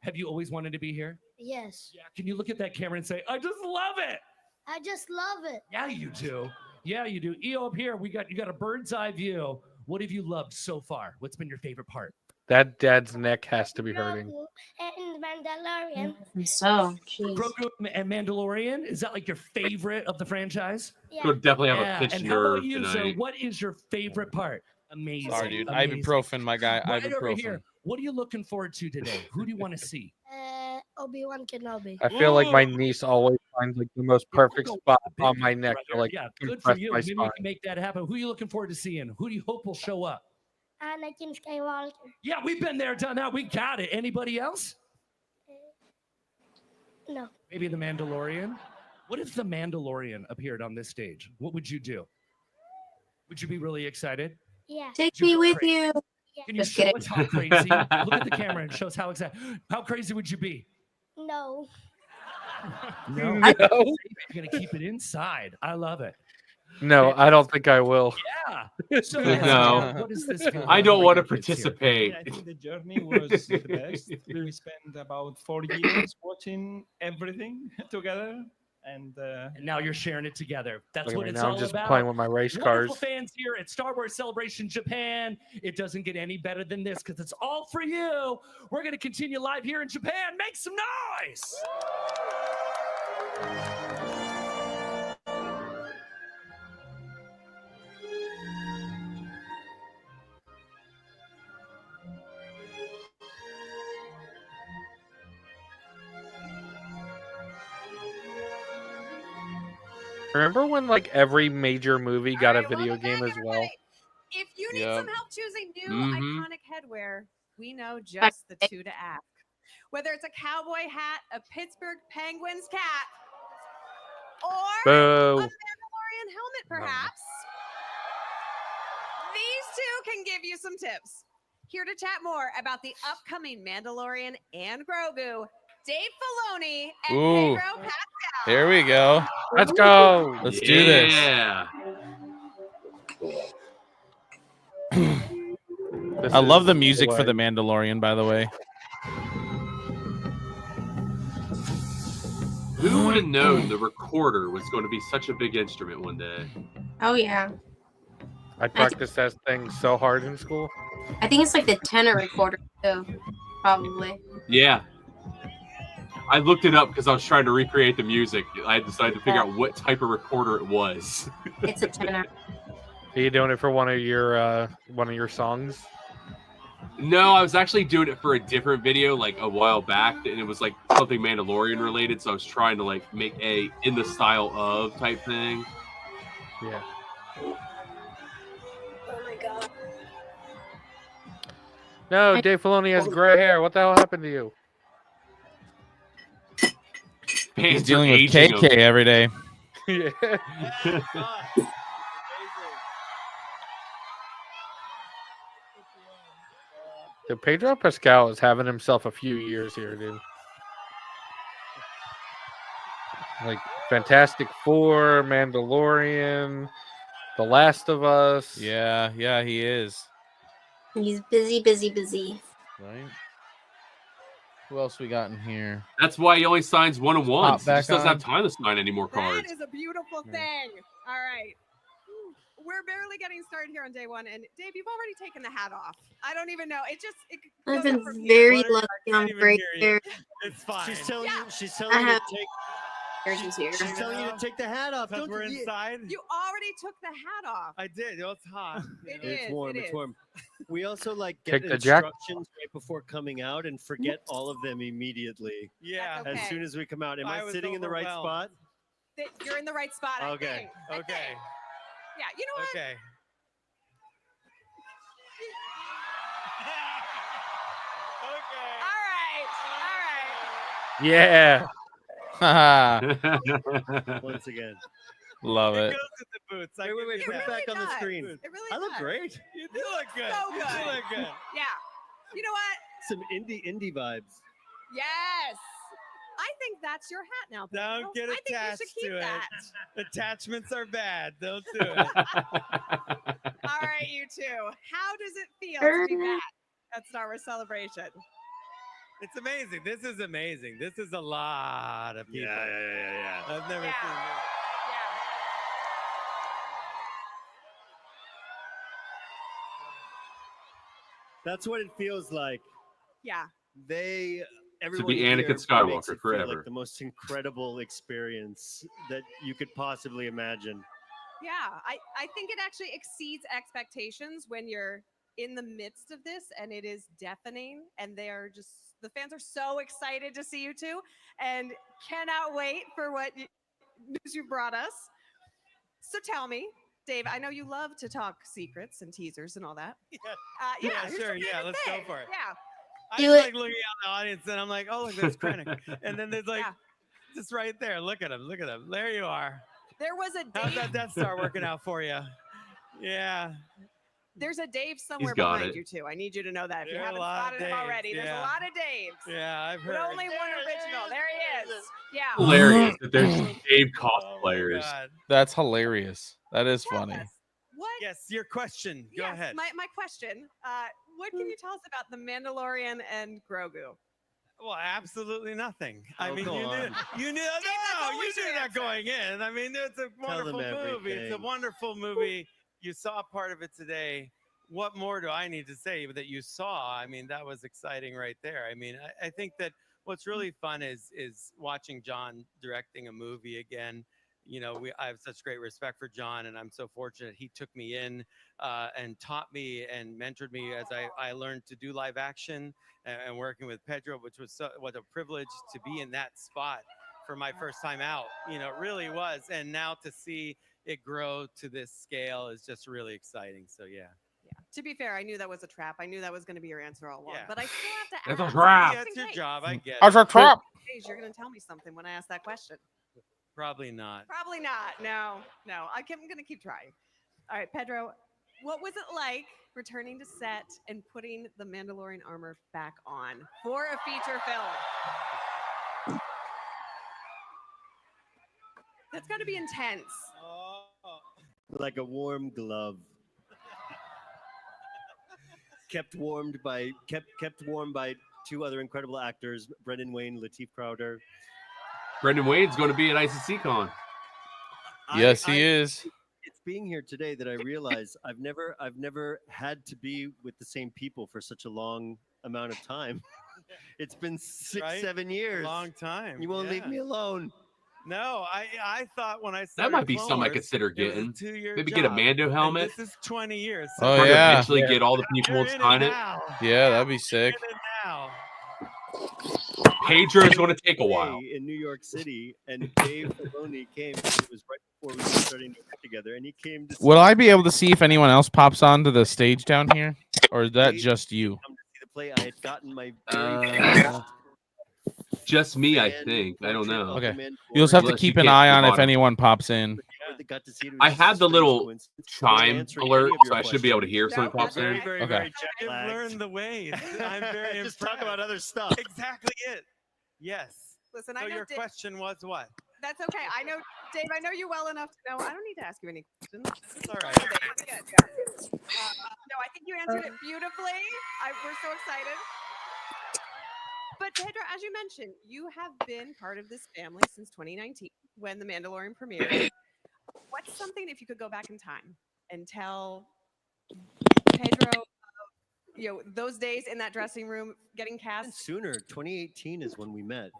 Have you always wanted to be here? Yes. Can you look at that camera and say, I just love it? I just love it. Yeah, you do. Yeah, you do. EO up here, you got a bird's eye view. What have you loved so far? What's been your favorite part? That dad's neck has to be hurting. And Mandalorian. So, jeez. Grogu and Mandalorian, is that like your favorite of the franchise? Yeah. Could definitely have Yeah. a pitch And how about nerve you, sir? tonight. What is your favorite part? Amazing. Sorry, dude. Amazing. Ibuprofen, my guy. Right over Ibuprofen. here. What are you looking forward to today? Who do you want to see? Obi-Wan Kenobi. I feel like my niece always finds like the most perfect Go with spot the big on my one neck right to here. like Yeah, good for compress you. my Maybe we spine. can make that happen. Who are you looking forward to seeing? Who do you hope will show up? Anakin Skywalker. Yeah, we've been there, done that. We got it. Anybody else? No. Maybe the Mandalorian? What if the Mandalorian appeared on this stage? What would you do? Would you be really excited? Yeah. Take Would me go with crazy? you. Can you Just show kidding. us how crazy? Look at the camera and show us how excited. How crazy would you be? No. No. No. You're gonna keep it inside. I love it. No, I don't think I will. Yeah. So No. what is this? feel I like don't for want to your kids here? participate. I think the journey was the best. We spent about 4 years watching everything together, and And now you're sharing it together. That's Look at what me it's now, all I'm just about. playing with my race Wonderful cars. fans here at Star Wars Celebration Japan. It doesn't get any better than this because it's all for you. We're going to continue live here in Japan. Make some noise. Remember when like every major movie got a video game as well? If you need Yep. some help choosing new Mhm. iconic headwear, we know just the two to ask. Whether it's a cowboy hat, a Pittsburgh Penguins cap, or Boo. a Mandalorian helmet, perhaps. These two can give you some tips. Here to chat more about the upcoming Mandalorian and Grogu, Dave Filoni and Ooh. Pedro Pascal. Here we go. Let's go. Let's do this. Yeah. I love the music for The Mandalorian, by the way. Who would have known the recorder was going to be such a big instrument one day? Oh yeah. I practiced that thing so hard in school. I think it's like the tenor recorder too, probably. Yeah. I looked it up because I was trying to recreate the music. I decided to figure out what type of recorder it was. It's a tenor. Are you doing it for one of your songs? No, I was actually doing it for a different video like a while back, and it was like something Mandalorian related. So I was trying to like make a in the style of type thing. Yeah. Oh my god. No, Dave Filoni has gray hair. What the hell happened to you? He's dealing with KK every day. Yeah. Dude, Pedro Pascal is having himself a few years here, dude. Like Fantastic Four, Mandalorian, The Last of Us. Yeah, he is. He's busy. Right. Who else we got in here? That's why he only signs one-on-ones. He back just doesn't on. have time to sign any more cards. That is a beautiful thing. All right. We're barely getting started here on day one. And Dave, you've already taken the hat off. I don't even know. I've goes up been from very here. lucky on great hair. It's fine. She's telling you. She's I telling you have to take. She's here. She's telling you to take the hat off. Because Don't we're you- inside. You already took the hat off. I did. It's hot. It's warm. It's warm. We also like Take get the jacket. instructions right before coming out and forget all of them immediately. Yeah. That's As okay. soon as we come out, am I I was sitting in the right spot? You're in the right spot. I Okay. think. I Okay. think. Yeah. You know what? Okay. All right. Yeah. Once again. Love It it. goes with the boots. Wait. Put it back on the screen. It really I look does. great. You do look good. So You good. do look good. Yeah. You know what? Some indie vibes. Yes. I think that's your hat now. Pedro. Don't get I think you attached should keep to that. it. Attachments are bad. Don't do it. All right, you two. How does it feel to be back at Star Wars Celebration? It's amazing. This is amazing. This is a lot of people. Yeah. I've never Yeah. seen that. That's what it feels like. Yeah. Everyone be here Anakin makes Skywalker it feel forever. Like the most incredible experience that you could possibly imagine. Yeah. I think it actually exceeds expectations when you're in the midst of this, and it is deafening, and the fans are so excited to see you two and cannot wait for what news you brought us. So tell me, Dave, I know you love to talk secrets and teasers and all that. Yeah, here's sure. your Yeah, favorite let's go thing. for it. Yeah. I Do just it. like looking out the audience and I'm like, oh, look, there's Krennic. And then there's like, just right there. Look at him. Look at him. There you are. There was a How's Dave. that Death Star working out for you? Yeah. There's a Dave somewhere got behind it. you two. I need you to know that if There you are a haven't lot of spotted him Daves, already. There's yeah. a lot of Daves. Yeah, I've But heard. only one original. There he is. Yeah. Hilarious that there's Dave Oh my cosplayers. God. That's hilarious. That is funny. What? Yes, your question. Go Yes, ahead. My question. What can you tell us about the Mandalorian and Grogu? Well, absolutely nothing. I Oh, mean, go you on. knew. that's No, you always knew your that answer. going in. I mean, it's a wonderful them movie. It's a everything. wonderful movie. You saw part of it today. What more do I need to say that you saw? I mean, that was exciting right there. I mean, I think that what's really fun is watching John directing a movie again. You know, I have such great respect for John, and I'm so fortunate he took me in and taught me and mentored me as I learned to do live action and working with Pedro, which was what a privilege to be in that spot for my first time out. You know, it really was. And now to see it grow to this scale is just really exciting. So yeah. To be fair, I knew that was a trap. I knew that was going to be your answer all along. Yeah. But I still have to That's a ask. trap. just That's in your case. job. I get That's it. a trap. Paige, you're going to tell me something when I ask that question. Probably not. Probably not. No. I'm going to keep trying. All right, Pedro, what was it like returning to set and putting the Mandalorian armor back on for a feature film? That's got to be intense. Like a warm glove. kept warm by two other incredible actors, Brendan Wayne, Lateef Crowder. Brendan Wayne's going to be at ICC-Con. Yes, he is. It's being here today that I realize I've never had to be with the same people for such a long amount of time. It's been 6, Right? 7 years. Long time. You won't leave yeah. me alone. No, I thought when I That started might be Clone something I Wars, consider it was a getting. 2-year Maybe get a job, Mando and helmet. This is 20 years. Oh, Try to yeah. eventually get all the people You're to in sign it. now. Yeah, that'd be sick. You're in it now. Pedro's going to take a while. In New York City, and Dave Filoni came. It was right before we were starting to work together, and he came to. Will I be able to see if anyone else pops onto the stage down here, or is that just you? Come to see the play. I had gotten my very first Just me, I think. I don't know. Okay. You'll just have to Unless keep you an can't eye on come if anyone pops in. I had the little chime alert, so I should be able to hear if someone pops in. Okay. I've learned the ways. I'm very Just talk about other stuff. Exactly it. Yes. Listen, So I know your question was what? That's okay. I know, Dave. I know you well enough to know. I don't need to ask you any questions. It's all right. No, I think you answered it beautifully. We're so excited. But Pedro, as you mentioned, you have been part of this family since 2019 when The Mandalorian premiered. What's something, if you could go back in time and tell Pedro, those days in that dressing room getting cast? Sooner, 2018 is when we met.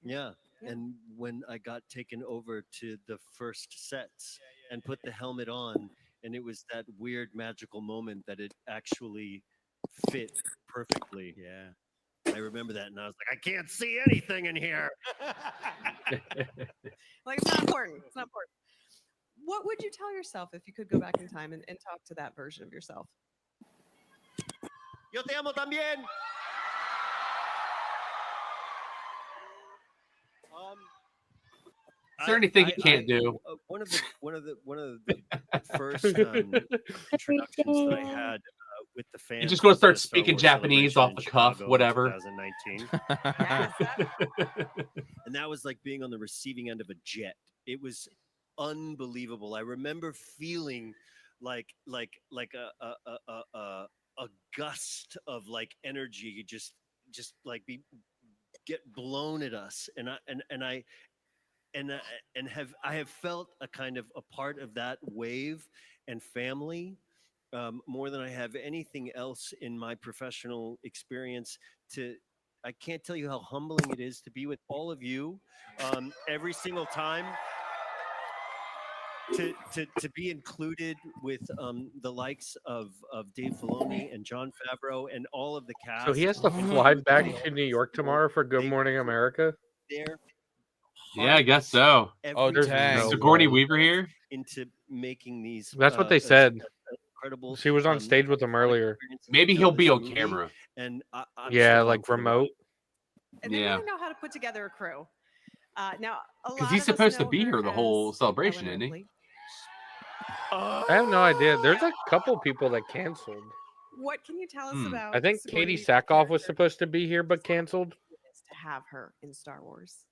Yeah. And when I got taken over to the first sets and put the helmet on, and it was that weird magical moment that it actually fit perfectly. Yeah. I remember that, and I was like, I can't see anything in here. Like, it's not important. It's not important. What would you tell yourself if you could go back in time and talk to that version of yourself? Yo te amo también. Is there anything he can't do? One of the first introductions that I had with the fans. You're just going to start at the Star speaking Wars Japanese off the Celebration in cuff, Chicago in whatever. 2019. And that was like being on the receiving end of a jet. It was unbelievable. I remember feeling like a gust of like energy just like get blown at us, I have felt a kind of a part of that wave and family more than I have anything else in my professional experience. I can't tell you how humbling it is to be with all of you every single time. To be included with the likes of Dave Filoni and Jon Favreau and all of the cast. So he has to fly back to New York tomorrow for Good Morning America? Yeah, I guess so. Every dang. Is Sigourney Weaver here? Into making these. That's what they said. Incredible. She was on stage with them earlier. Maybe he'll be on camera. And I'm Yeah, so like hopeful. remote. And they really know how to put together a crew. Now, Because he's supposed to be here the whole celebration, isn't he? I have no idea. There's a couple people that canceled. What can you tell us about? I think Sigourney Katie Sackhoff was supposed to be here but canceled. to have her in Star Wars?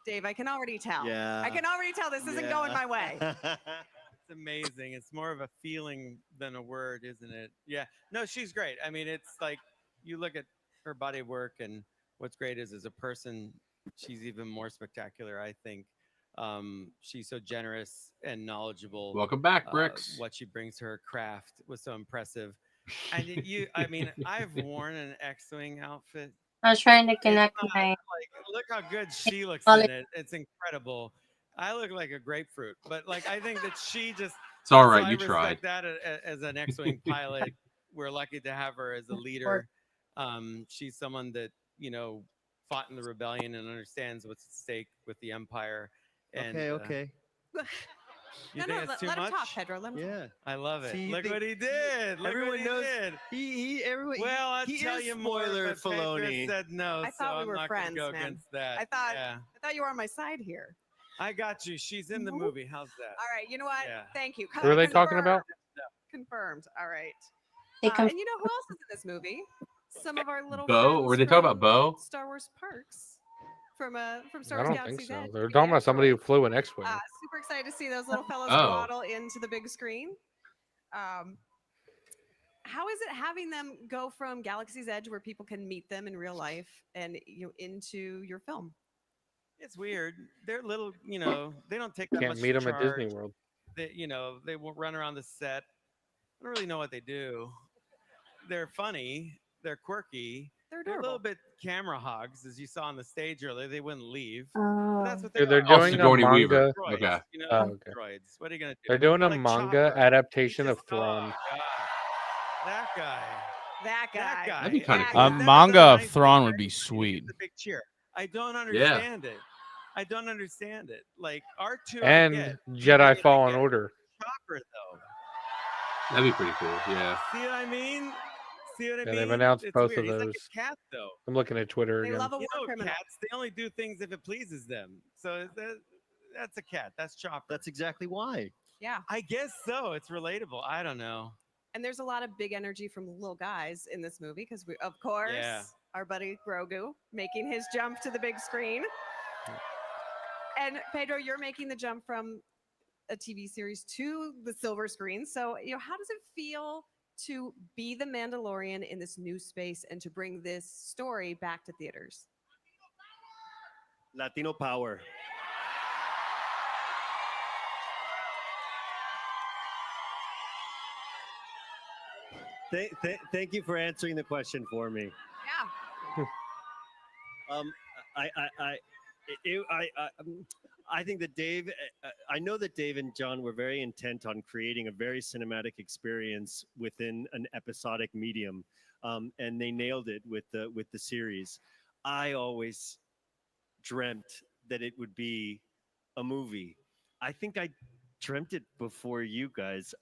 Dave, I can already tell. Yeah. I can already tell this isn't going my way. It's amazing. It's more of a feeling than a word, isn't it? Yeah. No, she's great. I mean, it's like you look at her body of work, and what's great is as a person, she's even more spectacular, I think. She's so generous and knowledgeable. Welcome back, Bricks. What she brings to her craft was so impressive. And I mean, I've worn an X-Wing outfit. I was trying to connect my. Like, look how good she looks in it. It's incredible. I look like a grapefruit, but like I think that she just. It's all right. I You respect tried. that as an X-Wing pilot. We're lucky to have her as a leader. She's someone that fought in the rebellion and understands what's at stake with the Empire. And, Okay. You think it's too let him much? talk, Pedro. Let him Yeah. talk. I love it. See, Look what he did. Look everyone what he knows did. Everyone. Well, I'll he tell is you more. spoiler But Pedro Filoni. said no, I so thought we I'm were not friends, gonna go man. against that. I thought you were on my side here. I got you. She's in the movie. How's that? All right. You know what? Yeah. Thank you. Who are they talking about? Confirmed. All right. They And you know who else is in this movie? Some of our little Bo? friends Were they talking from about Bo? Star Wars Parks from Star I Wars don't Galaxy's think so. Edge. They were talking about somebody who flew an X-Wing. Super excited to see those little fellows Oh. waddle into the big screen. How is it having them go from Galaxy's Edge, where people can meet them in real life, and into your film? It's weird. They're little, they don't take that Can't much meet 'em at charge. Disney World. They won't run around the set. I don't really know what they do. They're funny. They're quirky. They're a little bit camera hogs, as you saw on the stage earlier. They wouldn't leave. Oh. But that's what They're are. doing a Sigourney manga. Weaver. Droids, Okay. Oh, okay. Droids. What are you gonna do? They're doing a Like manga Chopper. adaptation of Thrawn. That guy. That guy. That'd be kind of A cool. manga of Thrawn would be sweet. The big cheer. I don't Yeah. understand it. I don't understand it. Like R2 I And get. Jedi Fallen Order. Chopper though. That'd be pretty cool. Yeah. See what I mean? See what I Yeah, mean? they've announced It's both weird. of He's like those. a cat though. I'm looking at Twitter They again. love a You war know, criminal. cats, they only do things if it pleases them. So that's a cat. That's Chopper. That's exactly why. Yeah. I guess so. It's relatable. I don't know. And there's a lot of big energy from little guys in this movie because we, of course, Yeah. our buddy Grogu making his jump to the big screen. And Pedro, you're making the jump from a TV series to the silver screen. So, how does it feel to be the Mandalorian in this new space and to bring this story back to theaters? Latino power. Thank you for answering the question for me. Yeah. I think that Dave, I know that Dave and John were very intent on creating a very cinematic experience within an episodic medium, and they nailed it with the series. I always dreamt that it would be a movie. I think I dreamt it before you guys.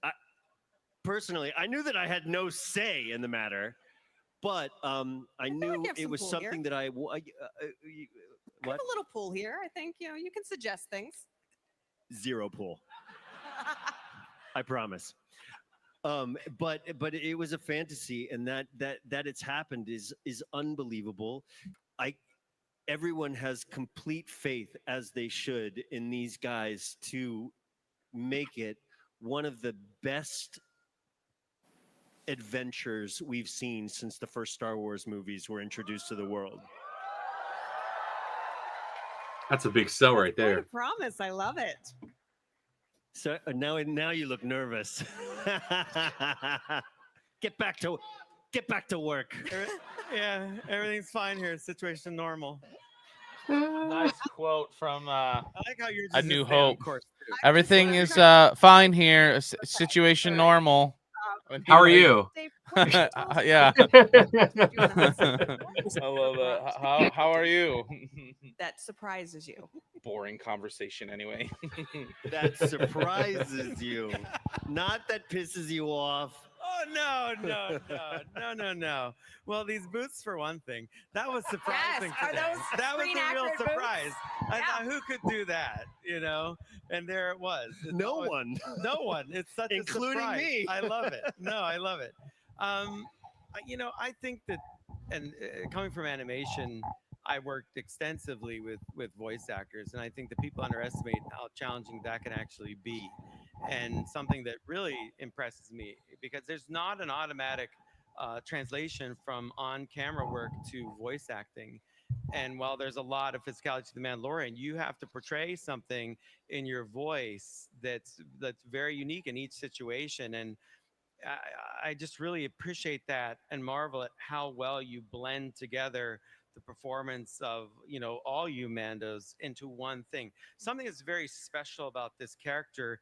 Personally, I knew that I had no say in the matter, but I knew you have it some was pull something here. that I. I What? have a little pull here. I think, you can suggest things. Zero pull. I promise. But it was a fantasy, and that it's happened is unbelievable. Everyone has complete faith, as they should, in these guys to make it one of the best adventures we've seen since the first Star Wars movies were introduced to the world. That's a big sell right What a there. promise. I love it. So now you look nervous. Get back to work. Yeah, everything's fine here. Situation normal. Nice quote from I like how you're A just New staying on Hope. course, too. Everything is fine here. Situation normal. How are you? Yeah. I love that. How are you? That surprises you. Boring conversation anyway. That surprises you, not that pisses you off. Oh no. Well, these boots for one thing. That was surprising. Are today. those That was screen a real accurate boots? surprise. I thought, who could do that? And there it was. No one. No one. It's such Including a surprise. me. I love it. No, I love it. I think that, and coming from animation, I worked extensively with voice actors, and I think that people underestimate how challenging that can actually be. And something that really impresses me, because there's not an automatic translation from on-camera work to voice acting. And while there's a lot of physicality to the Mandalorian, you have to portray something in your voice that's very unique in each situation. And I just really appreciate that and marvel at how well you blend together the performance of all you Mandos into one thing. Something that's very special about this character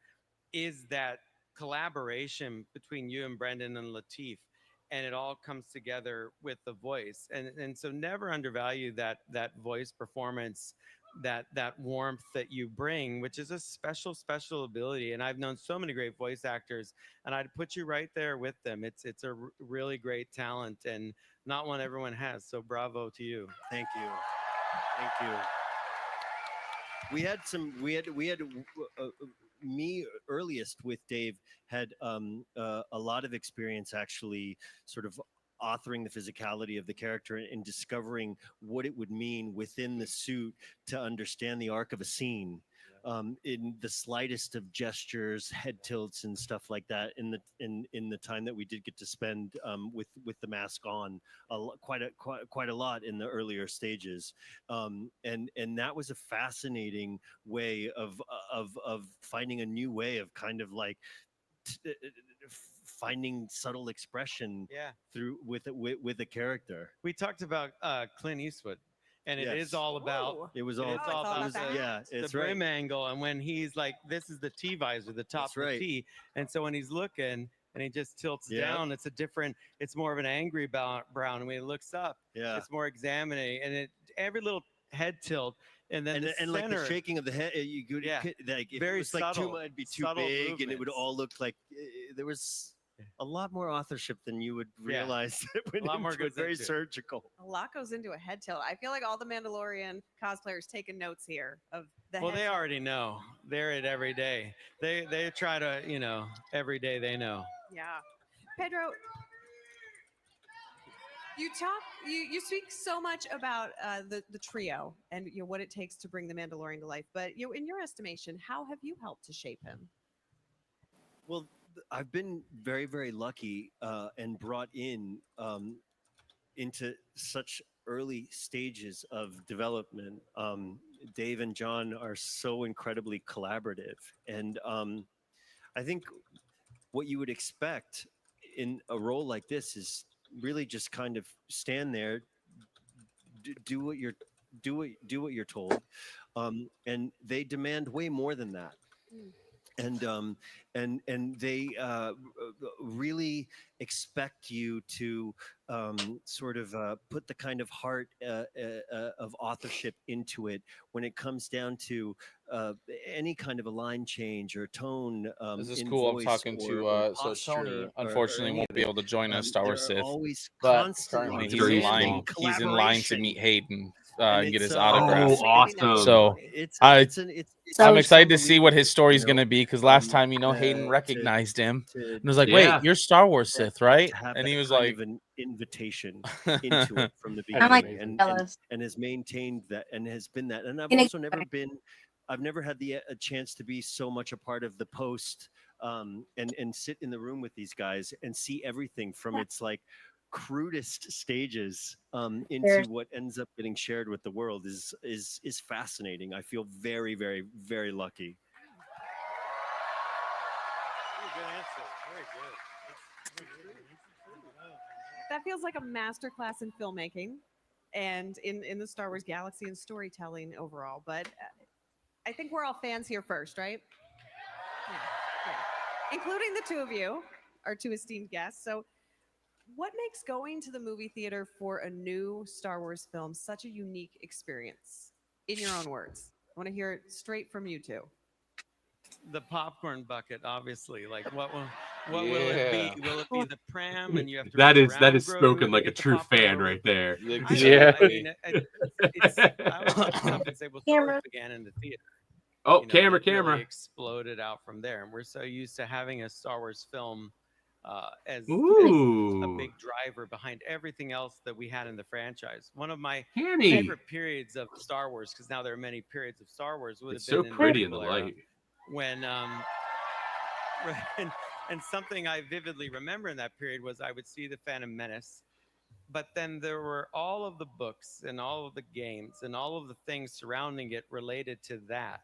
is that collaboration between you and Brendan and Lateef, and it all comes together with the voice. And so never undervalue that voice performance, that warmth that you bring, which is a special ability. And I've known so many great voice actors, and I'd put you right there with them. It's a really great talent, and not one everyone has. So bravo to you. Thank you. We had me earliest with Dave had a lot of experience actually sort of authoring the physicality of the character and discovering what it would mean within the suit to understand the arc of a scene. In the slightest of gestures, head tilts, and stuff like that. In the time that we did get to spend with the mask on, quite a lot in the earlier stages, and that was a fascinating way of finding a new way of kind of like finding subtle expression through with a character. We talked about Clint Eastwood. And it is all about. It was all. It's all about that. Yeah, it's the right. brim angle, and when he's like, "This is the T visor, the top of the T," and so when he's looking, and he just tilts Yeah. down. It's more of an angry brown. And when he looks up, it's more examining, and every little head tilt. And then and like the shaking of the head, you could, like if very it was like too subtle, much, it'd be too subtle big, and it would movements. all look like there was a lot more authorship than you would realize. That went A lot more into it, goes very into it. surgical. A lot goes into a head tilt. I feel like all the Mandalorian cosplayers taking notes here of the Well, head they tilt. already know. They're it every day. They try to, every day they know. Yeah. Pedro, you speak so much about the trio and what it takes to bring the Mandalorian to life. But in your estimation, how have you helped to shape him? Well, I've been very, very lucky and brought in into such early stages of development. Dave and John are so incredibly collaborative, and I think what you would expect in a role like this is really just kind of stand there, do what you're told, and they demand way more than that. And they really expect you to sort of put the kind of heart of authorship into it when it comes down to any kind of a line change or tone. This is in cool. I'm voice talking or to so posture Tony or unfortunately any won't of be it. able to join us, Star Wars There are Sith, always but constantly currently he's in line. demanding He's in line to meet collaboration. Hayden And and get it's, his uh, autograph. Oh, awesome. So It's I'm so excited to see what his unbelievable, story's going to be, because last time, Hayden recognized him and was like, "Wait, you're Star Wars Sith, right?" to have And that he was kind like, of an invitation into it from the I'm like beginning, jealous. and has maintained that and has been that. And I've Can I- also I've never had a chance to be so much a part of the post and sit in the room with these guys and see everything from its like crudest stages into what ends up getting shared with the world is fascinating. I feel very, very, very lucky. That feels like a masterclass in filmmaking and in the Star Wars galaxy and storytelling overall. But I think we're all fans here first, right? Yeah. Including the two of you, our two esteemed guests. So what makes going to the movie theater for a new Star Wars film such a unique experience? In your own words. I want to hear it straight from you two. The popcorn bucket, obviously. Like, what will it be? Will it be the pram, and you have to? That race is around spoken Grogu like to a get the true popcorn fan over? right there. I Exactly. always look up and say, well, Star Wars began in the theater. Oh, It camera. really exploded out from there, and we're so used to having a Star Wars film as a Ooh. big driver behind everything else that we had in the franchise. One of my Hammy. favorite periods of Star Wars, because now there are many periods of Star Wars, would It's have so been pretty in the prequel era, light. when and something I vividly remember in that period was I would see the Phantom Menace, but then there were all of the books and all of the games and all of the things surrounding it related to that,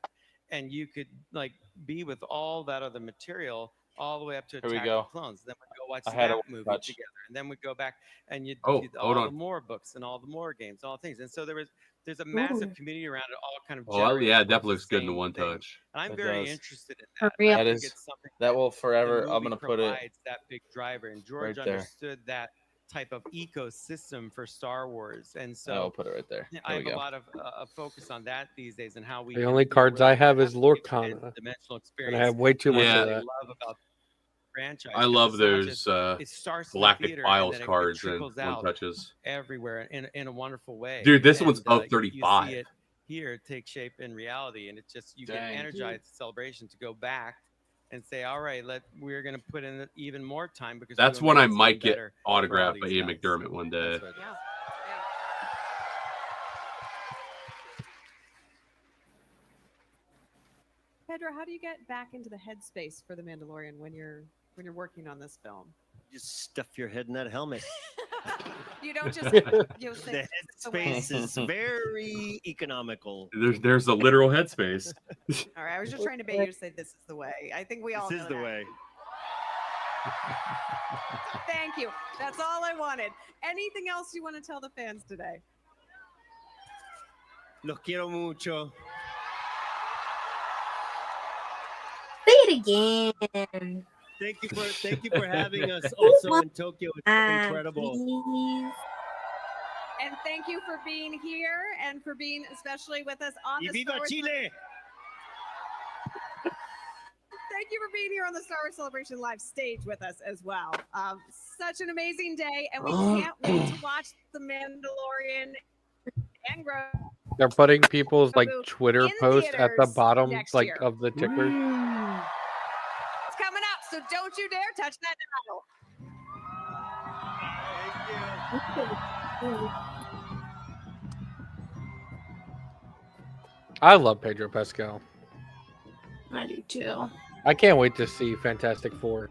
and you could like be with all that other material all the way up to Here we Attack go. of the Clones. Then we'd go watch I had that a movie touch. together, and then we'd go back and you'd Oh, do hold all on. the more books and all the more games, all things. And so there's a massive community around it, all kind of. Oh, generating yeah, it towards definitely the looks good in the same one thing. touch. And I'm It very does. interested in For that. real. I That think is it's something that will the forever. I'm movie gonna put it provides that big driver, and George right there. understood that type of ecosystem for Star Wars, and so I'll put it right there. I There have we a go. lot of focus on that these days, and how we. The can, only cards I really have is replicate that Lorcana, dimensional and experience. I have way too And much that's of what I that. love about the franchise. I 'cause love it's not those just- it starts in the Galactic theater, Files and then cards it and trickles one out touches. everywhere in a wonderful way. Dude, this one's And, of 35. You see it here take shape in reality, and it just you Dang. get energized celebration to go back and say, all right, we're going to put in even more time, because That's we one wanna I make it might even get better for all autographed by these Ian guys. McDermott one day. That's what- Yeah. Pedro, how do you get back into the headspace for the Mandalorian when you're working on this film? Just stuff your head in that helmet. You don't just you'll say The "This is the way." headspace is very economical. There's a literal headspace. All right, I was just trying to bait you to say this is the way. I think we all This know is the that. way. Thank you. That's all I wanted. Anything else you want to tell the fans today? Los quiero mucho. Say it again. Thank you for having us also in Tokyo. It's incredible. And thank you for being here and for being especially with us on Y the viva Star Wars. Chile! Thank you for being here on the Star Wars Celebration Live stage with us as well. Such an amazing day, and we can't wait to watch The Mandalorian and Grogu. They're putting people's like Twitter in posts at the theaters bottom, next like year. of the ticker. It's coming up, so don't you dare touch that dial. I love Pedro Pascal. I do too. I can't wait to see Fantastic Four.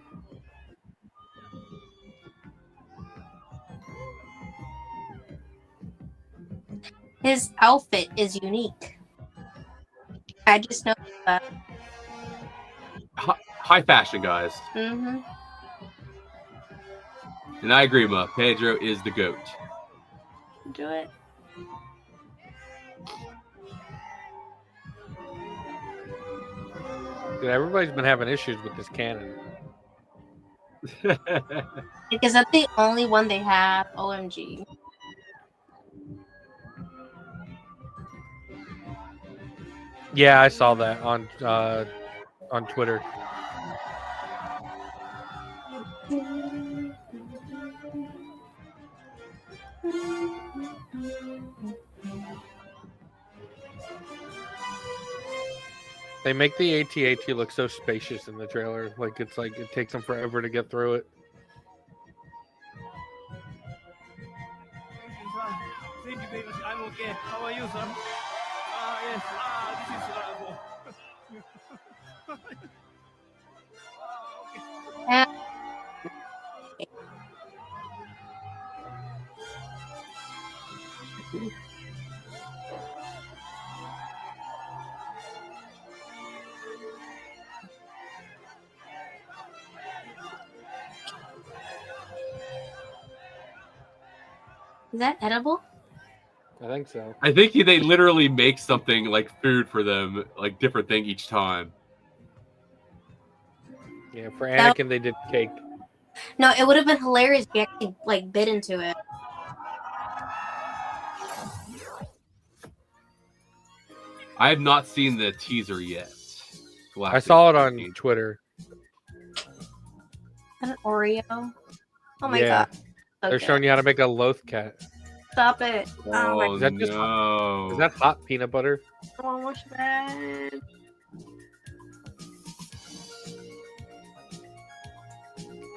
His outfit is unique. I just know that. High fashion, guys. Mm-hmm. And I agree, Ma. Pedro is the GOAT. Do it. Dude, everybody's been having issues with this cannon. Because that's the only one they have. OMG. Yeah, I saw that on Twitter. They make the AT-AT look so spacious in the trailer. Like it takes them forever to get through it. Thank you very much. I'm okay. How are you, sir? Yes. This is Is that edible? I think so. I think they literally make something like food for them, like different thing each time. Yeah, for Anakin they did cake. No, it would have been hilarious if you actually like bit into it. I have not seen the teaser yet. I saw it on Twitter. An Oreo. Oh my Yeah. god. They're Okay. showing you how to make a loaf cat. Stop it. Oh, my Is that just is that hot peanut butter? gosh, man.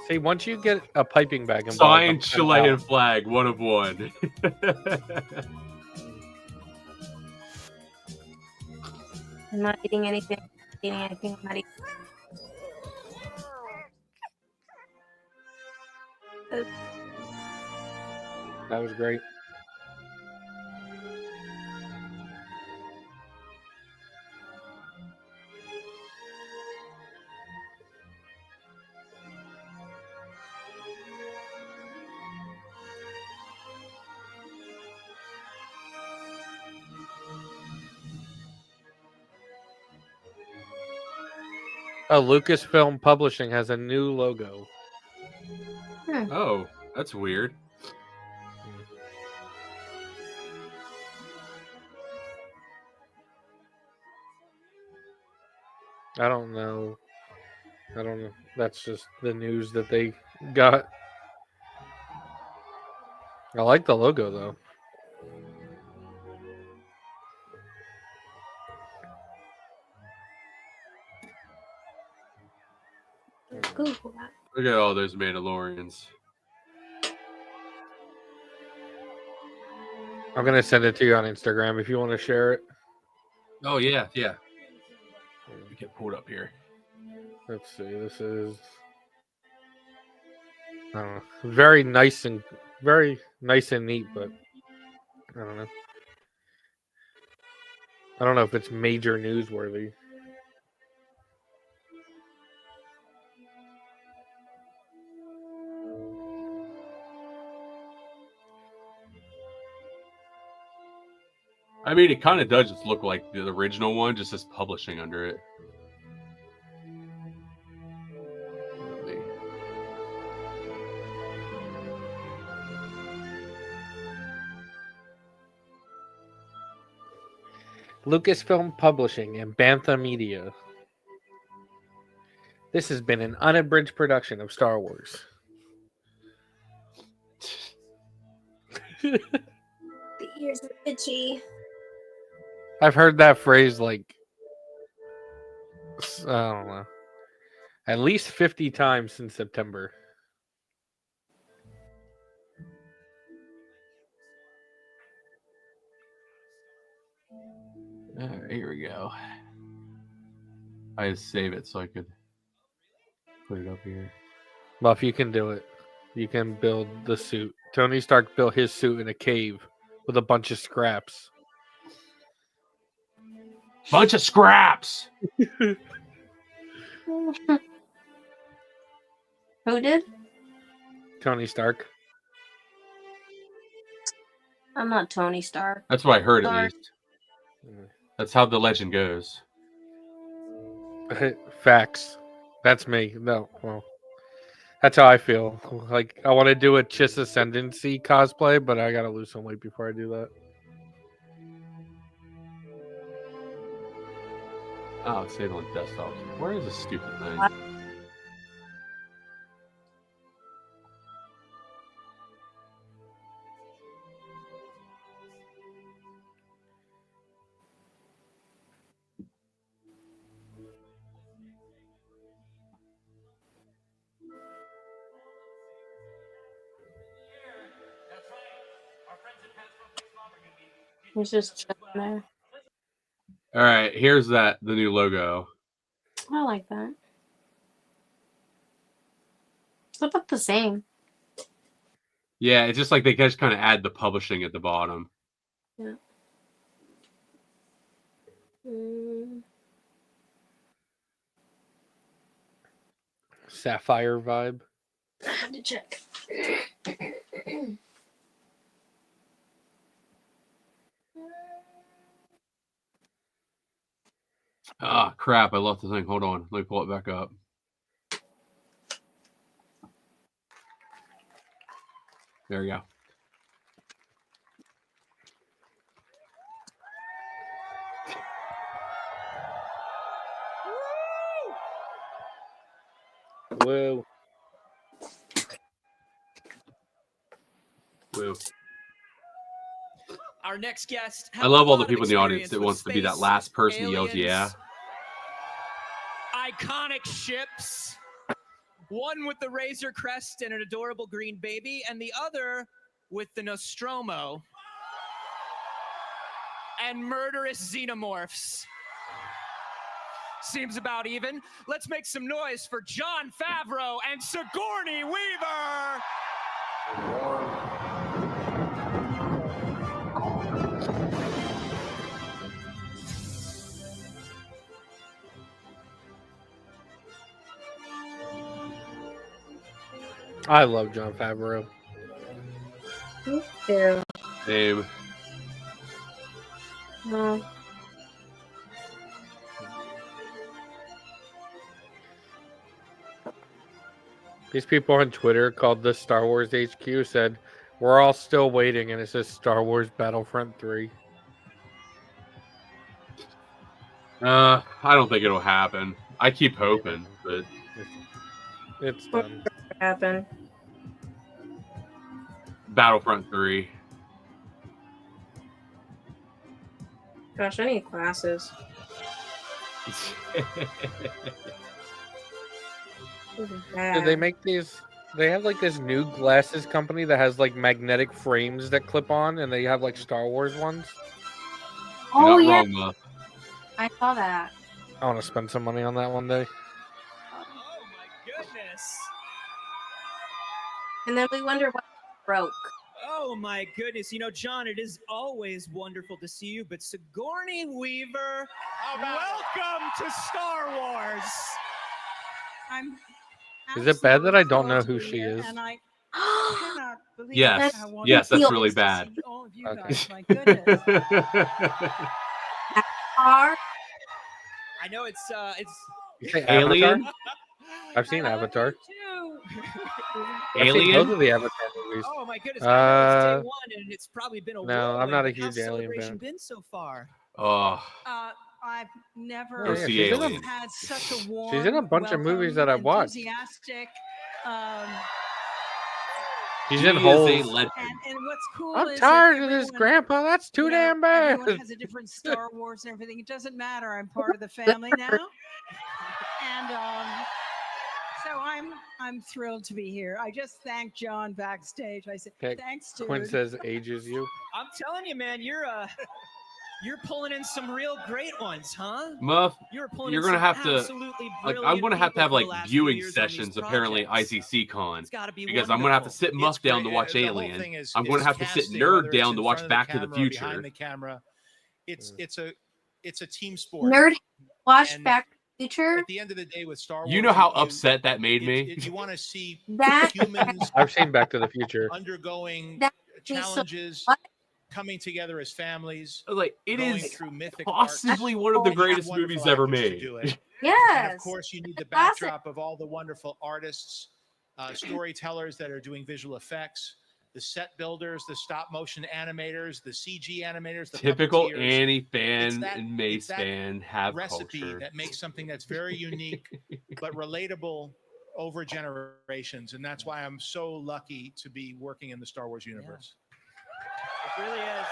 See, once you get a piping bag involved, Signed I'm Chilean flag, 1 of 1. I'm not eating anything. I'm not eating. That was great. Lucasfilm Publishing has a new logo. Oh, that's weird. I don't know. That's just the news that they got. I like the logo though. Google that. Look at all those Mandalorians. I'm gonna send it to you on Instagram if you want to share it. Oh yeah, yeah. We get pulled up here. Let's see. This is I don't know. Very nice and neat, but I don't know. I don't know if it's major newsworthy. I mean, it kind of does just look like the original one, just as publishing under it. Lucasfilm Publishing and Bantha Media. This has been an unabridged production of Star Wars. The ears are itchy. I've heard that phrase like, I don't know, at least 50 times since September. All right, here we go. I just save it so I could put it up here. Well, if you can do it, you can build the suit. Tony Stark built his suit in a cave with a bunch of scraps. Bunch of scraps. Who did? Tony Stark. I'm not Tony Stark. That's what I heard at Sorry. least. That's how the legend goes. Facts. That's me. No, well, that's how I feel. Like, I want to do a Chiss Ascendancy cosplay, but I gotta lose some weight before I do that. Oh, it's saved on desktop. Where is this stupid thing? He's just chilling there. All right, here's the new logo. I like that. It's about the same. Yeah, it's just like they just kind of add the publishing at the bottom. Yeah. Mm. Sapphire vibe. I have to check. Ah, crap! I lost the thing. Hold on, let me pull it back up. There we go. Whoa. Woo. Our next guest. I love all the people in the audience that wants to be that last person that yells, yeah. Iconic ships. One with the Razor Crest and an adorable green baby, and the other with the Nostromo and murderous xenomorphs. Seems about even. Let's make some noise for Jon Favreau and Sigourney Weaver. I love Jon Favreau. Me too. Abe. No. These people on Twitter called the Star Wars HQ said, "We're all still waiting," and it says Star Wars Battlefront 3. I don't think it'll happen. I keep hoping, but it's done. Happen. Battlefront 3. Gosh, I need glasses. Did they make these? They have like this new glasses company that has like magnetic frames that clip on, and they have like Star Wars ones. Oh, You're yeah. not wrong, I saw that. I want to spend some money on that one day. Goodness. And then we wonder what broke. Oh my goodness. You know, John, it is always wonderful to see you, but Sigourney Weaver, welcome to Star Wars. I'm Is it bad that I don't know who she is? and I cannot believe Yes, how wonderful yes, that's it is really to bad. see all of you Okay. guys. My goodness. I know it's You say Alien? Avatar? I've seen Avatar. I've seen Alien? both of the Avatar movies. Oh my goodness. I know it's day one and it's probably been a no, I'm whirlwind, not a but how's huge Alien celebration fan. been so far? Oh, I've never Go see Aliens. had such a warm. She's in a bunch of movies that I've watched. Enthusiastic. She's She in is Holes. a legend. And what's cool I'm is tired that of this, everyone, Grandpa. That's too damn bad. everyone has a different Star Wars and everything. It doesn't matter. I'm part of the family now, and so I'm thrilled to be here. I just thanked John backstage. I said, Okay, "Thanks, dude." Quinn says ages you. I'm telling you, man, you're pulling in some real great ones, huh? Muff, You're pulling you're in gonna some have to absolutely like. I'm brilliant gonna have to people have for the like last few viewing years on these sessions. Apparently, projects. ICC Con It's gotta be because I'm gonna have to wonderful. sit Muff down to watch the whole Alien. thing is- I'm gonna is have to sit casting, Nerd whether it's down in to front watch of the Back to the camera or Future. behind the camera. It's a team sport. Nerd watch And Back to the Future. At the end of the day, with Star Wars, You know how upset that made me. you want to see That- humans I've seen Back to the Future. undergoing That makes me so- challenges, what? coming together as families. Like it going is through mythic possibly arcs. one of the You need greatest wonderful movies ever actors to made. do it. And of Yes. course, you need the Classic. backdrop of all the wonderful artists, storytellers that are doing visual effects, the set builders, the stop motion animators, the CG animators, the Typical puppeteers. Annie It's fan that- and Mace it's that fan have recipe culture. that makes something that's very unique but relatable over generations, and that's why I'm so lucky to be working in the Star Wars universe. It really is.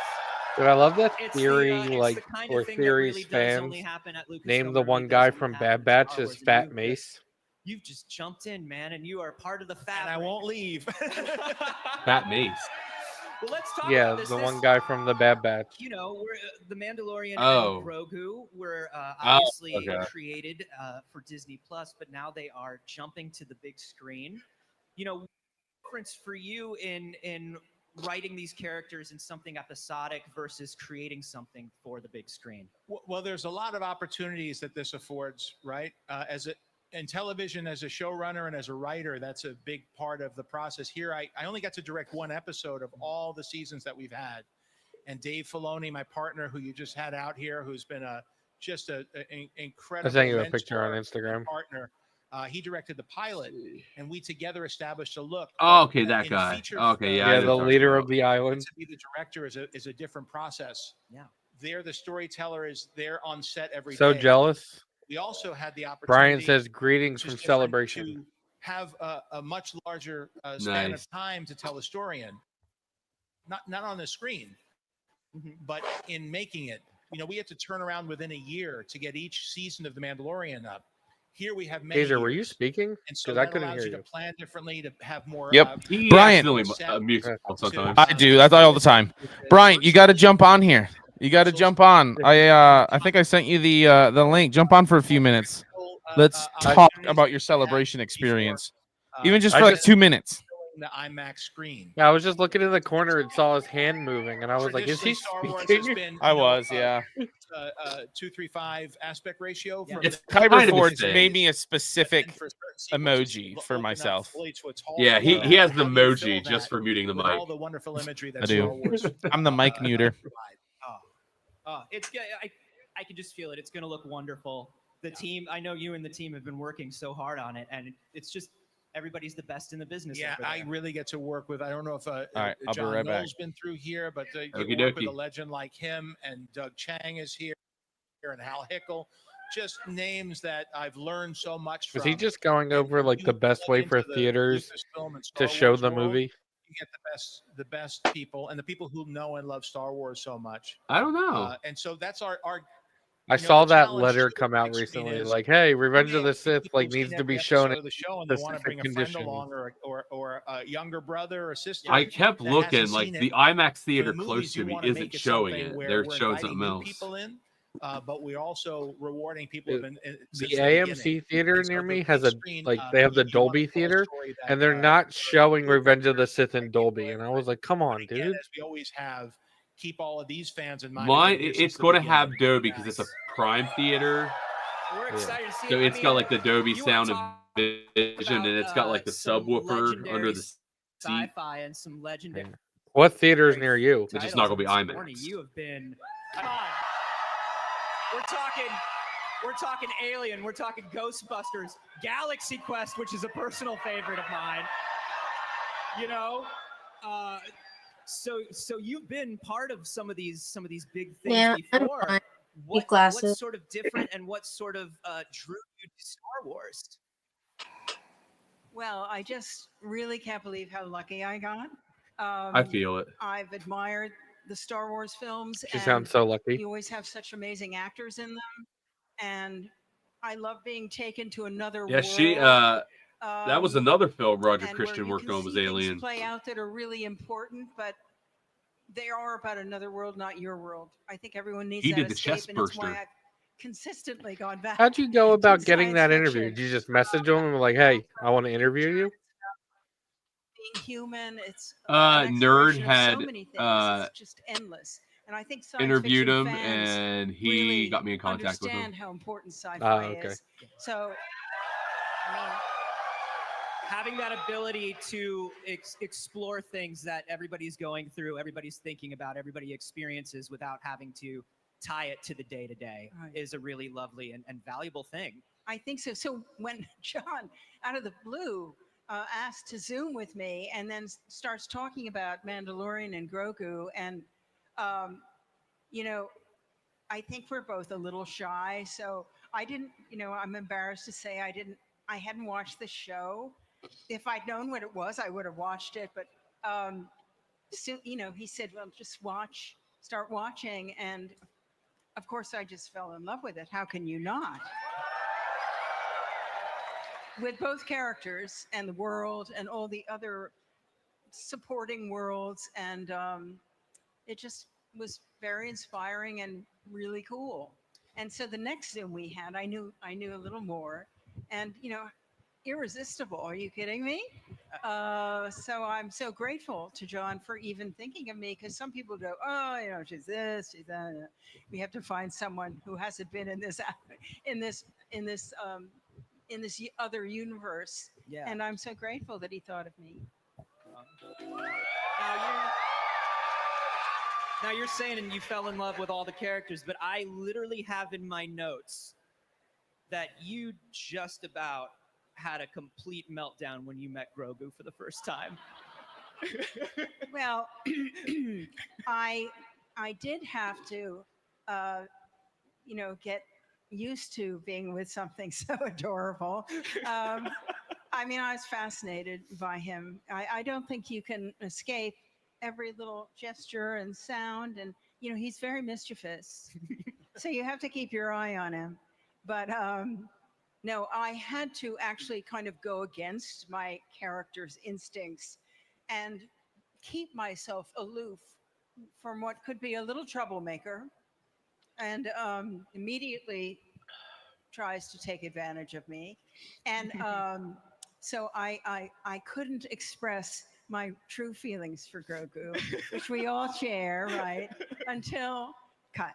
Dude, I love that It's theory, the like, kind of or thing that theories really does fans only happen at Lucasfilm. name the It one really guy does from only Bad happen in Batch Star as Wars, and Fat you've Mace. You've just jumped in, man, and you are part of the fabric. And I won't leave. Fat Mace. Well, let's talk Yeah, about this. the This- one guy from the Bad Batch. You know, we're the Mandalorian Oh. and Grogu were Oh, obviously okay. created for Disney Plus, but now they are jumping to the big screen. You know, difference for you in writing these characters in something episodic versus creating something for the big screen? Well, there's a lot of opportunities that this affords, right? In television, as a showrunner and as a writer, that's a big part of the process. Here, I only got to direct one episode of all the seasons that we've had. And Dave Filoni, my partner, who you just had out here, who's been an incredible I sent you a mentor picture on and Instagram. partner. He directed the pilot, and we together established a look. Oh, okay, that in guy. feature Okay, yeah. I Yeah, know the what you're leader talking of the island. to be the director is a different process. Yeah. There, the storyteller is there on set every day. So jealous. We also had the opportunity. Brian says greetings which from is different, Celebration. to have a much larger span Nice. of time to tell a story in. Not on the screen, but in making it. You know, we had to turn around within a year to get each season of The Mandalorian up. Here we have many. Hazer, were you years. speaking? And so Because I that couldn't allows hear you you. to plan differently, to have more. Yep. He Brian. accidentally set mutes himself sometimes. I do. That's all the time. Brian, you got to jump on here. You got to jump on. I think I sent you the link. Jump on for a few minutes. Let's talk about your celebration experience, even just I for like just- 2 minutes. The IMAX screen. Yeah, I was just looking in the corner and saw his hand moving, and I was like, "Is he Traditionally, Star Wars has speaking?" been, I was, yeah. 2:35 aspect ratio. From It's the- Kyber Ford's made me a specific emoji for myself. Yeah, he has the emoji just for muting the with mic. all the wonderful imagery that I Star do. Wars I'm the mic muter. It's I can just feel it. It's going to look wonderful. The team, I know you and the team have been working so hard on it, and it's just everybody's the best in the business. Yeah, over I there. really get to work with. I don't know if right, I'll be John right back. Knoll's been through here, but you Okie work with dokie. a legend like him, and Doug Chang is here, and Hal Hickel. Just names that I've learned so much from. Was he just going over like the best way for into the theaters Lucasfilm and Star to show Wars the world. movie? You get the best people, and the people who know and love Star Wars so much. I don't know. And so that's our. I you know, saw the that challenge letter to come the out big screen recently, is like, "Hey, Revenge we of the have Sith people like who've needs seen to be every shown episode in of the show, and they want to bring specific a friend conditions." along or a younger brother or sister. I kept that looking, hasn't like seen the it. IMAX For theater the close movies, to you me wanna isn't make it showing something it. where They're we're showing inviting something new else. people in, but we're also rewarding people who've been The since the AMC beginning. theater And so near the me big has a screen, like they have the you wanna Dolby tell a theater, story that, and they're not showing Revenge of the Sith in Dolby, and I was like, "Come on, again, dude!" as we always have, keep all of these fans in mind. Mine, They've been here it's since the going to beginning. have Dolby because it's a Prime theater. We're excited to see So it. I it's mean, got like the Dolby you wanna sound and talk vision, and it's got like the some subwoofer legendary under the seat. sci-fi and some legendary. What theater is near you? It's just not going to be titles this morning. IMAX. You have been. Come on. We're talking Alien. We're talking Ghostbusters, Galaxy Quest, which is a personal favorite of mine. You know, so you've been part of some of these big things Yeah, I'm before. fine. Glasses. what's sort of different and what sort of drew you to Star Wars? Well, I just really can't believe how lucky I got. I feel it. I've admired the Star Wars films. She sounds so lucky. You always have such amazing actors in them, and I love being taken to another Yeah, world. she. That was another film Roger and Christian where you worked can on was see things Alien. play out that are really important, but they are about another world, not your world. I think everyone needs He that did the escape, chest and it's why burster. I've consistently gone back. How'd you go about getting science that interview? fiction. Did you just message them and be like, "Hey, I want to interview you"? Being human, it's Nerd exploration of had so many things. It's just endless. And I think science interviewed fiction him, fans and he really got me in contact with understand him. how important sci-fi okay. is. So, I mean, Having that ability to explore things that everybody's going through, everybody's thinking about, everybody experiences without having to tie it to the day to day is a really lovely and valuable thing. I think so. So when John, out of the blue, asked to Zoom with me and then starts talking about Mandalorian and Grogu, and you know, I think we're both a little shy. So I didn't, I'm embarrassed to say I hadn't watched the show. If I'd known what it was, I would have watched it. But so, he said, "Well, just start watching," and of course, I just fell in love with it. How can you not? With both characters and the world and all the other supporting worlds, and it just was very inspiring and really cool. And so the next Zoom we had, I knew a little more, and irresistible. Are you kidding me? So I'm so grateful to John for even thinking of me, because some people go, "Oh, she's this, she's that." We have to find someone who hasn't been in this other universe. Yeah. And I'm so grateful that he thought of me. Now you're saying and you fell in love with all the characters, but I literally have in my notes that you just about had a complete meltdown when you met Grogu for the first time. Well, I did have to, get used to being with something so adorable. I mean, I was fascinated by him. I don't think you can escape every little gesture and sound, and he's very mischievous, so you have to keep your eye on him. But no, I had to actually kind of go against my character's instincts and keep myself aloof from what could be a little troublemaker, and immediately tries to take advantage of me. And so I couldn't express my true feelings for Grogu, which we all share, right? Until cut.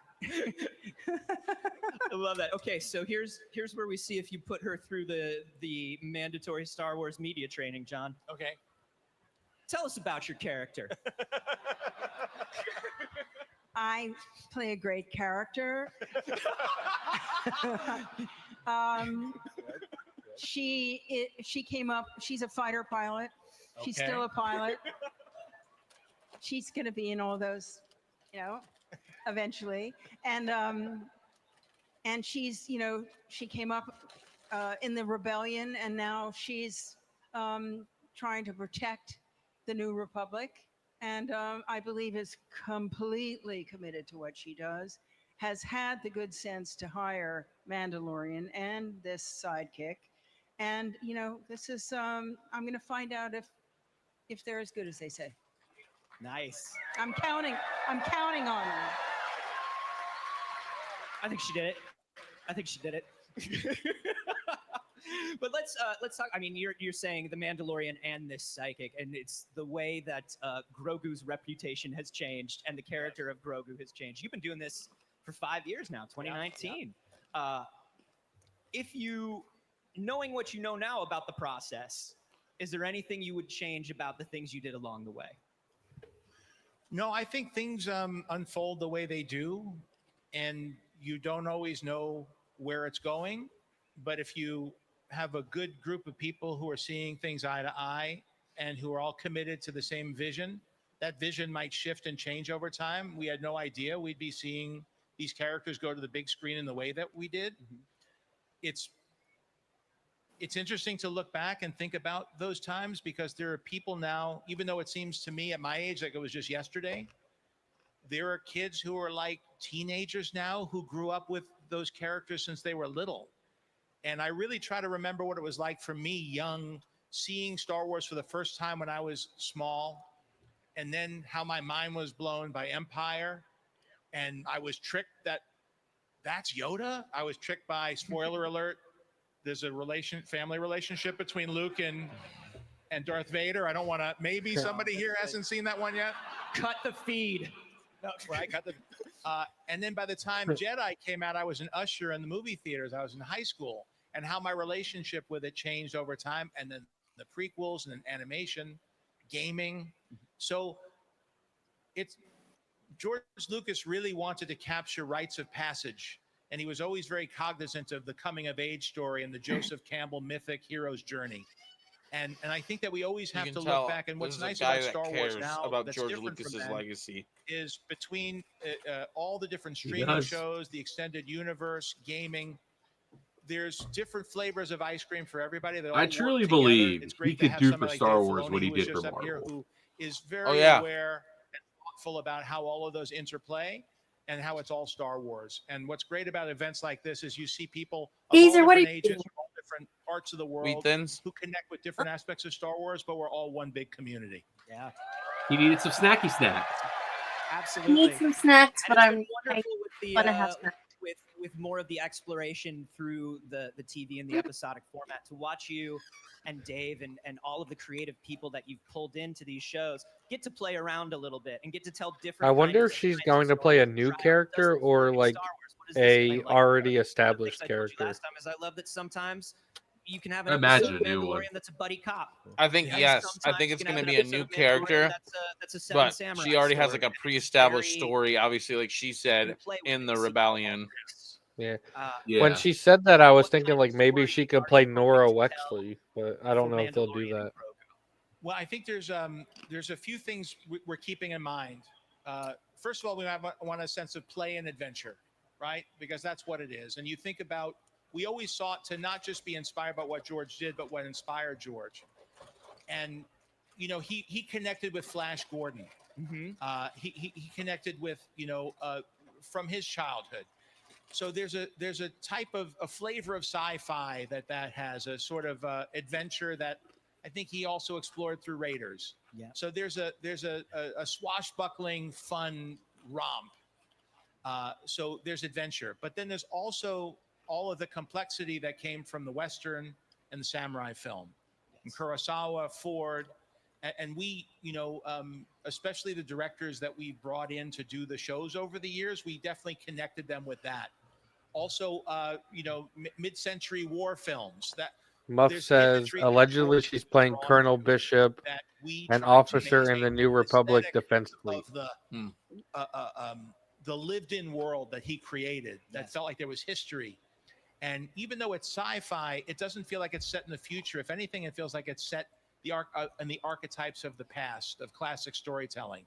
I love that. Okay, so here's where we see if you put her through the mandatory Star Wars media training, John. Okay. Tell us about your character. I play a great character. She came up. She's a fighter pilot. She's Okay. still a pilot. She's going to be in all those, eventually. And she's, she came up in the rebellion, and now she's trying to protect the New Republic. And I believe is completely committed to what she does, has had the good sense to hire Mandalorian and this sidekick. And, this is, I'm going to find out if they're as good as they say. Nice. I'm counting on them. I think she did it. But let's talk. I mean, you're saying the Mandalorian and this psychic, and it's the way that Grogu's reputation has changed and the character of Grogu has changed. You've been doing this for 5 years now, 2019. If you, knowing what you know now about the process, is there anything you would change about the things you did along the way? No, I think things unfold the way they do, and you don't always know where it's going. But if you have a good group of people who are seeing things eye to eye and who are all committed to the same vision, that vision might shift and change over time. We had no idea we'd be seeing, these characters go to the big screen in the way that we did. It's interesting to look back and think about those times, because there are people now, even though it seems to me at my age like it was just yesterday, there are kids who are like teenagers now who grew up with those characters since they were little. And I really try to remember what it was like for me, young, seeing Star Wars for the first time when I was small, and then how my mind was blown by Empire. And I was tricked that's Yoda. I was tricked by, spoiler alert, there's a family relationship between Luke and Darth Vader. I don't want to, maybe somebody here hasn't seen that one yet. Cut the feed. No, right, cut the, and then by the time Jedi came out, I was an usher in the movie theaters. I was in high school, and how my relationship with it changed over time. And then the prequels and then animation, gaming. So George Lucas really wanted to capture rites of passage. And he was always very cognizant of the coming of age story and the Joseph Campbell mythic hero's journey. And I think that we always have to look back. And what's nice about Star Wars now that's George different Lucas's from then legacy is between all the different streaming shows, the extended universe, gaming, there's different flavors of ice cream for everybody. I truly believe he could do for Star Wars what he did for Marvel. Who is very aware and thoughtful about how all of those interplay and how it's all Star Wars. And what's great about events like this is you see people of all different ages, from all different parts of the world who connect with different aspects of Star Wars, but we're all one big community. Yeah. He needed some snacky snacks. Absolutely. I need some snacks, but I'm wonderful with the want to have snacks. with more of the exploration through the TV and the episodic format, to watch you and Dave and all of the creative people that you've pulled into these shows get to play around a little bit and get to tell different. I wonder if she's going to play a new character or like a already established character. Last time is I love that sometimes you can have I an imagine episode a of new one. Mandalorian that's a buddy cop. I think yes. I think it's going to be a new character, that's a Seven but Samurai she already has story. like a pre-established story. Obviously, like she said in the Rebellion. Yeah. Yeah. When she said that, I was thinking like maybe she could play Nora Wexley, but I don't know if they'll do that. Well, I think there's a few things we're keeping in mind. First of all, want a sense of play and adventure, right? Because that's what it is. And you think about, we always sought to not just be inspired by what George did, but what inspired George. And you know, he connected with Flash Gordon. He connected with from his childhood. So there's a type of a flavor of sci-fi that has a sort of adventure that I think he also explored through Raiders. Yeah. So there's a swashbuckling, fun romp. So there's adventure, but then there's also all of the complexity that came from the Western and the samurai film, and Kurosawa, Ford, and we, especially the directors that we brought in to do the shows over the years, we definitely connected them with that. Also, mid-century war films that. Muff says allegedly she's playing Colonel Bishop, an officer in the New Republic Defense Fleet. The lived-in world that he created that felt like there was history. And even though it's sci-fi, it doesn't feel like it's set in the future. If anything, it feels like it's set in the archetypes of the past, of classic storytelling.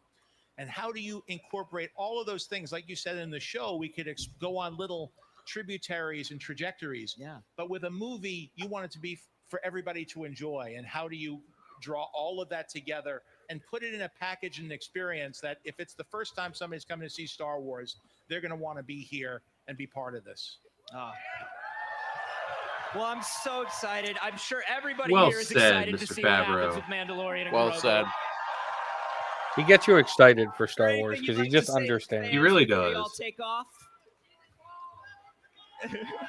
And how do you incorporate all of those things? Like you said in the show, we could go on little tributaries and trajectories. Yeah. But with a movie, you want it to be for everybody to enjoy. And how do you draw all of that together and put it in a package and experience that if it's the first time somebody's coming to see Star Wars, they're going to want to be here and be part of this. Well, I'm so excited. I'm sure everybody Well here is said, excited to Mr. see what happens Favreau. with Mandalorian and Well Grogu. said. He gets you excited for Star Wars because he just understands. He really Before we all does. take off.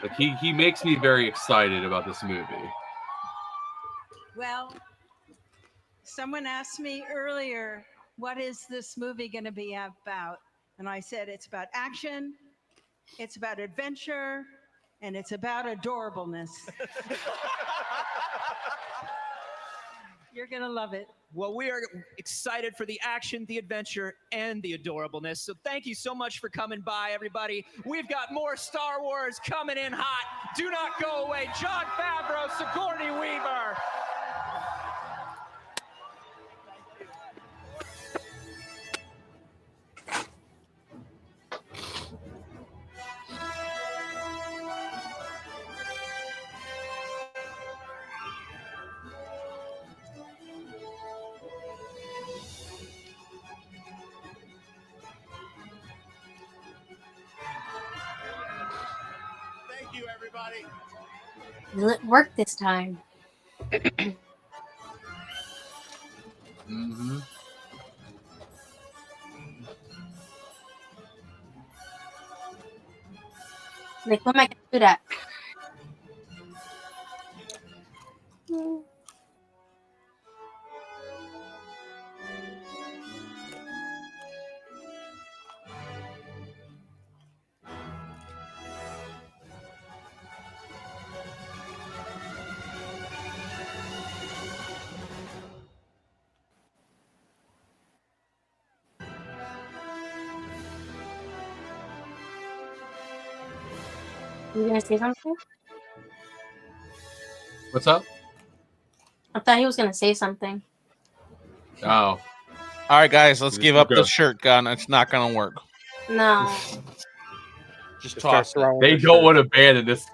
Like he makes me very excited about this movie. Well, someone asked me earlier, what is this movie going to be about? And I said, it's about action, it's about adventure, and it's about adorableness. You're going to love it. Well, we are excited for the action, the adventure, and the adorableness. So thank you so much for coming by, everybody. We've got more Star Wars coming in hot. Do not go away. Jon Favreau, Sigourney Weaver. you, everybody. Will it work this time? Mm-hmm. Like, what am I gonna do that? You gonna say something? What's up? I thought he was gonna say something. Oh. All right, guys, let's Just give up go. the shirt gun. It's not gonna work. No. Just start toss it. throwing They the don't shirt. want to abandon this.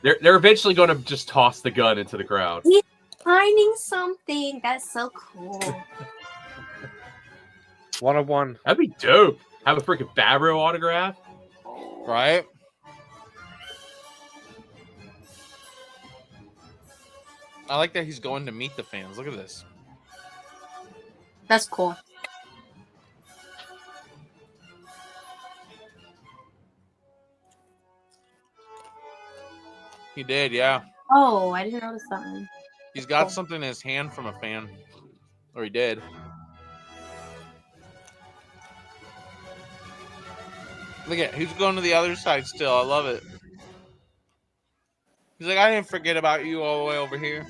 They're eventually going to just toss the gun into the crowd. He's finding something. That's so cool. 101. That'd be dope. Have a freaking Fabro autograph. Right? I like that he's going to meet the fans. Look at this. That's cool. He did, yeah. Oh, I didn't notice that one. He's got something in his hand from a fan. Or he did. Look at, he's going to the other side still. I love it. He's like, I didn't forget about you all the way over here.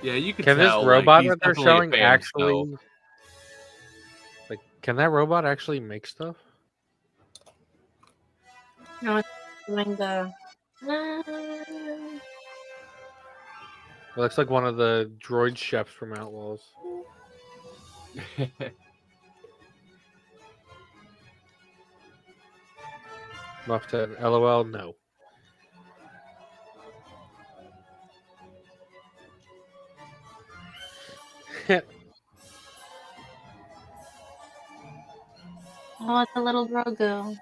Yeah, you can Can this tell. robot he's that they're definitely a showing fan actually, himself. like, can that robot actually make stuff? No, it's doing the. It looks like one of the droid chefs from Outlaws. Muffin, LOL, no. Oh, it's a little Grogu.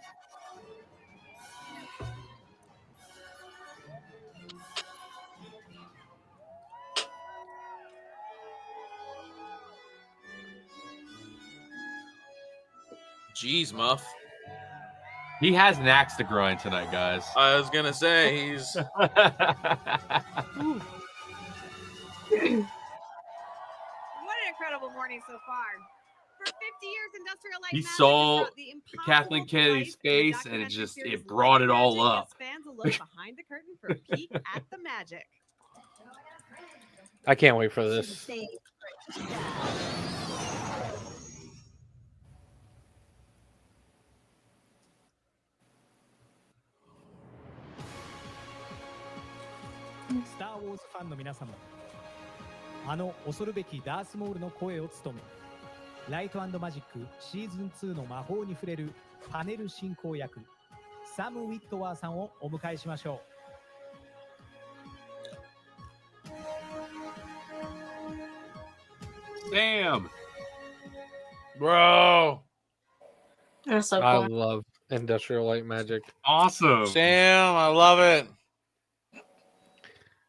Jeez, Muff. He has an axe to grind tonight, guys. I was gonna say he's. What an incredible morning so far. For 50 years, Industrial Light He Magic saw has brought the impossible Kathleen to Kennedy's life through face, and it documentary just series it brought it Light all Magic up. gives fans a look behind the curtain for a peek at the magic. I can't wait for this. Star スター・ウォーズファンの皆様、あの恐るべきダースモールの声を務め、ライト&マジックシーズン2の魔法に触れるパネル進行役、サム・ウィットワーさんをお迎えしましょう。Damn, bro. That's so I cool. love Industrial Light Magic. Awesome. Sam, I love it.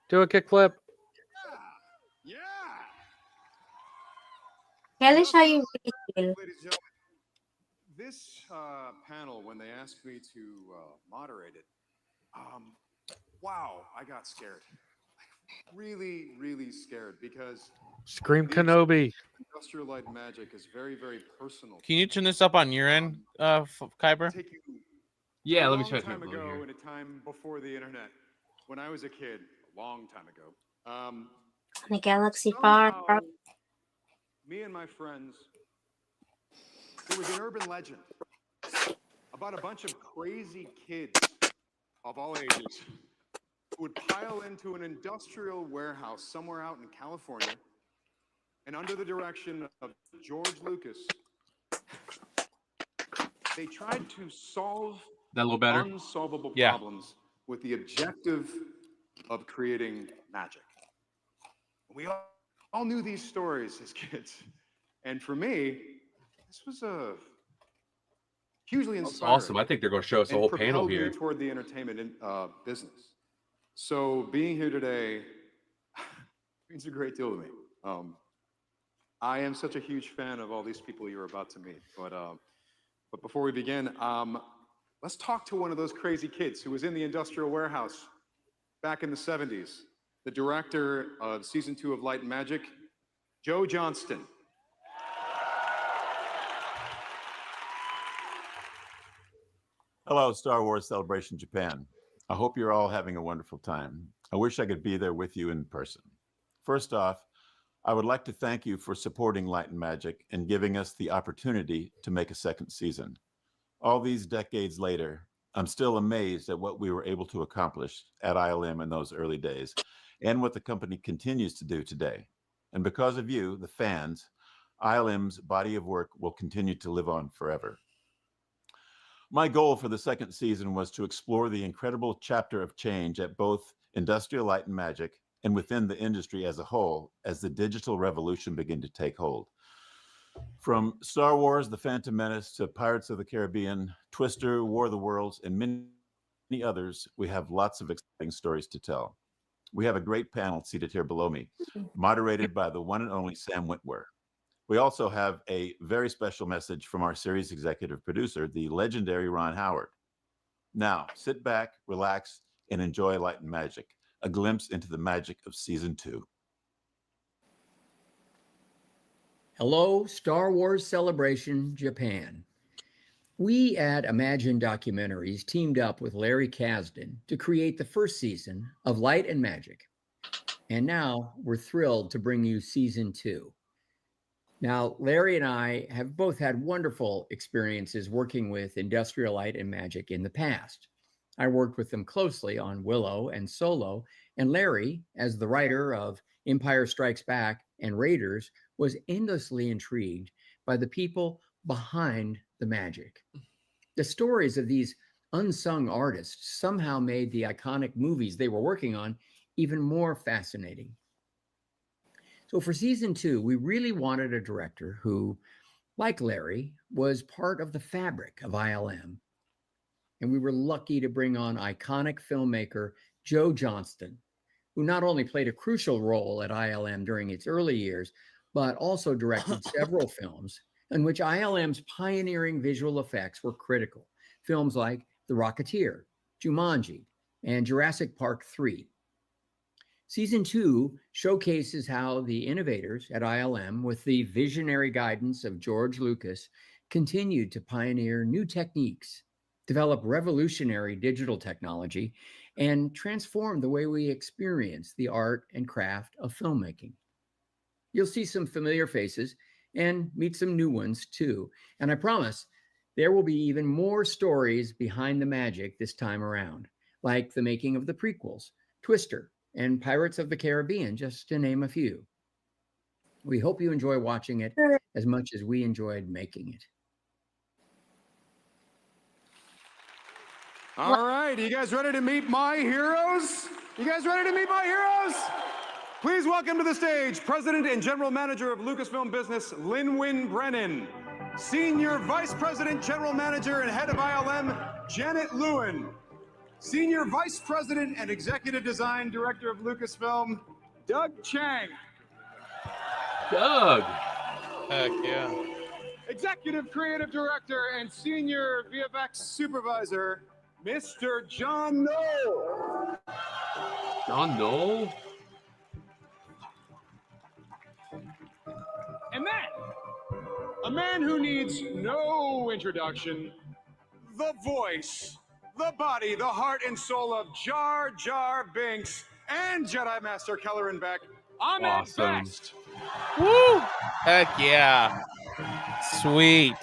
Do a kickflip. Tell us how you really feel. Ladies and gentlemen, this panel, when they asked me to moderate it, wow, I got scared. Like, really, really scared because Scream Kenobi. Industrial Light Magic is very, very personal. Can you turn this up on your end, Kyber? Yeah, let me A try long time to ago, here. in a time before the internet, when I was a kid, a long time ago, In a galaxy far, far. me and my friends, there was an urban legend about a bunch of crazy kids of all ages who would pile into an industrial warehouse somewhere out in California, and under the direction of George Lucas, they tried to solve That a little better? unsolvable Yeah. problems with the objective of creating magic. We all knew these stories as kids. And for me, this was a hugely That's inspiring. awesome. I think they're going to show us a and whole panel propelled me here. toward the entertainment business. So being here today means a great deal to me. I am such a huge fan of all these people you're about to meet. But before we begin, let's talk to one of those crazy kids who was in the industrial warehouse back in the 70s. The director of season 2 of Light and Magic, Joe Johnston. Hello, Star Wars Celebration Japan. I hope you're all having a wonderful time. I wish I could be there with you in person. First off, I would like to thank you for supporting Light and Magic and giving us the opportunity to make a second season. All these decades later, I'm still amazed at what we were able to accomplish at ILM in those early days and what the company continues to do today. And because of you, the fans, ILM's body of work will continue to live on forever. My goal for the second season was to explore the incredible chapter of change at both Industrial Light and Magic and within the industry as a whole as the digital revolution began to take hold. From Star Wars, The Phantom Menace to Pirates of the Caribbean, Twister, War of the Worlds, and many others, we have lots of exciting stories to tell. We have a great panel seated here below me, moderated by the one and only Sam Witwer. We also have a very special message from our series executive producer, the legendary Ron Howard. Now, sit back, relax, and enjoy Light and Magic, a glimpse into the magic of season 2. Hello, Star Wars Celebration Japan. We at Imagine Documentaries teamed up with Larry Kasdan to create the first season of Light and Magic. And now we're thrilled to bring you season 2. Now, Larry and I have both had wonderful experiences working with Industrial Light and Magic in the past. I worked with them closely on Willow and Solo, and Larry, as the writer of Empire Strikes Back and Raiders, was endlessly intrigued by the people behind the magic. The stories of these unsung artists somehow made the iconic movies they were working on even more fascinating. So for season 2, we really wanted a director who, like Larry, was part of the fabric of ILM. And we were lucky to bring on iconic filmmaker Joe Johnston, who not only played a crucial role at ILM during its early years, but also directed several films in which ILM's pioneering visual effects were critical. Films like The Rocketeer, Jumanji, and Jurassic Park 3. Season 2 showcases how the innovators at ILM, with the visionary guidance of George Lucas, continued to pioneer new techniques, develop revolutionary digital technology, and transform the way we experience the art and craft of filmmaking. You'll see some familiar faces and meet some new ones too. And I promise there will be even more stories behind the magic this time around, like the making of the prequels, Twister, and Pirates of the Caribbean, just to name a few. We hope you enjoy watching it as much as we enjoyed making it. All right, you guys ready to meet my heroes? You guys ready to meet my heroes? Please welcome to the stage President and General Manager of Lucasfilm Business, Lin-Win Brennan. Senior Vice President, General Manager, and Head of ILM, Janet Lewin. Senior Vice President and Executive Design Director of Lucasfilm, Doug Chang. Doug. Heck yeah. Executive Creative Director and Senior VFX Supervisor, Mr. John Knoll. John Knoll? And then, a man who needs no introduction, the voice, the body, the heart and soul of Jar Jar Binks and Jedi Master Kelleran Beck, Ahmed Awesome. Best. Woo! Heck yeah. Sweet.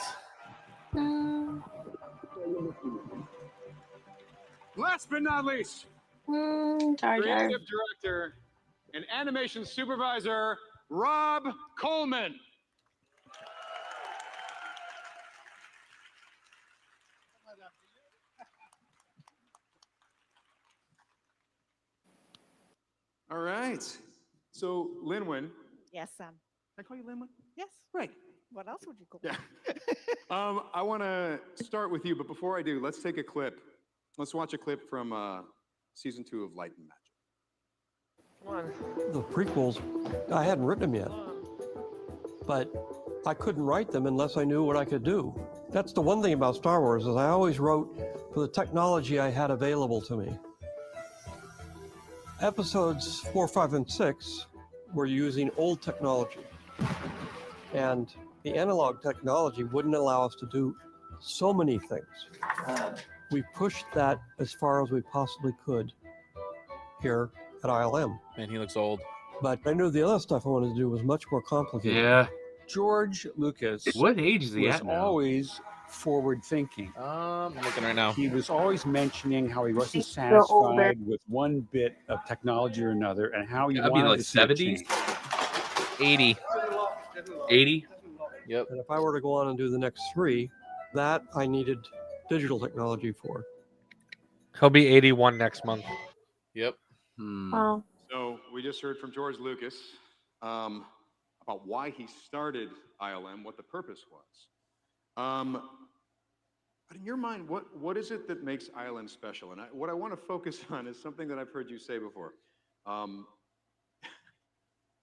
Last but not least, Jar Jar. Creative Director and Animation Supervisor, Rob Coleman. All right. So, Lin-Win. Yes, Sam. Can I call you Lin-Win? Yes. Right. What else would you call Yeah. I want to start with you, but before I do, let's take a clip. Let's watch a clip from season 2 of Light and Magic. The prequels, I hadn't written them yet, but I couldn't write them unless I knew what I could do. That's the one thing about Star Wars, is I always wrote for the technology I had available to me. Episodes 4, 5, and 6 were using old technology, and the analog technology wouldn't allow us to do so many things. We pushed that as far as we possibly could here at ILM. Man, he looks old. But I knew the other stuff I wanted to do was much more complicated. Yeah. George Lucas. What age is he was at now? always forward thinking. I'm looking right now. He was always mentioning how he wasn't He's still older. satisfied with one bit of technology or another, and how he That'd be wanted like to see it 70s? change. 80. 80? Yep. And if I were to go on and do the next 3, that I needed digital technology for. He'll be 81 next month. Yep. Oh. So we just heard from George Lucas about why he started ILM, what the purpose was. But in your mind, what is it that makes ILM special? And what I want to focus on is something that I've heard you say before.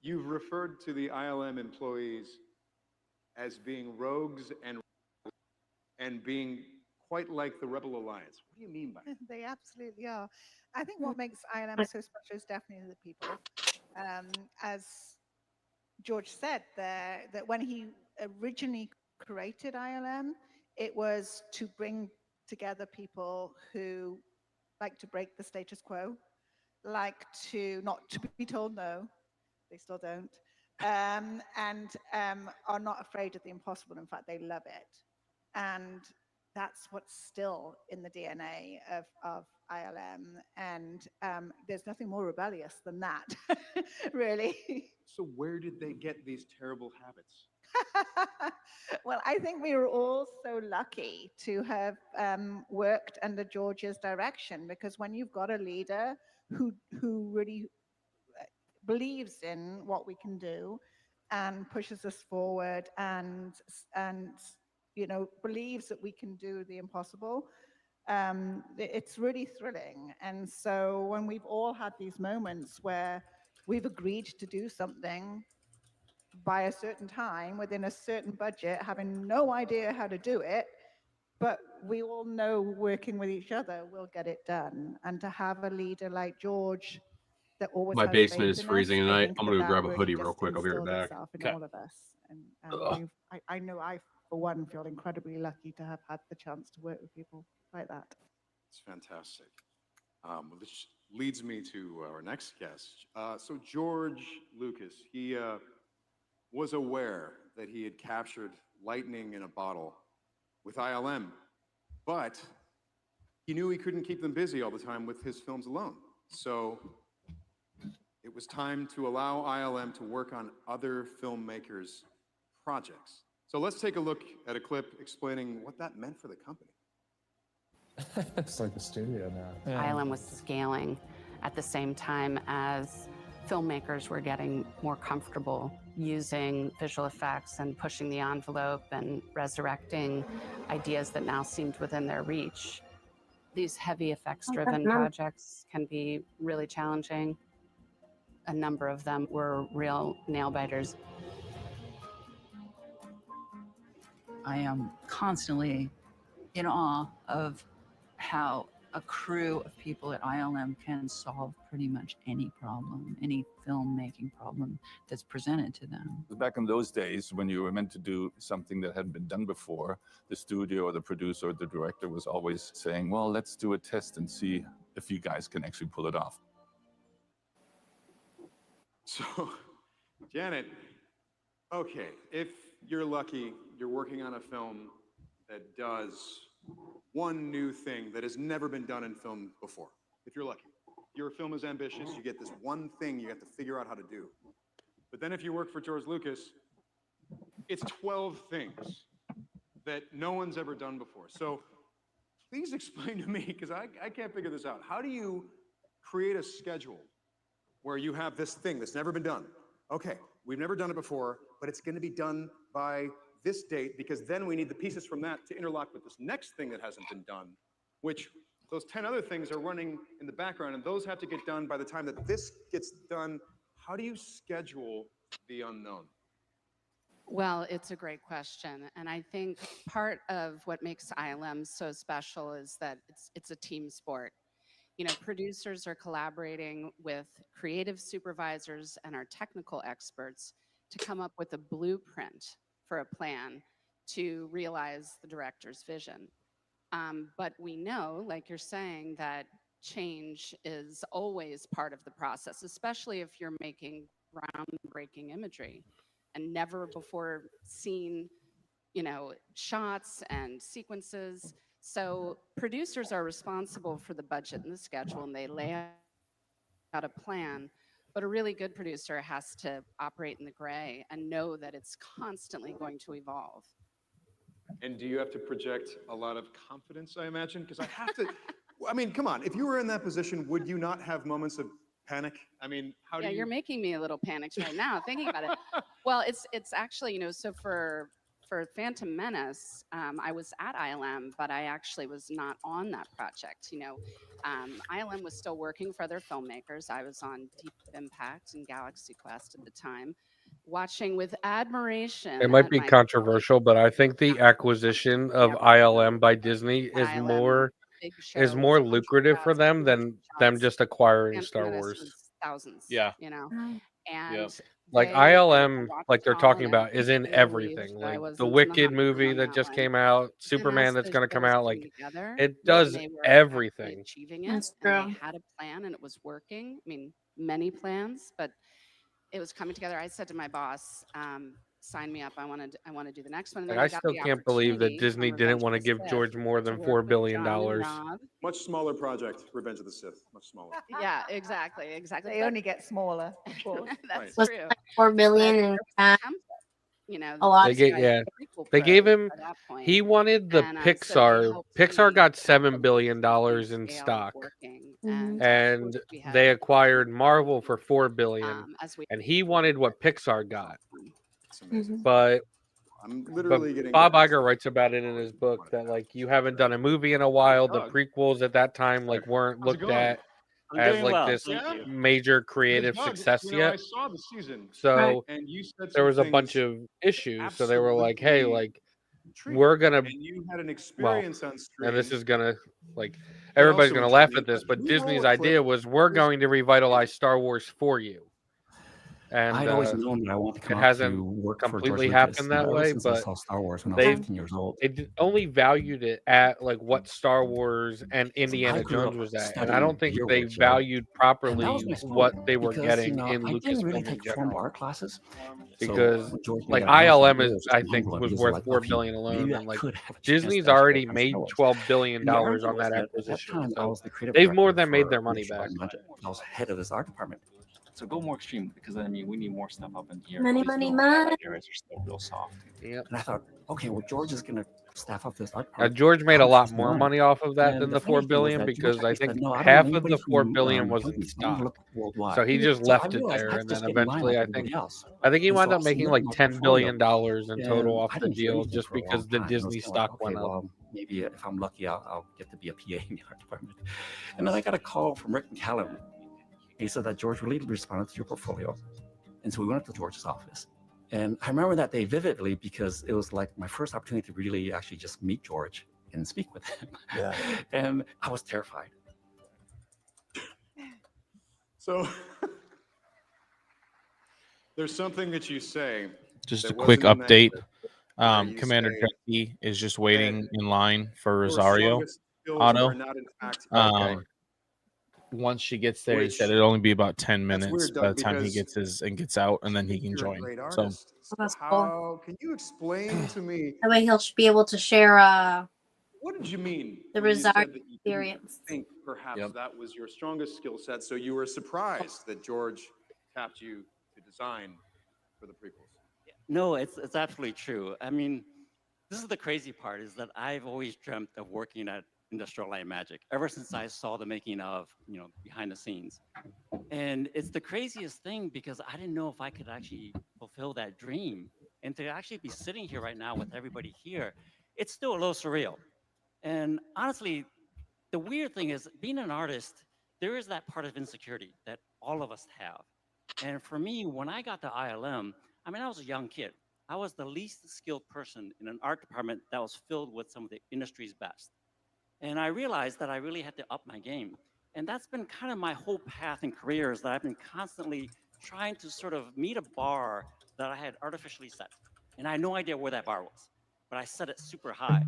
You've referred to the ILM employees as being rogues and being quite like the Rebel Alliance. What do you mean by that? They absolutely are. I think what makes ILM so special is definitely the people. As George said there, that when he originally created ILM, it was to bring together people who like to break the status quo, like to not to be told no, they still don't, and are not afraid of the impossible. In fact, they love it. And that's what's still in the DNA of ILM. And there's nothing more rebellious than that, really. So where did they get these terrible habits? Well, I think we were all so lucky to have worked under George's direction, because when you've got a leader who really believes in what we can do and pushes us forward and believes that we can do the impossible, it's really thrilling. And so when we've all had these moments where we've agreed to do something by a certain time within a certain budget, having no idea how to do it, but we all know working with each other we'll get it done. And to have a leader like George that always My has basement faith is in freezing us, I tonight. think I'm gonna go that grab a really hoodie just real quick. I'll be right instilled back. itself in Okay. all of us. And I know I, for one, feel incredibly lucky to have had the chance to work with people like that. It's fantastic. Well, this leads me to our next guest. So George Lucas, he was aware that he had captured lightning in a bottle with ILM, but he knew he couldn't keep them busy all the time with his films alone. So it was time to allow ILM to work on other filmmakers' projects. So let's take a look at a clip explaining what that meant for the company. It's like a studio now. ILM was scaling at the same time as filmmakers were getting more comfortable using visual effects and pushing the envelope and resurrecting ideas that now seemed within their reach. These heavy effects-driven projects can be really challenging. A number of them were real nail-biters. I am constantly in awe of how a crew of people at ILM can solve pretty much any problem, any filmmaking problem that's presented to them. Back in those days, when you were meant to do something that hadn't been done before, the studio or the producer or the director was always saying, well, let's do a test and see if you guys can actually pull it off. So, Janet, okay, if you're lucky, you're working on a film that does one new thing that has never been done in film before. If you're lucky, your film is ambitious, you get this one thing you have to figure out how to do. But then if you work for George Lucas, it's 12 things that no one's ever done before. So please explain to me, because I can't figure this out. How do you create a schedule where you have this thing that's never been done? Okay, we've never done it before, but it's going to be done by this date because then we need the pieces from that to interlock with this next thing that hasn't been done, which those 10 other things are running in the background, and those have to get done by the time that this gets done. How do you schedule the unknown? Well, it's a great question. And I think part of what makes ILM so special is that it's a team sport. You know, producers are collaborating with creative supervisors and our technical experts to come up with a blueprint for a plan to realize the director's vision. But we know, like you're saying, that change is always part of the process, especially if you're making groundbreaking imagery and never before seen, you know, shots and sequences. So producers are responsible for the budget and the schedule, and they lay out a plan. But a really good producer has to operate in the gray and know that it's constantly going to evolve. And do you have to project a lot of confidence, I imagine? Because I have to, I mean, come on, if you were in that position, would you not have moments of panic? I mean, how do you? Yeah, you're making me a little panicked right now thinking about it. Well, it's actually, you know, so for Phantom Menace, I was at ILM, but I actually was not on that project. You know, ILM was still working for other filmmakers. I was on Deep Impact and Galaxy Quest at the time, watching with admiration. It might at be my controversial, but I think the acquisition of ILM by Disney is more lucrative for them than them just acquiring Phantom Star Menace Wars. was thousands. Yeah. You know, and Like they ILM, walked like they're tall talking and about, is in they believed everything. that I Like was the into the Wicked hot movie on that that just one. came out, And Superman as that's the going to come show was out. coming Like together, it and does they were actually everything. achieving it, That's and true. they had a plan, and it was working. I mean, many plans, but it was coming together. I said to my boss, "Sign me up. I want to do the next one." And Like, then I I got still the can't believe that opportunity Disney from didn't Revenge want to of the give Sith George more to than work $4 with billion. John and Rob. Much smaller project, Revenge of the Sith, much smaller. Yeah, exactly. They only get smaller, of course. That's Was true. 4 But billion there and was a template, you know, a lot They of gave, guys yeah, were prequel they gave pros him. by that point. He wanted the And so they Pixar. helped Pixar me got have $7 a billion in scale stock, working, Mhm. and of course and we had they acquired Marvel for $4 billion, as we and he wanted what Pixar got. It's amazing. But I'm literally but getting Bob Iger writes about it in his book that like you haven't done a movie in a while. The prequels at that time like weren't How's it looked going? at I'm as doing like well, this thank you. major creative Doug, success you know, I yet. saw the season, So and you said there some was a things bunch of issues. So they were like, "Hey, absolutely like intriguing. we're gonna And you had an well," experience on and this screen is gonna like that everybody's also gonna laugh intrigued at me. this, but Can you roll Disney's a clip? idea was we're going to revitalize Star Wars for you. And I'd always known that I wanted to it come out hasn't to work for George completely Lucas, happened you that know, ever way, since I but saw Star Wars when I was they 15 years old. only valued it at like what Star Wars and I Indiana grew Jones up was at, and I studying don't think beer they woods, valued and that properly was my story what they were because, you getting know, in I didn't really Lucasfilm in take performing general. art classes. Because when George like made that announcement, ILM it is, was just I think, mind-blowing was because, worth like, $4 okay, billion alone, maybe I and like could have a chance Disney's to actually already work on Star made Wars. $12 billion And the irony on was that that at that acquisition, time, I so was the creative they've more director than made for their money National back. Light and Magic. I was head of this art department. So go more extreme because I mean we need more stuff up in here. Money, These money, little money. highlight areas are still real soft. Yep. And I thought, okay, well, George is going to staff up this art Now department. George made a How lot does he more run it? money off of that And than the the funny $4 thing was billion that George because I actually think said, no, I don't half want of anybody the $4 from billion was in Twin Peaks. I want to stock. look worldwide. So he just So I left it realized there, I and just then get in line eventually, like I everybody think else. he And so wound I up making submitted like my $10 portfolio, billion in total and off I the didn't hear deal anything just for a long because the time. And I was Disney kinda like, stock went okay, up. well, maybe if I'm lucky, I'll get to be a PA in the art department. And then I got a call from Rick McCallum. He said that George really responded to your portfolio. And so we went up to George's office. And I remember that day vividly because it was like my first opportunity to really actually just meet George and speak with him. Yeah. And I was terrified. So there's something that you say. Just a that quick wasn't in that update. clip, where you Commander say Jesse is just waiting in line for your Rosario strongest skills Auto. are not in fact Once she gets there, he Which- said it'll only be about 10 That's minutes weird, by Doug, the time he because gets out, and then he can you're a join. great So artist. So That's cool. how can you explain to me That way he'll be able to share what did you mean the when you said Rosario that you didn't experience. think perhaps that was your strongest skill set, so you were surprised that George tapped you to design for the prequels? No, it's absolutely true. I mean, this is the crazy part is that I've always dreamt of working at Industrial Light and Magic ever since I saw the making of, you know, behind the scenes. And it's the craziest thing because I didn't know if I could actually fulfill that dream. And to actually be sitting here right now with everybody here, it's still a little surreal. And honestly, the weird thing is being an artist, there is that part of insecurity that all of us have. And for me, when I got to ILM, I mean, I was a young kid. I was the least skilled person in an art department that was filled with some of the industry's best. And I realized that I really had to up my game. And that's been kind of my whole path in career, is that I've been constantly trying to sort of meet a bar that I had artificially set. And I had no idea where that bar was, but I set it super high.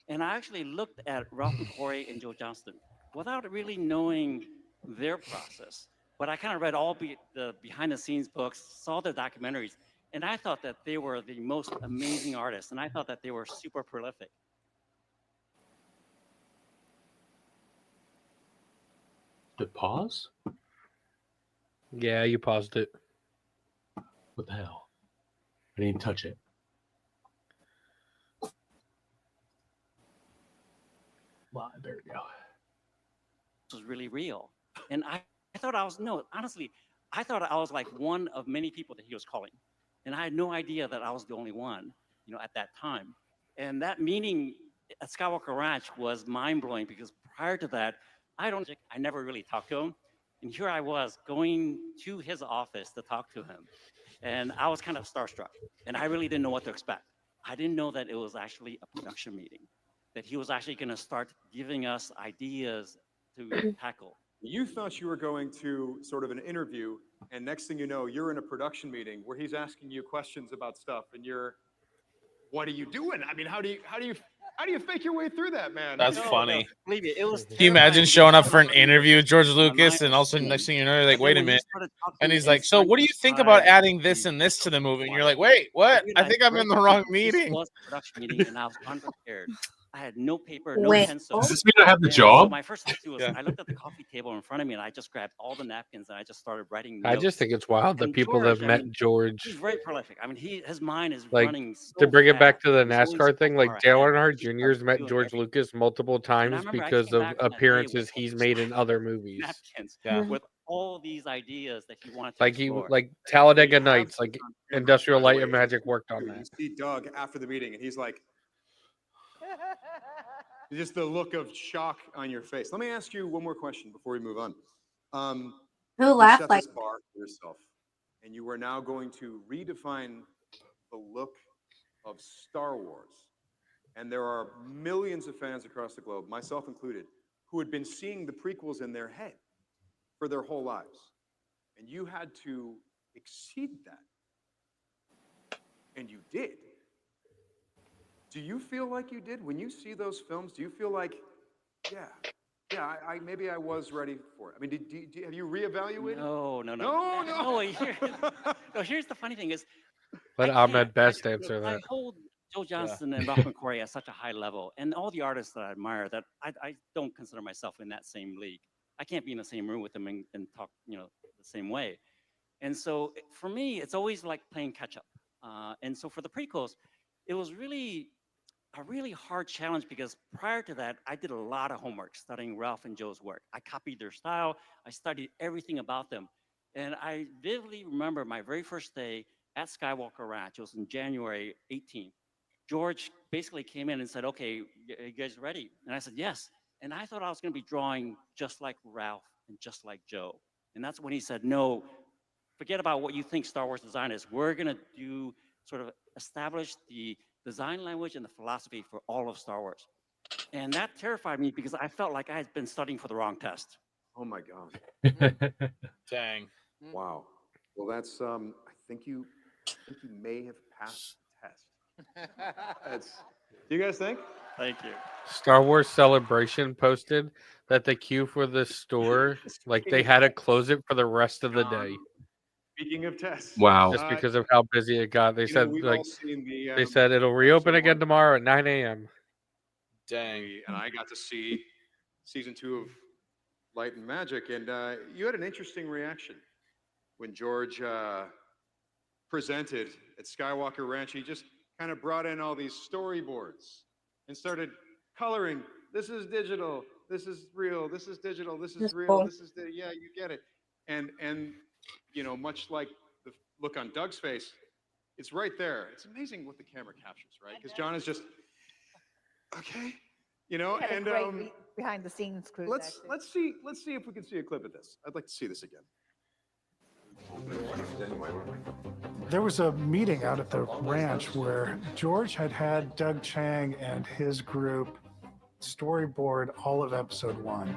And I actually looked at Ralph McQuarrie and Joe Johnston without really knowing their process. But I kind of read all the behind the scenes books, saw their documentaries, and I thought that they were the most amazing artists, and I thought that they were super prolific. Did pause? Yeah, you paused it. What the hell? I didn't even touch it. Wow, there we go. This was really real. And I thought I was, no, honestly, I thought I was like one of many people that he was calling. And I had no idea that I was the only one, you know, at that time. And that meeting at Skywalker Ranch was mind-blowing, because prior to that, I never really talked to him. And here I was going to his office to talk to him. And I was kind of starstruck. And I really didn't know what to expect. I didn't know that it was actually a production meeting, that he was actually going to start giving us ideas to tackle. You thought you were going to sort of an interview, and next thing you know, you're in a production meeting where he's asking you questions about stuff, and you're, what are you doing? I mean, how do you fake your way through that, man? That's funny. Believe me, it was. Can you imagine showing up for an interview with George Lucas, and all of a sudden, next thing you know, you're like, wait a minute. And he's like, so what do you think about adding this and this to the movie? And you're like, wait, what? I think I'm in the wrong meeting. This was a production meeting, and I was unprepared. I had no paper, no Wait, pencil. does this mean I have the And job? So my first thing was, I looked at the coffee table in front of me, and I just grabbed all the napkins, and I just started writing I notes. just think it's wild that And people George, have I met mean, George. He's very prolific. I mean, his mind is Like, running so to bring it back fast. to the He's always NASCAR thing, like far Dale ahead. Earnhart He Jr.'s starts met doing George everything. Lucas multiple times remember I because came of back from that day appearances with he's all made these in other movies. napkins Yeah. with all these ideas that he wanted to Like explore. like Talladega have Nights, like some Industrial by the Light way, and Magic worked on You that. see Doug after the meeting, and he's like, just the look of shock on your face. Let me ask you one more question before we move on. Who You laughed set like? this bar for yourself, and you are now going to redefine the look of Star Wars. And there are millions of fans across the globe, myself included, who had been seeing the prequels in their head for their whole lives. And you had to exceed that. And you did. Do you feel like you did? When you see those films, do you feel like, yeah, I maybe I was ready for it? I mean, have you reevaluated? No. No. Here's the funny thing is, Let Ahmed Best answer I that. hold Joe Johnston and Ralph McQuarrie at such a high level, and all the artists that I admire, that I don't consider myself in that same league. I can't be in the same room with them and talk, you know, the same way. And so for me, it's always like playing catch up. And so for the prequels, it was really a really hard challenge, because prior to that, I did a lot of homework studying Ralph and Joe's work. I copied their style. I studied everything about them. And I vividly remember my very first day at Skywalker Ranch. It was in January 18th. George basically came in and said, okay, you guys ready? And I said, yes. And I thought I was going to be drawing just like Ralph and just like Joe. And that's when he said, no, forget about what you think Star Wars design is. We're going to do sort of establish the design language and the philosophy for all of Star Wars. And that terrified me, because I felt like I had been studying for the wrong test. Oh my God. Dang. Wow. Well, that's, I think you may have passed the test. Do you guys think? Thank you. Star Wars Celebration posted that the queue for the store, like they had to close it for the rest of the day. Speaking of tests. Wow. Just because of how busy it got. They You know, said we've like all seen the, they said it'll reopen again tomorrow at 9 a.m. Dang. And I got to see season 2 of Light and Magic, and you had an interesting reaction when George presented at Skywalker Ranch. He just kind of brought in all these storyboards and started coloring. This is digital. This is real. This is digital. This is real. This is yeah, you get it. And you know, much like the look on Doug's face, It's right there. It's amazing what the camera captures, right? Because John is just, okay, you know, We had a and great behind the scenes crew. let's see if we can see a clip of this. I'd like to see this again. There was a meeting out at the ranch where George had Doug Chang and his group storyboard all of episode 1.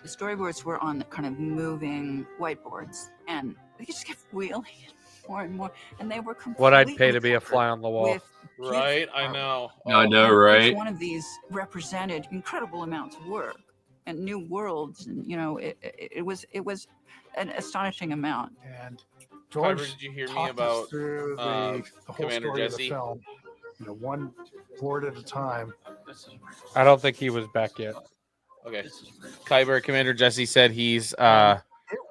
The storyboards were on kind of moving whiteboards, and they just kept wheeling it more and more, and they were completely What I'd pay to be a fly on the wall. with Right, I know. I know, and right? Each one of these represented incredible amounts of work and new worlds, and it was an astonishing amount. And Kyber, George did you hear me talked us about through the whole Commander story Jesse? of the film, one board at a time. I don't think he was back yet. Okay. Kyber, Commander Jesse said he's It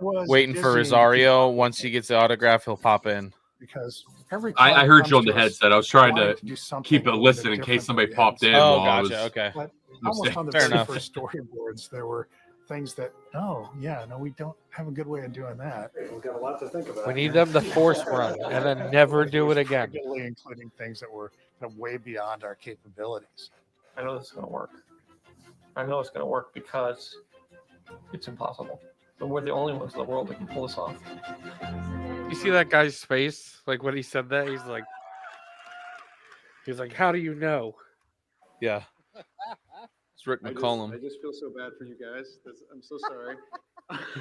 was waiting for dizzying Rosario. Once he gets the autograph, he'll pop in. because every I client heard comes you on the to us headset. I was trying to do something keep a it little listen bit in case somebody differently, popped in and while Oh, I was. gotcha. Okay. But almost on the Fair very enough. first storyboards, there were things that, no, we don't have a good way of doing that. We've got a lot to think about. We need them to force run and then never do it again. Regularly including things that were kind of way beyond our capabilities. I know this is going to work. I know it's going to work because it's impossible. But we're the only ones in the world that can pull this off. You see that guy's face? Like when he said that, he's like, how do you know? Yeah. It's Rick McCollum. I just feel so bad for you guys. I'm so sorry.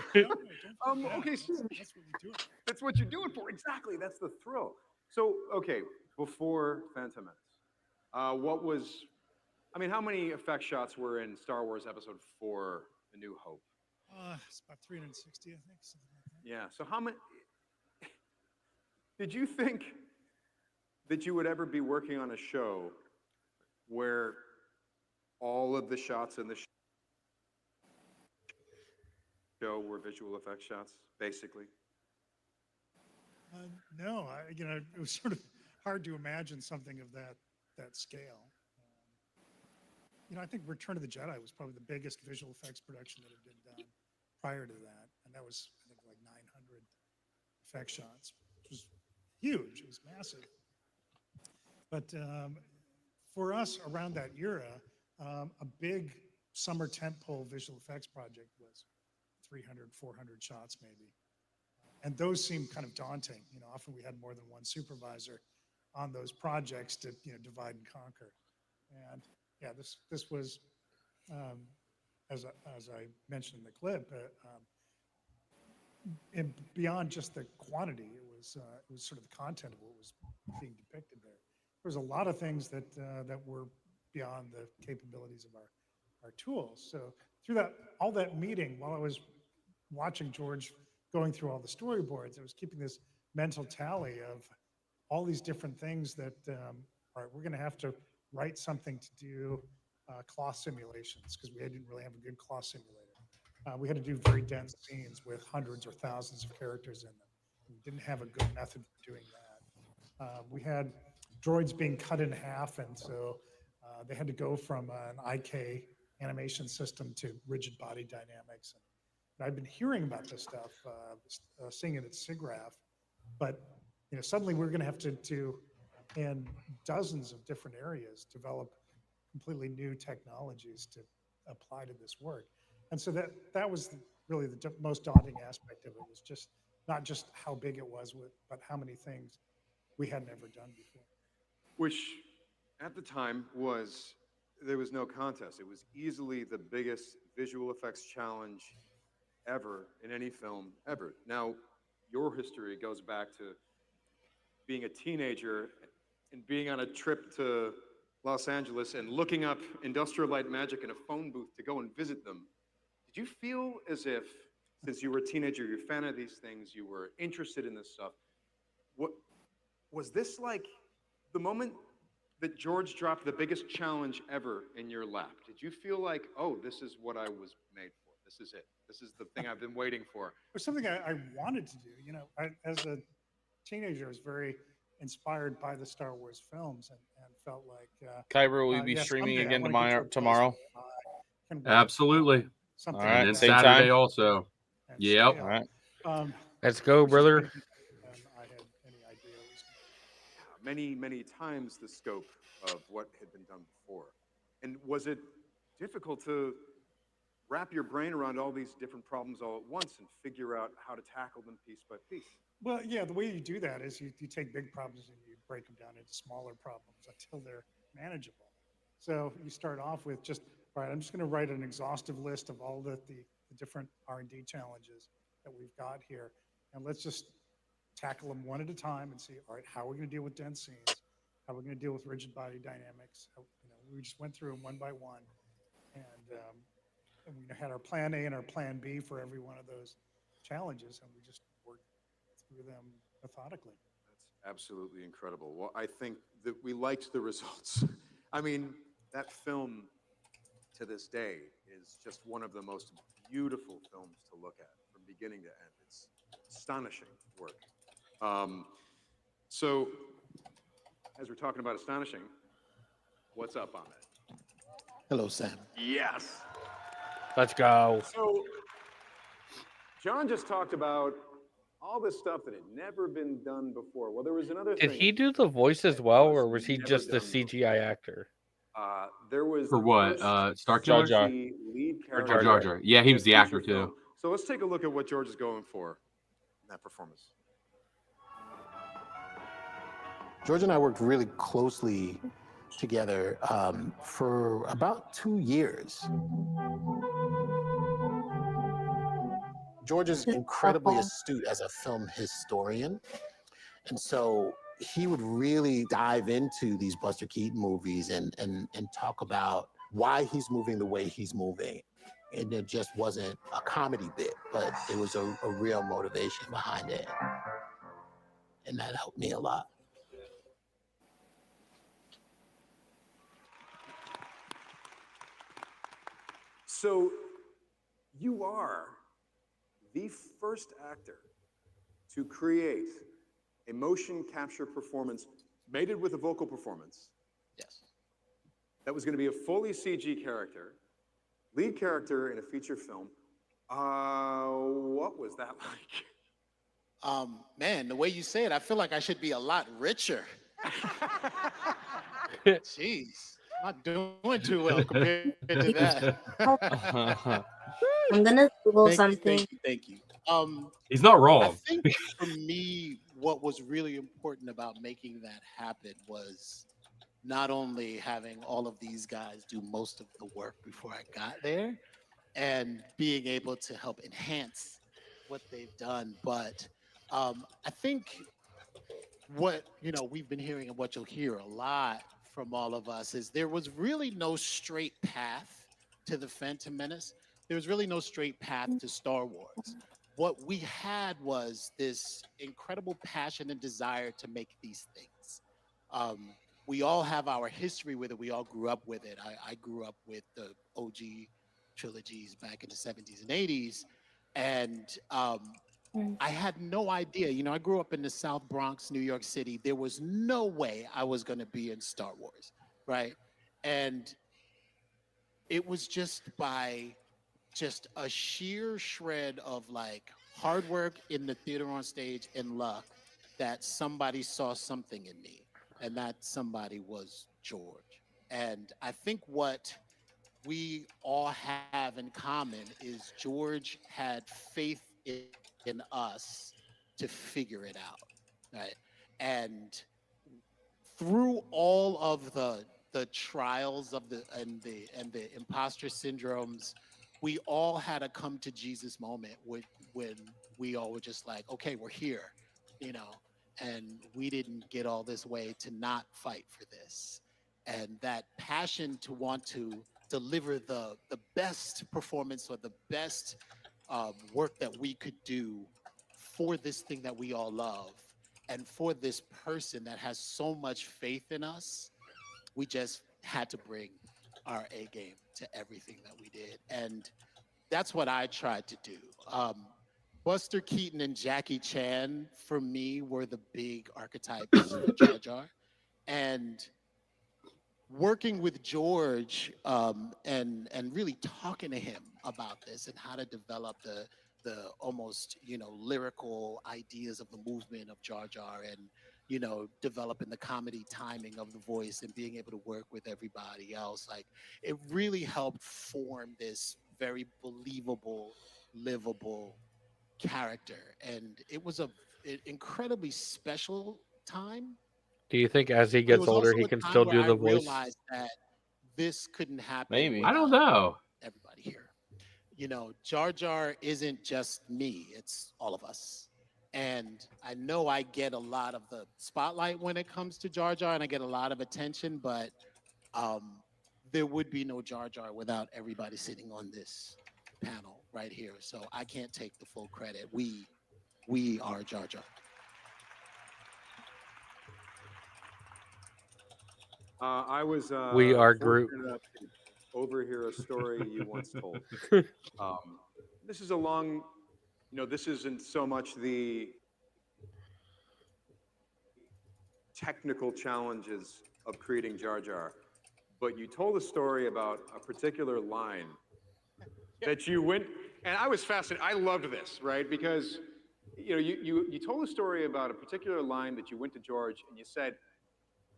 Okay, so that's what you're doing for. Exactly. That's the thrill. So, okay, before Phantom Menace, how many effect shots were in Star Wars Episode 4, A New Hope? It's about 360, I think. Something like that. Yeah. So how many? Did you think that you would ever be working on a show where all of the shots in the show were visual effects shots, basically? No, it was sort of hard to imagine something of that scale. I think Return of the Jedi was probably the biggest visual effects production that had been done prior to that, and that was, I think, like 900 effect shots, which was huge. It was massive. But for us around that era, a big summer tentpole visual effects project was 300, 400 shots maybe. And those seemed kind of daunting. Often we had more than one supervisor on those projects to, divide and conquer. And yeah, this was, as I mentioned in the clip, and beyond just the quantity, it was sort of the content of what was being depicted there. There was a lot of things that were beyond the capabilities of our tools. So through all that meeting, while I was watching George going through all the storyboards, I was keeping this mental tally of all these different things that, all right, we're going to have to write something to do cloth simulations because we didn't really have a good cloth simulator. We had to do very dense scenes with hundreds or thousands of characters in them. We didn't have a good method for doing that. We had droids being cut in half, and so they had to go from an IK animation system to rigid body dynamics. And I've been hearing about this stuff, seeing it at SIGGRAPH, but suddenly we're going to have to in dozens of different areas develop completely new technologies to apply to this work. And so that was really the most daunting aspect of it, was just not just how big it was, but how many things we had never done before. Which at the time there was no contest. It was easily the biggest visual effects challenge ever in any film ever. Now, your history goes back to being a teenager and being on a trip to Los Angeles and looking up Industrial Light and Magic in a phone booth to go and visit them. Did you feel as if, since you were a teenager, you're a fan of these things, you were interested in this stuff, what was this like the moment that George dropped the biggest challenge ever in your lap? Did you feel like, oh, this is what I was made for? This is it. This is the thing I've been waiting for. It was something I wanted to do. As a teenager, I was very inspired by the Star Wars films and felt like Kyber, will you be streaming again tomorrow? Absolutely. Something all right, and same Saturday time also. Yep. All right. Let's go, brother. Than I had any idea it was. Many times the scope of what had been done before. And was it difficult to wrap your brain around all these different problems all at once and figure out how to tackle them piece by piece? Well, yeah, the way you do that is you take big problems and you break them down into smaller problems until they're manageable. So you start off with just, all right, I'm just going to write an exhaustive list of all the different R&D challenges that we've got here. And let's just tackle them one at a time and see, all right, how are we going to deal with dense scenes? How are we going to deal with rigid body dynamics? We just went through them one by one. And we had our plan A and our plan B for every one of those challenges, and we just worked through them methodically. That's absolutely incredible. Well, I think that we liked the results. I mean, that film to this day is just one of the most beautiful films to look at from beginning to end. It's astonishing work. So, as we're talking about astonishing, what's up on it? Hello, Sam. Yes. Let's go. So, John just talked about all this stuff that had never been done before. Well, there was another Did thing. he do the voice as well, or was he just the CGI actor? There was For the what? first Star Jar Killer? Jar. the lead Or character. Jar Jar. Yeah, he was the in a actor feature film. too. So let's take a look at what George is going for in that performance. George and I worked really closely together for about 2 years. George is incredibly astute as a film historian. And so he would really dive into these Buster Keaton movies and talk about why he's moving the way he's moving. And it just wasn't a comedy bit, but it was a real motivation behind it. And that helped me a lot. So you are the first actor to create a motion capture performance mated with a vocal performance. Yes. That was going to be a fully CG character, lead character in a feature film. What was that like? Man, the way you say it, I feel like I should be a lot richer. Jeez, not doing too well compared to that. I'm gonna Google Thank something. you, thank you. He's not I wrong. think for me, what was really important about making that happen was not only having all of these guys do most of the work before I got there and being able to help enhance what they've done, but I think what we've been hearing and what you'll hear a lot from all of us is there was really no straight path to the Phantom Menace. There was really no straight path to Star Wars. What we had was this incredible passion and desire to make these things. We all have our history with it. We all grew up with it. I grew up with the OG trilogies back in the 70s and 80s. And I had no idea. I grew up in the South Bronx, New York City. There was no way I was going to be in Star Wars, right? And it was just by just a sheer shred of hard work in the theater on stage and luck that somebody saw something in me, and that somebody was George. And I think what we all have in common is George had faith in us to figure it out, right? And through all of the trials of the imposter syndromes, we all had a come to Jesus moment when we all were just like, okay, we're here, and we didn't get all this way to not fight for this. And that passion to want to deliver the best performance or the best work that we could do for this thing that we all love and for this person that has so much faith in us, we just had to bring our A game to everything that we did. And that's what I tried to do. Buster Keaton and Jackie Chan, for me, were the big archetypes for Jar Jar. And working with George and really talking to him about this and how to develop the the almost, you know, lyrical ideas of the movement of Jar Jar, and, you know, developing the comedy timing of the voice and being able to work with everybody else. Like, it really helped form this very believable, livable character. And it was an incredibly special time. Do you think as he But it gets was older, also he a can time still where do I the voice? realized that this couldn't happen. Maybe. I don't without know. everybody here. You know, Jar Jar isn't just me, it's all of us. And I know I get a lot of the spotlight when it comes to Jar Jar, and I get a lot of attention, but there would be no Jar Jar without everybody sitting on this panel right here. So I can't take the full credit. We are Jar Jar. I was We are Groot. fortunate enough to overhear a story you once told. This is a long, you know, this isn't so much the technical challenges of creating Jar Jar, but you told a story about a particular line that you went, and I was fascinated. I loved this, right? Because, you know, you told a story about a particular line that you went to George and you said,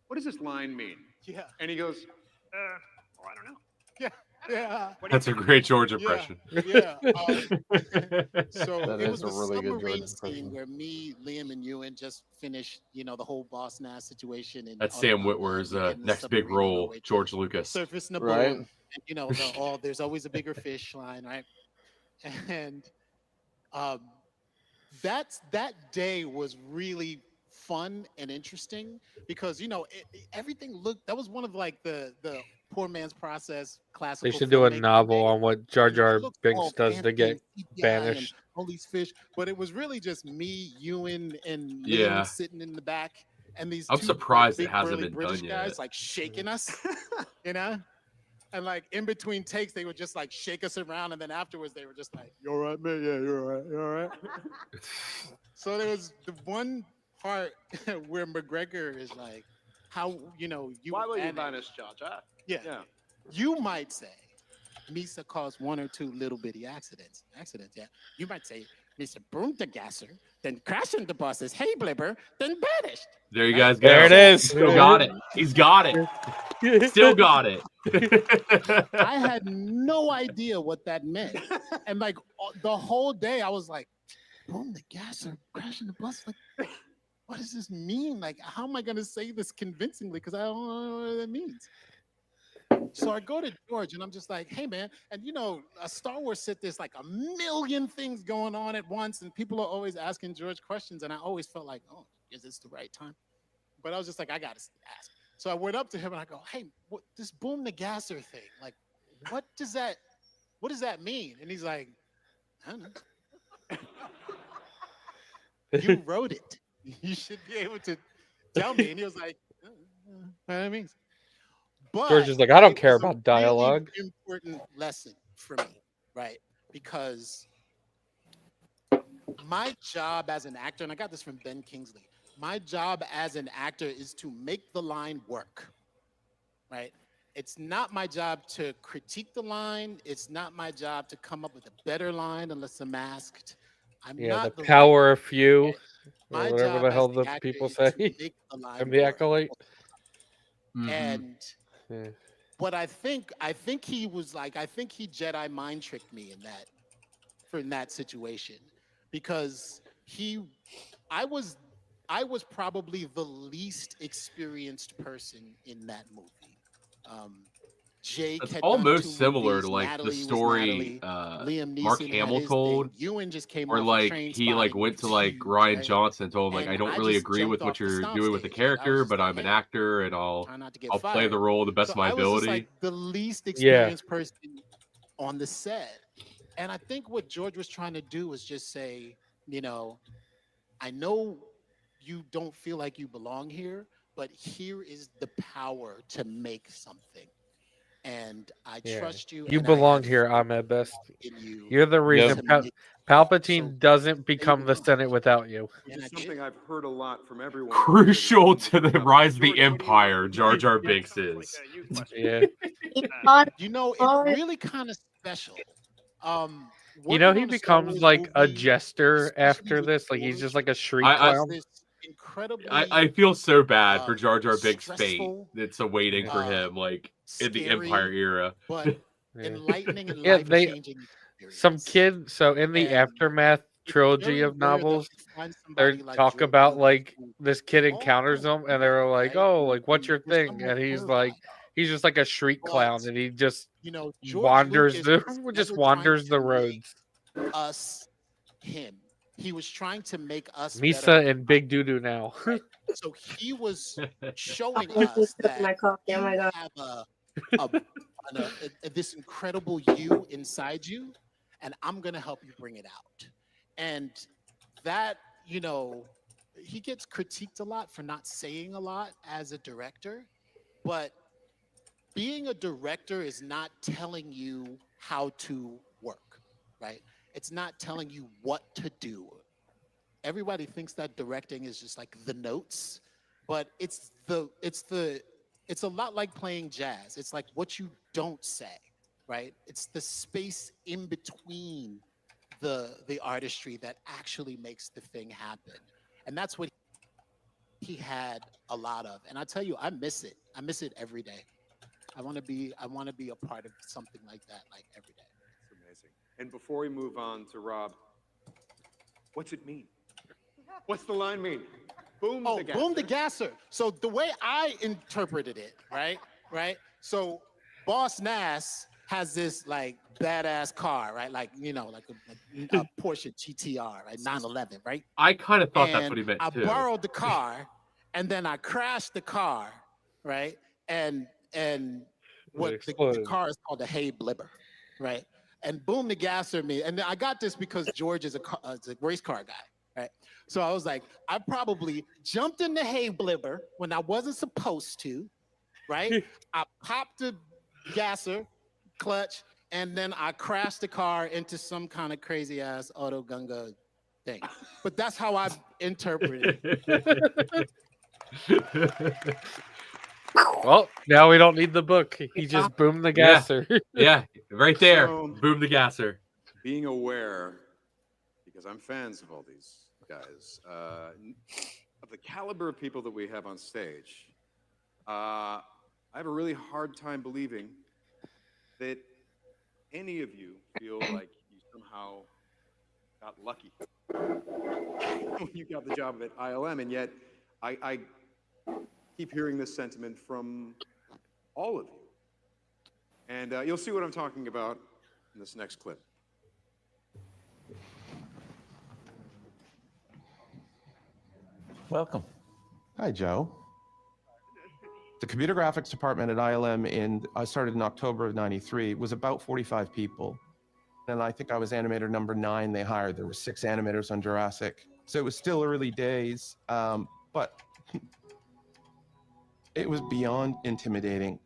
"What does this line mean?" Yeah. And he goes, "Oh, I don't know." Yeah. Yeah. That's a great George impression. Yeah. So That it is was a the really good submarine George scene impression. where me, Liam, and Ewan just finished, you know, the whole Boss Nass situation. And That's Sam Witwer's next big role, George Lucas. Surface Naboo. Right. And, you know, there's always a bigger fish line, right? And that day was really fun and interesting because, you know, everything that was one of like the poor man's process classical. They should do a filmmaking novel on what Jar Jar looked Binks all does to fancy get and CGI banished. and all these fish, but it was really just me, Ewan, and Liam Yeah. sitting in the back, and these I'm two, surprised big, it hasn't burly been British done guys yet. like shaking us, you know, and like in between takes they would just like shake us around, and then afterwards they were just like, "You all right, man? Yeah, you're all right. You're all right." So there was the one part where McGregor is like, "How, you know, you Why will you managed-" banish Jar Jar? Yeah. You might say Misa caused one or two little bitty accidents. Yeah. You might say Mr. Boondagasser, then crashing the buses, hey Blibber, then banished. There you guys go. There it is. Still got it. He's got it. Still got it. I had no idea what that meant. And like the whole day I was like, Boondagasser, crashing the bus. Like, what does this mean? Like, how am I going to say this convincingly? Because I don't know what that means. So I go to George and I'm just like, hey, man. And, you know, a Star Wars set, there's like a million things going on at once. And people are always asking George questions. And I always felt like, oh, is this the right time? But I was just like, I got to ask. So I went up to him and I go, hey, what, this Boom the Gasser thing, like, what does that mean? And he's like, I don't know. You wrote it. You should be able to tell me. And he was like, I don't know what that means. But George is like, I don't it care was a about dialogue. really important lesson for me, right? Because my job as an actor, and I got this from Ben Kingsley, my job as an actor is to make the line work, right? It's not my job to critique the line. It's not my job to come up with a better line unless I'm asked. I'm Yeah, not the power of few, or whatever job the as hell the the actor people is say. to make the line I'm the work. acolyte. And Yeah. but I think he was like, I think he Jedi mind tricked me in that situation, because I was probably the least experienced person in that movie. Jake It's had done almost 2 similar movies, to like Natalie the was story Natalie, Liam Mark Neeson had Hamill his told, thing. Ewan just came where off of like Train he like Spotting, went which to was like huge, Ryan right? Johnson and told him like, And I don't I really just agree with jumped what off the you're stump doing with the stage. Like, I was character, just but like, I'm an hey, actor and I'll try not to get play the fired. role to the best of So my I was just ability. like the least Yeah. experienced person on the set. And I think what George was trying to do was just say, you know, I know you don't feel like you belong here, but here is the power to make something. And I Yeah. trust you. You and I belong have here, faith Ahmed Best. in you You're the reason to make- Palpatine doesn't become the Senate without you. Which is something I've heard a lot from everyone. Crucial to the rise of the Empire, Jar Jar Binks is. Yeah. You know, it's really kind of special You know, he becomes like a jester after this. Like he's just like a street clown. I feel so bad for Jar Jar Binks' fate that's awaiting for him, like in the Empire era. But enlightening and Yeah, life-changing. some kid. So in the Aftermath trilogy of novels, they talk about like this kid encounters them, and they're like, "Oh, like what's your thing?" And he's like, he's just like a street clown, and he just wanders the roads. Us, him. He was trying to make us Misa better. and Big Doodoo now. So he was showing us that you have this incredible you inside you, and I'm gonna help you bring it out. And that, you know, he gets critiqued a lot for not saying a lot as a director, but being a director is not telling you how to work, right? It's not telling you what to do. Everybody thinks that directing is just like the notes, but it's a lot like playing jazz. It's like what you don't say, right? It's the space in between the artistry that actually makes the thing happen. And that's what he had a lot of. And I tell you, I miss it. I miss it every day. I want to be a part of something like that, like every day. It's amazing. And before we move on to Rob, what's it mean? What's the line mean? Boom the gasser. Boom the gasser. So the way I interpreted it, right? So Boss Nass has this like badass car, right? Like, you know, like a Porsche GTR, right? 911, right? I kind of thought that's And what he meant I too. borrowed the car, and then I crashed the car, right? And what the car is called a Hay Blibber, right? And Boom the Gasser me, and I got this because George is a race car guy, right? So I was like, I probably jumped in the Hay Blibber when I wasn't supposed to, right? I popped the gasser clutch, and then I crashed the car into some kind of crazy ass Auto Gunga thing. But that's how I interpret it. Well, now we don't need the book. He just boomed the gasser. Yeah, right there. So- Boom the gasser. Being aware, because I'm fans of all these guys, of the caliber of people that we have on stage, I have a really hard time believing that any of you feel like you somehow got lucky when you got the job at ILM, and yet I keep hearing this sentiment from all of you. And you'll see what I'm talking about in this next clip. Welcome. Hi, Joe. The computer graphics department at ILM I started in October of '93, was about 45 people. And I think I was animator number 9 they hired. There were 6 animators on Jurassic. So it was still early days, but it was beyond intimidating.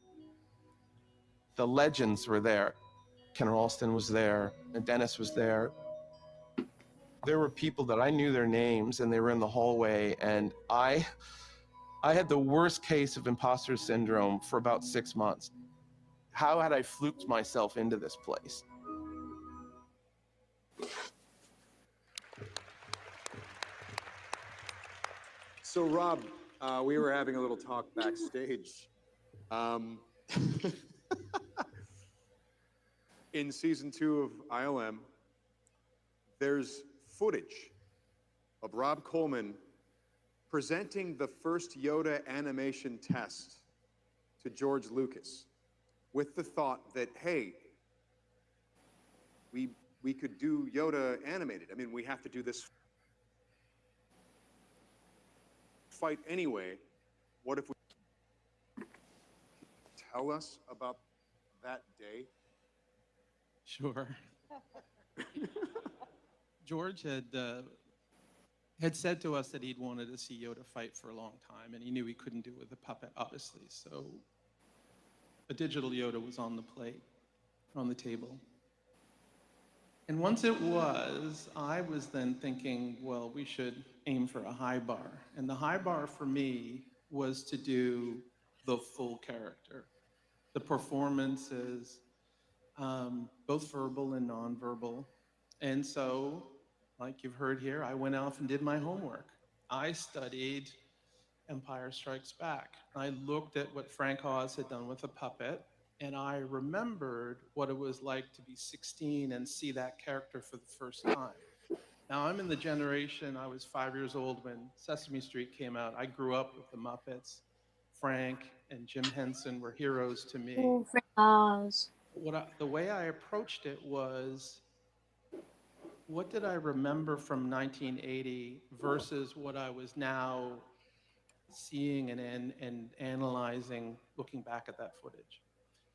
The legends were there. Ken Ralston was there, and Dennis was there. There were people that I knew their names, and they were in the hallway, and I had the worst case of imposter syndrome for about 6 months. How had I fluked myself into this place? So, Rob, we were having a little talk backstage. In season 2 of ILM, there's footage of Rob Coleman presenting the first Yoda animation test to George Lucas with the thought that, hey, we could do Yoda animated. I mean, we have to do this fight anyway. What if we tell us about that day? Sure. George had said to us that he'd wanted to see Yoda fight for a long time, and he knew he couldn't do it with a puppet, obviously. So a digital Yoda was on the plate, on the table. And once it was, I was then thinking, well, we should aim for a high bar. And the high bar for me was to do the full character. The performances, both verbal and nonverbal. And so, like you've heard here, I went off and did my homework. I studied Empire Strikes Back. I looked at what Frank Oz had done with the puppet, and I remembered what it was like to be 16 and see that character for the first time. Now, I'm in the generation, I was 5 years old when Sesame Street came out. I grew up with the Muppets. Frank and Jim Henson were heroes to me. Oh, Frank Oz. The way I approached it was, what did I remember from 1980 versus what I was now seeing and analyzing, looking back at that footage.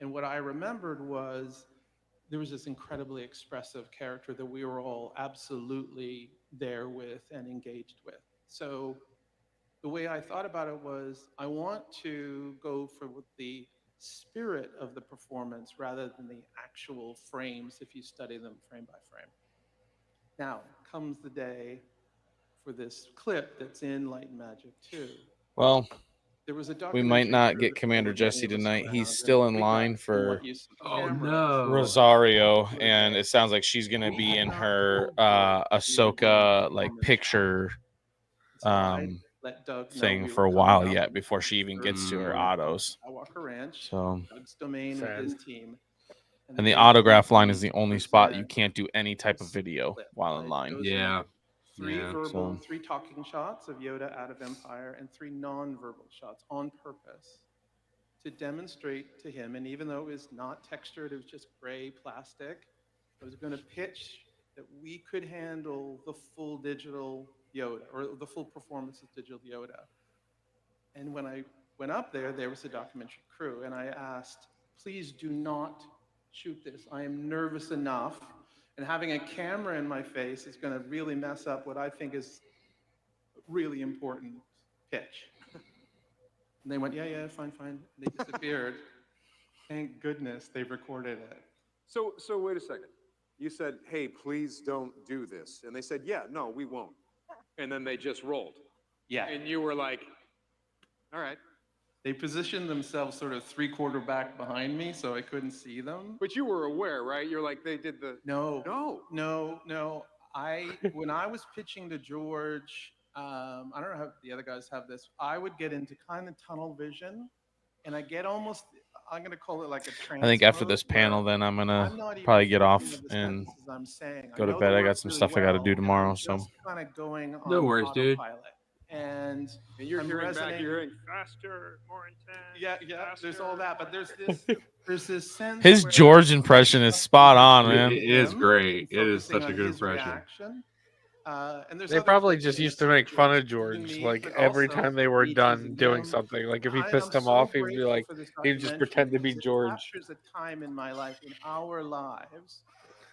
And what I remembered was there was this incredibly expressive character that we were all absolutely there with and engaged with. So the way I thought about it was, I want to go for the spirit of the performance rather than the actual frames if you study them frame by frame. Now comes the day for this clip that's in Light and Magic 2. Well, There was a we documentary might not crew get that Commander followed many Jesse of us tonight. around, He's and still in we got line for somewhat used to cameras. Rosario, and it sounds like she's gonna be in her Ahsoka like picture Let Doug know thing we for were a while coming up yet before she even gets to her for autos. Skywalker Ranch, So, Doug's domain with his team. and the autograph line is the only spot you can't do any type of video while in line. Yeah. Three Yeah. verbal, So- 3 talking shots of Yoda out of Empire, and 3 non-verbal shots on purpose to demonstrate to him. And even though it was not textured, it was just gray plastic, I was going to pitch that we could handle the full digital Yoda, or the full performance of digital Yoda. And when I went up there, there was a documentary crew, and I asked, please do not shoot this. I am nervous enough, and having a camera in my face is going to really mess up what I think is a really important pitch. And they went, yeah, fine. And they disappeared. Thank goodness they recorded it. So wait a second. You said, hey, please don't do this. And they said, yeah, no, we won't. And then they just rolled. Yeah. And you were like, all right. They positioned themselves sort of 3/4 back behind me, so I couldn't see them. But you were aware, right? You're like, they did the... No. No. When I was pitching to George, I don't know how the other guys have this. I would get into kind of tunnel vision, and I get almost, I'm going to call it like a trance. I think after mode this panel, then I'm I'm gonna not even probably get off thinking of the and sentences I'm saying. I go to know bed. the I got work some really stuff I got to well, do and tomorrow. I'm So just kind of going on No worries, dude. autopilot. And you're I'm hearing back, resonating- you're hearing faster, more intense. Yeah, there's all that, but there's this sense. his where George impression is spot on, man. It is great. It is focusing such a on good his impression. reaction. And there's They other probably clips just in used this to make too, fun of teasing George, me, like but every also time they were me done teasing doing him. something. Like if he I'm pissed him so off, he'd be grateful like, for this he'd just documentary pretend to be because it George. captures a time in my life, in our lives,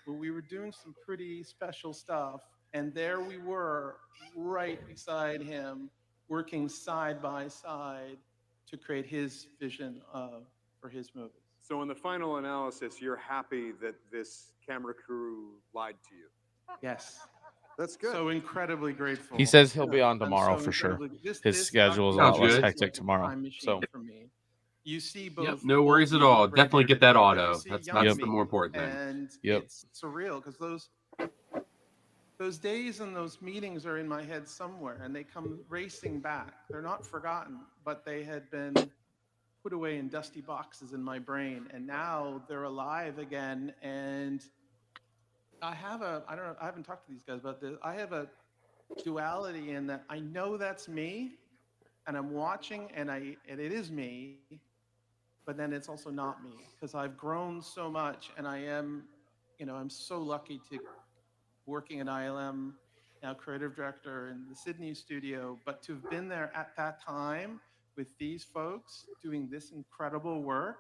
where we were doing some pretty special stuff, and there we were, right beside him, working side by side to create his vision for his movie. So in the final analysis, you're happy that this camera crew lied to you? Yes. That's good. So incredibly grateful. He says he'll be on I'm tomorrow so for sure. incredibly- His this schedule is a lot Sounds less good. hectic like a tomorrow. time machine So for me. You see both. Yep, no worries at all. Definitely get that auto. That's the more important thing. And Yep. it's surreal because those days and those meetings are in my head somewhere, and they come racing back. They're not forgotten, but they had been put away in dusty boxes in my brain, and now they're alive again. And I don't know, I haven't talked to these guys about this. I have a duality in that I know that's me, and I'm watching, and it is me, but then it's also not me because I've grown so much, and I am, I'm so lucky to working at ILM, now creative director in the Sydney studio, but to have been there at that time with these folks doing this incredible work.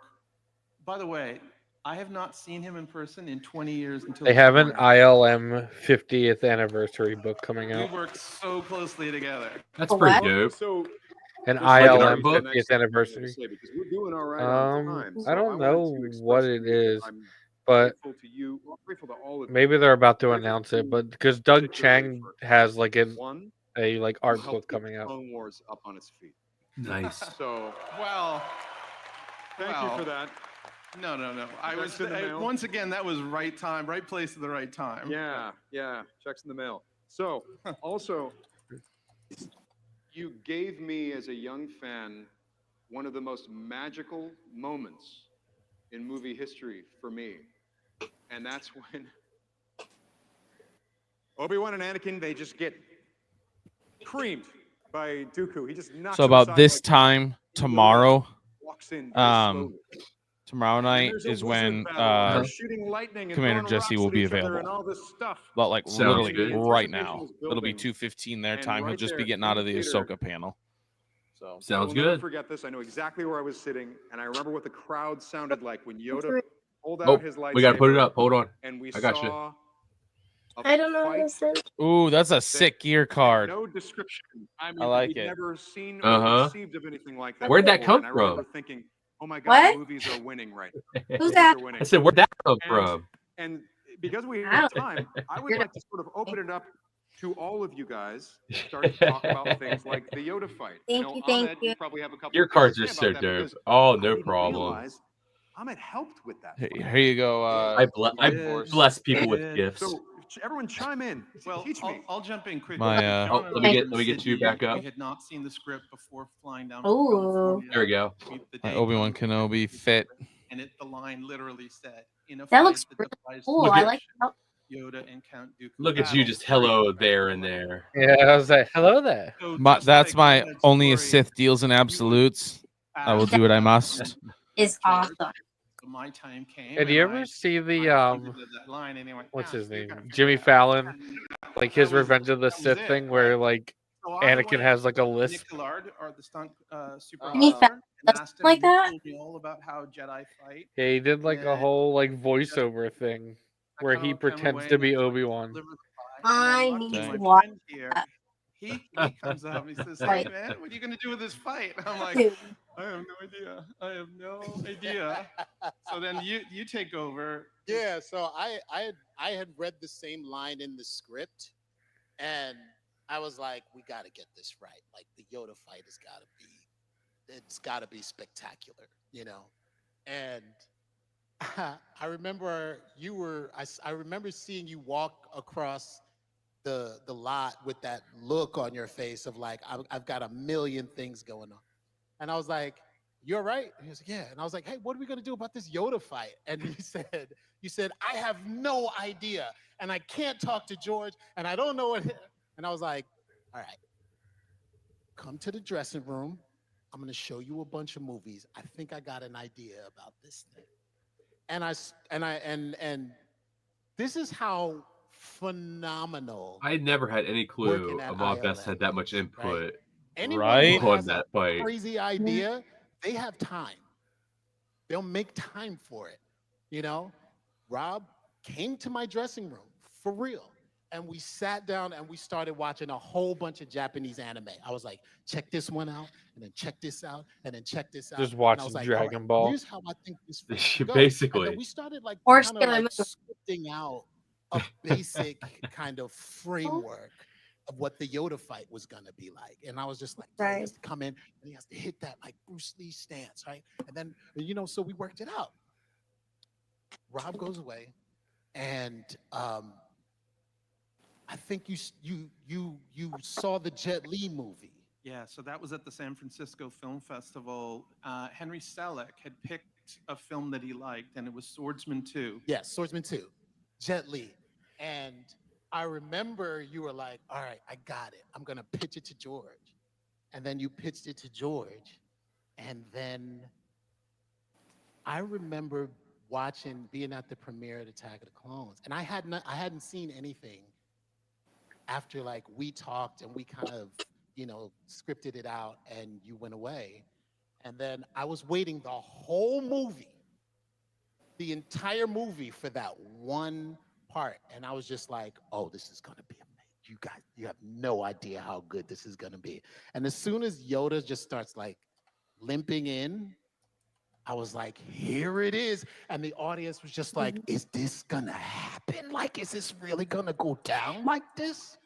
By the way, I have not seen him in person in 20 years until They this have an morning. ILM 50th anniversary book coming We out. worked so closely together. That's pretty dope. So An like an ILM art book? 50th anniversary. because we're doing all right on time. I don't know what it is, I'm but grateful to you, grateful to all of you. maybe they're about to announce it. But because Doug Chang has like One, a like who art helped book get coming out. Clone Wars up on its feet. Nice. So Well, thank you for that. No. I Checks was in the mail. once again. That was right time, right place at the right time. Yeah. Checks in the mail. So, also, you gave me as a young fan one of the most magical moments in movie history for me, and that's when Obi-Wan and Anakin, they just get creamed by Dooku. He just knocks So him about aside this like time tomorrow, walks in very slowly. tomorrow And night there's a is wizard when battle, and they're shooting lightning and Commander throwing Jesse rocks will at be each other available. and all this stuff. But like Sounds literally good. right Anticipation now, is it'll be building. 2:15 their And time. He'll right just be there getting in out of the theater, Ahsoka panel. So I Sounds will never good. forget this. I know exactly where I was sitting, and I remember what the crowd sounded like when Yoda pulled out Oh, his lightsaber. we got to put it up. Hold on. And we I got you. saw I don't know what this is. Ooh, that's a sick gear card. no description. I mean, I like we'd it. never seen or Uh-huh. conceived of anything like that. Where'd that before, come and I remember from? thinking, oh my God, What? the movies are winning right now. Who's Movies that? are winning. I said, where'd that come And- from? And because we I have don't- time, I would like to sort of open it up to all of you guys to start to talk about things like the Yoda fight. Thank know, you, thank Ahmed, you. probably have a couple Your of things cards to are say so about that dope. because Oh, I no didn't problem. realize Ahmed helped with that. Here you go. I bless people with gifts. So everyone chime in. Well, Teach me. I'll jump in quickly. My, John Oh, and let me I get from you Sydney, back up. We had not seen the script before flying down. Ooh. From California. There we go. The My day Obi-Wan come, Kenobi fit. and the line literally said, "In a That fight looks that really defies cool. Look I at- like how Yoda and Count Dooku Look at you battle." just hello there and there. Yeah, I was like, hello there. So That's just my like Ahmed's only a story, Sith deals and absolutes. I will do what I must. is awesome. So my time came. And do you and I ever see the did that line, and they went, what's "Yeah, his you name? gotta figure Jimmy it out." Fallon, like his That was- Revenge of the that was Sith it, thing, where like So I Anakin went has like a to lisp. Nick Gillard, or the stunt Jimmy Fallon supervisor, and does asked him, like and he that? told me all about how Jedi fight. Yeah, he did like a Yeah. whole like voiceover thing where he pretends to be Obi-Wan. Deliver the pie. I And need lucky to my watch friend here, that. he comes up and he says, "Hey Right. man, what are you gonna do with this fight?" I'm like, Dude. "I have no idea. I have no idea." So then you take over. Yeah, so I had read the same line in the script, and I was like, we got to get this right. Like the Yoda fight it's got to be spectacular, you know. And I remember I remember seeing you walk across the lot with that look on your face of like, I've got a million things going on, and I was like, "You're right." And he was like, "Yeah." And I was like, "Hey, what are we gonna do about this Yoda fight?" And you said, "I have no idea, and I can't talk to George, and I don't know what." And I was like, "All right, come to the dressing room. I'm gonna show you a bunch of movies. I think I got an idea about this thing." And this is how phenomenal. I never had any clue Working at Ahmad Best ILM, had that much input. Anyone Right? who On has that a fight. crazy idea, they have time. They'll make time for it. You know, Rob came to my dressing room for real. And we sat down and we started watching a whole bunch of Japanese anime. I was like, check this one out, and then check this out, and then check this out. Just And I was watching like, Dragon all right, Ball. Here's how I think this film should go. And Basically. then we started like Or kind of Sailor like Moon. scripting out a basic kind of framework of what the Yoda fight was gonna be like. And I was just like, he has to come in and he has to hit that like Bruce Lee stance, right? And then, you know, so we worked it out. Rob goes away, and I think you saw the Jet Li movie. Yeah, so that was at the San Francisco Film Festival. Henry Selick had picked a film that he liked, and it was Swordsman 2. Yes, Swordsman 2, Jet Li. And I remember you were like, all right, I got it. I'm going to pitch it to George. And then you pitched it to George. And then I remember being at the premiere of Attack of the Clones. And I hadn't seen anything after like we talked and we kind of, you know, scripted it out and you went away. And then I was waiting the whole movie, the entire movie for that one part. And I was just like, oh, this is going to be amazing. You have no idea how good this is going to be. And as soon as Yoda just starts like limping in, I was like, here it is. And the audience was just like, is this going to happen? Like, is this really going to go down like this?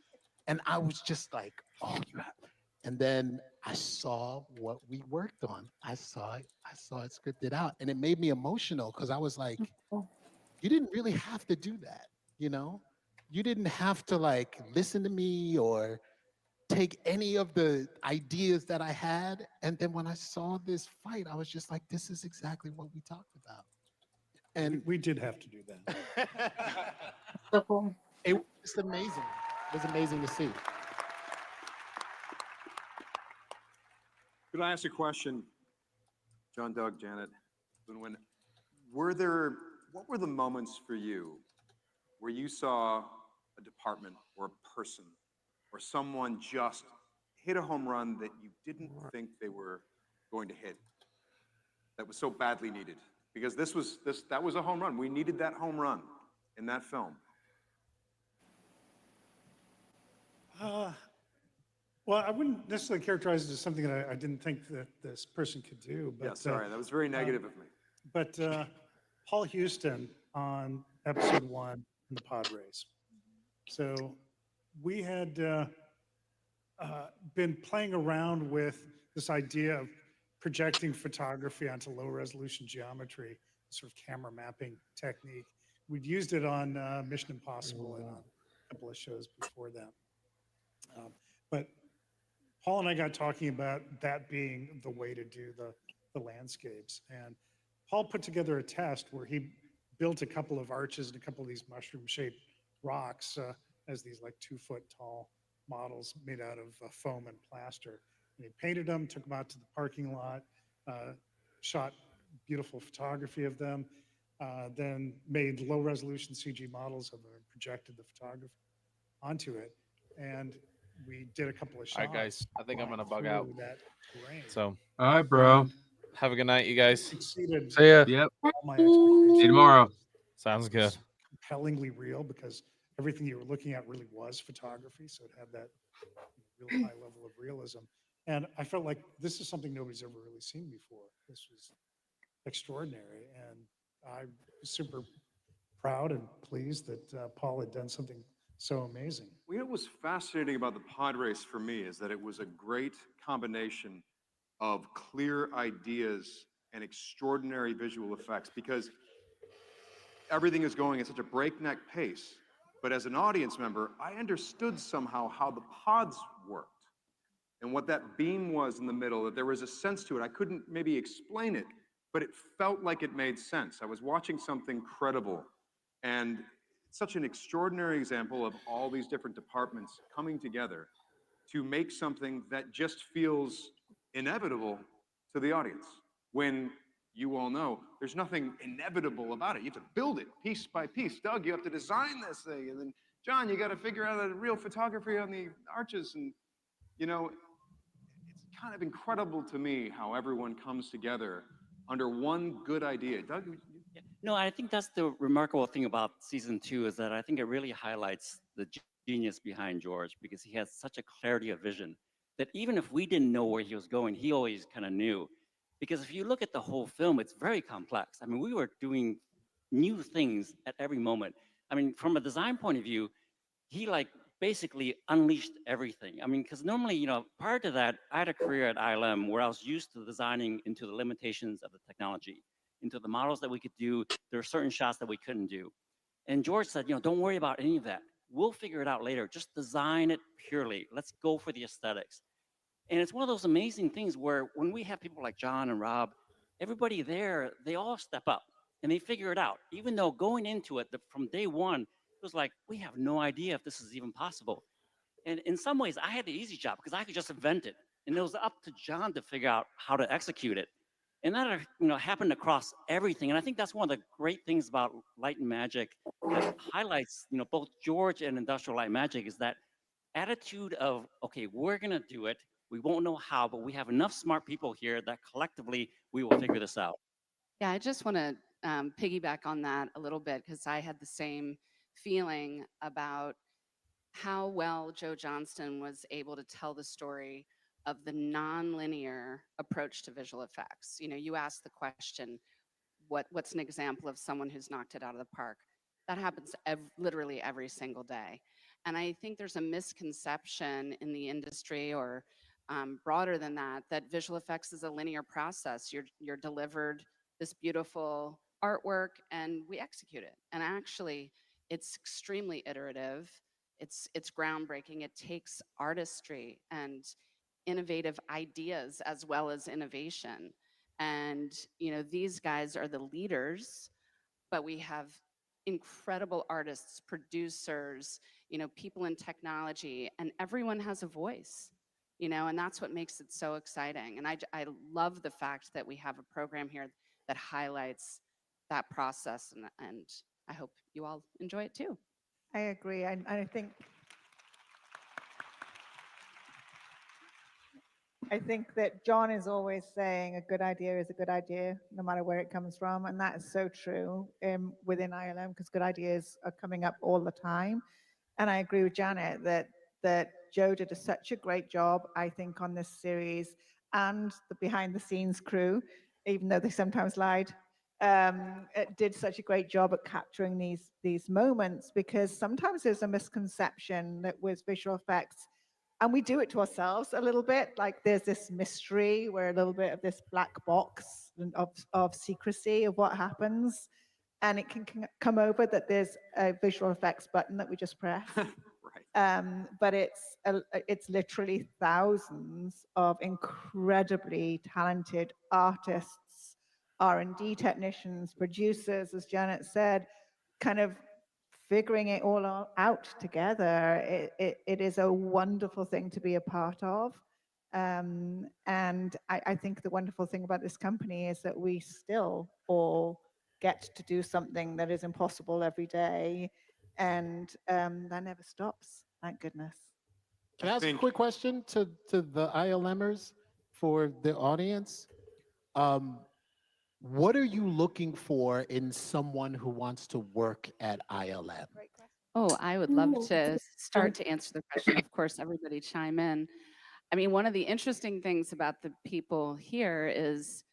And I was just like, oh, you have. And then I saw what we worked on. I saw it scripted out. And it made me emotional because I was like, you didn't really have to do that, you know? You didn't have to like listen to me or take any of the ideas that I had. And then when I saw this fight, I was just like, this is exactly what we talked about. And we did have to do that. So cool. It was amazing. It was amazing to see. Could I ask a question, John, Doug, Janet, when what were the moments for you where you saw a department or a person or someone just hit a home run that you didn't think they were going to hit, that was so badly needed? Because that was a home run. We needed that home run in that film. Well, I wouldn't necessarily characterize it as something that I didn't think that this person could do. But, Yeah, sorry, that was very negative of me. But Paul Houston on episode 1 in the pod race. So we had been playing around with this idea of projecting photography onto low resolution geometry, sort of camera mapping technique. We'd used it on Mission Impossible and on a couple of shows before that. But Paul and I got talking about that being the way to do the landscapes. And Paul put together a test where he built a couple of arches and a couple of these mushroom-shaped rocks as these like 2-foot tall models made out of foam and plaster. And he painted them, took them out to the parking lot, shot beautiful photography of them, then made low-resolution CG models of them and projected the photography onto it. And we did a couple of shots. All right, guys. I think I'm gonna bug out. So, all right, bro. Have a good night, you guys. Succeeded. See ya. Yep. all my expectations. See you tomorrow. Sounds good. It's compellingly real because everything you were looking at really was photography, so it had that real high level of realism. And I felt like this is something nobody's ever really seen before. This was extraordinary, and I'm super proud and pleased that Paul had done something so amazing. What was fascinating about the pod race for me is that it was a great combination of clear ideas and extraordinary visual effects, because everything is going at such a breakneck pace. But as an audience member, I understood somehow how the pods worked and what that beam was in the middle, that there was a sense to it. I couldn't maybe explain it, but it felt like it made sense. I was watching something credible, and such an extraordinary example of all these different departments coming together to make something that just feels inevitable to the audience, when you all know there's nothing inevitable about it. You have to build it piece by piece. Doug, you have to design this thing, and then John, you got to figure out a real photography on the arches. And it's kind of incredible to me how everyone comes together under one good idea. Doug? No, I think that's the remarkable thing about season 2, is that I think it really highlights the genius behind George, because he has such a clarity of vision that even if we didn't know where he was going, he always kind of knew. Because if you look at the whole film, it's very complex. I mean, we were doing new things at every moment. I mean, from a design point of view, he basically unleashed everything. I mean, because normally, prior to that, I had a career at ILM where I was used to designing into the limitations of the technology, into the models that we could do. There are certain shots that we couldn't do. And George said, don't worry about any of that. We'll figure it out later. Just design it purely. Let's go for the aesthetics. And it's one of those amazing things where when we have people like John and Rob, everybody there, they all step up and they figure it out. Even though going into it from day one, it was like, we have no idea if this is even possible. And in some ways, I had the easy job because I could just invent it. And it was up to John to figure out how to execute it. And that happened across everything. And I think that's one of the great things about Light and Magic that highlights both George and Industrial Light and Magic, is that attitude of, okay, we're going to do it. We won't know how, but we have enough smart people here that collectively we will figure this out. Yeah, I just want to piggyback on that a little bit, because I had the same feeling about how well Joe Johnston was able to tell the story of the nonlinear approach to visual effects. You asked the question, what's an example of someone who's knocked it out of the park? That happens literally every single day. And I think there's a misconception in the industry or broader than that, that visual effects is a linear process. You're delivered this beautiful artwork and we execute it. And actually, it's extremely iterative. It's groundbreaking. It takes artistry and innovative ideas as well as innovation. And, you know, these guys are the leaders, but we have incredible artists, producers, you know, people in technology, and everyone has a voice, you know, and that's what makes it so exciting. And I love the fact that we have a program here that highlights that process, and I hope you all enjoy it too. I agree. I think that John is always saying a good idea is a good idea, no matter where it comes from. And that is so true within ILM, because good ideas are coming up all the time. And I agree with Janet that Joe did such a great job, I think, on this series, and the behind the scenes crew, even though they sometimes lied, did such a great job at capturing these moments, because sometimes there's a misconception that with visual effects, and we do it to ourselves a little bit, like there's this mystery, we're a little bit of this black box of secrecy of what happens, and it can come over that there's a visual effects button that we just press. But it's literally thousands of incredibly talented artists, R&D technicians, producers, as Janet said, kind of figuring it all out together. It is a wonderful thing to be a part of. And I think the wonderful thing about this company is that we still all get to do something that is impossible every day. And that never stops, thank goodness. Can I ask a quick question to the ILMers for the audience? What are you looking for in someone who wants to work at ILM? Oh, I would love to start to answer the question. Of course, everybody chime in. I mean, one of the interesting things about the people here is,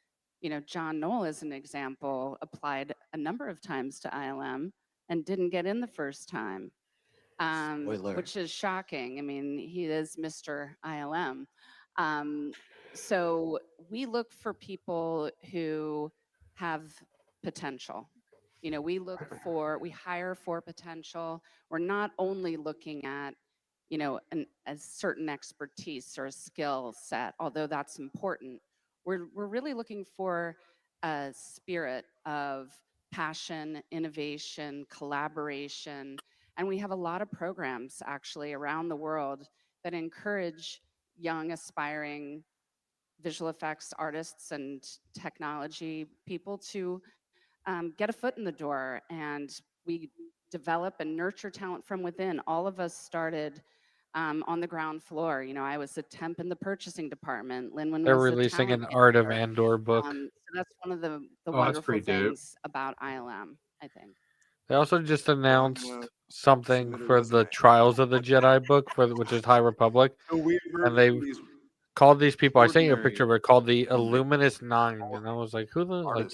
you know, John Knoll, as an example, applied a number of times to ILM and didn't get in the first time, which is shocking. I mean, he is Mr. ILM. So we look for people who have potential. You know, we hire for potential. We're not only looking at, you know, a certain expertise or a skill set, although that's important. We're really looking for a spirit of passion, innovation, collaboration, and we have a lot of programs actually around the world that encourage young, aspiring visual effects artists and technology people to get a foot in the door. And we develop and nurture talent from within. All of us started on the ground floor. You know, I was a temp in the purchasing department. Linwin They're was releasing a an talent Art of manager. Andor book. So that's one of the that's wonderful pretty dope. things about ILM, I think. They also just announced something for the Trials of the Jedi book, which is High Republic, and they called these people. I sent you a picture, but called the Illuminous Nine, and I was like, "Who the like?"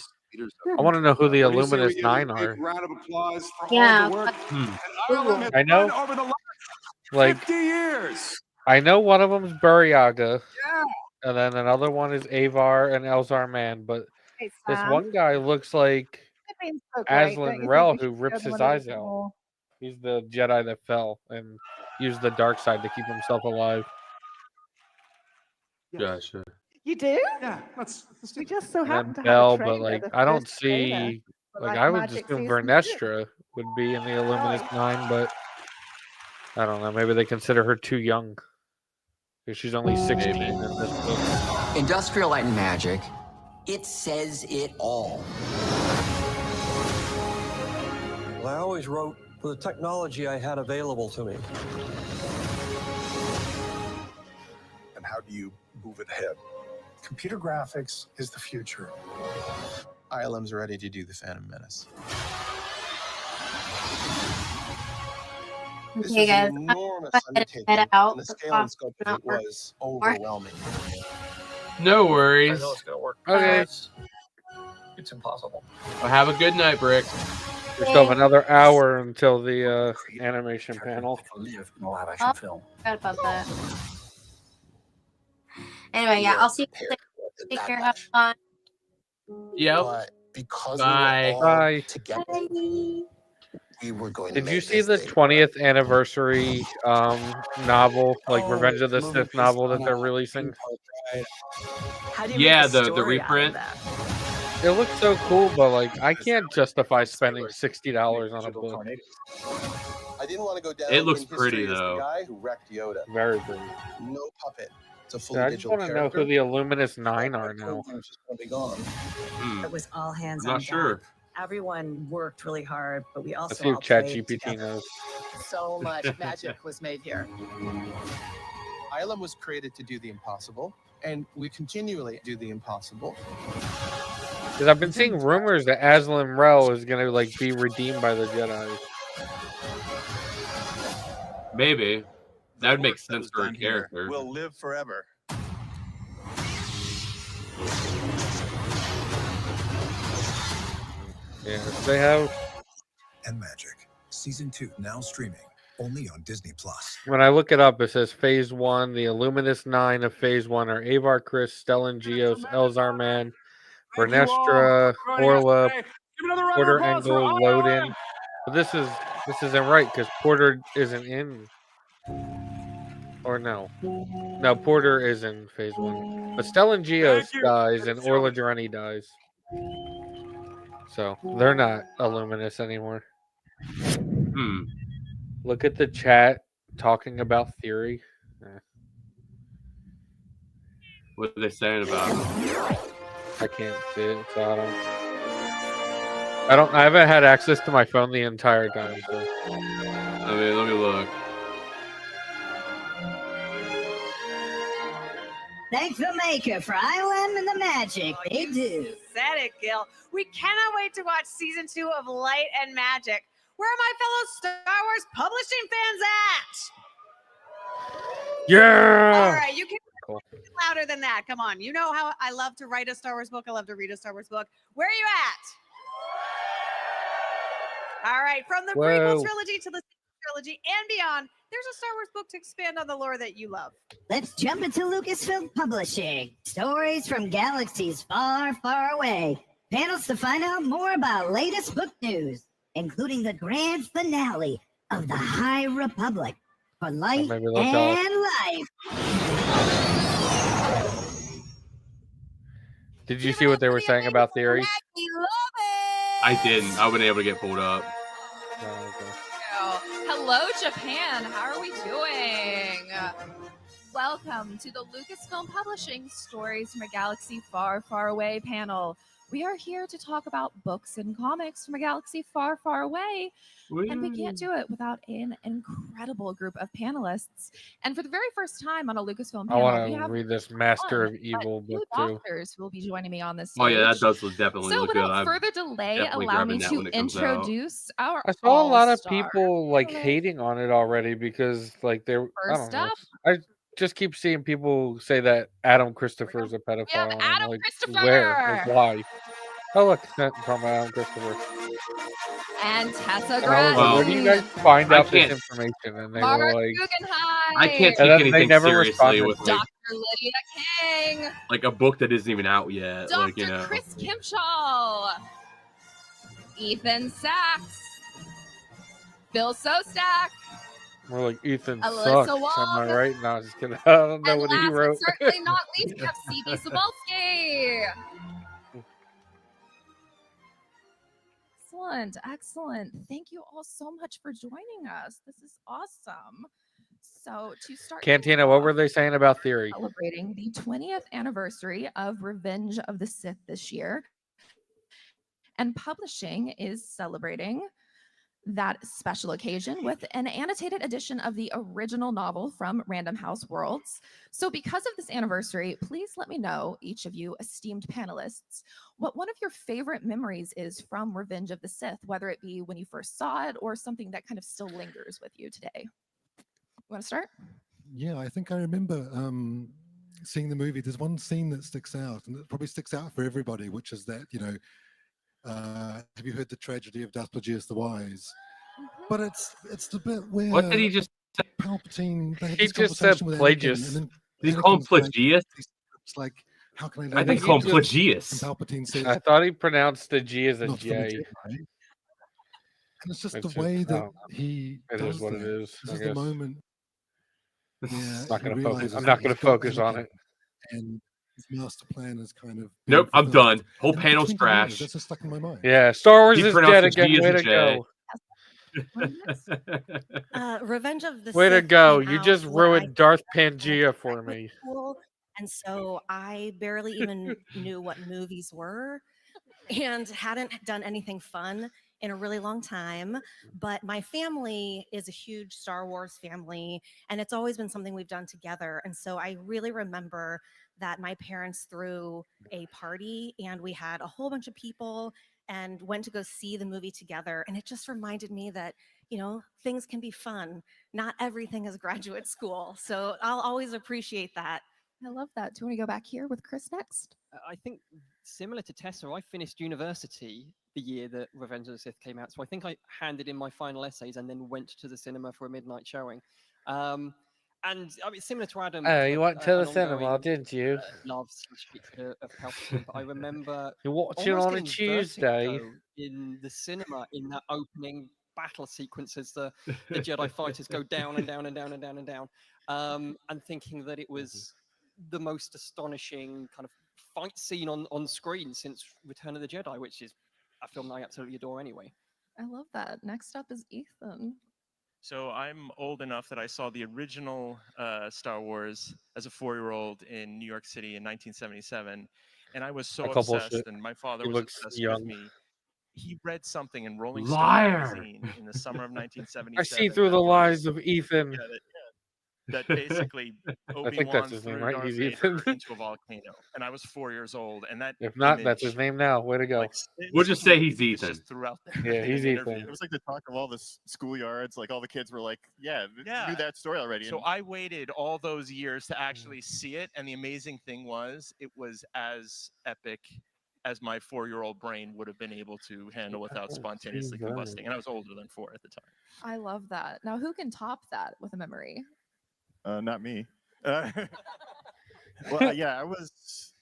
I want to know who the Illuminous Nine are. Round of applause for Yeah, all the work. Google. And ILM has I know. done over the last Like 50 years. I know one of them's Buryaga, Yeah. and then another one is Avar and Elzar Man, but Hey, this Sam. one guy looks like It means so great, don't Aslan you Rel, think we who should rips show them his a little eyes bit out. more? He's the Jedi that fell and used the dark side to keep himself alive. Gotcha. You do? Yeah, let's We just so And happen then to have a Bell, trailer. but like the I don't first trailer see for like Light I would Magic assume Season 2. Vernestra would be in the Illuminous Nine, but I don't know. Maybe they consider her too young because she's only 16 in this book. Industrial Light and Magic, it says it all. Well, I always wrote for the technology I had available to me. And how do you move it ahead? Computer graphics is the future. ILM's ready to do the Phantom Menace. This Okay, was guys, an I'm enormous gonna undertaking, head out. and the The scale and clock's scope of not it was overwhelming. No I worries. know it's gonna work. Okay. It's impossible. Well, have a good night, Brick. We still have another hour until the animation panel. Live in a live action film. Forgot about that. Anyway, yeah, I'll see you later. Take care. Have fun. Yep. But because Bye. we were all Bye. together, we were going to Did make you see this the thing. 20th anniversary novel, like Revenge of the Sith novel that they're releasing? Yeah, the reprint. It looks so cool, but like I can't justify spending $60 on a book. I didn't want to go down It looks in history pretty, as though. the guy who wrecked Yoda. Very pretty. No puppet. It's a fully Yeah, I just digital want to know character. who the Illuminous 9 are now. Program's just gonna be gone. It was all hands I'm on not sure. deck. Everyone worked really hard, but we Let's also see if all played ChatGPT together. knows. So much magic was made here. Islam was created to do the impossible, and we continually do the impossible. Because I've been seeing rumors that Aslan Rel is gonna like be redeemed by the Jedi. Maybe. That would make sense for a character. Will live forever. Yeah, they have. And Magic, Season 2 now streaming only on Disney Plus. When I look it up, it says Phase 1. The Illuminous 9 of Phase 1 are Avar Kriss, Stellan Gios, Elzar Mann, Vernestra, Orla, Porter Engel, Loden. But this isn't right because Porter isn't in. Or no. No, Porter is in Phase 1. But Stellan Gios dies and Orla Jareni dies. So they're not Illuminous anymore. Look at the chat talking about theory. What are they saying about it? I can't see it, so I haven't had access to my phone the entire time. So. I mean, let me look. Thanks the maker for ILM and the magic they do. Said it, Gil. We cannot wait to watch season 2 of Light and Magic. Where are my fellow Star Wars publishing fans at? Yeah. All right, you can be louder than that. Come on. You know how I love to write a Star Wars book. I love to read a Star Wars book. Where are you at? All right, from the prequel trilogy to the trilogy and beyond, there's a Star Wars book to expand on the lore that you love. Let's jump into Lucasfilm Publishing. Stories from galaxies far, far away. Panels to find out more about latest book news, including the grand finale of the High Republic for Light and Life. Did you see what they were saying about theory? I didn't. I wasn't able to get pulled up. Hello, Japan. How are we doing? Welcome to the Lucasfilm Publishing Stories from a Galaxy Far, Far Away panel. We are here to talk about books and comics from a galaxy far, far away. And we can't do it without an incredible group of panelists. And for the very first time on a Lucasfilm I panel, want we to have read this Master of two Evil book too. authors who will be joining me on this stage. Oh yeah, that does definitely So look good. without I'm further delay, definitely allow me grabbing that to when it comes out. introduce our I saw a lot of all-star. people like hating on it already because like they're I First don't know. up- I just keep seeing people say that Adam Christopher is a pedophile. have and I'm Adam like, Christopher! where? Like, why? Oh look, that's from Adam Christopher. And Tessa And I was like, where do you Green. guys find I out this can't- information? And they Mark were like, Guggenheim. I can't And take then they anything never seriously responded. with like, Dr. Lydia King. like a book that isn't even out yet. Dr. Like, you know. Chris Kimchall. Ethan Sachs. Bill Sostak. more like Ethan Alyssa sucks. Am I Wong. right? No, just kidding. I don't know And what he last wrote. but certainly not least, we have C.B. Cebulski. Excellent, excellent. Thank you all so much for joining us. This is awesome. So to start things Cantina, what off, were they saying about theory? celebrating the 20th anniversary of Revenge of the Sith this year. And publishing is celebrating that special occasion with an annotated edition of the original novel from Random House Worlds. So because of this anniversary, please let me know, each of you esteemed panelists, what one of your favorite memories is from Revenge of the Sith, whether it be when you first saw it or something that kind of still lingers with you today. You want to start? Yeah, I think I remember seeing the movie. There's one scene that sticks out, and it probably sticks out for everybody, which is that, have you heard the tragedy of Darth Plagueis the Wise? But it's the bit where What did he just say? Palpatine. They had He this just said conversation with Anakin, Plagueus. and then Did he call him Anakin's like, Plagius? It's like, how can I? I think call him Plagius. And Palpatine says, I thought he pronounced the G as a not from a J. Jedi. And it's just It's the way that oh, he it does is what it that. is. This I is the guess. moment. Yeah, Not he gonna focus. realizes I'm that not gonna he's got focus on Anakin, it. and his master plan is kind of Nope, I'm fulfilled. done. Whole And panel's between the years, trash. that's just stuck in my mind. Yeah, Star Wars He is pronounced dead the again. G as Way a to J. go. Revenge of the Way to Sith go. came You out just when I ruined Darth was in Pangea for graduate me. school, and so I barely even knew what movies were and hadn't done anything fun in a really long time. But my family is a huge Star Wars family, and it's always been something we've done together. And so I really remember that my parents threw a party and we had a whole bunch of people and went to go see the movie together. And it just reminded me that, you know, things can be fun. Not everything is graduate school. So I'll always appreciate that. I love that. Do you want to go back here with Chris next? I think similar to Tessa, I finished university the year that Revenge of the Sith came out. So I think I handed in my final essays and then went to the cinema for a midnight showing. And I mean, similar to Adam. Oh, you went to the an cinema, ongoing, didn't you? Love hatred of Palpatine, but I remember You watch it almost on a getting Tuesday. vertigo in the cinema in that opening battle sequence as the Jedi fighters go down and down and down and down and down, and thinking that it was the most astonishing kind of fight scene on screen since Return of the Jedi, which is a film I absolutely adore anyway. I love that. Next up is Ethan. So I'm old enough that I saw the original Star Wars as a 4-year-old in New York City in 1977, and I was so I call obsessed. bullshit. And my father He was looks obsessed young. with me. He read something in Rolling Stone Liar. magazine in the summer of 1977. I see through the lies of Ethan. That basically I think that's Obi-Wan his threw name, right? Darth He's Vader Ethan. into a volcano, and I was 4 years old. And that If not, image, that's his name now. Way to go. We'll just say he's it's Ethan. just throughout Yeah, he's in the interview. Ethan. It was like the talk of all the schoolyards. Like all the kids were like, "Yeah, Yeah. knew that story already." So And I waited all those years to actually see it, and the amazing thing was, it was as epic as my 4-year-old brain would have been able to handle without spontaneously Jesus. combusting, and I was older than 4 at the time. I love that. Now, who can top that with a memory? not me. Well, yeah, I was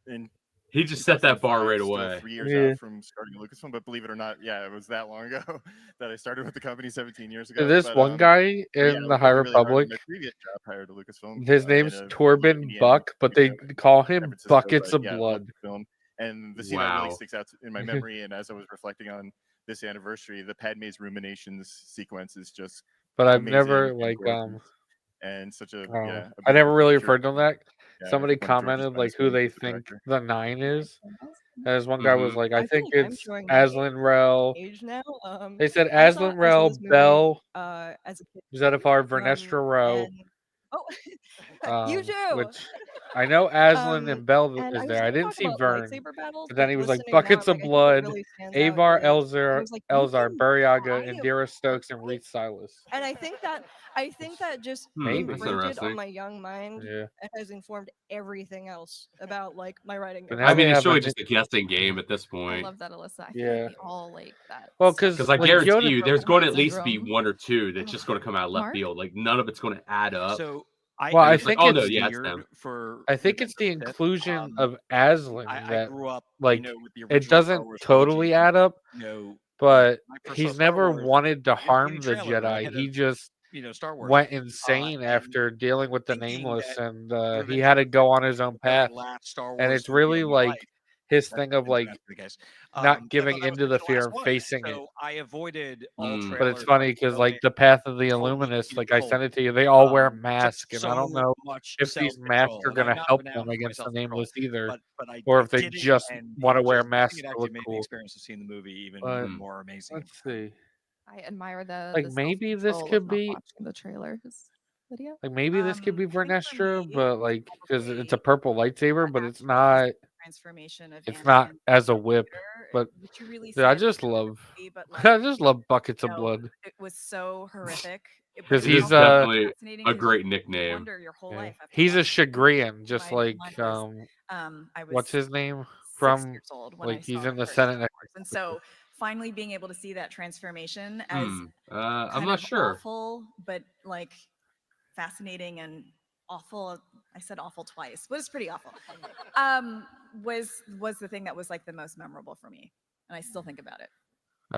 in. He just set that bar 2005, right still away. 3 years Yeah. out from starting Lucasfilm, but believe it or not, yeah, it was that long ago that I started with the company 17 years ago. This but, one guy yeah, in I the was High working really hard Republic, in my previous job prior to Lucasfilm. his in name's a Torben Indian Buck, but they call San him Francisco, Buckets but of yeah, Blood. Lucasfilm. And the scene that really Wow. sticks out in my memory, and as I was reflecting on this anniversary, the Padme's ruminations sequence is just But I've amazing never and like gorgeous, and such a yeah. I never really picture referred on that. yeah, Somebody one of George's commented like finest who ways they as a think director. the 9 is. As one guy was like, I I think feel like I'm it's showing my Aslan Rel. age now. They said I saw Aslan Rel, this movie, Bell, as a kid. Zettifar, Vernestra Rowe. Oh, you too. Which I know Aslan and Bell and is I was there. I gonna didn't talk see about Vern. lightsaber battles, But then but he was like listening now, Buckets I'm of like, I think what Blood, really stands out Avar, is I Elzar, was like, you Elzar, can Buryaga, buy Indira Stokes, and Reese Silas. And I think that just Maybe. imprinted That's on interesting. my young mind Yeah. and has informed everything else about like my writing. But and now I mean, they it's have really a just a guessing game at this I point. love that, Alyssa. I feel Yeah. like we all like that. Well, stuff. because Because I like guarantee Yoda, you, there's going to at least be syndrome. one or two that's just going to come out of left Mark? field. Like none of it's going to add up. So Well, I And it's like, think oh it's no, yeah, it's weird them. for I think it's the Fifth, inclusion of Aslan I that grew up, like with the it original Star doesn't Wars totally trilogy. add up, You know, but my first he's saw Star never Wars wanted to in harm the the trailer Jedi. ahead He of, just Star Wars. went insane after dealing with the thinking Nameless, that and Revenge he of had the to go on his own the path. last Star And Wars it's movie really of my like life. his That's thing of like I guess. not I giving thought that was into gonna the be the fear last of one. facing it. So I avoided all trailers. But it's funny because going like in the Path of the totally Illuminist, like I cold. sent it to you, they all wear Just masks, and I don't so know much if these masks self-control, are and I've gonna not help been them able to against the self-control, Nameless either, but or I if they did it, just and want to it wear just, I masks think it to actually look made the cool. experience of seeing the movie even But more amazing. let's see. I admire the Like maybe this self-control of could not be watching the trailers. Lydia? like maybe this could be Vernestra, but like because it's a purple lightsaber, but it's not. Transformation of It's not Anakin as a whip, but which you really dude, see I it just in the love, movie, but I just love Buckets you of know, Blood. it was so horrific. But Because it was he's also definitely fascinating a 'cause great you nickname. wonder your whole Yeah. life after He's a watching it. Chagrian, just My like mind was, I what's was his name 6 from years old when I like he's saw in the first Senate Star next. Wars. And so finally being able to see that transformation as I'm kind not of sure. awful, but like fascinating and awful. I said awful twice, but it's pretty awful. Was the thing that was like the most memorable for me, and I still think about it.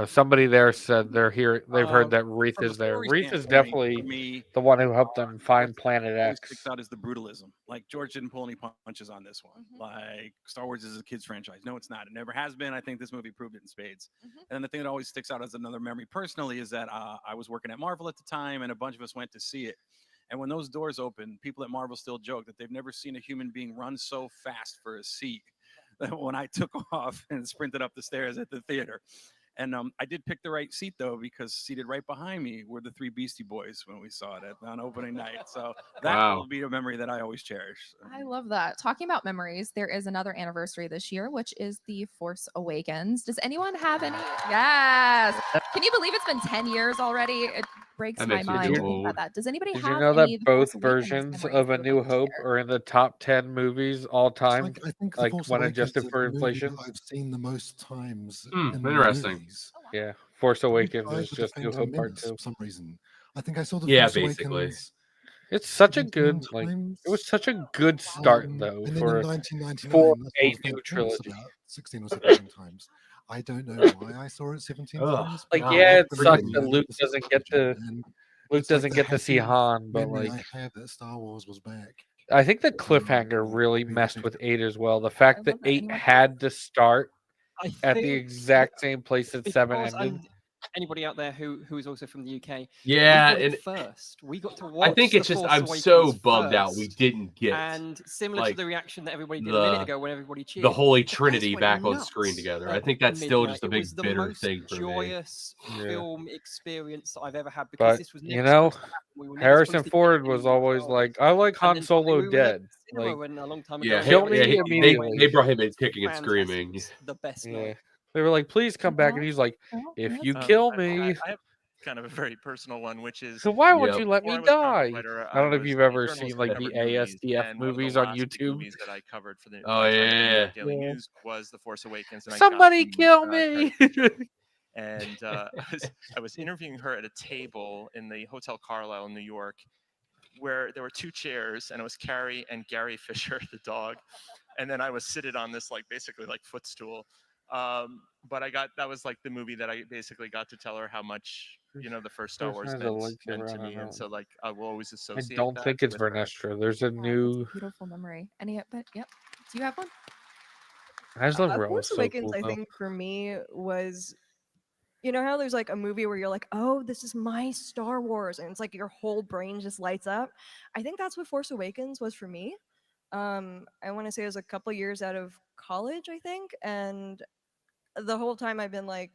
Somebody there said they're here. They've heard that Reith From a is there. story Reith is standpoint, definitely for me, the one who helped them find Planet always X. sticks out is the brutalism. Like George didn't pull any punches on this one. Like Star Wars is a kids franchise. No, it's not. It never has been. I think this movie proved it in spades. And the thing that always sticks out as another memory personally is that I was working at Marvel at the time, and a bunch of us went to see it. And when those doors opened, people at Marvel still joke that they've never seen a human being run so fast for a seat. That when I took off and sprinted up the stairs at the theater. And I did pick the right seat, though, because seated right behind me were the three Beastie Boys when we saw it on opening night. So that will be a memory that I always cherish. I love that. Talking about memories, there is another anniversary this year, which is The Force Awakens. Does anyone have any? Yes. Can you believe it's been 10 years already? It breaks That my makes me mind to feel think about old. that. Does anybody Did have you know that any of the both Force Awakens versions memories of A they would New like to Hope share? are in the top 10 movies all time? I think The Like Force when Awakens adjusted is for the movie inflation. that I've seen the most times in Interesting. movies. Yeah, Force Awakens Tried is with just the New Phantom Hope Part Menace 2. for some reason. I think I saw the Yeah, Force basically. Awakens It's such a 17 good like. It was such a good start though and then for in 1999, for I saw a The new Phantom Menace trilogy. about 16 or 17 times. I don't know why I saw it 17 times. Like but yeah, I it sucks freaking that loved Luke the doesn't get trilogy, to and Luke it's like doesn't the get to see happy Han, but memory like I have that Star Wars was back. I think the cliffhanger really messed with 8 as well. The fact that 8 had to start I at the think exact same place that 7 because ended. and anybody out there who is also from the UK, Yeah, we got and it first. We got to watch. I think it's The just Force I'm so Awakens bummed out we first. didn't get And similar like to the reaction that everybody did a minute ago when everybody cheered, the Holy the place Trinity went back on nuts screen together. I at think that's still midnight. just a It big was the bitter most thing for me. joyous Yeah. film experience that I've ever had because But this was you never know, supposed to happen. We were never Harrison supposed to get Ford to was the always world. like, "I like Han And then Solo we were at dead." the cinema Like, when a long time ago. Yeah, and kill it me was immediately. they brought him in kicking and fantastic. screaming. It's the best Yeah, night. they were like, "Please come back," and he's like, "If you kill me." I have kind of a very personal one, which is So why would Yep. you let before me I was content die? writer, I don't know if was you've a ever journalist seen that like the covered movies, ASDF and one of the movies on last big YouTube. movies that I covered for the Oh, my time at the New yeah. York Daily Yeah. News was The Force Awakens, and I got Somebody the, kill me! and I was interviewing her at a table in the Hotel Carlisle in New York, where there were two chairs, and it was Carrie and Gary Fisher, the dog, and then I was seated on this like basically like footstool. But that was like the movie that I basically got to tell her how much the first Star Wars There's a meant lightsaber to on me, that and so like I will always I associate. don't that think it's with her. Vernestra. There's a That's new. a beautiful memory. But yep. Do you have one? I just love Ro. Force So Awakens, cool, I though. think for me was, you know how there's like a movie where you're like, oh, this is my Star Wars, and it's like your whole brain just lights up. I think that's what Force Awakens was for me. I want to say it was a couple years out of college, I think, and the whole time I've been like,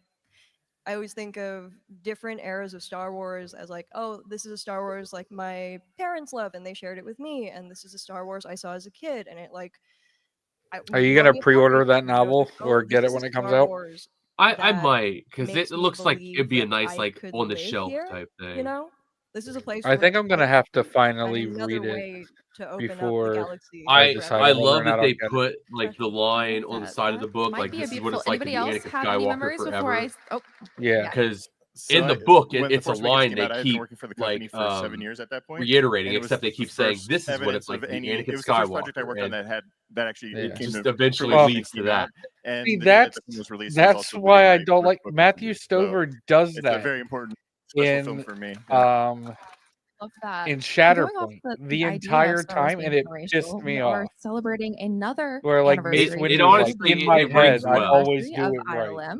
I always think of different eras of Star Wars as like, oh, this is a Star Wars like my parents love and they shared it with me, and this is a Star Wars I saw as a kid, and it like. Are you gonna pre-order that novel or get it when it comes out? I might because it makes me looks like believe it'd be a that nice I like could on the live shelf here, type thing. You know, this is a place. I think I'm gonna have to finally another read it way to open up the before galaxy I decide I whether or love not that I'll they get it. put like the line on the side of the book, Might like be a this is what beautiful. it's like to Anybody be else Anakin have any Skywalker memories forever. before I? Oh, Yeah. Because So in the I- book, when The it's a Force Awakens line came they out, I had been keep working for the company like for 7 years at that point, reiterating, and it was except they the keep saying first this is what it's evidence like of to be any. Anakin It was the first project I Skywalker, worked on and that actually Yeah. it came just to eventually fruition, leads to came that. out, and See, the day that the that's film was released was that's also the why day I my don't first like book was Matthew released, so Stover does it's a that very important special film in for me. Love that. in Going off Shatterpoint the the idea of entire Star Wars time, being and it pissed generational, we me are off. celebrating another Where like Mace anniversary. Windu, it like honestly in my it the head, rings I well. always anniversary do of it right. ILM.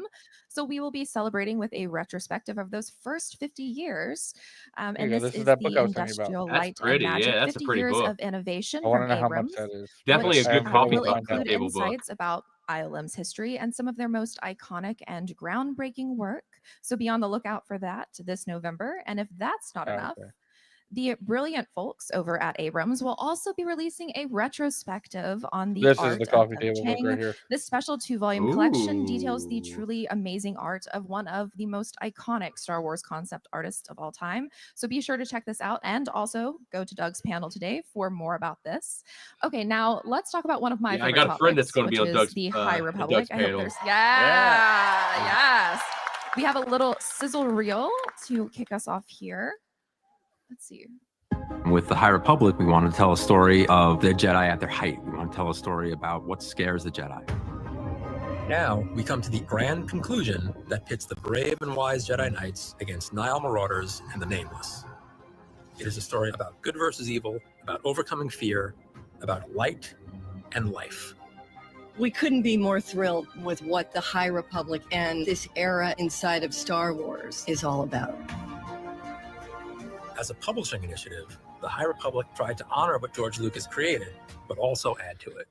So we will be celebrating with a retrospective of those first 50 years. Here And you go. this This is is that book the I was telling you about. Industrial That's Light and pretty. Magic, Yeah, that's a 50 pretty years book. of innovation I want from to know how much Abrams, that is. Definitely which a good I coffee will will top find out. include table book. insights about ILM's history and some of their most iconic and groundbreaking work. So be on the lookout for that this November. And if that's not enough, Okay. the brilliant folks over at Abrams will also be releasing a retrospective on the This is art the of coffee Doug table book Chang. right here. This special 2-volume collection details the Ooh. truly amazing art of one of the most iconic Star Wars concept artists of all time. So be sure to check this out and also go to Doug's panel today for more about this. Okay, now let's talk about one of my Yeah, I favorite got a friend that's topics, going to be which on is Doug's the High at Republic. Doug's I hope panel. there's yes. We have a little sizzle reel to kick us off here. Let's see. With the High Republic, we want to tell a story of the Jedi at their height. We want to tell a story about what scares the Jedi. Now, we come to the grand conclusion that pits the brave and wise Jedi Knights against Nihil Marauders and the Nameless. It is a story about good versus evil, about overcoming fear, about light and life. We couldn't be more thrilled with what the High Republic and this era inside of Star Wars is all about. As a publishing initiative, the High Republic tried to honor what George Lucas created, but also add to it.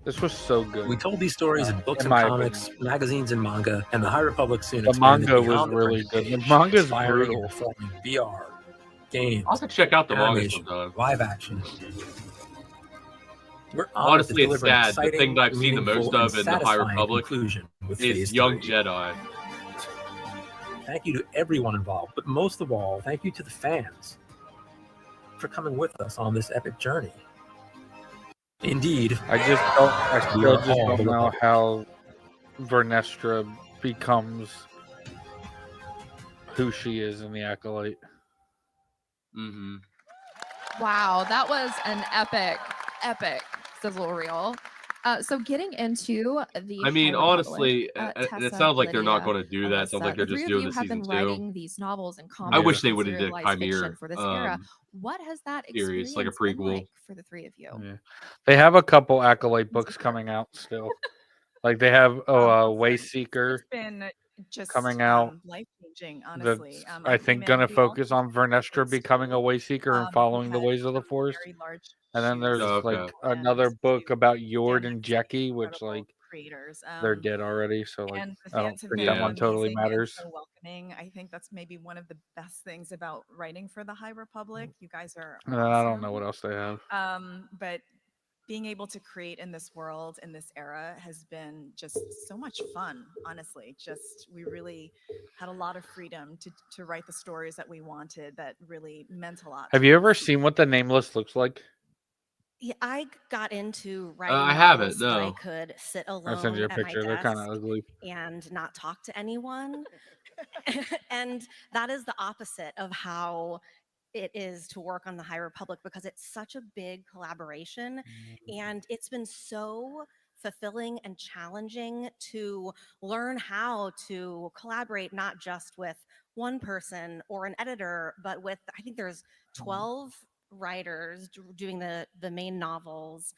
This was so good. We told these stories in books in and my comics, magazines and manga, and the High Republic soon The expanded manga was beyond the really printed good. The page, manga's inspiring and brutal. reforming VR, games, I'll have to check out the manga animation, sometime. live action. We're honored to Honestly, it's deliver an sad. The thing exciting, that I've seen the most meaningful, of and in the High satisfying Republic conclusion with is Phase Young 3. Jedi. Thank you to everyone involved, but most of all, thank you to the fans for coming with us on this epic journey. Indeed, I still just don't know how Vernestra becomes who she is in the Acolyte. Mm-hmm. Wow, that was an epic sizzle reel. So getting into the I mean, High honestly, Republic, it Tessa, sounds like they're not Lydia, going to do that. It sounds like they're the just three of doing you the have been season 2. writing these novels and I comics wish they and would have did serialized fiction Chimere for this era. What has that series, experience like a been prequel. like for the three of you? Yeah. They have a couple Acolyte books coming out still. Like they have Wayseeker It's been just coming out. life changing, That's, honestly. I think going to focus on Vernestra becoming a Wayseeker and following the ways of the Force. And then there's like another book about Yord and Jecki, which like creators. they're dead already, so like And the I don't fans have think been that one totally amazing and matters. so welcoming. I think that's maybe one of the best things about writing for the High Republic. You guys are And then I don't know what else they have. but being able to create in this world in this era has been just so much fun, honestly. Just we really had a lot of freedom to write the stories that we wanted that really meant a lot. Have you ever seen what the Nameless looks like? Yeah, I got into writing I haven't, novels so I no. could sit I'll alone send you a at my picture. They're kind of desk ugly. and not talk to anyone. And that is the opposite of how it is to work on the High Republic because it's such a big collaboration and it's been so fulfilling and challenging to learn how to collaborate not just with one person or an editor but with I think there's 12 writers doing the main novels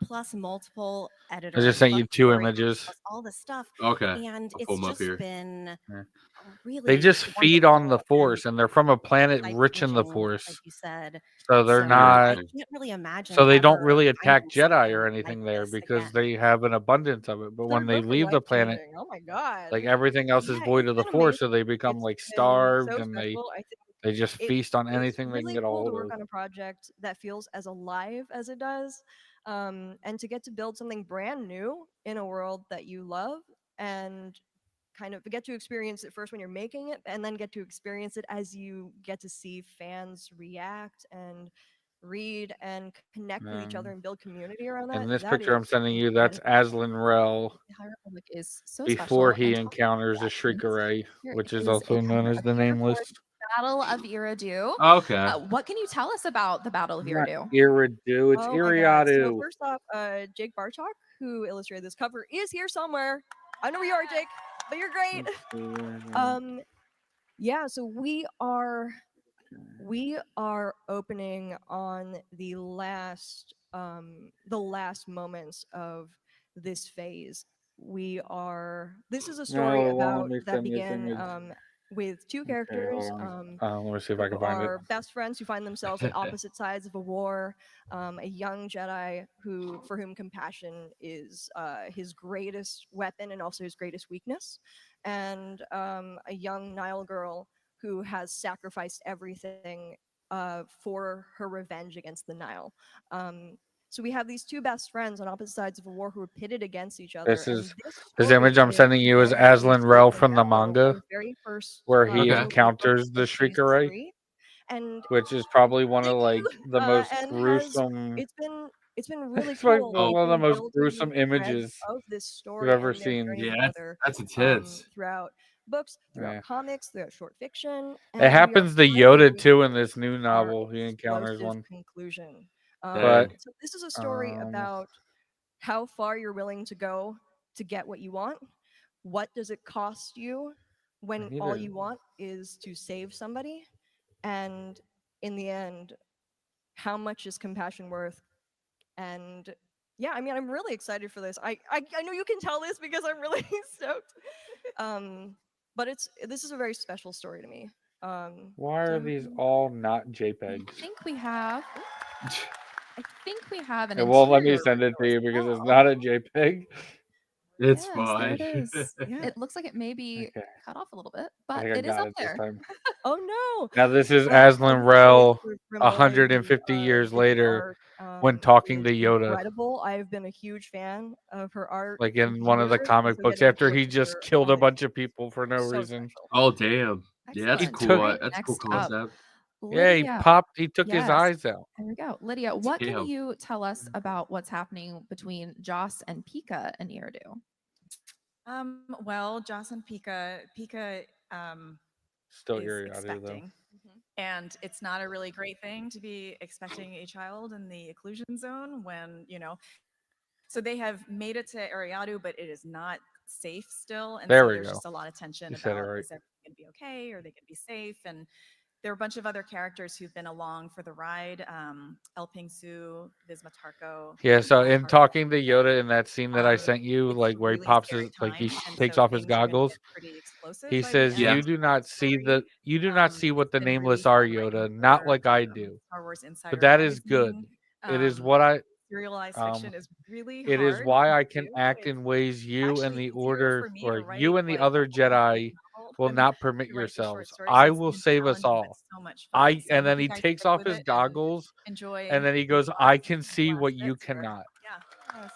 plus multiple editors. I just sent plus you 2 storyboards, images. plus all this stuff. Okay, And I'll pull 'em it's up just here. been really They just feed on the wonderful Force, and they're from a planet rich in the life-changing, Force. like you said. So they're So not. I can't really imagine So they don't ever really attack finding Jedi or something anything like there this because again. they have an abundance of it. But when they both are leave the planet, life-changing. Oh my god. like everything else is Yeah, void it's of the been Force, so amazing. they become like It's been starved, so and special. I think they just it- feast on it's anything they can really get a cool to hold work of. on a project that feels as alive as it does, and to get to build something brand new in a world that you love and kind of get to experience it first when you're making it and then get to experience it as you get to see fans react and read and connect with each other and build community around that. In this That picture I'm is sending you, that's Aslan Rel The High Republic is so before special. he And encounters a Shrieker, here which is is also a known as the Nameless. Battle of Eriadu. Okay. What can you tell us about the Battle of Not Eriadu? Eriadu, it's Oh my God. So Eriadu. first off, Jake Bartok, who illustrated this cover, is here somewhere. I know where you are, Jake, but you're great. Yeah, so we are opening on the last moments of this phase. This is a story No, let about me that send this began image. with two Okay, characters. hold on. Let me see if I Who can find it. are best friends who find themselves on opposite sides of a war. A young Jedi for whom compassion is his greatest weapon and also his greatest weakness, and a young Nihil girl who has sacrificed everything for her revenge against the Nihil. So we have these two best friends on opposite sides of a war who are pitted against each other. This and is this this story image I'm is sending you is from the Aslan Rel from the manga, very first where he book encounters the of phase Shrieker, 3. And which is probably one of like the most and gruesome. it's been really It's like cool. one of the most building gruesome the threads images of this you've story ever and their seen. journey Yeah, together, that's intense. throughout. books, throughout Yeah. comics, throughout short fiction. It and we are happens to finally Yoda reaching too in this new our novel. He encounters explosive one. conclusion. But So this is a story about how far you're willing to go to get what you want. What does it cost you when need all to- you want is to save somebody? And in the end, how much is compassion worth? And yeah, I mean, I'm really excited for this. I know you can tell this because I'm really stoked. But this is a very special story to me. why so are I'm- these all not I JPEGs? think we have. I think we have an It won't let me interior send it to you version because as it's well. not a JPEG. It's Yes, there fine. it is. It looks like it may be Okay. cut off a little bit, I but think I it is got up it this there. time. Oh no! Now this is I Aslan really Rel sort of remind 150 years Vicky later art, when talking to is Yoda. incredible. I've been a huge fan of her art Like for in one of the years, comic so books getting after to he work with just her killed a on it bunch of people for no so reason. special. Oh damn. Yeah, that's Excellent. cool. All right, That's a cool next up, concept. Yeah, he Lydia. popped. He took his Yes, eyes out. there we go. Lydia, what can Damn. you tell us about what's happening between Joss and Pika in Eridu? Well, Joss and Pika Still is Ariadu though. expecting. And it's not a really great thing to be expecting a child in the occlusion zone when, so they have made it to Ariadu, but it is not safe still. And There so we there's go. just a lot of tension You said it about right. is everything going to be okay? Are they going to be safe? And there are a bunch of other characters who've been along for the ride. El Pingsu, Visma Tarko. Yeah, so in are talking to Yoda in that scene that I sent you, it's like a where he really pops scary his, like he time, and takes so off his things are going to goggles. get pretty explosive He by the says, end. "You do not see the, you do not see what the nameless are, Yoda. Not like I do. Star Wars Insider But that is good. magazine. It is what I, Serialized fiction is really it is hard why to I can do. act in ways you and the Order, for me to or write, you and the like, other a whole big Jedi novel will than not permit to write the short yourselves. stories. I It's will been save us challenging, but all." so much fun. So I And hope then you he guys takes stick off with his it and goggles, enjoy and then he the goes, last "I can see what you bits where- cannot." Yeah.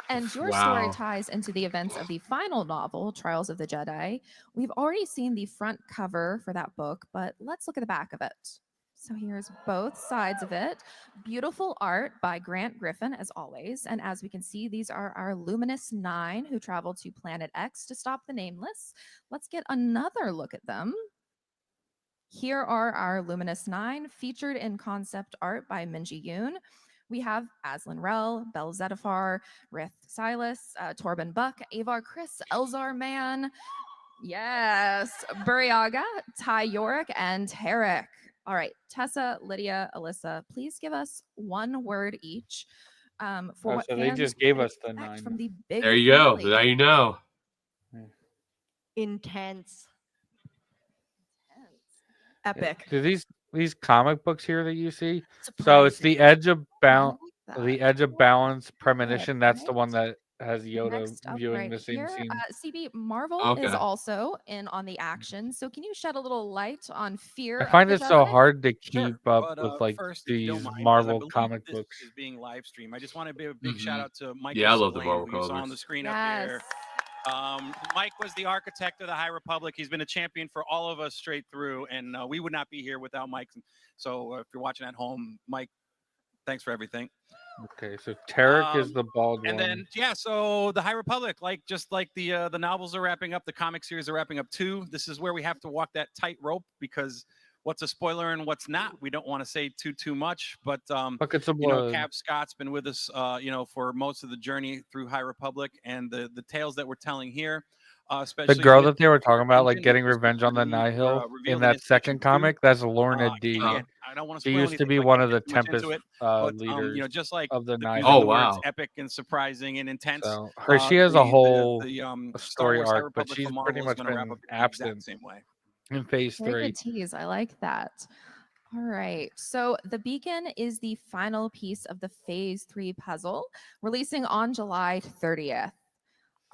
And your story Wow. ties into the events of the final novel, Trials of the Jedi. We've already seen the front cover for that book, but let's look at the back of it. So here's both sides of it. Beautiful art by Grant Griffin, as always. And as we can see, these are our Luminous 9 who traveled to Planet X to stop the Nameless. Let's get another look at them. Here are our Luminous 9, featured in concept art by Minji Yoon. We have Aslan Rel, Bel Zettifar, Rith Silas, Torben Buck, Avar Chris, Elzar Mann, yes, Buryaga, Ty Yorick, and Tarek. All right, Tessa, Lydia, Alyssa, please give us one word each for Oh, what so they fans just gave can us the expect 9. from the big There you go. finale. Now you know. Intense. Epic. Do these comic books here that you see? So it's the Edge of Balance, the Edge of Balance premonition. That's the one that has Yoda Next up viewing right the same here, scene. CB Marvel Okay. is also in on the action. So can you shed a little light on fear? I find of it the so Jedi? hard to keep up But with like first, if you don't these mind, because I Marvel believe comic this books. is being live streamed. I just want to give a big shout Mhm. out to Michael Yeah, I love the Spillane, Marvel who you saw on comics. the screen up here. Mike was the architect of the High Republic. He's been a champion for all of us straight through, and we would not be here without Mike. So if you're watching at home, Mike, thanks for everything. Okay, so Tarek is the bald And one. then so the High Republic, like just like the novels are wrapping up, the comic series are wrapping up too. This is where we have to walk that tight rope because what's a spoiler and what's not. We don't want to say too much, but Buckets of you know, blood. Cap Scott's been with us, for most of the journey through High Republic, and the tales that we're telling here, especially The girl with that they were talking about, like Engine, getting which was revenge on the gonna be, Nihil in revealed in that Inspection second 2. comic, that's Lorna D. Again, I don't want to She spoil used to anything, be so I one can't of the get too much Tempest into it, but, leaders you know, just like of the using Nihil. the words epic and surprising and intense. So her, she has a whole Star story Wars High arc, but Republic she's for pretty Marvel is much going to wrap been up the exact absent same way. in Phase Very 3. good tease. I like that. All right. So The Beacon is the final piece of the Phase 3 puzzle, releasing on July 30th.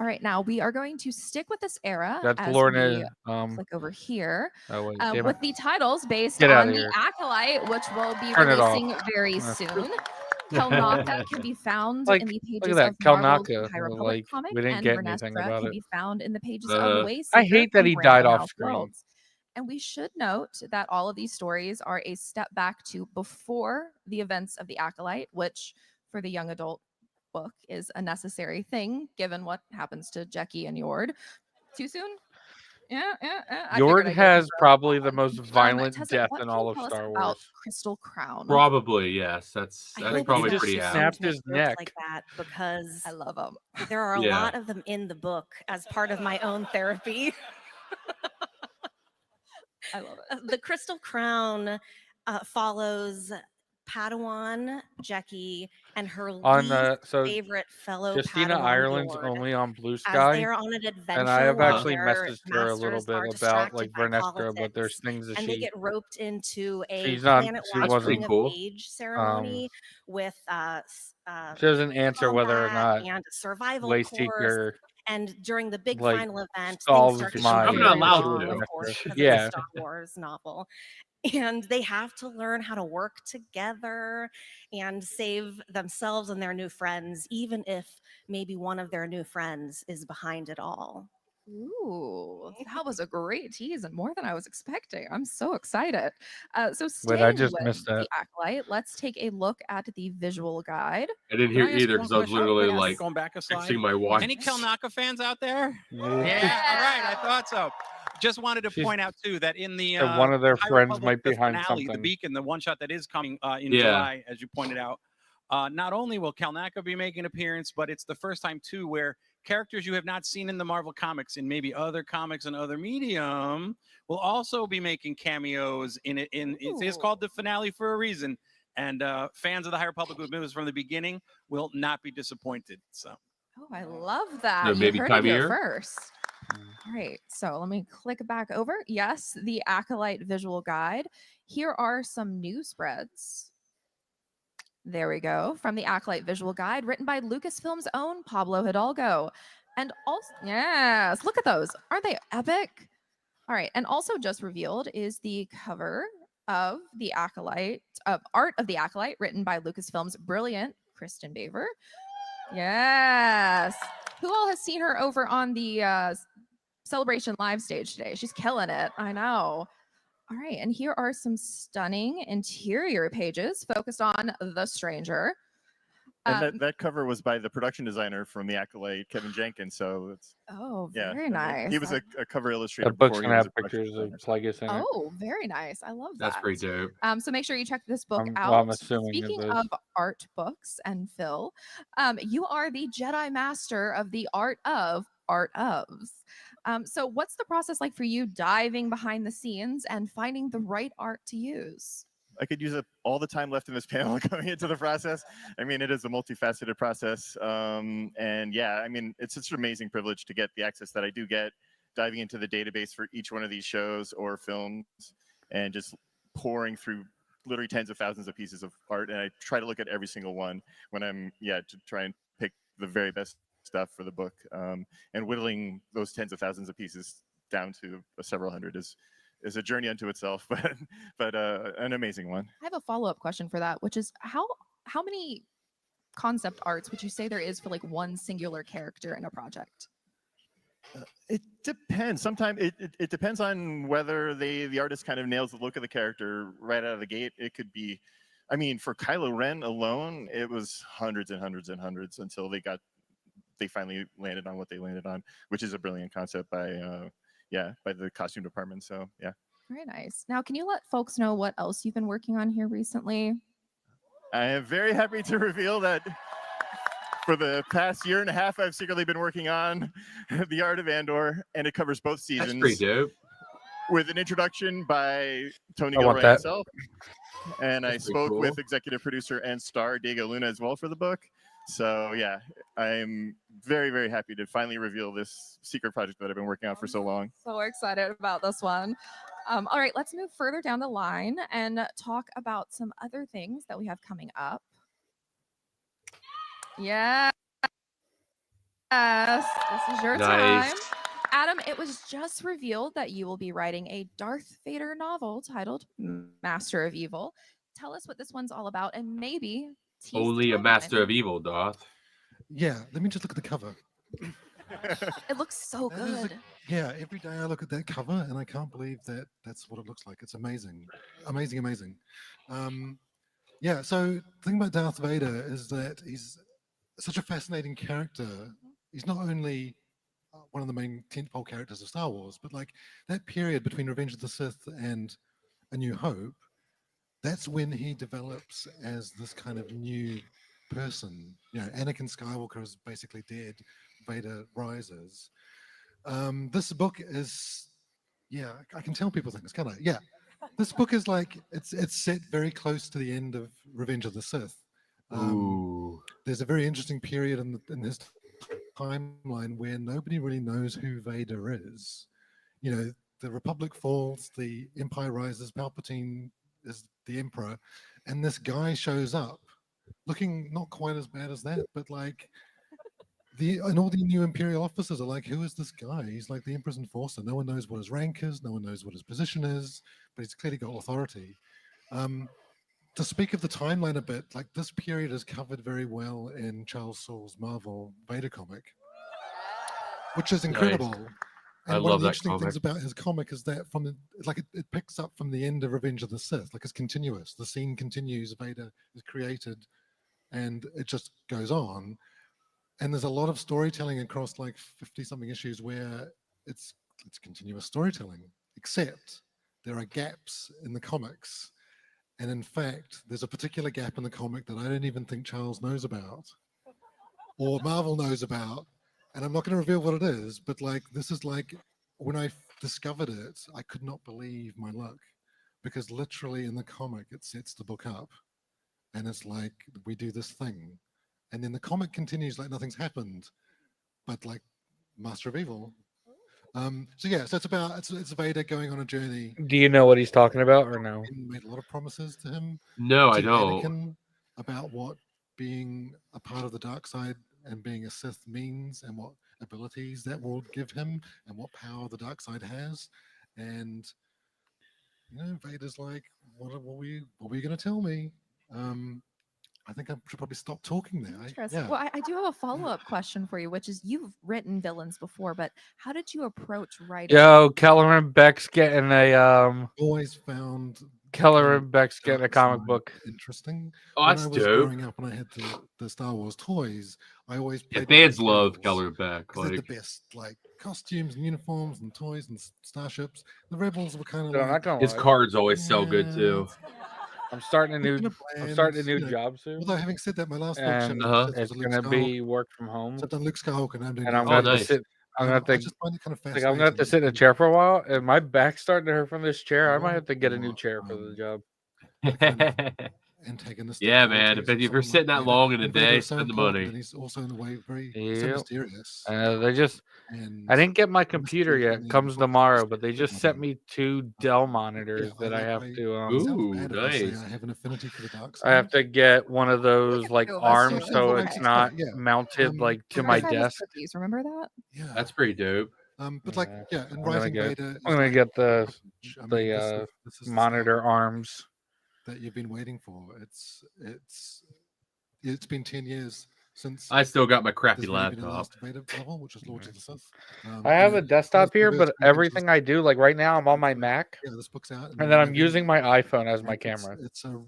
All right. Now we are going to stick with this era That's as Lorna. we click over here Oh wait, damn with it. the titles based Get on outta the here. Acolyte, which will be Turn it off. releasing very Uh, soon. Kelnacta can be found Like, in the look pages at of that, Marvel's Kelnacta, High Republic like, comic, we didn't and get anything Vernestra about can it. be found in the pages of Wayseeker I hate that and he Brandon died off House screen. Worlds. And we should note that all of these stories are a step back to before the events of the Acolyte, which for the young adult book is a necessary thing given what happens to Jecki and Yord. Too soon? Yord has probably the most violent Tessa, death what in can all you of tell us Star about Wars. Crystal Crown? Probably, yes. That's I that's hope probably it's not pretty too apt. soon Snapped to make his jokes neck. like that because I love them. there are a Yeah. lot of them in the book as part of my own therapy. I love it. The Crystal Crown follows Padawan, Jackie, and her On least so favorite fellow Justina Padawan Ireland's Lord only on Blue as Sky, they are on an adventure and I have while actually their messaged her a little masters bit are about distracted by Vernestra, but there's politics, things that and they get roped into a she's not. She planet-wide wasn't coming of cool. age ceremony with She doesn't answer whether or combat not and a survival Way course. Seeker And during the big like final event, things solves start to my go I'm not very allowed wrong, to. of course, because it's Yeah. a Star Wars novel. And they have to learn how to work together and save themselves and their new friends, even if maybe one of their new friends is behind it all. Ooh, that was a great tease and more than I was expecting. I'm so excited. So Wait, I staying just with missed the that. Acolyte, let's take a look at the visual guide. I didn't Can hear I ask either one because I was question? literally Yes. like Going back a slide. fixing my watch. Any Kelnaka fans out there? Yeah. All right, I thought so. Just wanted to She's- point out too that in the that one of their High friends Republic, might be the behind finale, something. the Beacon, the one shot that is coming in Yeah. July, as you pointed out. Not only will Kelnaka be making an appearance, but it's the first time too where characters you have not seen in the Marvel comics and maybe other comics and other medium will also be making cameos in it. It's called the finale for a reason, and fans of the High Republic who've been with us from the beginning will not be disappointed. So. Oh, I love that. So You maybe heard it here Chimera? first. All right, so let me click back over. Yes, the Acolyte visual guide. Here are some new spreads. There we go. From the Acolyte visual guide, written by Lucasfilm's own Pablo Hidalgo. And also, yes, look at those. Aren't they epic? All right, and also just revealed is the cover of the Acolyte, of Art of the Acolyte, written by Lucasfilm's brilliant Kristen Baver. Yes. Who all has seen her over on the Celebration live stage today? She's killing it. I know. All right, and here are some stunning interior pages focused on the Stranger. And that cover was by the production designer from The Acolyte, Kevin Jenkins. So it's Oh, yeah, very and nice. he was a cover illustrator. That book's before he gonna was have a production pictures of designer. Plagueis in it. Oh, very nice. I love that. That's pretty dope. So make sure you check this book out. Well, I'm assuming it Speaking is. of art books and Phil, you are the Jedi Master of the Art of Art ofs. So what's the process like for you diving behind the scenes and finding the right art to use? I could use up all the time left in this panel going into the process. I mean, it is a multifaceted process. And yeah, I mean, it's such an amazing privilege to get the access that I do get, diving into the database for each one of these shows or films and just pouring through literally tens of thousands of pieces of art. And I try to look at every single one when I'm, to try and pick the very best stuff for the book. And whittling those tens of thousands of pieces down to several hundred is a journey unto itself, but an amazing one. I have a follow-up question for that, which is how many concept arts would you say there is for like one singular character in a project? It depends. Sometimes it depends on whether the artist kind of nails the look of the character right out of the gate. It could be, I mean, for Kylo Ren alone, it was hundreds and hundreds and hundreds until they finally landed on what they landed on, which is a brilliant concept by the costume department. So yeah. Very nice. Now, can you let folks know what else you've been working on here recently? I am very happy to reveal that for the past year and a half, I've secretly been working on The Art of Andor, and it covers both seasons. That's pretty dope. With an introduction by Tony I want Gilroy that. himself. And I That's pretty spoke cool. with executive producer and star Diego Luna as well for the book. So yeah, I'm very, very happy to finally reveal this secret project that I've been working on for so long. So excited about this one. All right, let's move further down the line and talk about some other things that we have coming up. Yes, this is your Nice. time. Adam, it was just revealed that you will be writing a Darth Vader novel titled Master of Evil. Tell us what this one's all about and maybe tease the Only a timeline. master of evil, Darth. Yeah, let me just look at the cover. It looks so That is good. Yeah, every day I look at that cover and I can't believe that that's what it looks like. It's amazing, amazing, amazing. Yeah, so the thing about Darth Vader is that he's such a fascinating character. He's not only one of the main tentpole characters of Star Wars. But like that period between Revenge of the Sith and A New Hope, that's when he develops as this kind of new person. You know, Anakin Skywalker is basically dead. Vader rises. This book is, yeah, I can tell people things, can't I? Yeah, this book is like it's set very close to the end of Revenge of the Sith. There's a very interesting period in his timeline where nobody really knows who Vader is. You know, the Republic falls, the Empire rises, Palpatine is the Emperor, and this guy shows up, looking not quite as bad as that, but like and all the new Imperial officers are like, who is this guy? He's like the Emperor's enforcer. No one knows what his rank is, no one knows what his position is, but he's clearly got authority. To speak of the timeline a bit, like this period is covered very well in Charles Soule's Marvel Vader comic, which is incredible. Nice. And I one love of the that interesting comic. things about his comic is that it picks up from the end of Revenge of the Sith, like it's continuous. The scene continues, Vader is created, and it just goes on. And there's a lot of storytelling across like 50-something issues where it's continuous storytelling, except there are gaps in the comics. And in fact, there's a particular gap in the comic that I don't even think Charles knows about or Marvel knows about. And I'm not going to reveal what it is, but like, this is like, when I discovered it, I could not believe my luck, because literally in the comic, it sets the book up and it's like, we do this thing. And then the comic continues like nothing's happened, but like Master of Evil. So it's Vader going on a journey. Do you know what he's talking about or no? He made a lot of promises to him. No, I to don't. Anakin about what being a part of the dark side and being a Sith means, and what abilities that will give him, and what power the dark side has. And you know, Vader's like, what are you going to tell me? I think I should probably stop talking there. Interesting. Well, I do have a follow-up question for you, which is, you've written villains before, but how did you approach writing? Yo, Kelleran Beck's getting always found Kelleran Beck's getting a comic book. Interesting. Oh, When that's I was dope. growing up and I had the Star Wars toys, I always Yeah, played fans with love Rebels, Keller Beck. 'cause they're Like, the best, like costumes and uniforms and toys and starships. The Rebels were kind of Dude, I'm not like, gonna his lie. cards always sell good too. I'm starting a new bland, job soon. Although having said that, my last book And it's gonna be work from home. So I've done Luke Skywalker and I'm doing. And I'm Darth gonna have Vader. to sit. I'm gonna have I to. just find it kind of like, I'm gonna have to sit in a chair for a while, and my back's starting to hurt from this chair. I might have to get a new chair for the job. Antagonistic. Yeah, man. qualities If of you're someone sitting that like long in a And Vader day, is so spend the important, money. And he's also in a way very so Yep. mysterious. They just. I didn't get my computer yet. Comes tomorrow, but they just sent me 2 Dell monitors that I have to. Ooh, Bad if I say nice. I have an affinity for the dark I have side. to get one of those like two of us arms, do. so That's it's okay. not Yeah. mounted like to my First time was desk. cookies, remember that? Yeah. That's pretty dope. But like, yeah, and I'm gonna writing get. Vader. I'm gonna get the I mean, this the is the monitor stuff arms. that you've been waiting for. It's been 10 years since. I still got my crappy there's really been a laptop. last Vader novel, which was Lords of the Sith. I have a and desktop it's here, reversed but very everything I do, like right now, I'm on my Mac, Yeah, this book's out. and then I'm using my iPhone as my camera. It's a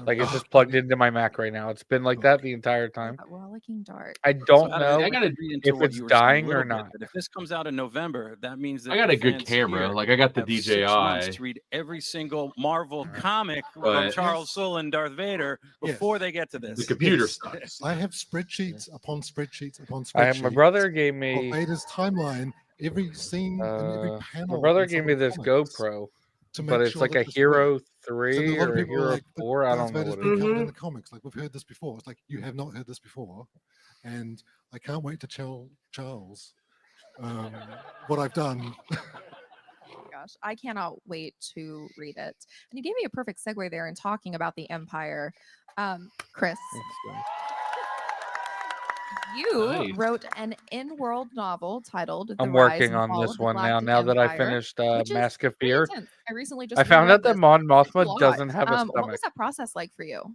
Like it's just plugged into my Mac right now. It's been like that the entire time. Rollicking Dark. I don't So, know I gotta read into if what it's you were saying a dying little or bit, not. but if this comes out in November, that means that I got a the good fans camera. here Like I got the have 6 DJI. months to read every single Marvel comic from But- Charles Soule and Darth Vader Yes. before they get to this. The computer Yes. sucks. I have spreadsheets upon spreadsheets upon spreadsheets. I have my brother gave of me. Vader's timeline, every scene and every panel. My brother in gave some me of the this comics GoPro, to but make it's sure like that a this Hero worked. So 3 a lot of or a people are Hero like, but 4. I Darth don't know Vader's what been it is. covered in the comics. Like we've heard this before. It's like you have not heard this before, and I can't wait to tell Charles what I've done. Gosh, I cannot wait to read it. And you gave me a perfect segue there in talking about the Empire. Chris, you Nice. wrote an in-world novel titled I'm The Rise working and on Fall this of the one now. Galactic Now that I Empire, finished which is Mask of pretty Fear, intense. I recently just I found reread out that this. Mon It's a Mothma lot. doesn't have a What stomach. was that process like for you?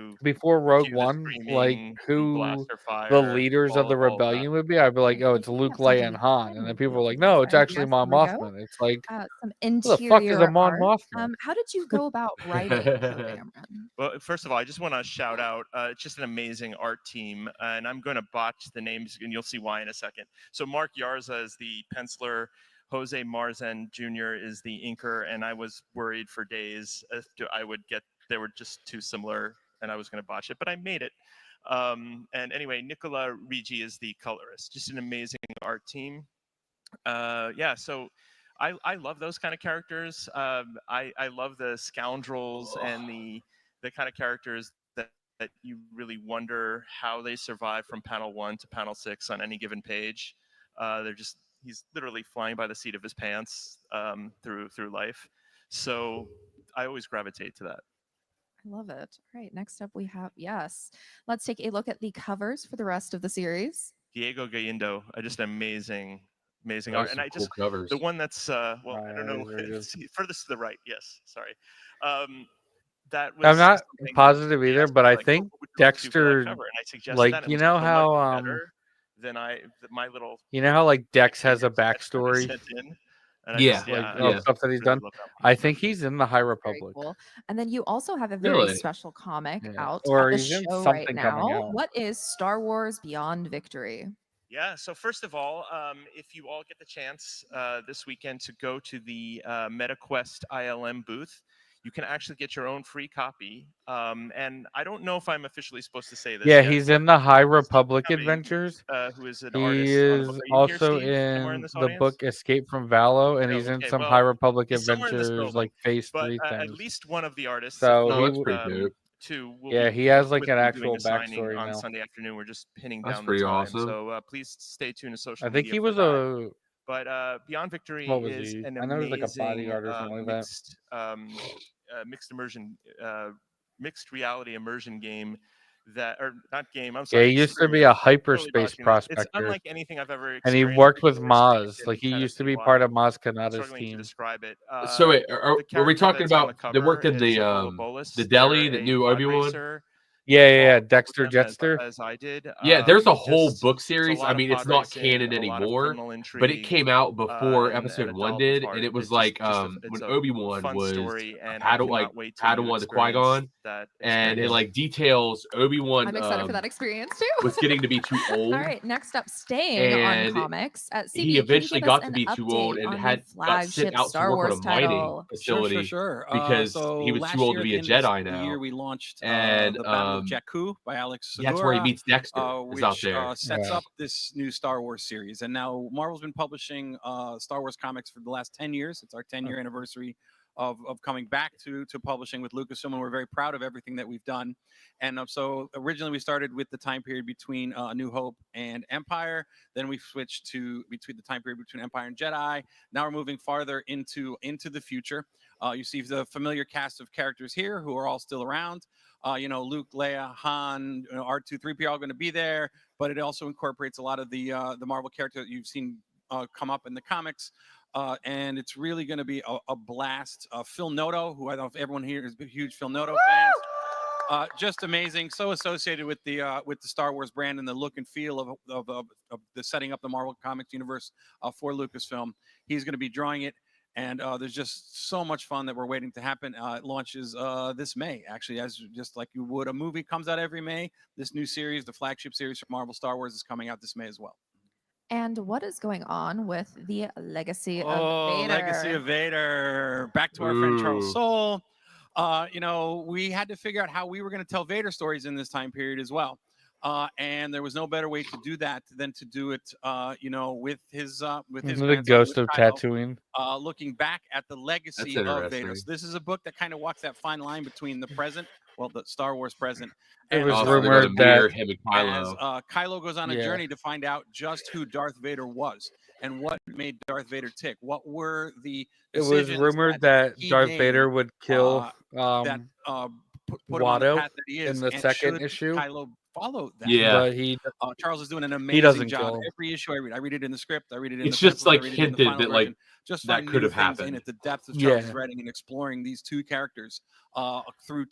to before Rogue cue the One, like screaming, who blaster fire, the leaders of the all of that. rebellion would be, I'd be like, oh, it's Luke, Leia, and Han, and then people were like, no, it's actually Mon Mothma. It's like, some who the fuck is a interior Mon art. Mothma? How did you go about writing Poe Dameron? Well, first of all, I just want to shout out, it's just an amazing art team, and I'm going to botch the names, and you'll see why in a second. So Mark Yarza is the penciler, Jose Marzen Jr. is the inker, and I was worried for days as to they were just too similar, and I was going to botch it, but I made it. And anyway, Nicola Rigi is the colorist, just an amazing art team. Yeah, so I love those kind of characters. I love the scoundrels and the kind of characters that you really wonder how they survive from panel 1 to panel 6 on any given page. He's literally flying by the seat of his pants through life. So I always gravitate to that. I love it. All right, next up we have, let's take a look at the covers for the rest of the series. Diego Galindo, just amazing Those art. are And I cool just, covers. the one that's, I don't know, very good. furthest to the right, yes, sorry. That was I'm not something positive either, but I think what would you like to do for that Dexter, cover? And I suggested like, that, and you it was know so how much better than my little you know how like Dex has a that I backstory, sent in. And Yeah, like stuff that he's done. love that one. I think he's in the High Very Republic. cool. And then you also have a very Really? special comic Yeah. out Or at the he's in show right something coming now. out. What is Star Wars Beyond Victory? Yeah, so first of all, if you all get the chance this weekend to go to the MetaQuest ILM booth, you can actually get your own free copy. And I don't know if I'm officially supposed to say this Yeah, yet, he's in the High Republic Kami, Adventures. who is an He artist on the is book. Are you here, also Steve? Somewhere in in this the audience? book Escape from Valo, and Oh, he's in okay, some well, High Republic he's somewhere in this Adventures, building. like Phase But 3 at things. least one of the artists, So if Oh, not, that's pretty dope. two, will Yeah, be he has like with an me actual doing a signing backstory on now. Sunday afternoon. We're just pinning That's down the pretty time. awesome. So please stay tuned to social I think media he for was that. a But Beyond Victory what was is he? an I know he was like a amazing bodyguard or something like that. mixed immersion, mixed reality immersion game that, or not game, I'm Yeah, sorry. he used to be a experience. Totally hyperspace botching that. It's prospector, unlike anything I've ever and he experienced worked with before, Maz. space Like he and used to be fantasy-wise. part of Maz I'm Kanata's struggling to team. describe it. So wait, The were we character talking that's on the about that worked cover in the is Apollo Bolus. the They're deli that a knew pod Obi-Wan? racer. Yeah, You yeah, fall yeah. in love with Dexter them Jetster. as I did. Yeah, there's a whole Just book it's a series. lot I of mean, it's pod not racing, canon a lot of anymore, criminal but it intrigue, came out before and episode a 1 Delta did, part. and it was It's like it's when a Obi-Wan fun was story, and I cannot wait till you Padawan to experience Qui-Gon, that and it experience. like details Obi-Wan I'm excited for that experience too. was getting to be too old. All right, next up, staying on And comics at CB. he can you eventually give us got to an be too old update and on got the sent flagship out to Star work on Wars a mining title? facility Sure. because So he was last too old year to be a at the end of Jedi the now. year, we launched And the Battle of Jakku by Alex Segura. that's where he meets Dexter. Is out Which there. sets Yeah. up this new Star Wars series. And now Marvel's been publishing Star Wars comics for the last 10 years. It's our 10-year anniversary of coming back to publishing with Lucasfilm, and we're very proud of everything that we've done. And so originally we started with the time period between A New Hope and Empire. Then we switched to between the time period between Empire and Jedi. Now we're moving farther into the future. You see the familiar cast of characters here who are all still around. Luke, Leia, Han, R2, 3PO are all going to be there, but it also incorporates a lot of the Marvel characters that you've seen come up in the comics. And it's really going to be a blast. Phil Noto, who I don't know if everyone here is huge Phil Noto fans. Just amazing, so associated with the Star Wars brand and the look and feel of the setting up the Marvel Comics universe for Lucasfilm. He's going to be drawing it, and there's just so much fun that we're waiting to happen. It launches this May, actually, as just like you would a movie comes out every May. This new series, the flagship series for Marvel Star Wars, is coming out this May as well. And what is going on with the Legacy of Vader? Legacy of Vader. Back to our friend Charles Soule. We had to figure out how we were going to tell Vader stories in this time period as well. And there was no better way to do that than to do it, with his the Ghost of Tatooine. Looking back at the legacy of Vader. So this is a book that kind of walks that fine line between the present, the Star Wars present. It was rumored that him and Kylo. As Kylo goes on a journey to find out just who Darth Vader was and what made Darth Vader tick. What were the it was rumored that Darth Vader would kill put him on the Watto path that he is, in the and second should issue. Kylo follow that? But he Charles is doing an he amazing doesn't job. kill him. Every issue I read it in the script. I read it in It's the just pencils, I like read it in the hinted final that like version. Just that find could new have things in happened. it. The depth of Charles' Yeah. writing and exploring these two characters through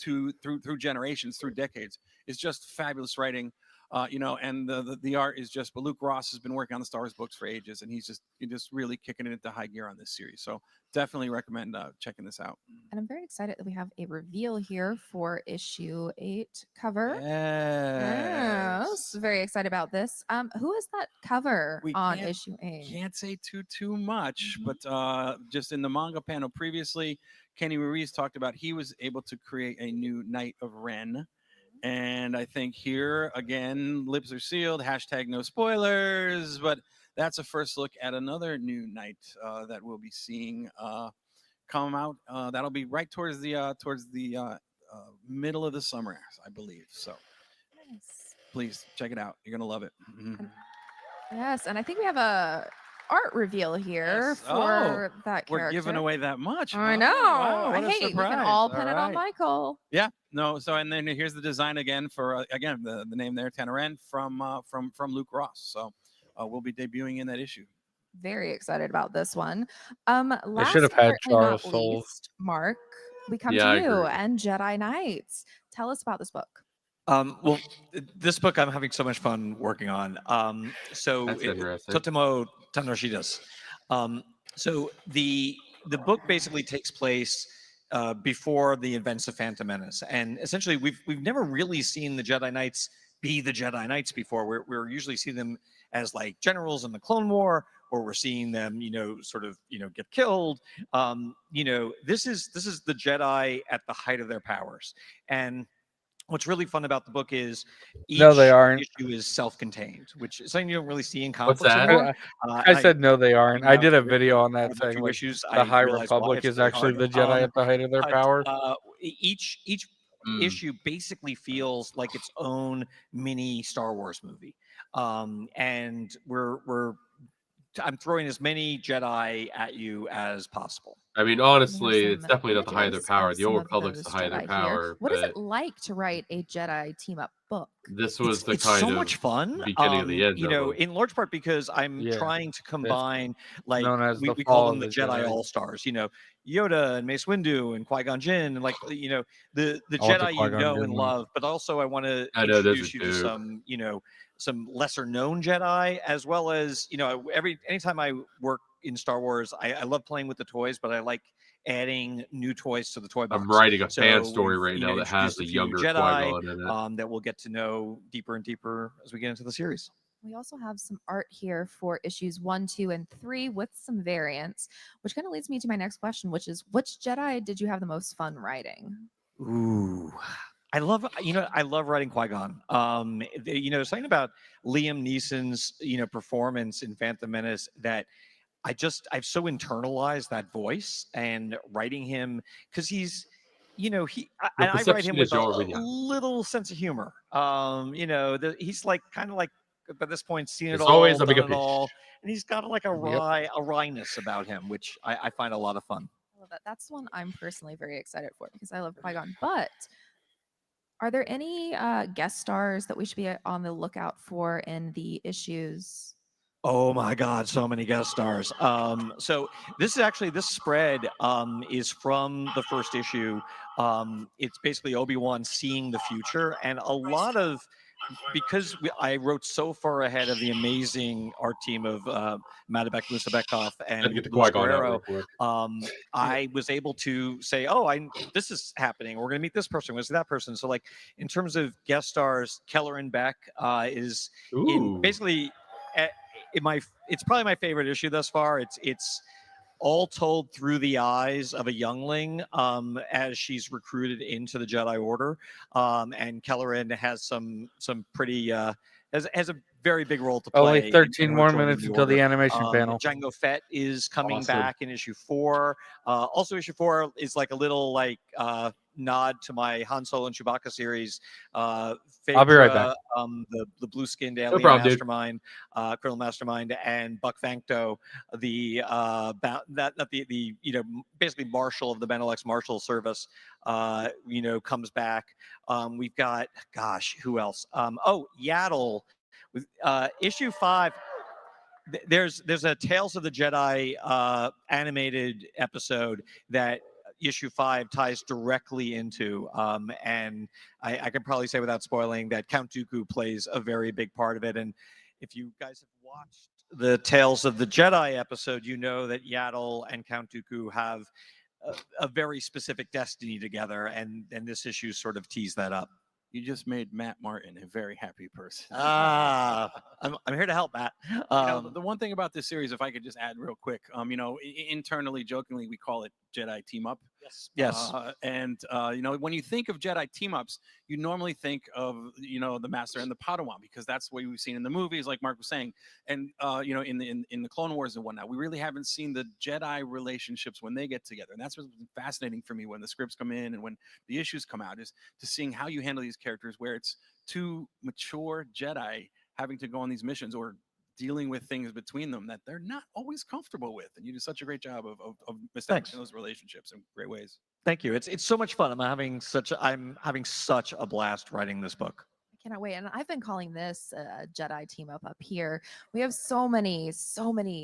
generations, through decades is just fabulous writing. And the art is just. But Luke Ross has been working on the Star Wars books for ages, and he's just really kicking it into high gear on this series. So definitely recommend checking this out. And I'm very excited that we have a reveal here for issue 8 cover. Yes. Very excited about this. Who is that cover on can't- issue 8? Can't say too much, but just in the manga panel previously, Kenny Ruiz talked about he was able to create a new Knight of Ren. And I think here again, lips are sealed. # no spoilers, but that's a first look at another new knight that we'll be seeing come out. That'll be right towards the middle of the summer, I believe. So please check it out. You're gonna love it. Yes, and I think we have a art reveal here Yes. for Oh, that we're character. giving away that much. I huh? know. Wow, what a Hey, we can surprise. all pin it on right. Michael. Yeah, no. So and then here's the design again for again the name there, Tanaran from Luke Ross. So we'll be debuting in that issue. Very excited about this one. Last should have but had certainly not Charles Soule. least, Mark, we come Yeah, to I you agree. and Jedi Knights. Tell us about this book. Well, this book I'm having so much fun working on. That's interesting. Totemo Tanoshidas. So the book basically takes place before the events of Phantom Menace, and essentially we've never really seen the Jedi Knights be the Jedi Knights before. We're usually see them as like generals in the Clone War, or we're seeing them, sort of, get killed. This is the Jedi at the height of their powers, and what's really fun about the book is each No, they aren't. issue is self-contained, which is something you don't really see in What's comics that? anymore. I said no, they aren't. I did a read video on that the saying two like, issues, the I High realized why Republic it's is really actually hard. the Jedi at the height of their But, power. each issue basically feels like its own mini Star Wars movie, and I'm throwing as many Jedi at you as possible. I mean, We have honestly, it's some definitely not the height of their images power. of The some Old of Republic's the those height of their Jedi here. power. What is But it like to write a Jedi team up book? this was the It's kind so of much fun. beginning of the end. of them. In large part because I'm Yeah. trying to It's combine, like known as we the call fall them of the the Jedi Jedi. All Stars. Yoda and Mace Windu and Qui-Gon Jinn, and the I want the Jedi you Qui-Gon know Jinn and one. love. But also I want to I know those introduce are you to dope. some lesser known Jedi, as well as anytime I work in Star Wars, I love playing with the toys, but I like adding new toys to the toy box. I'm writing a So fan story we've, right now that has introduced a a few younger Jedi Qui-Gon in it. that we'll get to know deeper and deeper as we get into the series. We also have some art here for issues 1, 2, and 3 with some variants, which kind of leads me to my next question, which is which Jedi did you have the most fun writing? Ooh, I love writing Qui-Gon. There's something about Liam Neeson's performance in Phantom Menace that I've so internalized that voice, and writing him because he's I write him with a little sense of humor. He's like kind of like by this point seen it It's all, always a done big it all, and he's got like a Yep. wryness about him, which I find a lot of fun. I love that. That's the one I'm personally very excited for because I love Qui-Gon. But are there any guest stars that we should be on the lookout for in the issues? Oh my God, so many guest stars. So this spread is from the first issue. It's basically Obi-Wan seeing the future, and a lot of I wrote so far ahead of the amazing art team of Madabek Musabekov and get the Luis Qui-Gon out real Guerrero. quick. I was able to say, this is happening. We're going to meet this person. We're going to see that person. So, like in terms of guest stars, Kelleran Beck is in basically. It's probably my favorite issue thus far. It's all told through the eyes of a youngling as she's recruited into the Jedi Order, and Kelleran has some pretty has a very big role to play. Only 13 in more joining minutes until the Order. animation panel. Jango Fett is coming Awesome. back in issue 4. Also, issue 4 is like a little nod to my Han Solo and Chewbacca series. I'll be right back. The blue-skinned alien problem, dude. mastermind, criminal mastermind, and Buck Vancto, the basically marshal of the Benelux Marshal Service, comes back. We've got, who else? Yaddle. With issue 5, there's a Tales of the Jedi animated episode that issue 5 ties directly into, and I can probably say without spoiling that Count Dooku plays a very big part of it. And if you guys have watched the Tales of the Jedi episode, you know that Yaddle and Count Dooku have a very specific destiny together, and this issue sort of teased that up. You just made Matt Martin a very happy person. I'm here to help, Matt. The one thing about this series, if I could just add real quick, internally, jokingly, we call it Jedi team up. Yes. And you know, when you think of Jedi team ups, you normally think of, you know, the Master and the Padawan, because that's what we've seen in the movies, like Mark was saying, and you know, in the Clone Wars and whatnot. We really haven't seen the Jedi relationships when they get together, and that's what's been fascinating for me when the scripts come in and when the issues come out, is to seeing how you handle these characters, where it's two mature Jedi having to go on these missions or dealing with things between them that they're not always comfortable with. And you do such a great job of establishing those relationships in great ways. Thank you. It's so much fun. I'm having such a blast writing this book. I cannot wait. And I've been calling this a Jedi team up here. We have so many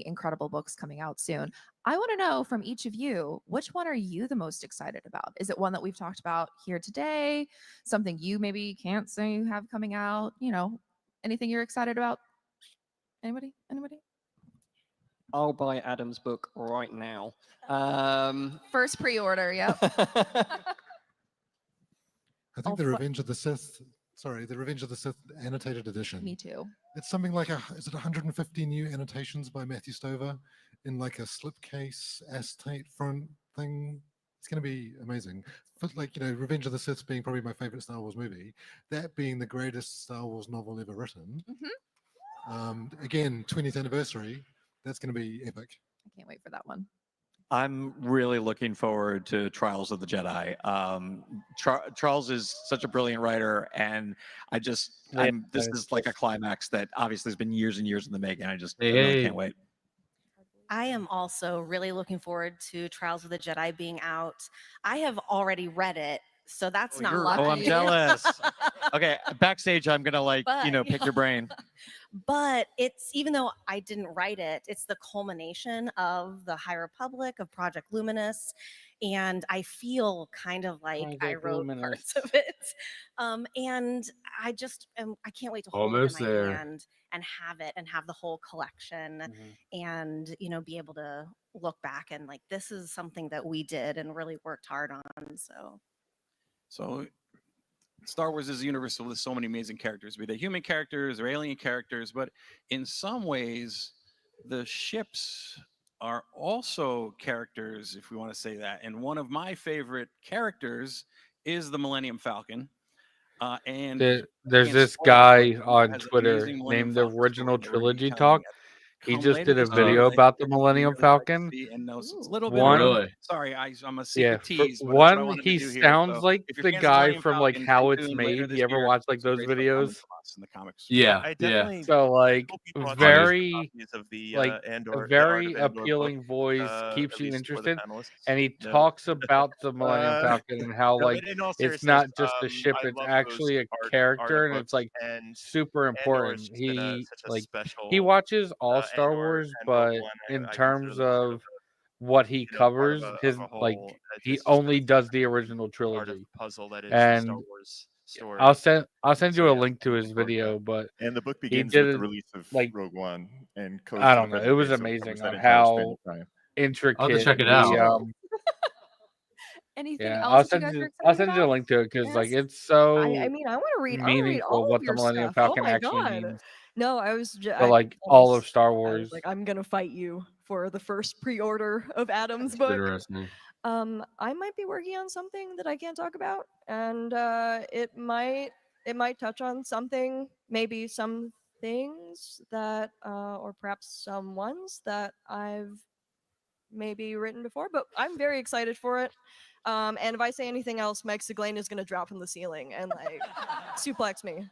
incredible books coming out soon. I want to know from each of you, which one are you the most excited about? Is it one that we've talked about here today? Something you maybe can't say you have coming out? You know, anything you're excited about? Anybody? I'll buy Adam's book right now. First pre-order, yep. I think the Revenge of the Sith. Sorry, the Revenge of the Sith annotated edition. Me too. It's something like is it 150 new annotations by Matthew Stover in like a slipcase acetate front thing? It's going to be amazing. But like, you know, Revenge of the Sith being probably my favorite Star Wars movie, that being the greatest Star Wars novel ever written. Again, 20th anniversary. That's going to be epic. I can't wait for that one. I'm really looking forward to Trials of the Jedi. Charles is such a brilliant writer, and this is like a climax that obviously has been years and years in the making. I really can't wait. I am also really looking forward to Trials of the Jedi being out. I have already read it, so that's not lucky. Oh, I'm jealous. Okay, backstage, I'm gonna pick your brain. But it's, even though I didn't write it, it's the culmination of the High Republic, of Project Luminous, and I feel kind of like I wrote parts of it. And I can't wait to hold it in my hand and have it and have the whole collection and, you know, be able to look back and like, this is something that we did and really worked hard on. So Star Wars is a universe with so many amazing characters, be they human characters or alien characters, but in some ways, the ships are also characters, if we want to say that. And one of my favorite characters is the Millennium Falcon. And there's this guy on Twitter named the Original Trilogy Talk. He just did a video about the Millennium Falcon. Sorry, I'm a secret tease. One, he sounds like the guy from like How It's Made. You ever watch like those videos? In the comics. Yeah. So like very a very appealing voice, keeps you interested, and he talks about the Millennium Falcon and how like it's not just a ship, it's actually a character, and it's like super important. He watches all Star Wars, but in terms of what he covers, he only does the original trilogy. And I'll send you a link to his video, but the book begins with the release of Rogue One, and I don't know. It was amazing on how intricate. I'll have to check it out. Anything else? I'll send you a link to it because like it's so. I mean, I want to read. Meaningful all what of the your Millennium stuff. Falcon oh my actually God. means. No, I was just. But like all of Star I was Wars. like, I'm gonna fight you for the first pre-order of Adam's book. Interesting. I might be working on something that I can't talk about, and it might touch on something, maybe some things that, or perhaps some ones that I've maybe written before. But I'm very excited for it. And if I say anything else, Meg Siglain is gonna drop from the ceiling and like suplex me.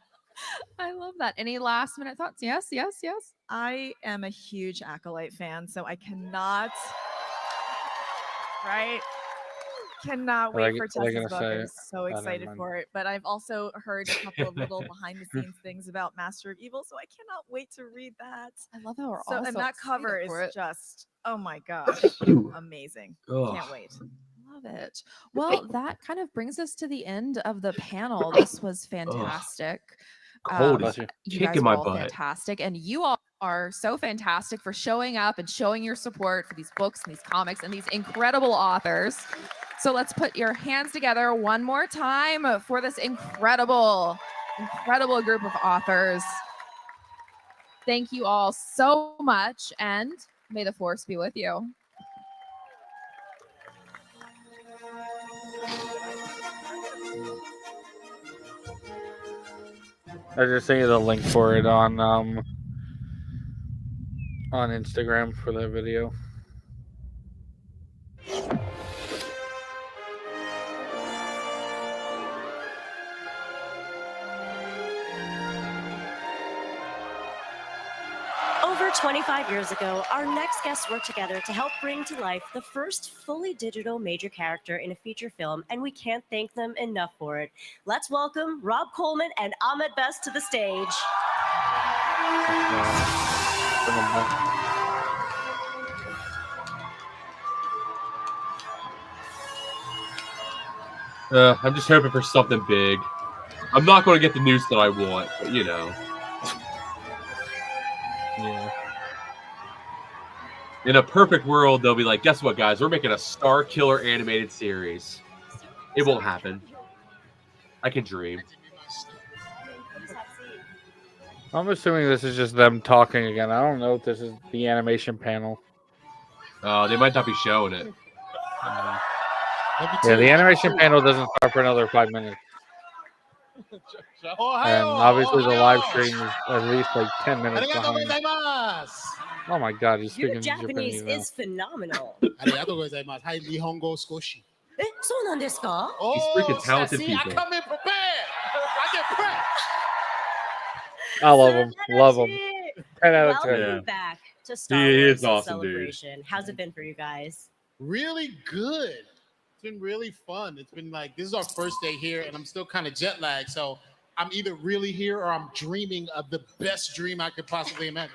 I love that. Any last minute thoughts? Yes. I am a huge Acolyte fan, so I cannot. Right? Cannot wait for Tessa's book. I'm so excited for it. But I've also heard a couple of little behind the scenes things about Master of Evil, so I cannot wait to read that. I love how we're so, all and so that cover is excited for it. just, oh my gosh, amazing. Ugh. Can't wait. Love it. Well, that kind of brings us to the end of the panel. This was fantastic. Cold is You kicking guys my were all butt. fantastic, and you all are so fantastic for showing up and showing your support for these books and these comics and these incredible authors. So let's put your hands together one more time for this incredible group of authors. Thank you all so much, and may the force be with you. I just sent you the link for it on Instagram for that video. Over 25 years ago, our next guests worked together to help bring to life the first fully digital major character in a feature film, and we can't thank them enough for it. Let's welcome Rob Coleman and Ahmed Best to the stage. I'm just hoping for something big. I'm not going to get the news that I want, but you know. Yeah. In a perfect world, they'll be like, guess what, guys? We're making a Star Killer animated series. It won't happen. I can dream. I'm assuming this is just them talking again. I don't know if this is the animation panel. They might not be showing it. Yeah, the animation panel doesn't start for another 5 minutes. And obviously the live stream is at least like 10 minutes behind. Oh my god, he's Your speaking Japanese Japanese now. is phenomenal. ありがとうございます。はい、日本語少し。そうなんですか? These freaking talented See, I people. come in prepared. I get prepped. I love him. Love him. 10 out of 10. Welcome back to Star He Wars is awesome, dude. Celebration. How's it been for you guys? Really good. It's been really fun. It's been like, this is our first day here, and I'm still kind of jet lagged. So I'm either really here or I'm dreaming of the best dream I could possibly imagine.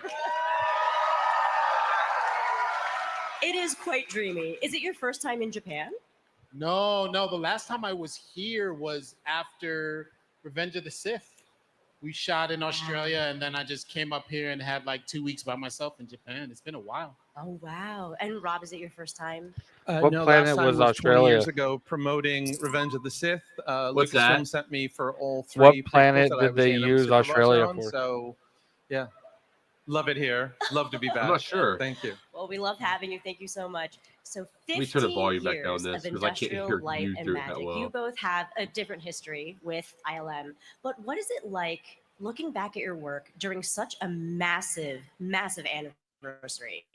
It is quite dreamy. Is it your first time in Japan? No. The last time I was here was after Revenge of the Sith. We shot in Australia, and then I just came up here and had like 2 weeks by myself in Japan. It's been a while. Oh, wow. And Rob, is it your first time? What no, planet last time was 20 Australia? years ago, promoting Revenge of the Sith. What's Lucasfilm that? sent me for all three. What prequels planet that I did was they in. I'm use super Australia on, for? So, yeah, love it here. Love to be back. I'm not sure. Thank you. Well, we love having you. Thank you so much. So Let 15 me turn the volume back down years this, of 'cause I can't industrial hear light you and do it that magic. well. You both have a different history with ILM. But what is it like looking back at your work during such a massive, massive anniversary?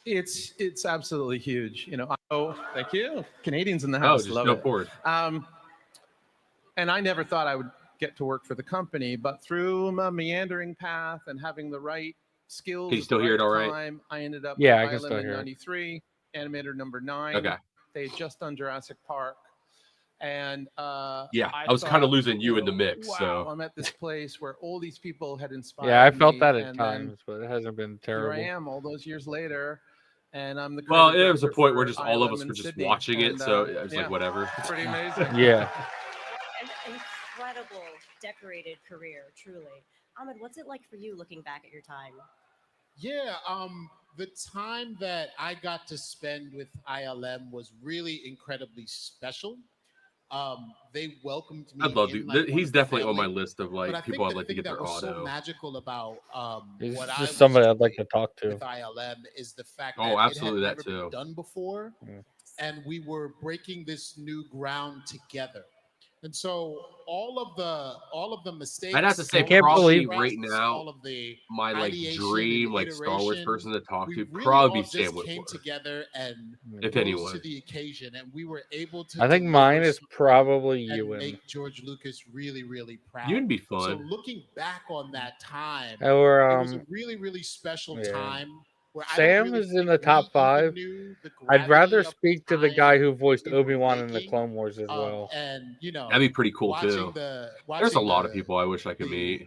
It's absolutely huge. You know, thank you. Canadians in the Oh, house just love go it. forward. And I never thought I would get to work for the company, but through a meandering path and having the right skills, Can you at still the hear it right all right? time, I ended up Yeah, at I can ILM still in hear it. '93, animator number 9. Okay. They had just done Jurassic Park. And Yeah, I was kind of losing you in the mix. wow, So I'm at this place where all these people had inspired Yeah, I felt me, that at and then times, but it hasn't been Here I terrible. am all those years later, and I'm the well, creative there was a director point where for just all of ILM us in were just Sydney, watching it, and, so it was yeah, like whatever. it's pretty amazing. Yeah. An incredible, decorated career, truly. Ahmed, what's it like for you looking back at your time? Yeah, the time that I got to spend with ILM was really incredibly special. They welcomed me. I'd love in, to. like, one He's of the definitely on my family. list of But I like think people I'd the like to thing get their that was so auto. magical about He's what just I was somebody I'd like to talk to. with ILM is the fact that Oh, absolutely, it had that never too. been done before, and we were breaking this new ground together. And so all of the mistakes. I'd have to say, all of the probably stress, right now, all of the my like ideation dream, and like Star Wars iteration, person to talk we to, really probably all be Sam just came Witwer. together and If rose anyone. to the occasion, and we were able to. I think mine is probably and Ewan. make George Lucas really, really proud. Ewan be So fun. looking back on that time, Or, it was a really, really special yeah. time. Where I Sam don't really is in the top 5. I'd rather speak to the guy who voiced Obi-Wan in the Clone Wars as well. and you know That'd be pretty cool too. There's a watching lot of people I wish I could meet.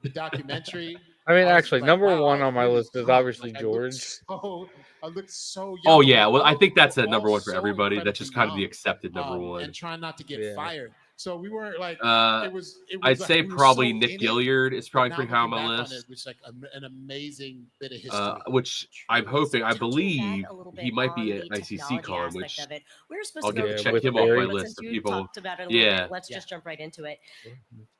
the documentary. I mean, was actually, like, number wow, 1 I on my really list is grew up. obviously Like, I looked George. I looked so young. Oh yeah, but well I think that's a all number one for so everybody. That's just kind of the incredibly accepted number young, one. and trying not to get Yeah. fired. So we weren't like I'd like, say we were probably so Nick in it, Gilliard is but probably now pretty high on looking my back on list. it, which is like an amazing bit of history. Which I'm hoping, I believe a little he bit might be on at the ICC technology Con, aspect which of it. We were supposed I'll to go get to into check it him off my before, but list since of you people. talked about it a little Yeah, bit, let's just jump right into it.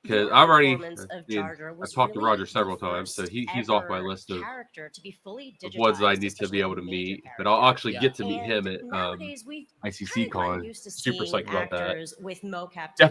because Your I've already performance of dude, Jar Jar I've was talked to really Roger the several times, so first he's off my ever list of character to be fully ones that I digitized, need to especially be a able to major meet. But character. I'll actually get to meet And him at nowadays we've ICC kinda gotten Con. used to Super seeing psyched about that. actors with mocap Definitely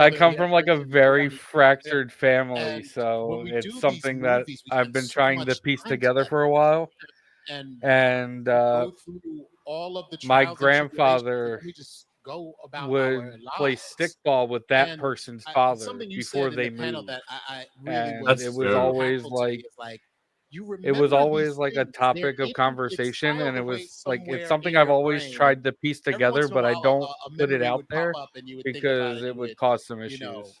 I other. come We from have like a friends that very want each other. fractured family, And when so we do it's these something that movies, we I've spend been so trying to much piece time together together. for a while. And And go through all of the my trials and tribulations, grandfather and we just go about our would play lives. stickball with that And person's father something you before said in they the panel moved. that I really And was it was impactful always to me like is like you it was remember always these like a things. They're topic of it's conversation, and filed it away was like it's somewhere something in I've your always brain. tried to piece Every together, once in a but I while, don't a put it memory out would pop there up, and you would think about because it, it and you would would, cause some you know, issues.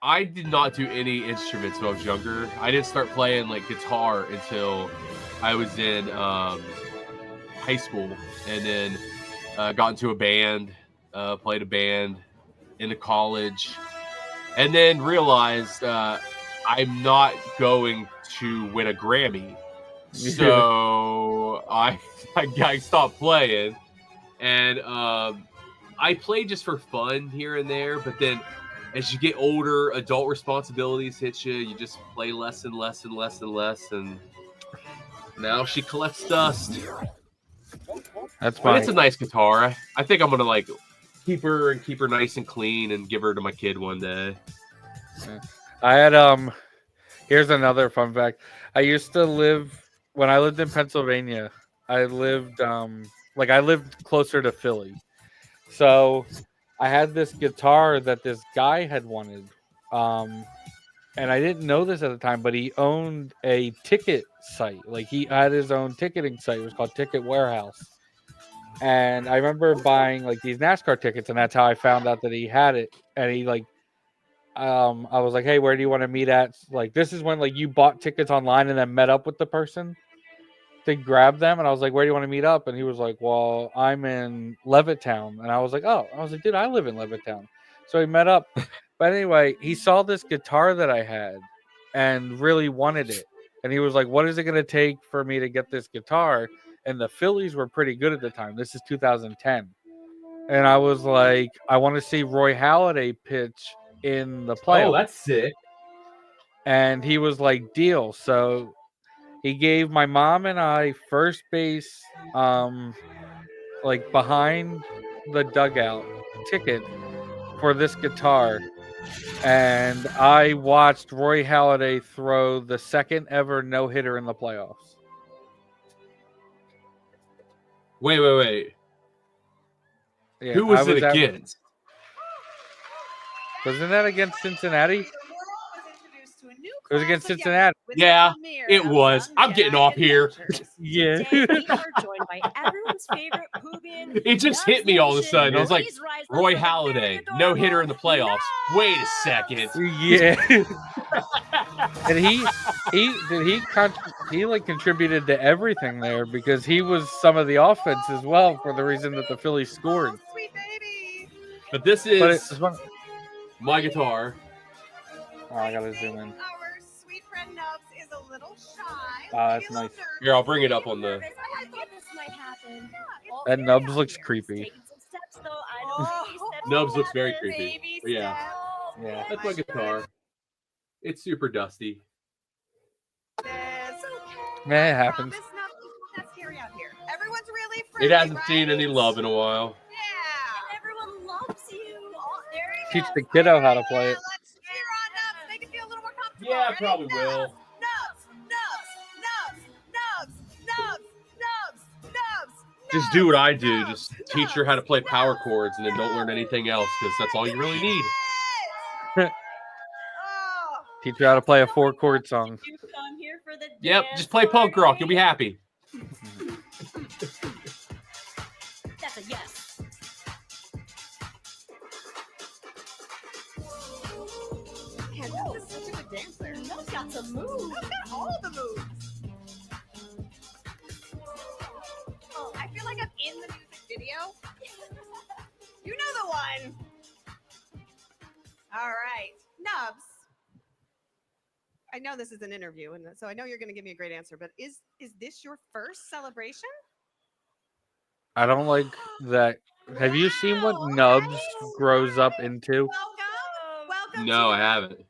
I did not do any instruments when I was younger. I didn't start playing like guitar until I was in high school, and then got into a band, played a band into college, and then realized I'm not going to win a Grammy. So I stopped playing, and I play just for fun here and there. But then, as you get older, adult responsibilities hit you. You just play less and less and less and less, and now she collects dust. That's But fine. it's a nice guitar. I think I'm gonna like keep her nice and clean and give her to my kid one day. I had here's another fun fact. I used to live when I lived in Pennsylvania. I lived I lived closer to Philly. So I had this guitar that this guy had wanted. And I didn't know this at the time, but he owned a ticket site. Like he had his own ticketing site. It was called Ticket Warehouse. And I remember buying like these NASCAR tickets, and that's how I found out that he had it. And he like I was like, hey, where do you want to meet at? Like, this is when like you bought tickets online and then met up with the person to grab them. And I was like, where do you want to meet up? And he was like, well, I'm in Levittown. And I was like, oh, dude, I live in Levittown. So we met up. But anyway, he saw this guitar that I had and really wanted it. And he was like, what is it going to take for me to get this guitar? And the Phillies were pretty good at the time. This is 2010. And I was like, I want to see Roy Halladay pitch in the playoffs. Oh, that's sick. And he was like, deal. So he gave my mom and I first base, like behind the dugout ticket for this guitar. And I watched Roy Halladay throw the second ever no-hitter in the playoffs. Wait. Yeah, Who was it against? Wasn't that against Cincinnati? It was against Cincinnati. Yeah, it was. I'm getting off here. Yeah. Today, we are joined by everyone's favorite Poobian. It just hit me all of a sudden. I was like, Roy Halladay, no hitter in the playoffs. Wait a second. Yeah. And he like contributed to everything there because he was some of the offense as well for the reason that the Phillies scored. But this is my guitar. Oh, I gotta zoom in. Our sweet friend Nubs is a little shy. That's nice. Here, I'll bring it up on the. I thought this might happen. That Nubs looks creepy. Nubs looks very creepy. But yeah. Yeah. That's my guitar. It's super dusty. Yeah, it happens. Everyone's really It hasn't seen any love in a while. Everyone loves you. Oh, there you Teach the kiddo how to play it. Yeah, I probably will. Just do what I do. Just teach her how to play power chords and then don't learn anything else because that's all you really need. Teach you how to play a 4-chord song. Yep, just play punk rock. You'll be happy. That's a yes. Man, Nubs is such a good dancer. Nubs got some moves. Nubs got all the moves. Oh, I feel like I'm in the music video. You know the one. All right, Nubs. I know this is an interview, and so I know you're going to give me a great answer. But is this your first celebration? I don't like that. Have you seen what Nubs grows up into? No, I haven't.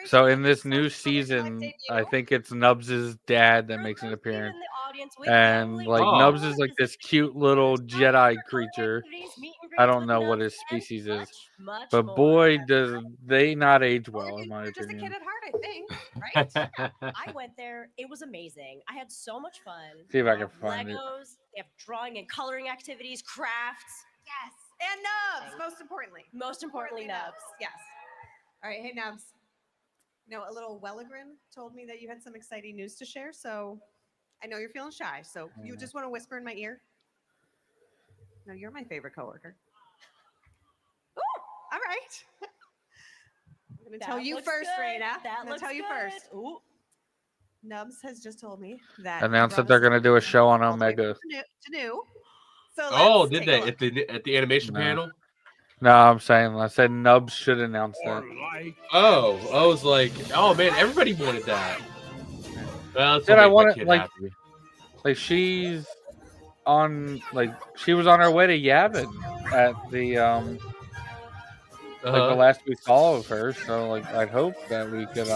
So in this new season, I think it's Nubs' dad that makes an appearance. And like Nubs is like this cute little Jedi creature. I don't know what his species is. But boy, does they not age well, in my opinion. I think, right? I went there. It was amazing. I had so much fun. See if I They can have find it. Legos. They have drawing and coloring activities, crafts. Yes, and Nubs. Most importantly. Most importantly, Nubs. Yes. All right, hey Nubs. No, a little Welligren told me that you had some exciting news to share. So I know you're feeling shy. So you just want to whisper in my ear? No, you're my favorite coworker. Ooh, all right. I'm going to tell you first, Raina. I'm going to tell you first. Ooh. Nubs has just told me that. Announced that they're going to do a show on Omega. New. So Oh, let's did take they a look. at the animation panel? No, I said Nubs should announce that. Oh, I was like, oh man, everybody wanted that. Well, Dude, I want it like Like she was on her way to Yavin at the like the last we saw of her. So like I'd hope that we could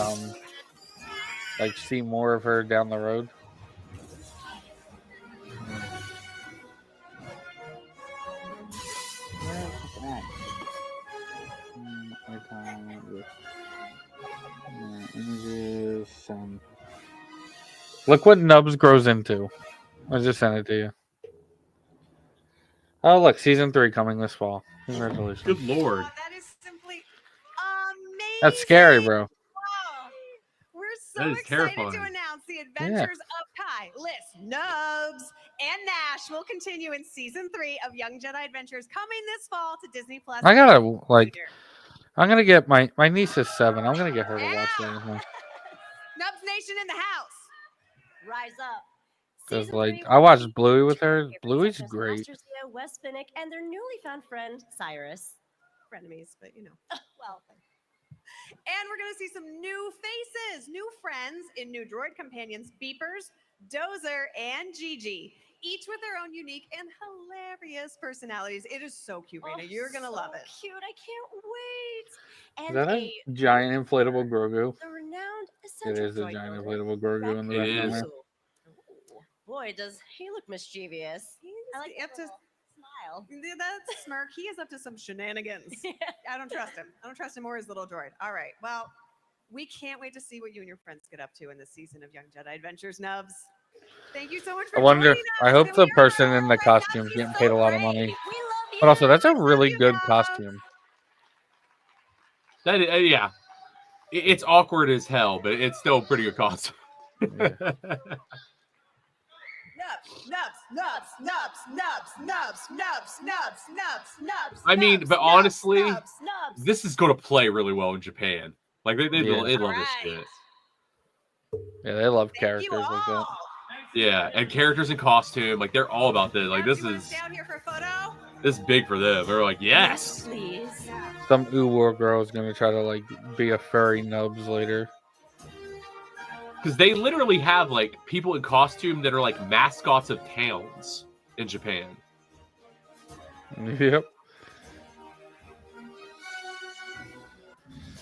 like see more of her down the road. Look what Nubs grows into. I just sent it to you. Oh, look, season 3 coming this fall. Congratulations. Good lord. That is simply amazing. That's scary, bro. We're so That is excited to terrifying. announce the adventures of Kai, Liz, Nubs, and Nash will continue in season 3 of Young Jedi Adventures coming this fall to Disney Plus. I gotta I'm gonna get my niece is 7. I'm gonna get her to watch it. Nubs Nation in the house. Rise up. Because like I watched Bluey with her. Bluey's great. Master Zia, Wes Finnick, and their newly found friend Cyrus. Frenemies, but well. And we're going to see some new faces, new friends in new droid companions, Beepers, Dozer, and Gigi, each with their own unique and hilarious personalities. It is so cute, Raina. You're going to love it. Cute. I can't wait. Is And that a giant inflatable Grogu? the renowned It eccentric is a droid giant builder, inflatable Grogu in the It background is. there. Boy, does he look mischievous. I like up to smile. That smirk. He is up to some shenanigans. I don't trust him. I don't trust him or his little droid. All right. Well, we can't wait to see what you and your friends get up to in this season of Young Jedi Adventures, Nubs. Thank you so much for I wonder. joining us. I hope the person in the costume is getting paid a lot of money. But also, that's a really good costume. That yeah, it's awkward as hell, but it's still a pretty good costume. Nubs. I mean, but honestly, this is going to play really well in Japan. Like they love this shit. Yeah, they love characters like that. Yeah, and characters in costume, like they're all about this. Like this is big for them. They're like, yes. Please. Some Uwar girl is gonna try to like be a furry Nubs later. Because they literally have like people in costume that are like mascots of towns in Japan. Yep.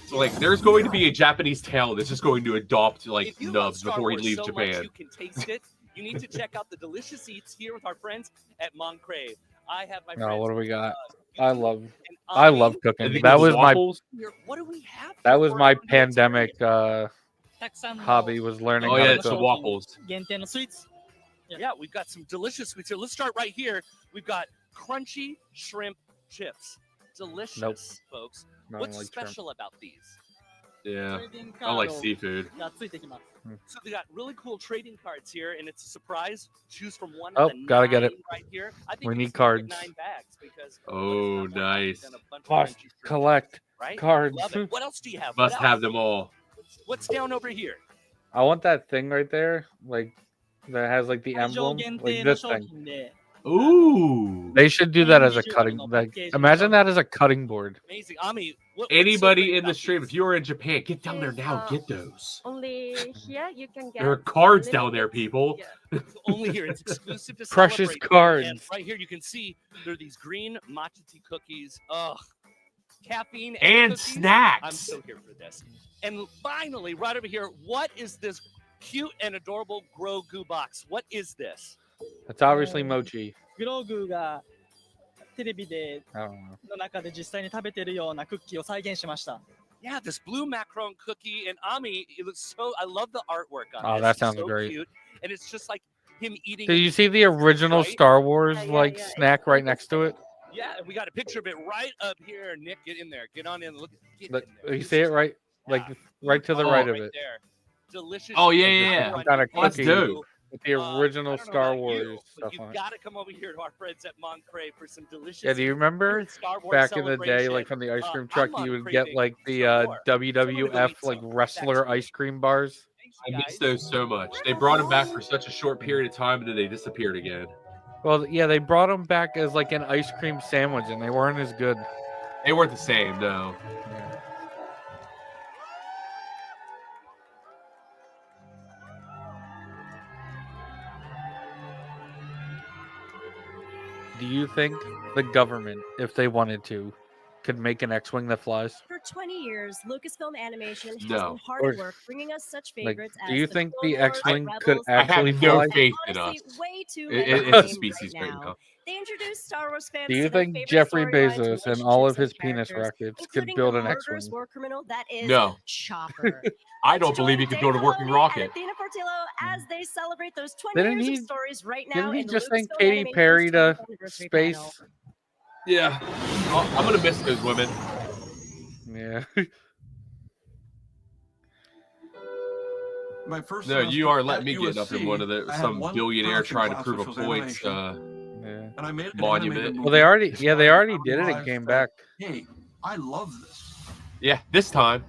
So like, there's going to be a Japanese town that's just going to adopt like If you love Nubs Star before he Wars leaves so much Japan. you can taste it. You need to check out the delicious eats here with our friends at Moncrave. I have my Oh, what do we got? I love I cooking. think That those was my waffles. What do we have? that was my pandemic hobby, was learning Oh how yeah, to it's the cook. waffles. sweets. Yeah, we've got some delicious sweets here. Let's start right here. We've got crunchy shrimp chips. Delicious, folks. No, I don't What's like shrimp. special about these? Yeah, I like seafood. So they got really cool trading cards here, and it's a surprise. Choose from one. Oh, of the gotta get 9 it. Right here. I think We it's need gonna be cards. 9 bags because Oh, nice. Must collect right? cards. Love it. What else do you have? Must What have else? them all. What's down over here? I want that thing right there, like that has like the emblem, like this thing. Ooh. They should do that as a cutting. Like, imagine that as a cutting board. Amazing. Ami, what's Anybody in the stream, if you are in Japan, get down there now. Get those. Only here you can get. There are cards down there, people. only here? It's exclusive to Precious Celebrate. cards. And right here, you can see there are these green matcha tea cookies. Ugh. Caffeine And cookies. snacks. I'm so here for this. And finally, right over here, what is this cute and adorable Grogu box? What is this? It's obviously mochi. グローグがテレビで I don't know. の中で実際に食べてるようなクッキーを再現しました。 Yeah, this blue macaron cookie. And Ami, it looks so, I love the artwork on Oh, this. that It's sounds so great. Cute. And it's just like him eating. Did you see the original Right? Star Wars like snack right next to it? Yeah, and we got a picture of it right up here. Nick, get in there. Get on in. Look. Get Look, in there. you see it right, like right to the Oh, right of Right it. there. Delicious. Oh, yeah, yeah, yeah. Some kind of Oh, that's cookie dope. with the original I don't know Star about Wars you, but stuff you've on it. got to come over here to our friends at Moncrave for some delicious. Yeah, do you remember Star Wars back in the day, celebration. like from the ice Uh, cream truck, I'm you on would get craving like the some more. WWF like wrestler ice cream bars? I miss those so much. They brought them back for such a short period of time, and then they disappeared again. Well, yeah, they brought them back as like an ice cream sandwich, and they weren't as good. They weren't the same, no. do you think the government, if they wanted to, could make an X-wing that flies? For 20 years, Lucasfilm Animation has No. been hard Or- at work bringing us such Like, favorites do as you the think Clone the Wars, X-wing Rebels, could I have actually no fly? faith in honestly, us. way too It- many it's a named species right right now. now. They introduced Star Wars fans Do to you their think favorite Jeffrey storylines, Bezos and all of relationships, and his penis characters, rockets could including build the an murderous X-wing? war criminal that is No. Chopper. I don't believe he could build a working And rocket. Athena Portillo as they celebrate those 20 Didn't years he- of stories right now Didn't he in the just send Lucasfilm Katy Animation's Perry to 20th anniversary panel. space? Yeah. I'm going to miss those women. Yeah. My first No, you semester are at letting me get up in one of USC, the I had some one billionaire production trying to class, prove which a was point animation, and I made an monument. animated Well, movie they already, that yeah, they already did it. It realized came that, back. Hey, I love this. Yeah, this time.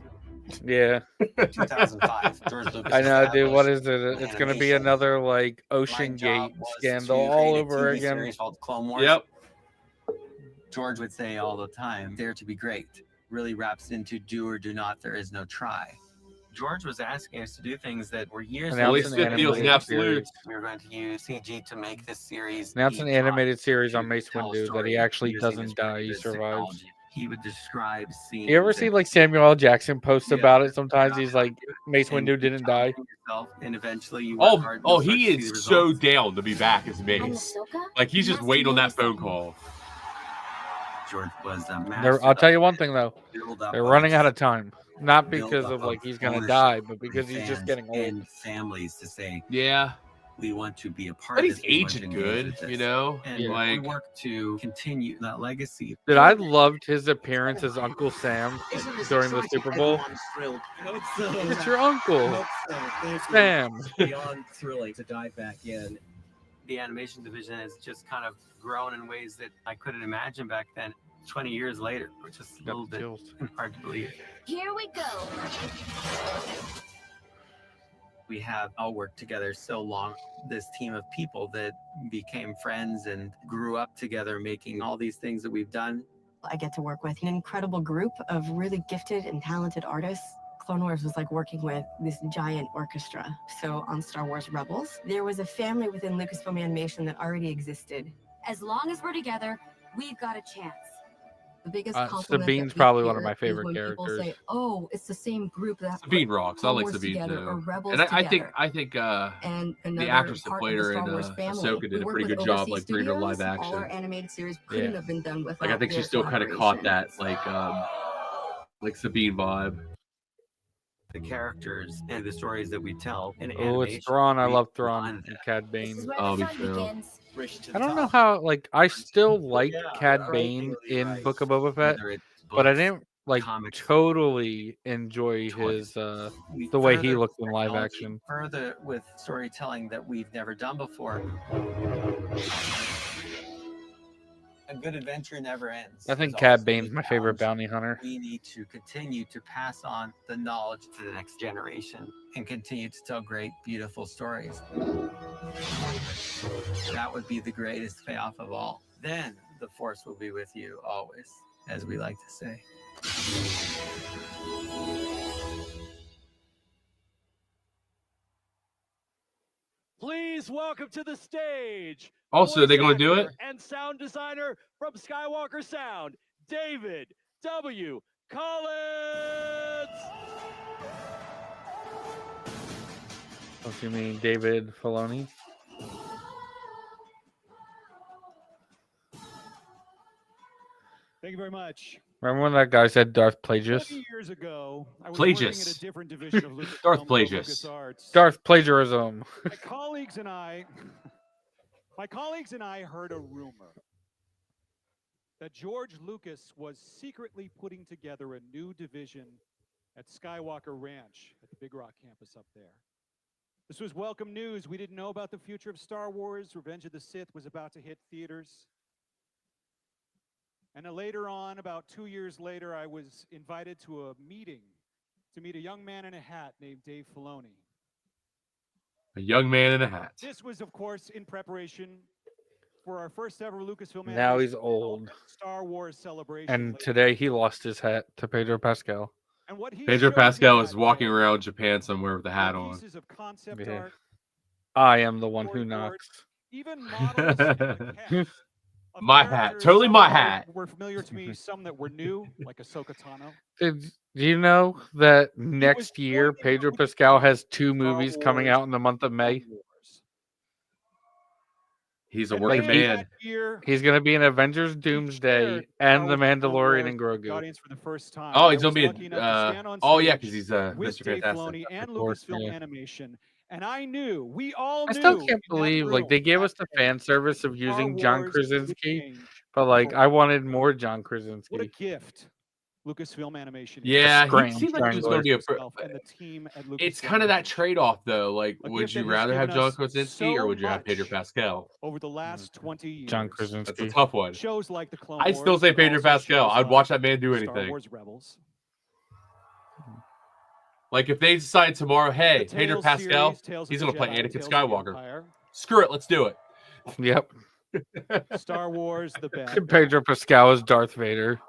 Yeah. 2005. George Lucas I know, dude. What established is it? It's going to be animation. another like My Ocean job Gate was scandal to all create a over TV again. series called Clone Wars. Yep. George would say all the time, "Dare to be great" really wraps into do or do not. There is no try. George was asking us to do things that were years Announce Holy an Sith deals animated and absolute. series. we were going to use CG to make this series. Announce be an taught animated series on to Mace tell a Windu that story he actually using this doesn't die. He primitive survives. technology. He would describe scenes. You ever see like Samuel L. Jackson post Yeah. about it? Sometimes he's like, Mace and Windu didn't die. yourself, and eventually you work hard, Oh, you'll start he to see the is so results. down to be back as Mace. Like he's just waiting on that phone call. George was a master. They're, I'll tell you one thing though, build up they're of running out of time. Not build because up of like of he's gonna ownership die, but from because he's just fans getting old. and families to say, Yeah. we want to be a part But of he's this. we want to aging engage good, with this. you know? And Yeah. we Like- work to continue that legacy. Dude, I loved his appearance as Uncle Sam during the Super Bowl. It's your uncle, Sam. Beyond thrilling to dive back in. The animation division has just kind of grown in ways that I couldn't imagine back then. 20 years later, which is a little bit hard to believe. Here we go. We have all worked together so long, this team of people that became friends and grew up together making all these things that we've done. I get to work with an incredible group of really gifted and talented artists. Clone Wars was like working with this giant orchestra. So on Star Wars Rebels, there was a family within Lucasfilm Animation that already existed. As long as we're together, we've got a chance. The biggest Sabine's compliment that we probably one of hear my is favorite when people characters. say, "Oh, it's the same group that Sabine put rocks. I Clone like Wars Sabine together, too. or Rebels And I think together." And the another actress that part played of the her in Star Wars family. Ahsoka We did a work pretty with good job, overseas like bringing her live studios. All action. our animated series couldn't have been done without Like I think she their still kind of caught collaboration. that like Sabine vibe. The characters and the stories that we tell in Oh, animation. it's Thrawn. I we love want Thrawn and Cad Bane. Oh, me too. I don't know how. Like, I still like Cad Bane in Book of Boba Fett, but I didn't like totally enjoy his the way he further looked in live technology, action. Further with storytelling that we've never done before. A good adventure never ends. I think There's Cad always Bane's new my favorite challenge. bounty hunter. We need to continue to pass on the knowledge to the next generation and continue to tell great, beautiful stories. That would be the greatest payoff of all. Then the Force will be with you always, as we like to say. Please welcome to the stage. Also, are they going to do it? actor And sound designer from Skywalker Sound, David W. Collins. What do you mean, David Filoni? Thank you very much. Remember when that guy said Darth Plagius? 20 years ago, I was Plagius. working at a different division of Lucasfilm Darth called Plagius. LucasArts. Darth plagiarism. My colleagues and I heard a rumor that George Lucas was secretly putting together a new division at Skywalker Ranch at the Big Rock campus up there. This was welcome news. We didn't know about the future of Star Wars. Revenge of the Sith was about to hit theaters. And later on, about 2 years later, I was invited to a meeting to meet a young man in a hat named Dave Filoni. A young man in a hat. This was, of course, in preparation for our first ever Lucasfilm Now animation he's old. Star Wars celebration. And today he lost his hat to Pedro Pascal. And what he Pedro showed Pascal me is that walking day around Japan somewhere with a hat were on. pieces of concept Yeah. art, I am the one who knocks. even models and cast My hat. Totally my hat. Were familiar to me, some that were new, like Ahsoka Tano. Do you know that next year Pedro Pascal has 2 movies coming out in the month of May? He's a working man. He's going to be in Avengers Doomsday and The Mandalorian and Grogu. Audience for the first time. Oh, he's I going to was be lucky enough to stand on oh, yeah, stage because he's with Mr. Dave Fantastic. Filoni and Of course, Lucasfilm yeah. Animation, and I knew we all I knew. still can't in that believe like they room gave us the fan service of Star using John Wars would Krasinski, change but like for I wanted more John what a Krasinski. gift Lucasfilm Animation. is. Yeah, Scram- he seemed like he was going to be a. Himself and the team at It's Lucasfilm kind of that Animation. trade-off, though. Like, A would gift you that has rather have given John us Krasinski or so would you have Pedro much Pascal? over the last 20 years. John That's a Krasinski. tough one. Shows like the Clone I'd still Wars, say but Pedro also Pascal. shows I'd watch like that man do Star anything. Wars Rebels. Like, if they decide tomorrow, hey, The Pedro Tales Pascal, series, Tales of he's the going to play Jedi, Anakin Tales of the Skywalker. Empire. Screw it, let's do it. Yep. Star Wars, the best. Pedro Pascal is Darth Vader.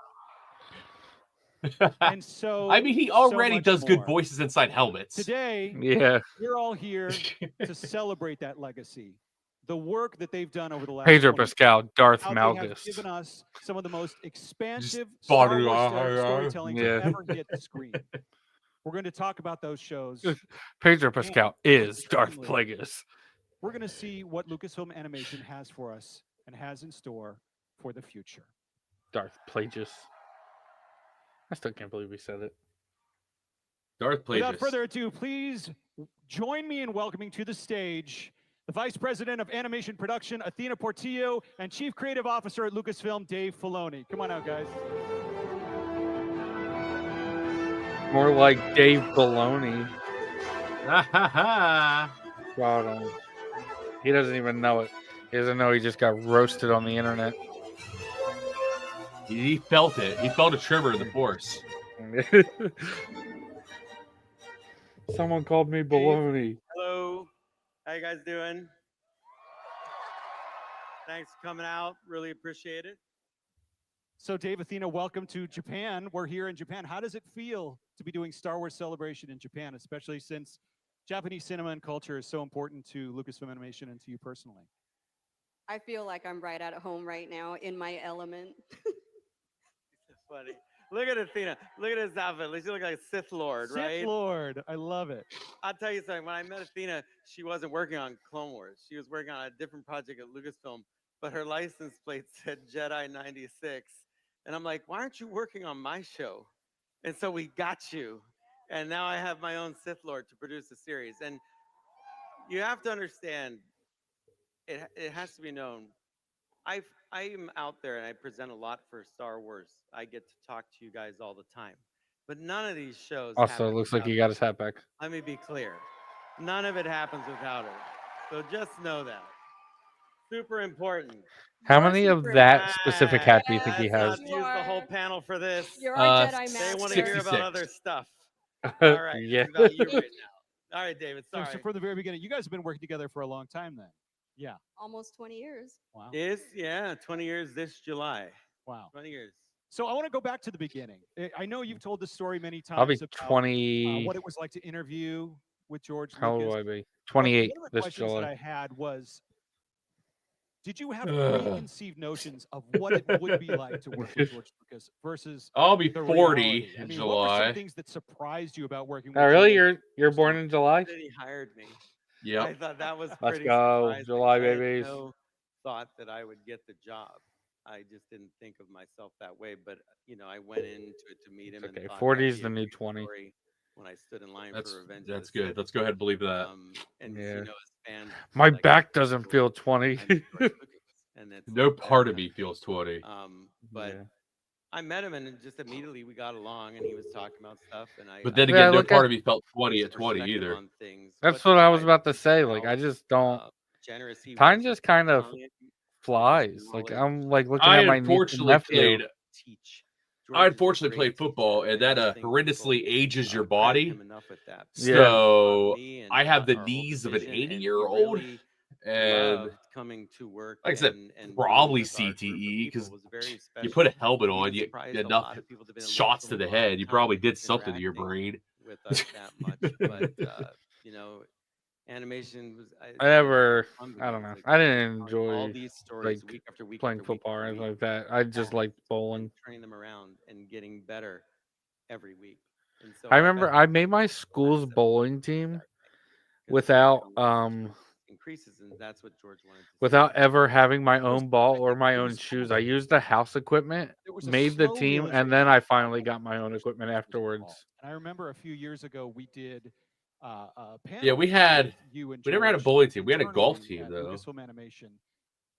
And so I mean, he so already much does good more. voices inside helmets. Today, Yeah. we're all here to celebrate that legacy, the work that they've done over the last Pedro 20 Pascal, Darth how they have Malgus. given us some of the most expansive Star Star Wars Wars. storytelling Yeah. to ever hit the screen. We're going to talk about those shows. Pedro Pascal is Darth importantly, Plagueis. We're going to see what Lucasfilm Animation has for us and has in store for the future. Darth Plagueis. I still can't believe we said it. Darth Plagueis. Without further ado, please join me in welcoming to the stage the Vice President of Animation Production, Athena Portillo, and Chief Creative Officer at Lucasfilm, Dave Filoni. Come on out, guys. More like Dave Baloney. Ha Wow. He doesn't even know it. He doesn't know he just got roasted on the internet. He felt it. He felt a tremor in the force. Someone called me baloney. Hello. How you guys doing? Thanks for coming out. Really appreciate it. So, Dave, Athena, welcome to Japan. We're here in Japan. How does it feel to be doing Star Wars Celebration in Japan, especially since Japanese cinema and culture is so important to Lucasfilm Animation and to you personally? I feel like I'm right at home right now in my element. It's funny. Look at Athena. Look at his outfit. She looks like a Sith Lord, right? Sith Lord. I love it. I'll tell you something. When I met Athena, she wasn't working on Clone Wars. She was working on a different project at Lucasfilm, but her license plate said Jedi 96. And I'm like, why aren't you working on my show? And so we got you. And now I have my own Sith Lord to produce a series. And you have to understand, it has to be known. I am out there and I present a lot for Star Wars. I get to talk to you guys all the time. But none of these shows Also, happen it looks like without he got her. his hat back. Let me be clear. None of it happens without her. So just know that. Super important. How many of that specific hat do you think he has? Let's not use the whole panel for this. You're our Jedi They master. want to hear about 66. other stuff. All right. Yeah. It's about you right now. All right, David. So, Sorry. so from the very beginning, you guys have been working together for a long time then. Yeah. Almost 20 years. Wow. Yeah, 20 years this July. Wow. 20 years. So I want to go back to the beginning. I know you've told the story many times. I'll be about, 20. what it was like to interview with George How old Lucas. will I be? But 28 one of the this questions that I July. had was, did you have Ugh. preconceived notions of what it would be like to work with George Lucas versus I'll be the 40 reality? I in mean, what were some July. things that surprised you about working with Oh, really? George? You're born in July? Then he hired me. I Yep. thought that was Let's pretty go, surprising. July I had babies. no thought that I would get the job. I just didn't think of myself that way. But I went into it to meet him. Okay, and thought 40 that'd is be the a new great 20. story when I stood in line That's for Revenge of that's the good. Sith. Let's go ahead and believe that. And Yeah. as fans, My like, back doesn't feel 20. I'm George Lucas, and it's No like that. part of me feels 20. But Yeah. I met him, and just immediately we got along, and he was talking about stuff, and I. But then Yeah, again, no look part at- of me felt 20 at 20 perspective either. on things, That's but what I was I about to say. Like, how, I just don't. generous he Time was just with kind of telling it, flies. Like, I'm like looking I at my niece and unfortunately nephew. played. teach. I George is a unfortunately great played football, teacher, and that I think horrendously people, ages your credit body. him enough with that. Yeah. So Taught me and I have taught the our whole knees of an division, and he 80-year-old, really and loved coming to work. like I said, and being probably with our group of CTE people because was very you special. put a helmet He on, was you surprised get a enough lot of people that have been away shots from to him the a long head. You time probably did something to your interacting brain. with us that much. But Animation was. I never, fun I don't because, know. like, I didn't all enjoy these stories like week after week playing after week football or after anything week, like that. I just fast, liked and bowling. turning them around and getting better every week. And so I I remember bet I made my school's bowling team because you without know, increases, and that's what George wanted to see. without ever having my There was- own ball or it my was own shoes. I used the house equipment, There was a made the slow team, realization and then I that finally football got my own was equipment football. afterwards. And I remember a few years ago we did a panel. Yeah, we had. with you and We never had a George bowling team. We had a internally golf team at though. Lucasfilm Animation,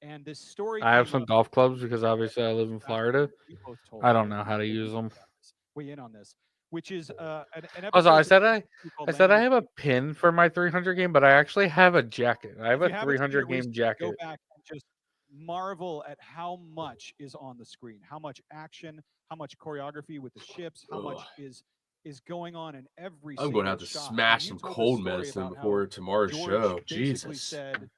and this story I have came some up golf clubs that because obviously I live in Florida. you both told I me, don't and know how to maybe use you them. guys weigh in on this, which is an Also, episode called I said Land I of have a pin for my 300 game, but I actually have a jacket. I have If a you haven't seen 300 it game recently, go jacket. back and just marvel at how much is on the screen, how much action, how much choreography with the ships, how much Ugh. is going on in every I'm single going to have to shot. smash And you some told this cold story medicine about how before tomorrow's George show. basically Jesus. said,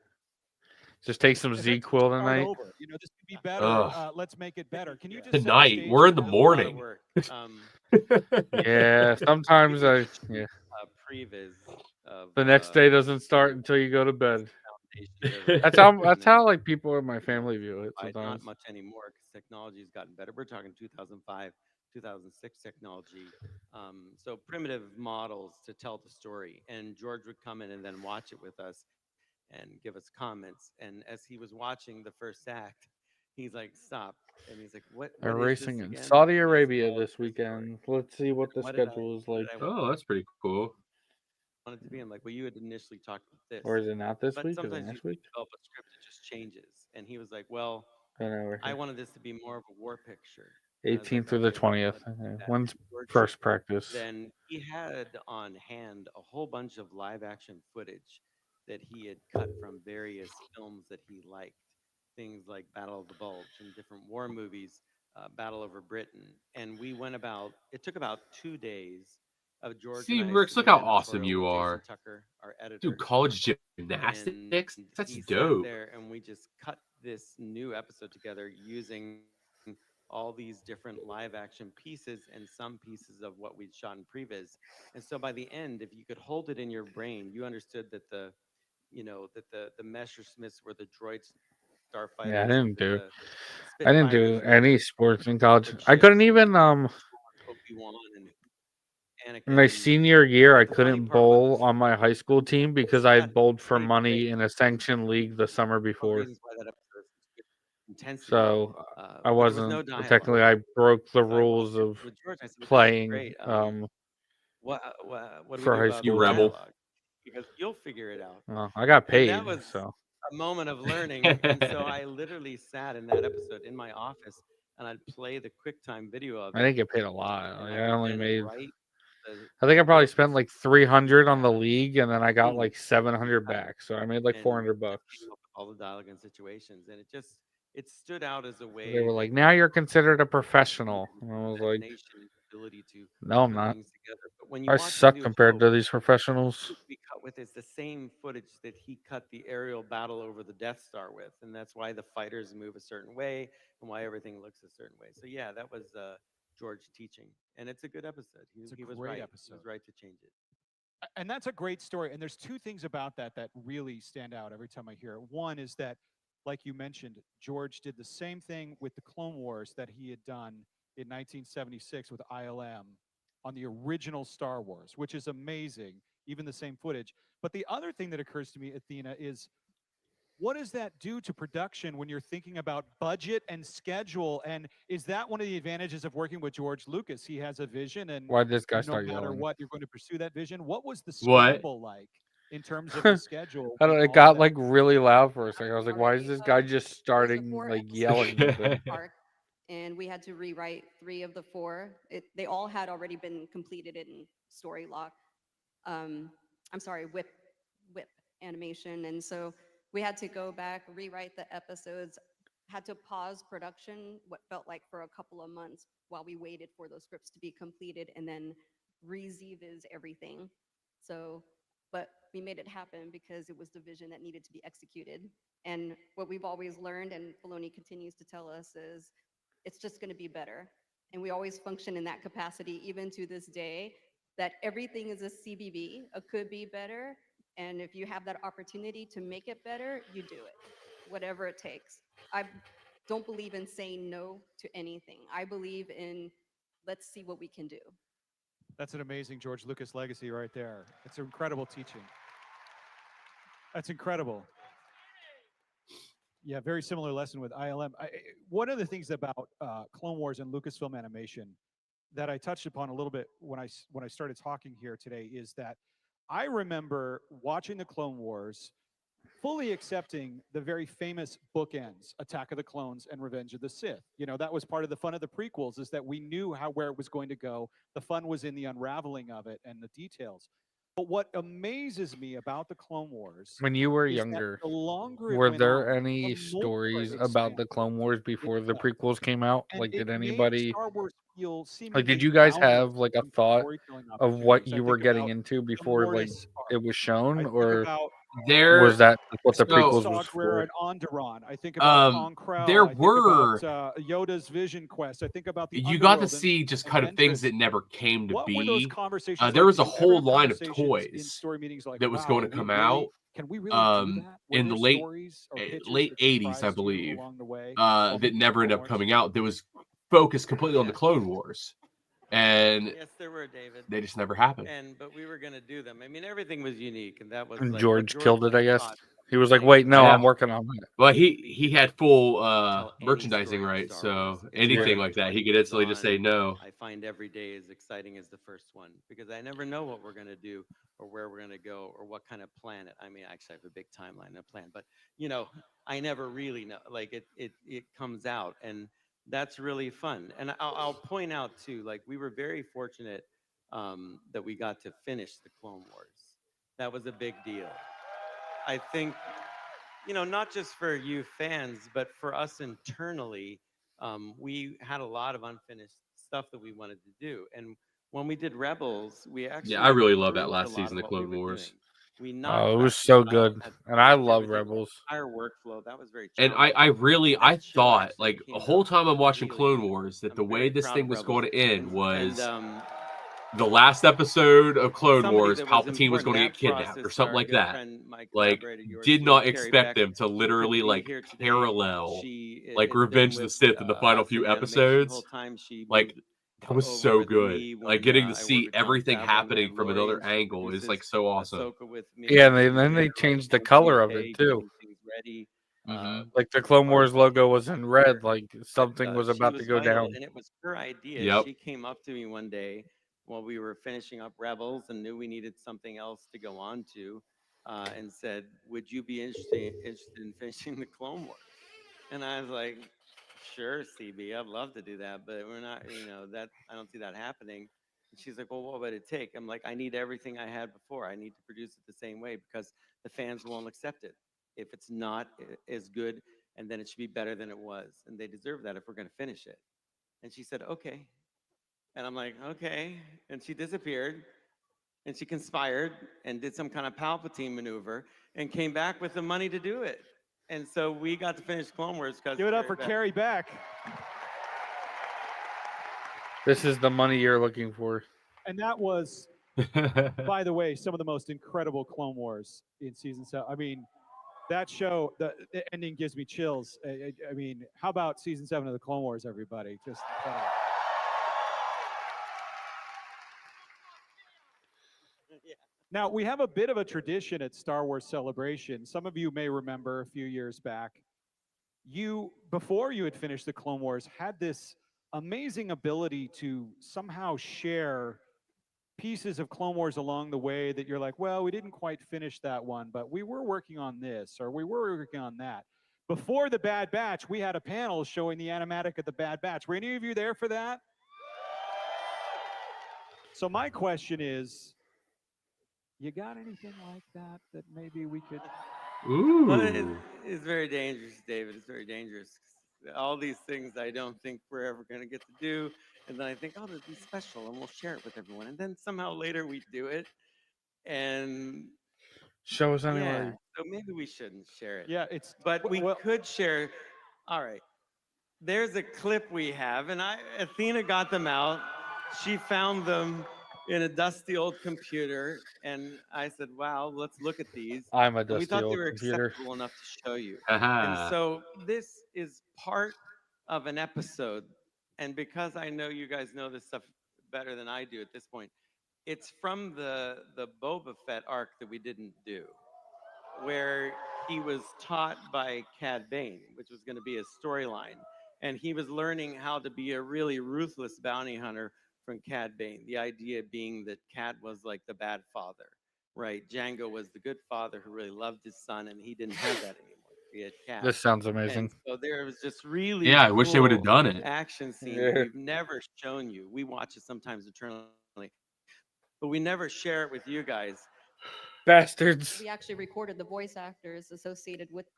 Just take some essentially Z-Quil start tonight. over. You know, this could be better. Ugh. Let's make it better. Can you just Tonight, set the stage we're in for the us? It was a lot of morning. work. Yeah, sometimes we I did yeah. a previs of The next day doesn't start until you go to bed. foundation That's of how like people in my family view it not sometimes. much anymore because technology has gotten better. We're talking 2005, 2006 technology. So primitive models to tell the story. And George would come in and then watch it with us and give us comments. And as he was watching the first act, he's like, "Stop!" And he's like, "What? They're What is racing this in again?" Saudi And I said, Arabia "Well, this it's this story." weekend. Let's see what the What schedule is like. Oh, that's pretty cool. Want it to be? I'm like, well, you had initially talked about this. Or is it not this But week? Is it sometimes you next week? develop a script, it just changes. And he was like, well, I don't know. We're I here. wanted this to be more of a war picture. And I was 18th like, through the okay, well, 20th. let's do that. When's George first practice? Then he had on hand a whole bunch of live action footage that he had cut from various films that he liked. Things like Battle of the Bulge and different war movies, Battle over Britain. And we went about, it took about 2 days of George See, and I Ricks, look sitting how in awesome editorial you with Jason are. Tucker, our editor. Dude, college And gymnastics? That's he dope. sat there and we just cut this new episode together using all these different live action pieces and some pieces of what we'd shot in previs. And so by the end, if you could hold it in your brain, you understood that the Messerschmitts were the droid starfighters. Yeah, I didn't do the any sports in college. the I couldn't ships, even Obi-Wan and in my Anakin. senior year I The funny couldn't part was bowl on my high school team because I had bowled for money in a sanctioned league the summer one of the before. reasons why that episode is intensity. So I But there was no wasn't dialogue. technically I broke the So I rules watched it of with George. I said, "Well, this is playing great. What do we for do high about school the rebel. dialogue? Because you'll figure it out." Well, I got And paid, that was so a moment of learning. And so I literally sat in that episode in my office and I'd play the QuickTime video of I it. didn't get paid a lot. Like, I only then made write the I think I probably script spent like 300 on the league and then I got like 700 cut back. So I made like and 400 bucks. came up with all the dialogue and situations. And it stood out as a way They were that like, "Now you're considered a professional." And I was like, imagination, ability to "No, I'm put not. things together. But when you I watch suck New compared Hope, to these professionals." we cut with is the same footage that he cut the aerial battle over the Death Star with, and that's why the fighters move a certain way and why everything looks a certain way. So yeah, that was George teaching, and it's a good episode. He was great right. episode. He was right to change it. And that's a great story. And there's two things about that that really stand out every time I hear it. One is that, like you mentioned, George did the same thing with the Clone Wars that he had done in 1976 with ILM on the original Star Wars, which is amazing, even the same footage. But the other thing that occurs to me, Athena, is what does that do to production when you're thinking about budget and schedule? And is that one of the advantages of working with George Lucas? He has a vision, and Why'd this guy no start matter yelling? what, you're going to pursue that vision. What was the What? scramble like in terms of the schedule? I don't know, when it all got that- like really loud for a second. I was like, "Why is this guy just starting like yelling?" at them? Park, and we had to rewrite 3 of the 4. They all had already been completed in Storylock. I'm sorry, Whip animation, and so we had to go back, rewrite the episodes, had to pause production, what felt like for a couple of months while we waited for those scripts to be completed, and then re-viz everything. So, but we made it happen because it was the vision that needed to be executed. And what we've always learned, and Filoni continues to tell us, is it's just going to be better. And we always function in that capacity, even to this day, that everything is a CBB, a could be better. And if you have that opportunity to make it better, you do it, whatever it takes. I don't believe in saying no to anything. I believe in let's see what we can do. That's an amazing George Lucas legacy right there. It's incredible teaching. That's incredible. Yeah, very similar lesson with ILM. One of the things about Clone Wars and Lucasfilm Animation that I touched upon a little bit when I started talking here today is that I remember watching the Clone Wars, fully accepting the very famous bookends, Attack of the Clones and Revenge of the Sith. You know, that was part of the fun of the prequels, is that we knew where it was going to go. The fun was in the unraveling of it and the details. But what amazes me about the Clone Wars, When you were is that younger, the longer it were went there on, any the more stories it about the expanded. Clone Wars before the prequels came out? And Like, it did made anybody Star Wars feel like? seemingly Did you guys boundless have like a in thought storytelling of what opportunities. I you were think getting about into the before like Mortis arc. it was shown, I think or about There, was that what the so prequels Saw was Gerrera for? and Onderon. I think about Kong there Krell. I think were about Yoda's Vision Quest. I think about the you got to Underworld see just and kind of things Ventress. that never came to What were those be. conversations There like? was a Did you ever whole have line of conversations in toys story meetings like, that was wow, going are to we come really, out can we really do that? Were in there the late stories or pitches late that 80s, I surprised you believe, along the way? that never ended up coming out. That was focused completely on the Clone Wars, and Yes, there were, David. they just never happened. But we were gonna do them. I mean, everything was unique, and that was And like what George killed it, I guess. thought He was like, thing "Wait, no, Yeah. I'm working on it." Well, he had full tell any merchandising story of rights, Star Wars. so It's anything why like that, when he it could comes instantly just say on, no. I find every day as exciting as the first one because I never know what we're gonna do or where we're gonna go or what kind of planet. I mean, actually, I have a big timeline and plan, but you know, I never really know. Like it comes out, and that's really fun. And I'll point out too, like we were very fortunate that we got to finish the Clone Wars. That was a big deal. I think, you know, not just for you fans, but for us internally, we had a lot of unfinished stuff that we wanted to do. And when we did Rebels, we actually Yeah, I really love that improved a last lot season of of what we Clone were Wars. doing. We Oh, knocked it was Wreck-It so Ralph good, had and I the love original Rebels. entire workflow. That was very And challenging. I really And that show thought actually like came the whole out time I'm watching really Clone good. Wars that I'm the way very this proud thing of was Rebels. going to end was And the last episode of Clone somebody Wars, that was Palpatine was important, going to Matt get kidnapped or Frost, something our like good that. friend, my Like, collaborator, yours did truly, not Carrie expect Beck, them to who couldn't literally be like here today. parallel She like has been Revenge of the with Sith in the final us few in animation the whole episodes. time. She Like moved that was over so with good. me Like when getting to I see worked with Jon everything Favreau and happening from Mandalorian. another She angle is like produces so awesome. Ahsoka with me. Yeah, and She's then they there right changed the now in color of the it UK, too. getting things ready. Like the For Clone part of Wars the logo team was in red, like something was she about to was go vital, down. and it was her idea. Yep. She came up to me one day while we were finishing up Rebels and knew we needed something else to go on to, and said, "Would you be interested in finishing the Clone Wars?" And I was like, "Sure, CB, I'd love to do that, but we're not, you know, that I don't see that happening." And she's like, "Well, what would it take?" I'm like, "I need everything I had before. I need to produce it the same way because the fans won't accept it. If it's not as good, and then it should be better than it was, and they deserve that if we're going to finish it." And she said, "Okay." And I'm like, "Okay." And she disappeared, and she conspired and did some kind of Palpatine maneuver and came back with the money to do it. And so we got to finish Clone Wars because Give it up for Carrie Beck. This is the money you're looking for. And that was, by the way, some of the most incredible Clone Wars in season 7. I mean, that show, the ending gives me chills. I mean, how about season 7 of the Clone Wars, everybody? Just incredible. Now, we have a bit of a tradition at Star Wars Celebration. Some of you may remember a few years back, you, before you had finished the Clone Wars, had this amazing ability to somehow share pieces of Clone Wars along the way that you're like, well, we didn't quite finish that one, but we were working on this, or we were working on that. Before the Bad Batch, we had a panel showing the animatic of the Bad Batch. Were any of you there for that? So my question is, you got anything like that that maybe we could? Well, Ooh. it's very dangerous, David. It's very dangerous. All these things I don't think we're ever going to get to do. And then I think, oh, it'll be special and we'll share it with everyone. And then somehow later we do it. And Show us yeah, anyway. so maybe we shouldn't share it. Yeah, it's. But we could share. All right. There's a clip we have, and Athena got them out. She found them in a dusty old computer, and I said, "Wow, let's look at these." I'm a And we dusty thought they old were computer. acceptable enough to show you. Haha. And so this is part of an episode, and because I know you guys know this stuff better than I do at this point, it's from the Boba Fett arc that we didn't do, where he was taught by Cad Bane, which was going to be a storyline, and he was learning how to be a really ruthless bounty hunter from Cad Bane. The idea being that Cad was like the bad father, right? Django was the good father who really loved his son, and he didn't have that anymore. He had Cad. This sounds amazing. And so there was just really Yeah, I wish they would have cool done it. action scene Yeah. that we've never shown you. We watch it sometimes internally, but we never share it with you guys. Bastards. We actually recorded the voice actors associated with it.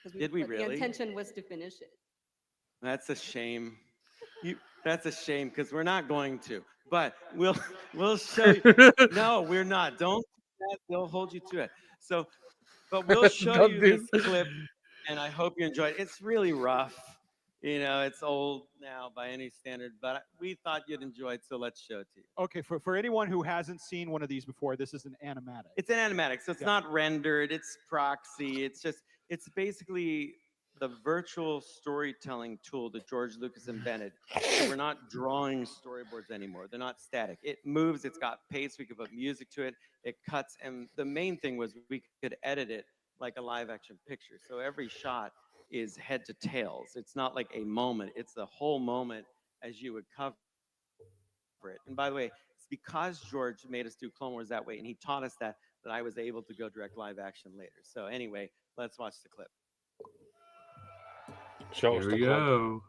'Cause Did we but really? The intention was to finish it. That's a shame. That's a shame because we're not going to. But we'll show you. No, we're not. Don't do that. They'll hold you to it. So, but we'll show Don't you do this clip, and I hope you enjoy it. It's really rough. You know, it's old now by any standard, but we thought you'd enjoy it, so let's show it to you. Okay, for anyone who hasn't seen one of these before, this is an animatic. It's an animatic, so it's Yeah. not rendered, it's proxy. It's basically the virtual storytelling tool that George Lucas invented. So we're not drawing storyboards anymore. They're not static. It moves, it's got pace, we could put music to it, it cuts, and the main thing was we could edit it like a live action picture. So every shot is head to tails. It's not like a moment, it's the whole moment as you would cover it. And by the way, it's because George made us do Clone Wars that way, and he taught us that I was able to go direct live action later. So anyway, let's watch the clip. Show us Here the we clip. go.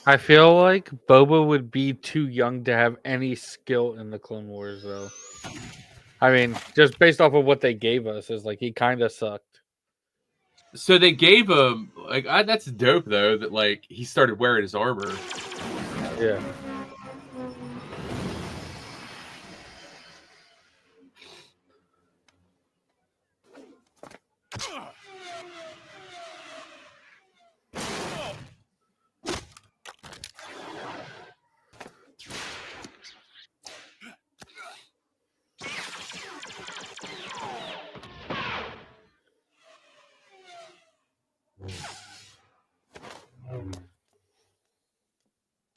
I feel like Boba would be too young to have any skill in the Clone Wars, though. I mean, just based off of what they gave us, is like he kind of sucked. So they gave him like that's dope though that like he started wearing his armor. Yeah.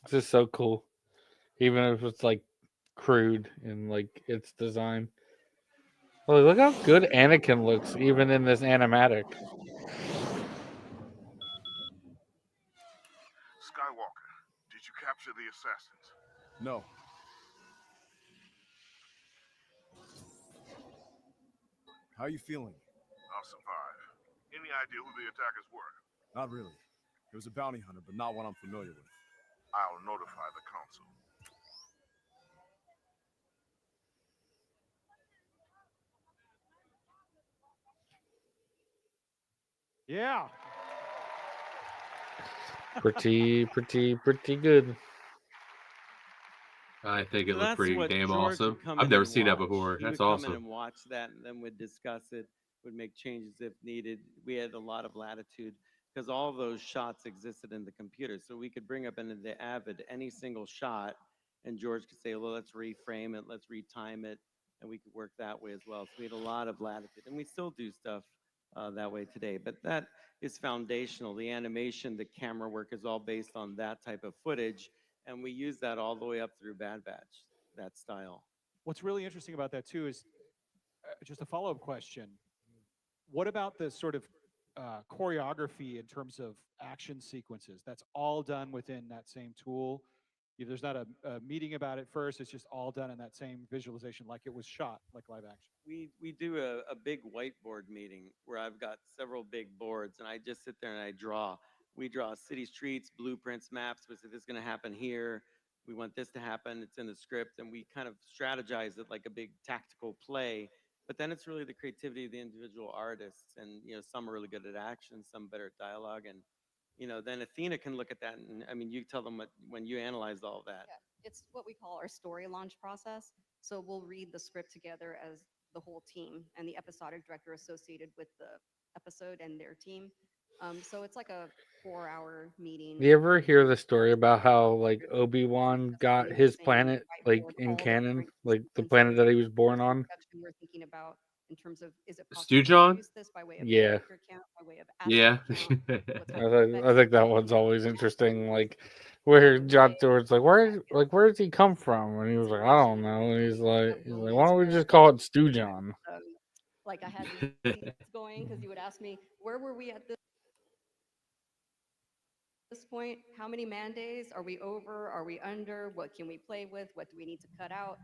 This is so cool. Even if it's like crude in like its design. Oh, look how good Anakin looks even in this animatic. Skywalker, did you capture the assassins? No. How are you feeling? I'll survive. Any idea who the attackers were? Not really. It was a bounty hunter, but not one I'm familiar with. I'll notify the council. Yeah. Pretty good. I think it So looked that's pretty what damn George awesome. would come I've in never and seen that watch. before. He That's would come in awesome. and watch that, and then we'd discuss it, would make changes if needed. We had a lot of latitude because all those shots existed in the computer, so we could bring up into the Avid any single shot, and George could say, "Well, let's reframe it, let's retime it," and we could work that way as well. So we had a lot of latitude, and we still do stuff that way today. But that is foundational. The animation, the camera work is all based on that type of footage, and we use that all the way up through Bad Batch, that style. What's really interesting about that too is just a follow-up question. What about the sort of choreography in terms of action sequences? That's all done within that same tool. There's not a meeting about it first. It's just all done in that same visualization, like it was shot, like live action. We do a big whiteboard meeting where I've got several big boards, and I just sit there and I draw. We draw city streets, blueprints, maps. We say this is going to happen here. We want this to happen. It's in the script, and we kind of strategize it like a big tactical play. But then it's really the creativity of the individual artists, and some are really good at action, some better at dialogue, and then Athena can look at that, and I mean, you tell them when you analyze all that. Yeah, it's what we call our story launch process. So we'll read the script together as the whole team and the episodic director associated with the episode and their team. So it's like a 4-hour meeting. You ever hear the story about how like Obi-Wan got his planet like in canon, like the planet that he was born on? We were thinking about in terms of is it possible Stoojon? to use this by way of Yeah. character count, by way of Yeah. asset count, I think that one's always interesting. Like where John Stewart's like, where does he come from? And he was like, I don't know. And he's like, why don't we just call it Stoojon? like I had these seats going because you would ask me, where were we at this point? How many man days? Are we over? Are we under? What can we play with? What do we need to cut out?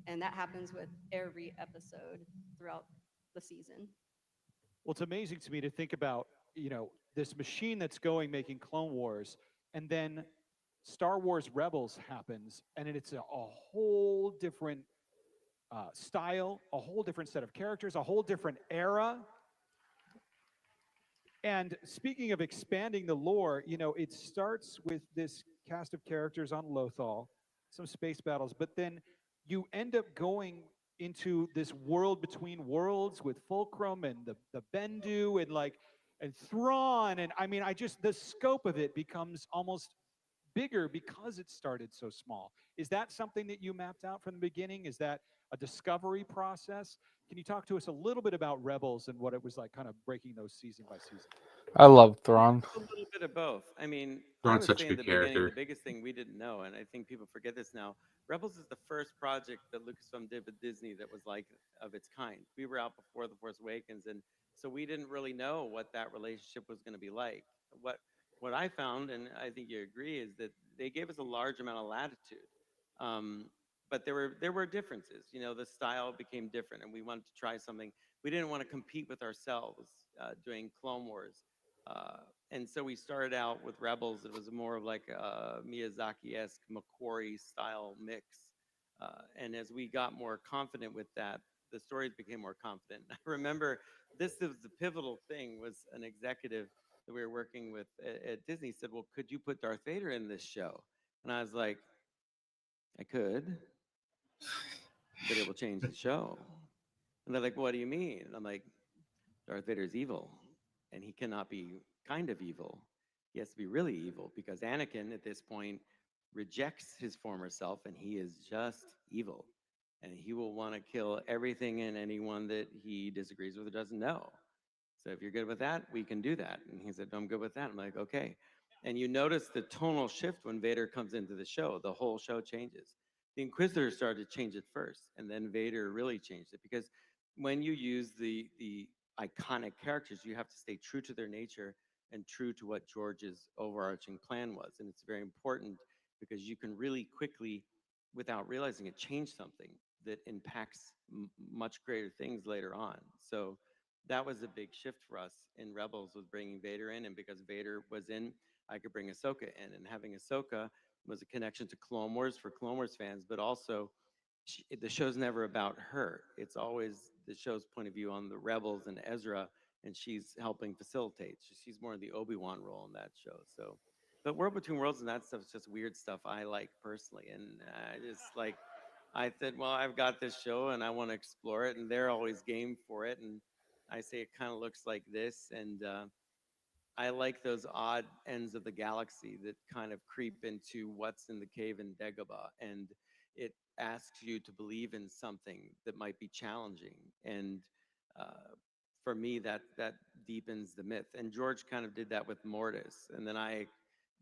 And that happens with every episode throughout the season. Well, it's amazing to me to think about, this machine that's making Clone Wars, and then Star Wars Rebels happens, and it's a whole different style, a whole different set of characters, a whole different era. And speaking of expanding the lore, it starts with this cast of characters on Lothal, some space battles, but then you end up going into this world between worlds with Fulcrum and the Bendu and Thrawn, and I mean, the scope of it becomes almost bigger because it started so small. Is that something that you mapped out from the beginning? Is that a discovery process? Can you talk to us a little bit about Rebels and what it was like kind of breaking those season by season? I love Thrawn. A little bit of both. I mean, Thrawn's I would such say a in good the beginning, character. the biggest thing we didn't know, and I think people forget this now, Rebels is the first project that Lucasfilm did with Disney that was like of its kind. We were out before The Force Awakens, and so we didn't really know what that relationship was going to be like. What I found, and I think you agree, is that they gave us a large amount of latitude. But there were differences. The style became different, and we wanted to try something. We didn't want to compete with ourselves doing Clone Wars. And so we started out with Rebels. It was more of like a Miyazaki-esque Macquarie style mix. And as we got more confident with that, the stories became more confident. I remember this was the pivotal thing, was an executive that we were working with at Disney said, well, could you put Darth Vader in this show? And I was like, I could, but it will change the show. And they're like, what do you mean? And I'm like, Darth Vader's evil, and he cannot be kind of evil. He has to be really evil, because Anakin at this point rejects his former self, and he is just evil. And he will want to kill everything and anyone that he disagrees with or doesn't know. So if you're good with that, we can do that. And he said, I'm good with that. I'm like, okay. And you notice the tonal shift when Vader comes into the show. The whole show changes. The Inquisitor started to change it first, and then Vader really changed it, because when you use the iconic characters, you have to stay true to their nature and true to what George's overarching plan was. And it's very important, because you can really quickly, without realizing it, change something that impacts much greater things later on. So that was a big shift for us in Rebels, was bringing Vader in, and because Vader was in, I could bring Ahsoka in, and having Ahsoka was a connection to Clone Wars for Clone Wars fans, but also the show's never about her. It's always the show's point of view on the Rebels and Ezra, and she's helping facilitate. She's more in the Obi-Wan role in that show. So, but World Between Worlds and that stuff is just weird stuff I like personally, and I said, well, I've got this show and I want to explore it, and they're always game for it, and I say it kind of looks like this, and I like those odd ends of the galaxy that kind of creep into what's in the cave in Dagobah, and it asks you to believe in something that might be challenging. And for me, that deepens the myth. And George kind of did that with Mortis, and then I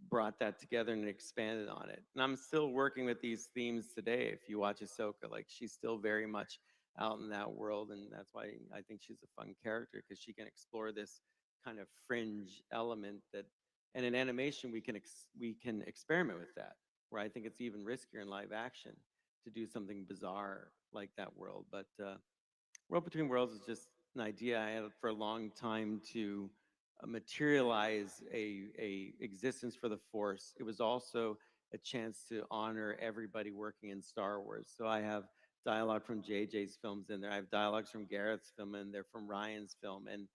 brought that together and expanded on it. And I'm still working with these themes today. If you watch Ahsoka, like, she's still very much out in that world, and that's why I think she's a fun character, because she can explore this kind of fringe element that, and in animation we can experiment with that, where I think it's even riskier in live action to do something bizarre like that world. But World Between Worlds is just an idea I had for a long time to materialize a existence for the Force. It was also a chance to honor everybody working in Star Wars. So I have dialogue from JJ's films in there. I have dialogues from Garrett's film in there, from Ryan's film, and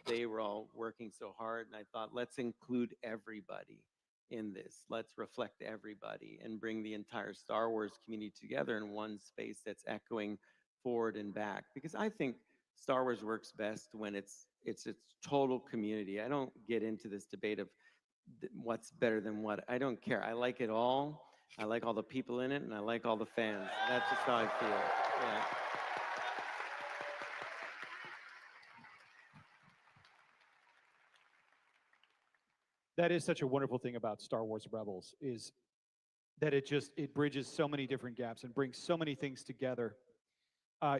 they were all working so hard. And I thought, let's include everybody in this. Let's reflect everybody and bring the entire Star Wars community together in one space that's echoing forward and back. Because I think Star Wars works best when it's its total community. I don't get into this debate of what's better than what. I don't care. I like it all. I like all the people in it, and I like all the fans. That's just how I feel. Yeah. That is such a wonderful thing about Star Wars Rebels, is that it bridges so many different gaps and brings so many things together.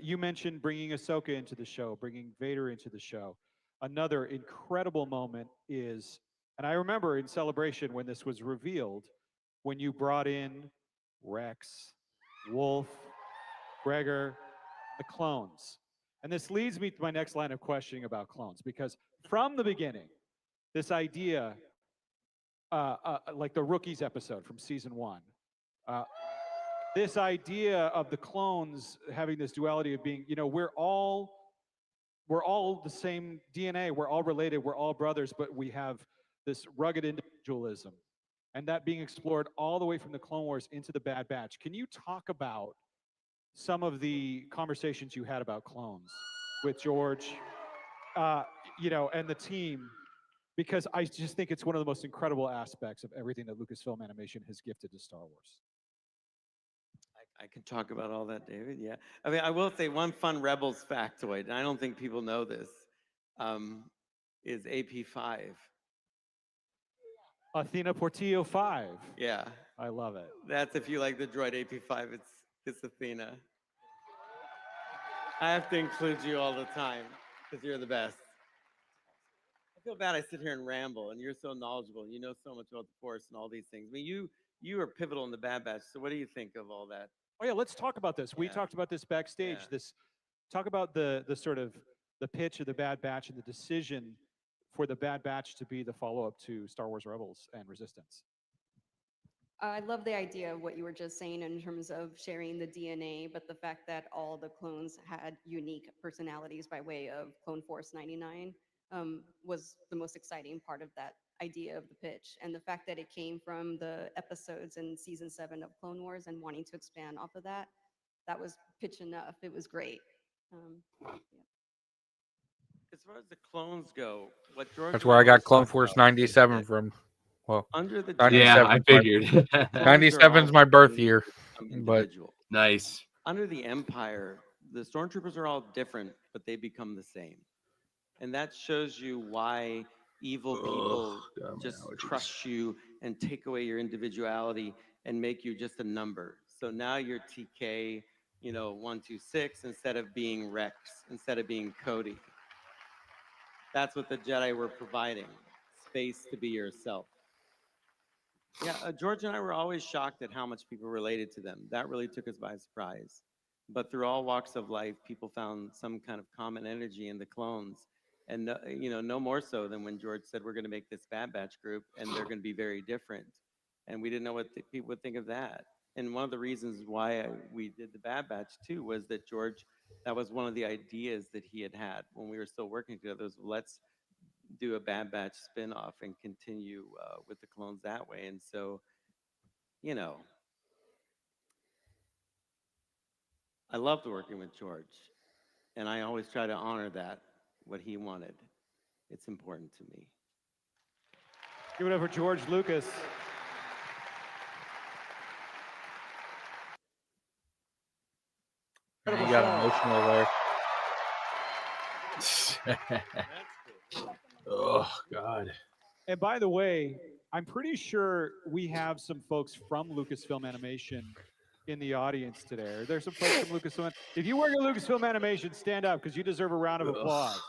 You mentioned bringing Ahsoka into the show, bringing Vader into the show. Another incredible moment is, and I remember in Celebration when this was revealed, when you brought in Rex, Wolf, Gregor, the clones. And this leads me to my next line of questioning about clones, because from the beginning, this idea, like the Rookies episode from season 1, this idea of the clones having this duality of being, we're all the same DNA, we're all related, we're all brothers, but we have this rugged individualism, and that being explored all the way from the Clone Wars into the Bad Batch. Can you talk about some of the conversations you had about clones with George, and the team? Because I just think it's one of the most incredible aspects of everything that Lucasfilm Animation has gifted to Star Wars. I can talk about all that, David. Yeah. I mean, I will say one fun Rebels factoid, and I don't think people know this, is AP5. Athena Portillo 5. Yeah. I love it. That's, if you like the droid AP5, it's Athena. I have to include you all the time because you're the best. I feel bad I sit here and ramble, and you're so knowledgeable. You know so much about the Force and all these things. I mean, you are pivotal in the Bad Batch. So what do you think of all that? Oh yeah, let's talk about this. We talked about this backstage. Talk about the sort of the pitch of the Bad Batch and the decision for the Bad Batch to be the follow-up to Star Wars Rebels and Resistance. I love the idea of what you were just saying in terms of sharing the DNA, but the fact that all the clones had unique personalities by way of Clone Force 99 was the most exciting part of that idea of the pitch. And the fact that it came from the episodes in season 7 of Clone Wars and wanting to expand off of that, that was pitch enough. It was great. As far as the clones go, what George That's where I got Clone Force 97 from. Well, under the 97, yeah, I figured. 97's my birth year, but nice. Under the Empire, the stormtroopers are all different, but they become the same, and that shows you why evil people just crush you and take away your individuality and make you just a number. So now you're TK, 126 instead of being Rex, instead of being Cody. That's what the Jedi were providing, space to be yourself. Yeah, George and I were always shocked at how much people related to them. That really took us by surprise. But through all walks of life, people found some kind of common energy in the clones. And, no more so than when George said, we're going to make this Bad Batch group, and they're going to be very different. And we didn't know what people would think of that. And one of the reasons why we did the Bad Batch, too, was that George, that was one of the ideas that he had when we were still working together, was let's do a Bad Batch spin-off and continue with the clones that way. And so, I loved working with George, and I always try to honor that, what he wanted. It's important to me. Give it up for George Lucas. you got emotional there. Oh, God. And by the way, I'm pretty sure we have some folks from Lucasfilm Animation in the audience today? Are there some folks from Lucasfilm? If you work at Lucasfilm Animation, stand up because you deserve a round of applause.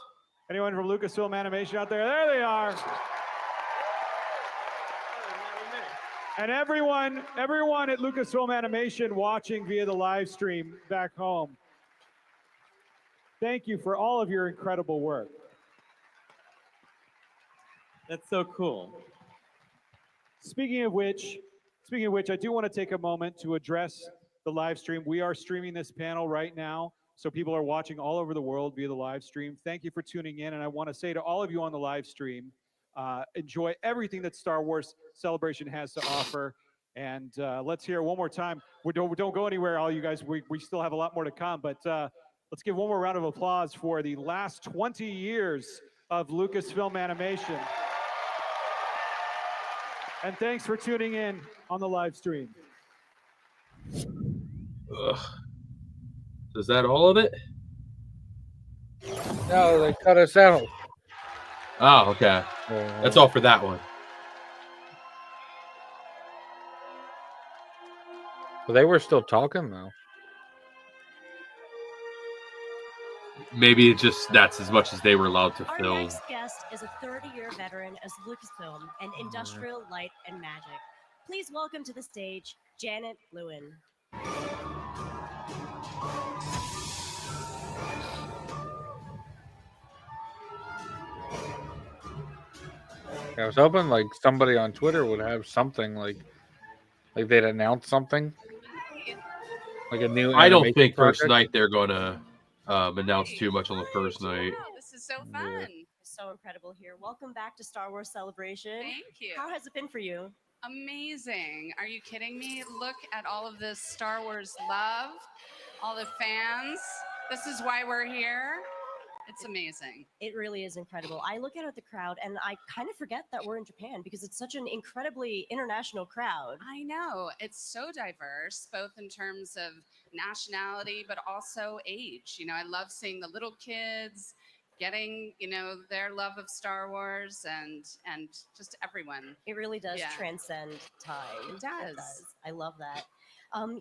Anyone from Lucasfilm Animation out there? There they are. And everyone at Lucasfilm Animation watching via the live stream back home, thank you for all of your incredible work. That's so cool. Speaking of which, I do want to take a moment to address the live stream. We are streaming this panel right now, so people are watching all over the world via the live stream. Thank you for tuning in, and I want to say to all of you on the live stream, enjoy everything that Star Wars Celebration has to offer. And let's hear it one more time. Don't go anywhere, all you guys. We still have a lot more to come, but let's give one more round of applause for the last 20 years of Lucasfilm Animation. And thanks for tuning in on the live stream. Ugh. Is that all of it? No, they cut us out. Oh, okay. That's all for that one. But they were still talking though. Maybe that's as much as they were allowed to Our film. next guest is a 30-year veteran as Lucasfilm and Industrial Light and Magic. Please welcome to the stage, Janet Lewin. I was hoping like somebody on Twitter would have something like they'd announce something. Like a new I don't animation think first project. night they're going to announce too much on the first night. This is so fun. So incredible here. Welcome back to Star Wars Celebration. Thank you. How has it been for you? Amazing. Are you kidding me? Look at all of this Star Wars love, all the fans. This is why we're here. It's amazing. It really is incredible. I look out at the crowd and I kind of forget that we're in Japan because it's such an incredibly international crowd. I know. It's so diverse, both in terms of nationality, but also age. You know, I love seeing the little kids getting, you know, their love of Star Wars and just everyone. It really does Yeah. transcend time. It does. I love that.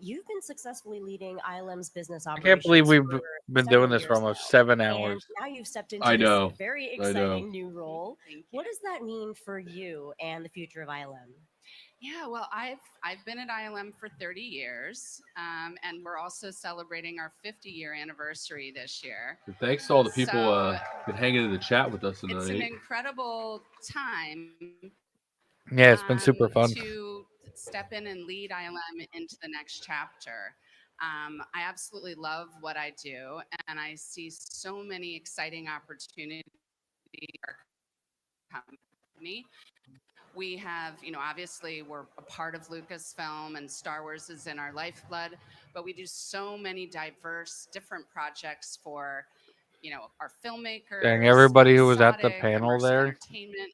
You've been successfully leading ILM's business I operations. can't believe we've for been several doing this years for almost now. 7 And hours. now you've stepped into I know. this very I know. exciting new role. What does that mean for you and the future of ILM? Yeah, well, I've been at ILM for 30 years, and we're also celebrating our 50-year anniversary this year. Thanks to all the people So, been hanging in the chat with us It's an tonight. incredible time Yeah, it's been super fun. to step in and lead ILM into the next chapter. I absolutely love what I do, and I see so many exciting opportunities for our company. We have, you know, obviously we're a part of Lucasfilm and Star Wars is in our lifeblood, but we do so many diverse, different projects for, you know, our filmmakers. Dang, everybody who was at the episodic, panel immersive there entertainment,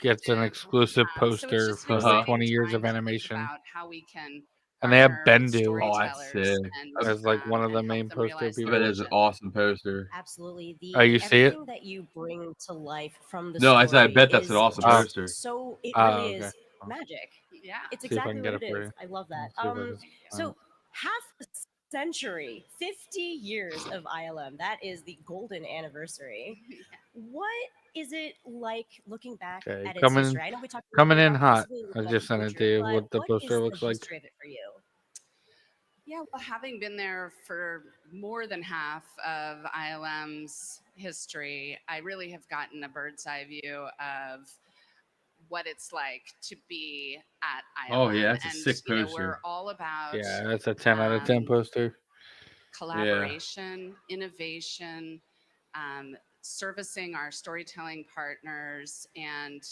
gets an exclusive so it's poster just an for the exciting 20 years time of to think animation. about how we can And they have partner with Bendu. Oh, that's storytellers sick. and, as like one of the and main help them poster realize their people. That is an awesome poster. Absolutely. Oh, you see it? Everything that you bring to life from the No, I said I story bet that's is an awesome just poster. So it Oh, really okay. is magic. Yeah. It's See if I exactly can get what it it for is. you. I love that. Let's see if I can find So half a century, 50 years of ILM. That is the golden anniversary. What is it like looking back Okay, at its coming- history? I know we talked a little coming bit in about hot. possibly I looking at just the sent it future, to you, but what the poster is looks the like. history of it for you? Yeah, well, having been there for more than half of ILM's history, I really have gotten a bird's eye view of what it's like to be at ILM. Oh, yeah, that's a and, sick you know, poster. we're all about Yeah, that's a 10 out of 10 poster. collaboration, innovation, servicing our storytelling partners, and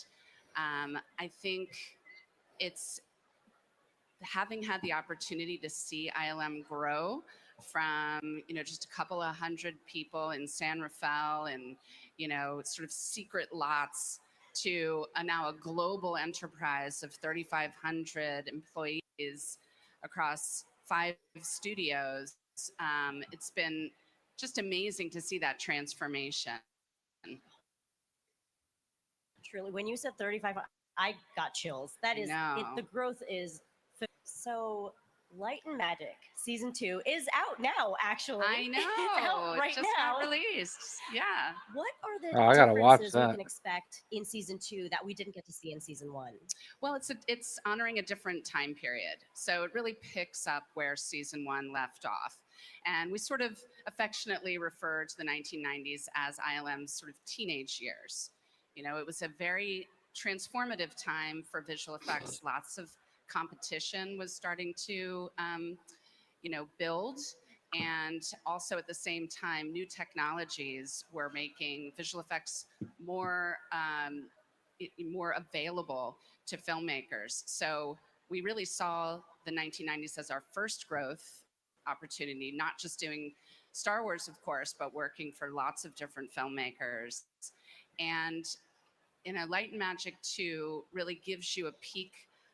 I think it's having had the opportunity to see ILM grow from, you know, just a couple of hundred people in San Rafael and, you know, sort of secret lots to now a global enterprise of 3,500 employees across 5 studios. It's been just amazing to see that transformation. Truly, when you said 35, I got chills. That is, know. the growth is so. Light and Magic season 2 is out now. Actually, I know. It's out right it just now. got released. Yeah. What are the Oh, I gotta watch differences we that. can expect in season 2 that we didn't get to see in season 1? Well, it's honoring a different time period. So it really picks up where season 1 left off. And we sort of affectionately refer to the 1990s as ILM's sort of teenage years. You know, it was a very transformative time for visual effects. Lots of competition was starting to, build. And also at the same time, new technologies were making visual effects more available to filmmakers. So we really saw the 1990s as our first growth opportunity, not just doing Star Wars, of course, but working for lots of different filmmakers. And Light and Magic 2 really gives you a peek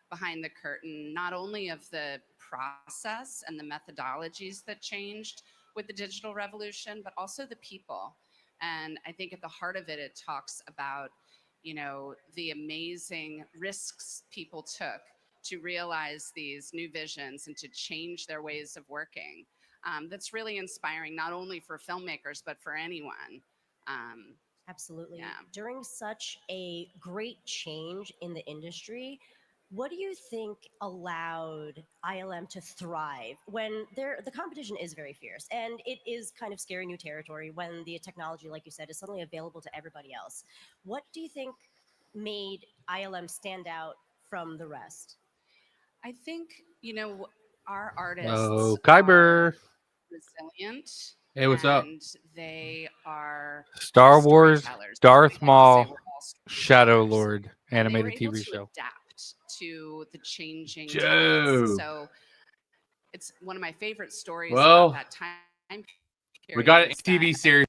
behind the curtain, not only of the process and the methodologies that changed with the digital revolution, but also the people. And I think at the heart of it, it talks about, the amazing risks people took to realize these new visions and to change their ways of working. That's really inspiring, not only for filmmakers, but for anyone. Absolutely. Yeah. During such a great change in the industry, what do you think allowed ILM to thrive when the competition is very fierce and it is kind of scary new territory when the technology, like you said, is suddenly available to everybody else? What do you think made ILM stand out from the rest? I think, our artists Oh, Kyber. are resilient. Hey, what's up? And they are Star Wars, storytellers. Darth I like to say Maul, we're all Shadow storytellers. Lord And they were animated able TV to show. adapt to the changing Joe. times. So it's one of my favorite stories Well, about that time period. We got an is TV that series.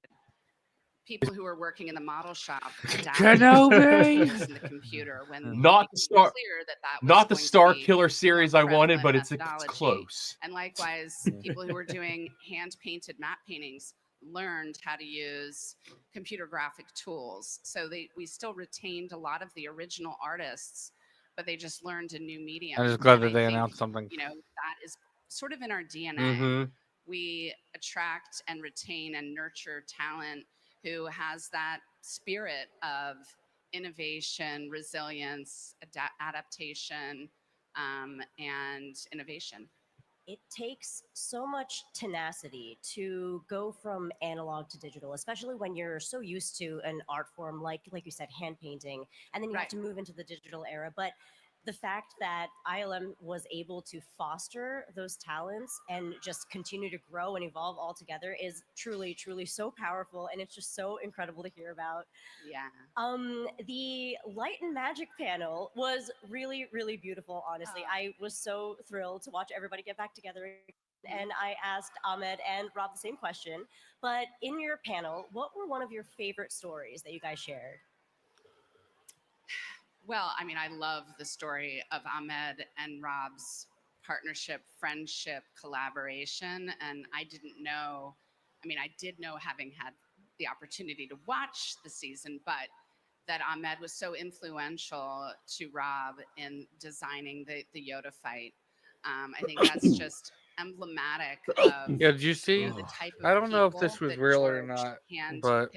people who were working in the model shop adapted Kenobi! using the computer when Not it the was Star, clear that was not the going to Star be Killer series I wanted, but it's methodology. close. And likewise, people who were doing hand-painted matte paintings learned how to use computer graphic tools. So we still retained a lot of the original artists, but they just learned a new medium. I'm just glad And that I they think, announced something. that is sort of in our DNA. Mhm. We attract and retain and nurture talent who has that spirit of innovation, resilience, adaptation, and innovation. It takes so much tenacity to go from analog to digital, especially when you're so used to an art form like you said, hand painting, and then you have Right. to move into the digital era. But the fact that ILM was able to foster those talents and just continue to grow and evolve all together is truly, truly so powerful, and it's just so incredible to hear about. Yeah. The Light and Magic panel was really, really beautiful, honestly. I was so thrilled to watch everybody get back together. And I asked Ahmed and Rob the same question. But in your panel, what were one of your favorite stories that you guys shared? Well, I mean, I love the story of Ahmed and Rob's partnership, friendship, collaboration. And I didn't know, I did know having had the opportunity to watch the season, but that Ahmed was so influential to Rob in designing the Yoda fight. I think that's just emblematic of Yeah, did you see? the type of I don't know if people this was that real or George not, handpicked but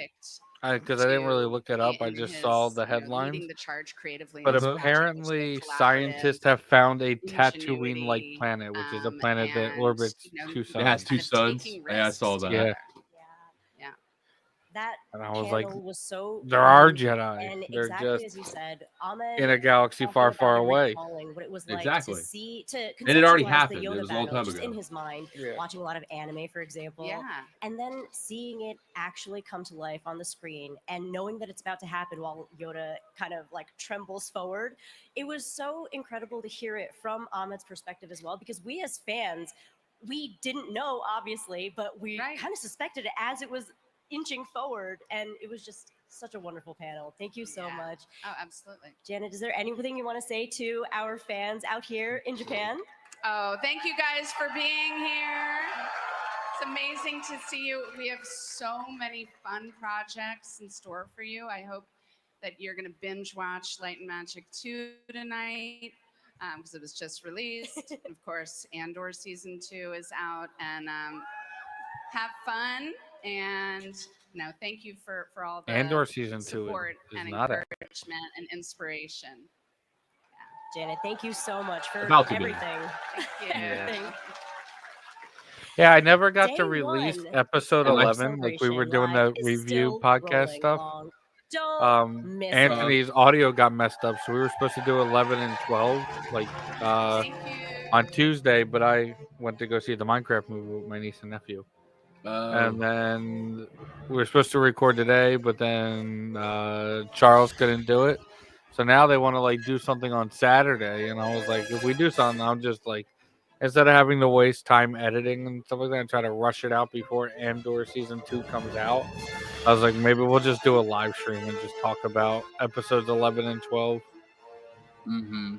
because I didn't really to look it be up, I in just his, saw the leading headlines. the charge creatively. But in this project, which apparently, was a collaborative scientists have found a Tatooine-like ingenuity, planet, which is a planet that and, orbits two It has suns. two suns. taking Yeah, I risks saw that. Yeah. together. Yeah. That And I was panel like, was so there are unique, Jedi. and They're exactly just as you said, Ahmed in a galaxy talking far, about far and away. recalling what it was like Exactly. to see And it already conceptualize happened. the It Yoda was a long battle time just ago. in his mind, Yeah. watching a lot of anime, for example, Yeah. and then seeing it actually come to life on the screen and knowing that it's about to happen while Yoda kind of like trembles forward. It was so incredible to hear it from Ahmed's perspective as well, because we as fans, we didn't know obviously, but we kind of suspected it as it was inching forward, and it was just such a wonderful panel. Thank you so much. Oh, absolutely. Janet, is there anything you want to say to our fans out here in Japan? Oh, thank you guys for being here. It's amazing to see you. We have so many fun projects in store for you. I hope that you're going to binge watch Light and Magic 2 tonight. because it was just released. Of course, Andor season 2 is out, and have fun. And thank you for all the Andor season 2 support is and not out. encouragement and inspiration. Janet, thank you so much for About to be. everything. Thank you. Everything. Yeah, I never got to Day release one episode of 11. Like we were Celebration doing the Live is review still podcast rolling stuff. along. Don't miss it. Anthony's audio got messed up, so we were supposed to do 11 and 12 like on Tuesday, but I went to go see the Minecraft movie with my niece and nephew. And then we were supposed to record today, but then Charles couldn't do it. So now they want to like do something on Saturday, and I was like, if we do something, I'm just like, instead of having to waste time editing and stuff like that, and try to rush it out before Andor season 2 comes out, I was like, maybe we'll just do a live stream and just talk about episodes 11 and 12. Mm-hmm.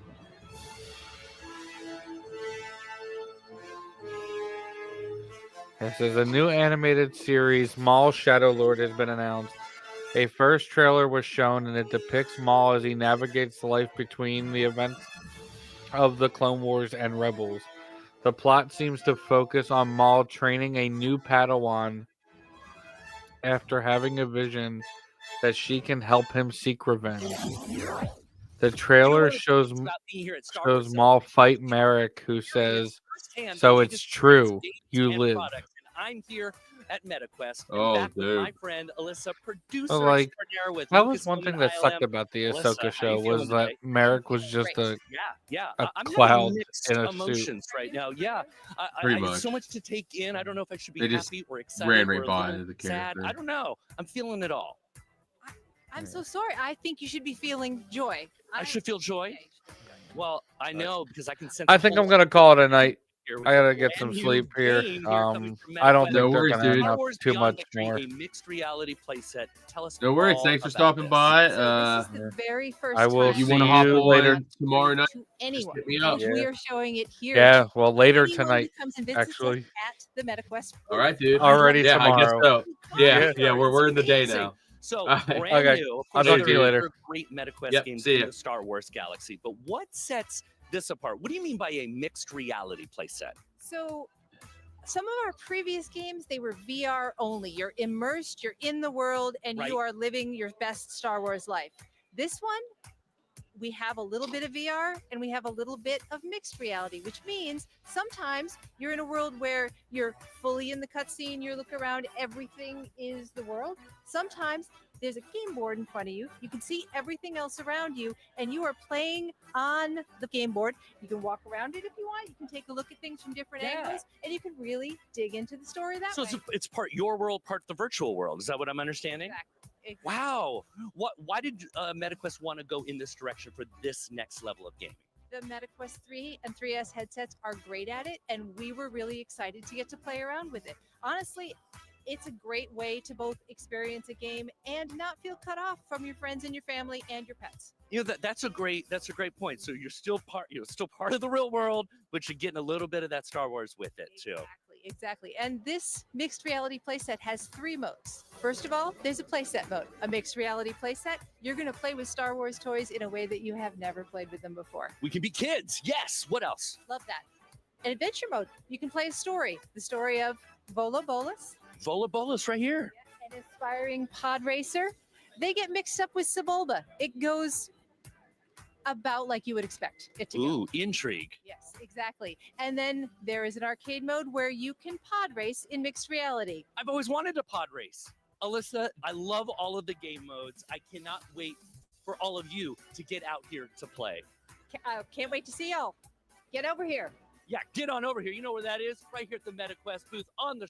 This is a new animated series. Maul Shadow Lord has been announced. A first trailer was shown, and it depicts Maul as he navigates life between the events of the Clone Wars and Rebels. The plot seems to focus on Maul training a new Padawan after having a vision that she can help him seek revenge. The trailer shows Maul fight Merrick, who says, "So it's true, you live." I'm here at MetaQuest. Oh, back with dude. my friend Alyssa, producer But, like, extraordinaire with that was Lucasfilm one thing and that sucked ILM. about the Alyssa, Ahsoka how show you feeling was that today? Merrick was just a I'm having cloud mixed in a suit. emotions right now. Yeah, Pretty I much. have so much to take in. I don't know if I should be They just happy or excited ran or right a by little the sad. character. I don't know. I'm feeling it all. I'm so sorry. I think you should be feeling joy. I should feel joy. Well, I know because I can sense. I the think I'm whole gonna call it a night. here with I gotta a get some brand new sleep here. game coming from I don't MetaQuest. think No they're worries, gonna dude. have Star Wars too Beyond much Victory, more. a mixed reality playset. Tell us No worries. all Thanks for about stopping this. by. So this is the very first I will time you see want to hop you on later. tomorrow night? to anyone. hit me up. And we are showing it here. Yeah, to well, later anyone tonight, who comes and visits actually. us at the MetaQuest. All right, dude. Already yeah, I guess tomorrow. so. Yeah, Yeah. we're in the day Amazing. now. So All right. brand Okay. new. Of I'll course, talk to you there later. are great MetaQuest Yep, games see in ya. the Star Wars galaxy. But what sets this apart? What do you mean by a mixed reality playset? So some of our previous games, they were VR only. You're immersed, you're in the world, and Right. you are living your best Star Wars life. This one, we have a little bit of VR and we have a little bit of mixed reality, which means sometimes you're in a world where you're fully in the cutscene, you look around, everything is the world. Sometimes there's a game board in front of you. You can see everything else around you, and you are playing on the game board. You can walk around it if you want. You can take a look at things from different Yeah. angles, and you can really dig into the story that So way. it's part your world, part the virtual world. Is that what I'm understanding? Exactly. Wow. Why did MetaQuest want to go in this direction for this next level of gaming? The MetaQuest 3 and 3S headsets are great at it, and we were really excited to get to play around with it. Honestly, it's a great way to both experience a game and not feel cut off from your friends and your family and your pets. You know that's a great point. So you're still part of the real world, but you're getting a little bit of that Star Wars with it too. Exactly. And this mixed reality playset has 3 modes. First of all, there's a playset mode. A mixed reality playset, you're going to play with Star Wars toys in a way that you have never played with them before. We can be kids. Yes. What else? Love that. An adventure mode, you can play a story. The story of Vola Bolas, Vola Bolas right here. an inspiring pod racer. They get mixed up with Sebulba. It goes about like you would expect it to go. Ooh, intrigue. Yes, exactly. And then there is an arcade mode where you can pod race in mixed reality. I've always wanted a pod race. Alyssa, I love all of the game modes. I cannot wait for all of you to get out here to play. Can't wait to see y'all. Get over here. Yeah, get on over here. You know where that is? Right here at the MetaQuest booth on the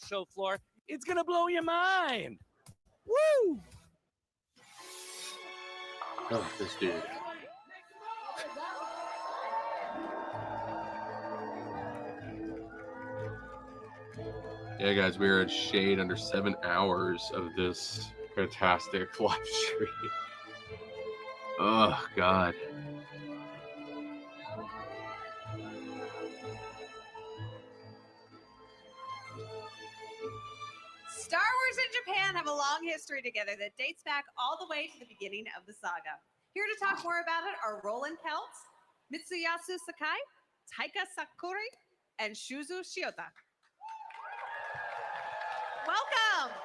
show floor. It's going to blow your mind. Woo! Oh, this dude. Yeah, guys, we are at shade under 7 hours of this fantastic live stream. Oh, God. Star Wars and Japan have a long history together that dates back all the way to the beginning of the saga. Here to talk more about it are Roland Keltz, Mitsuyasu Sakai, Taika Sakuri, and Shuzu Shiota. Welcome!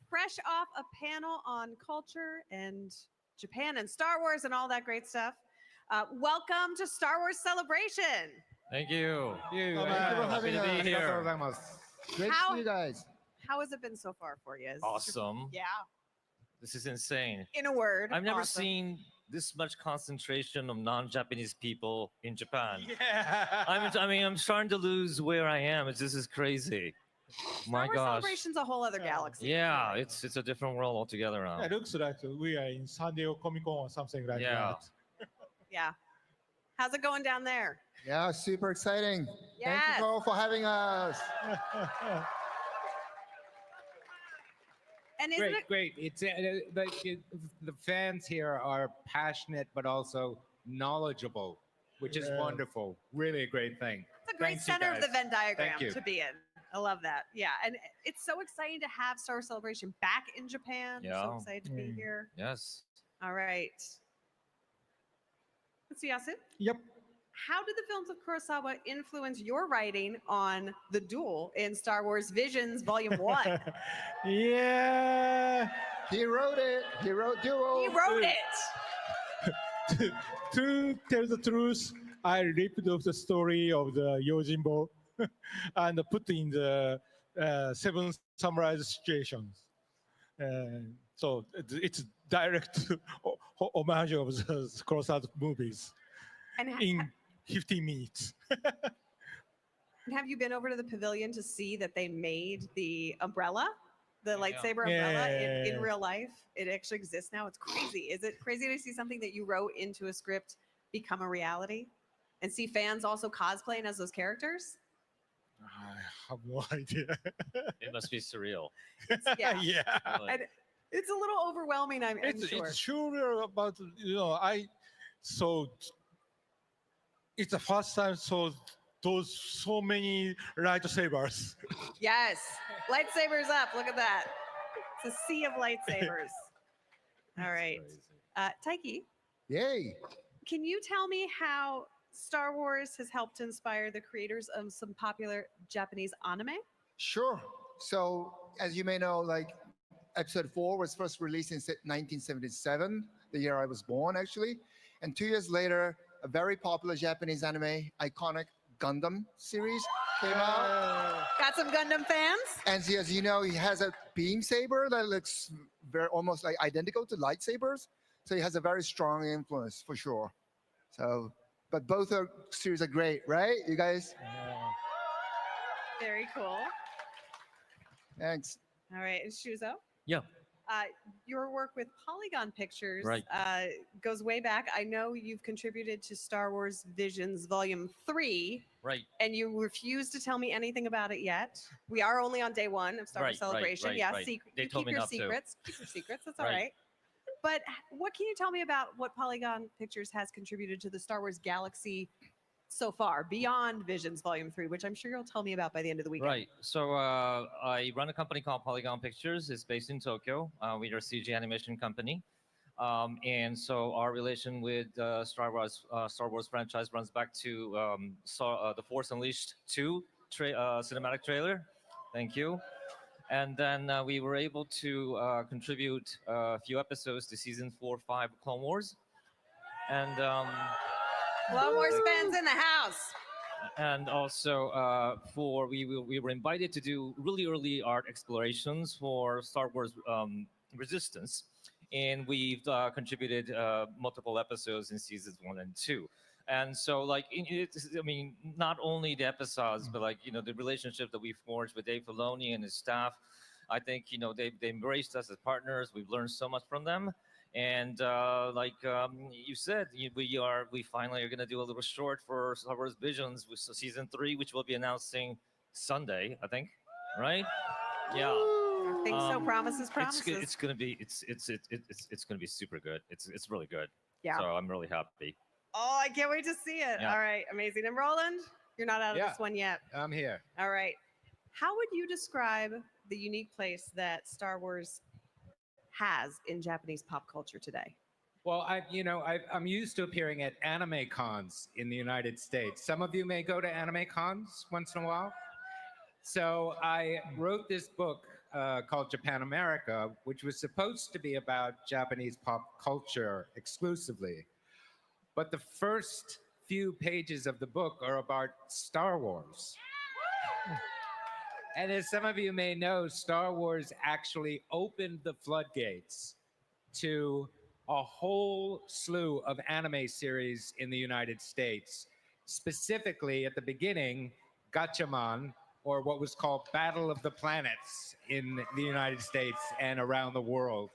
Fresh off a panel on culture and Japan and Star Wars and all that great stuff. Welcome to Star Wars Celebration. Thank you. Thank you for having Happy to be here. Great to see you guys. How has it been so far for you? Awesome. Yeah. This is insane. In a word. I've never awesome. seen this much concentration of non-Japanese people in Japan. Yeah. I'm starting to lose where I am. This is crazy. My Star Wars gosh. Celebration's a whole other galaxy. Yeah, it's a different world altogether now. It looks like we are in San Diego Comic Con or something like Yeah. that. Yeah. How's it going down there? Yeah, super exciting. Thank Yes. you all for having us. And isn't it Great. It's the fans here are passionate but also knowledgeable, which is Yeah. wonderful. Really a great thing. It's a great Thanks, you center of the guys. Venn diagram Thank you. to be in. I love that. Yeah, and it's so exciting to have Star Wars Celebration back in Japan. So Yeah. excited to be here. Yes. All right. Mitsuyasu, Yep. how did the films of Kurosawa influence your writing on the duel in Star Wars Visions Volume 1? Yeah. He wrote it. He wrote Duo. He wrote it. To tell the truth, I ripped off the story of the Yojimbo and put in the Seven Samurai situations. So it's direct homage of the Kurosawa movies And in 15 minutes. have you been over to the pavilion to see that they made the umbrella, the lightsaber Yeah. umbrella in Yeah. real life? It actually exists now. It's crazy. Is it crazy to see something that you wrote into a script become a reality and see fans also cosplaying as those characters? I have no idea. It must be surreal. Yeah. Yeah. Really. And it's a little overwhelming, I'm sure. It's sure about, I saw, it's the first time saw those so many lightsabers. Yes. Lightsabers up. Look at that. It's a sea of lightsabers. All right. Taiki, Yay. can you tell me how Star Wars has helped to inspire the creators of some popular Japanese anime? Sure. So, as you may know, like episode 4 was first released in 1977, the year I was born, actually. And 2 years later, a very popular Japanese anime, iconic Gundam series came out. Got some Gundam fans? And as you know, he has a beam saber that looks very almost like identical to lightsabers. So he has a very strong influence for sure. So, but both are series are great, right? You guys? Very cool. Thanks. All right. And Shuzo? Yeah. Your work with Polygon Pictures Right. goes way back. I know you've contributed to Star Wars Visions Volume 3, Right. and you refuse to tell me anything about it yet. We are only on day 1 of Star Wars Right, right, Celebration. right, Yeah, right. secret. They You told keep me your not to. secrets. Keep your secrets. That's all Right. right. But what can you tell me about what Polygon Pictures has contributed to the Star Wars galaxy so far, beyond Visions Volume 3, which I'm sure you'll tell me about by the end of the weekend? Right. So I run a company called Polygon Pictures. It's based in Tokyo. We are a CG animation company. And so our relation with Star Wars franchise runs back to The Force Unleashed 2 cinematic trailer. Thank you. And then we were able to contribute a few episodes to season 4, 5 of Clone Wars. And Clone Wars fans in the house. and also we were invited to do really early art explorations for Star Wars Resistance, and we've contributed multiple episodes in seasons 1 and 2. And so, like, I mean, not only the episodes, but like, the relationship that we forged with Dave Filoni and his staff. I think, they embraced us as partners. We've learned so much from them. And like you said, we finally are going to do a little short for Star Wars Visions with season 3, which we'll be announcing Sunday, I think, right? Yeah. I think so. Promises. It's gonna be gonna be super good. It's really good. Yeah. So I'm really happy. Oh, I can't wait to see it. Yeah. All right, amazing. And Roland, you're not out of Yeah. this one yet. I'm here. All right. How would you describe the unique place that Star Wars has in Japanese pop culture today? Well, I'm used to appearing at anime cons in the United States. Some of you may go to anime cons once in a while. So I wrote this book called Japan America, which was supposed to be about Japanese pop culture exclusively. But the first few pages of the book are about Star Wars. And as some of you may know, Star Wars actually opened the floodgates to a whole slew of anime series in the United States. Specifically, at the beginning, Gatchaman, or what was called Battle of the Planets in the United States and around the world.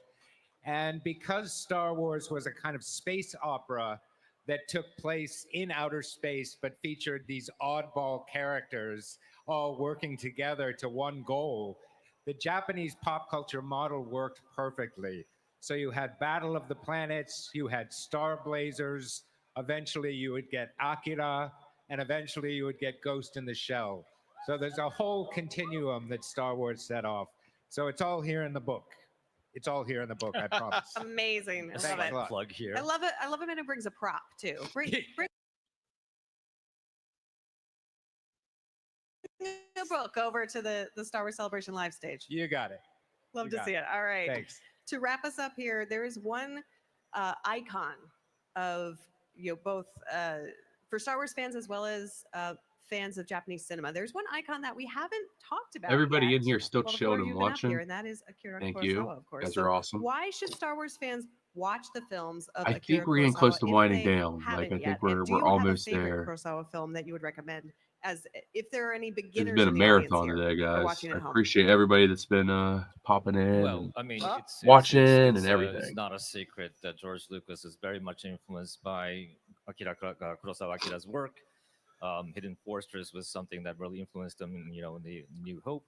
And because Star Wars was a kind of space opera that took place in outer space but featured these oddball characters all working together to one goal, the Japanese pop culture model worked perfectly. So you had Battle of the Planets, you had Star Blazers, eventually you would get Akira, and eventually you would get Ghost in the Shell. So there's a whole continuum that Star Wars set off. So it's all here in the book. It's all here in the book, I promise. Amazing. I love Thanks it. a lot. Plug here. I love it. I love it when it brings a prop too. Bring a book over to the Star Wars Celebration live stage. You got it. Love You to got see it. All right. Thanks. To wrap us up here, there is one icon of both for Star Wars fans as well as fans of Japanese cinema. There's one icon that we haven't talked about. Everybody yet. in here still Well, the chilling four of and you have been up watching. here, and that is Akira Thank Kurosawa, you. of course. You guys So are awesome. Why should Star Wars fans watch the films of I Akira think we're getting Kurosawa close to if winding they down. Like, I haven't think yet? we're And do you almost have a favorite there. Kurosawa film that you would recommend? As if there are any It's beginners been a in the audience marathon here today, who are guys. watching I at home. appreciate everybody that's been popping in. Well, and I mean, watching it's, and everything. It's not a secret that George Lucas is very much influenced by Kurosawa Akira's work. Hidden Fortress was something that really influenced him in the New Hope.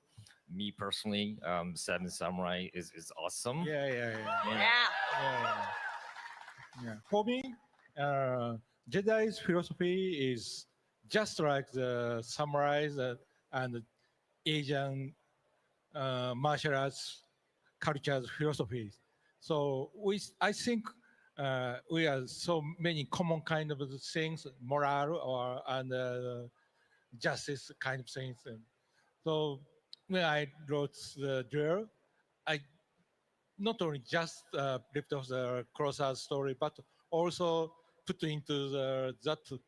Me personally, Seven Samurai is awesome. Yeah. For me, Jedi's philosophy is just like the samurais and Asian martial arts culture's philosophies. So I think we have so many common kind of things, moral and justice kind of things. And so when I wrote the duel, I not only just ripped off the Kurosawa story, but also put into that